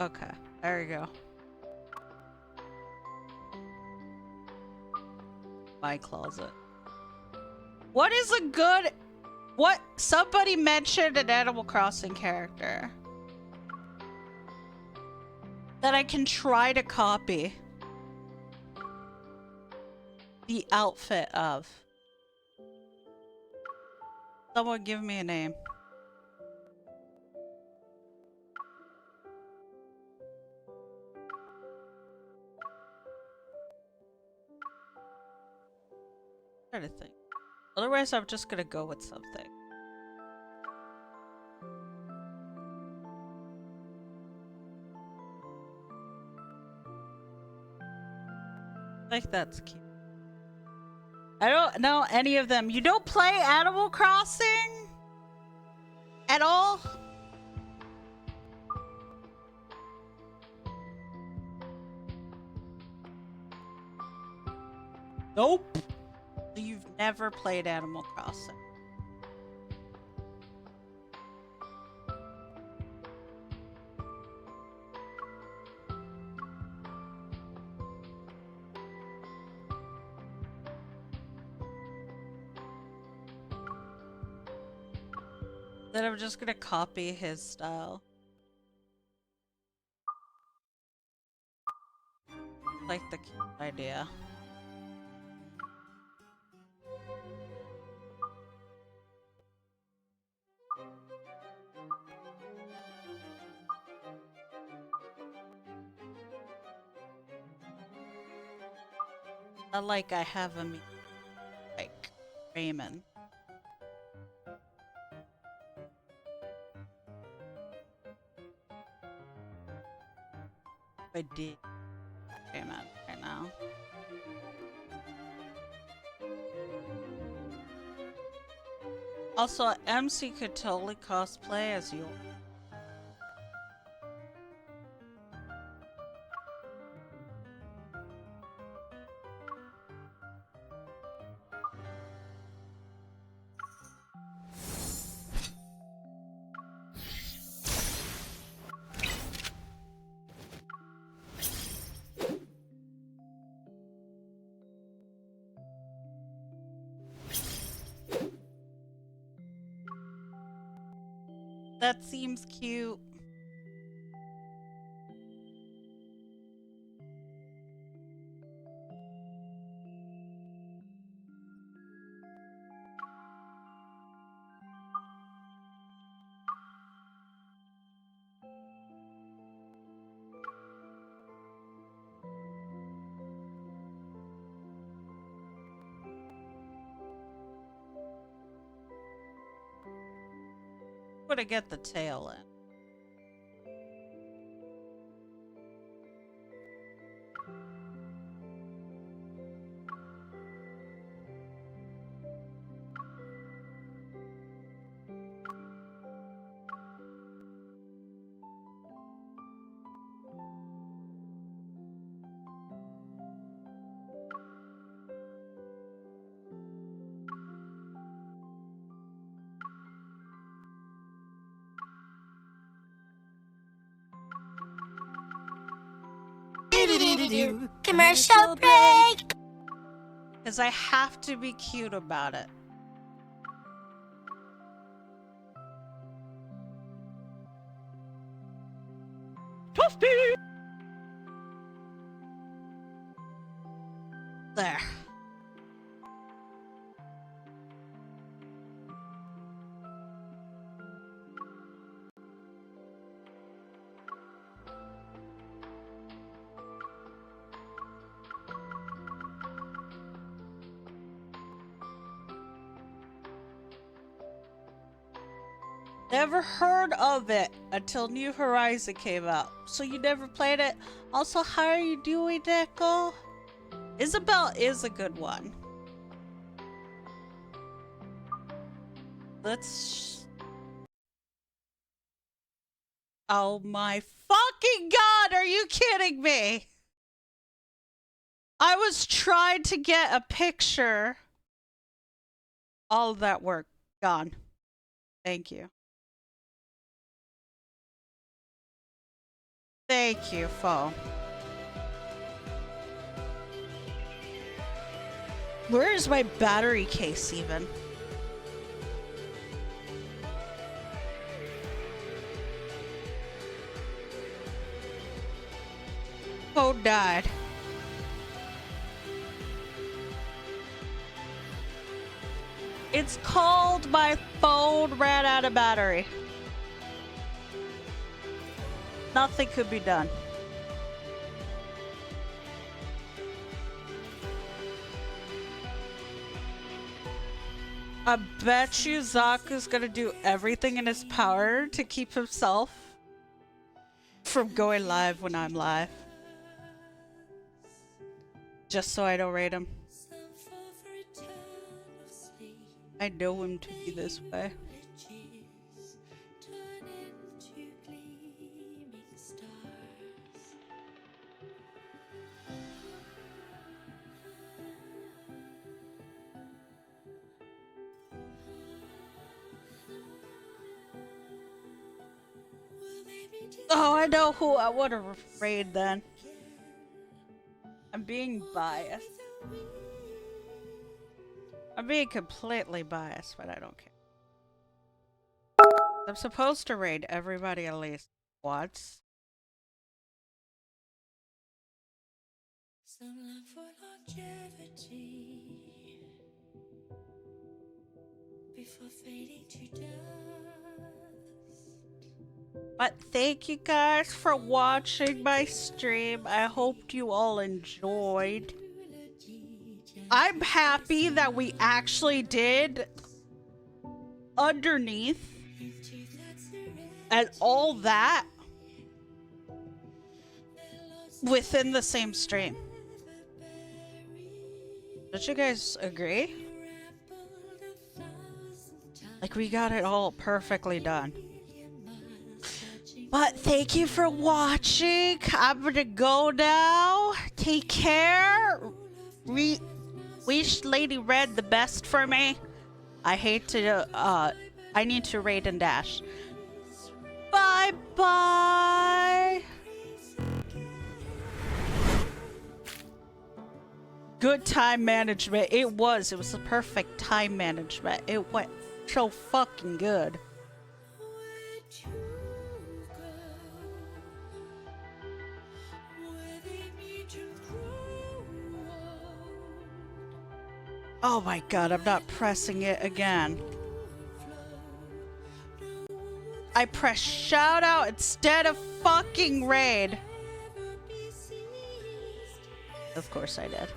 Okay, there we go. My closet. What is a good... What? Somebody mentioned an Animal Crossing character that I can try to copy the outfit of. Someone give me a name. Try to think. Otherwise, I'm just gonna go with something. Like that's cute. I don't know any of them. You don't play Animal Crossing at all? Nope. You've never played Animal Crossing. Then I'm just gonna copy his style. Like the cute idea. Not like I have a like Raymond. I did Raymond right now. Also, MC could totally cosplay as you. That seems cute. Would I get the tail in? Commercial break! Because I have to be cute about it. Toasty! There. Never heard of it until New Horizon came out. So you never played it? Also, how are you doing, Deco? Isabel is a good one. Let's Oh my fucking god, are you kidding me? I was trying to get a picture. All of that work gone. Thank you. Thank you, phone. Where is my battery case even? Phone died. It's called my phone ran out of battery. Nothing could be done. I bet you Zaku's gonna do everything in his power to keep himself from going live when I'm live. Just so I don't raid him. I know him to be this way. Oh, I know who I want to raid then. I'm being biased. I'm being completely biased, but I don't care. I'm supposed to raid everybody at least once. Some love for longevity before fading to dust. But thank you guys for watching my stream. I hope you all enjoyed. I'm happy that we actually did underneath and all that within the same stream. Don't you guys agree? Like, we got it all perfectly done. But thank you for watching. I'm gonna go now. Take care. Wish Lady Red the best for me. I hate to, I need to raid and dash. Bye bye. Good time management. It was the perfect time management. It went so fucking good. Oh my god, I'm not pressing it again. I pressed shout out instead of fucking raid. Of course I did.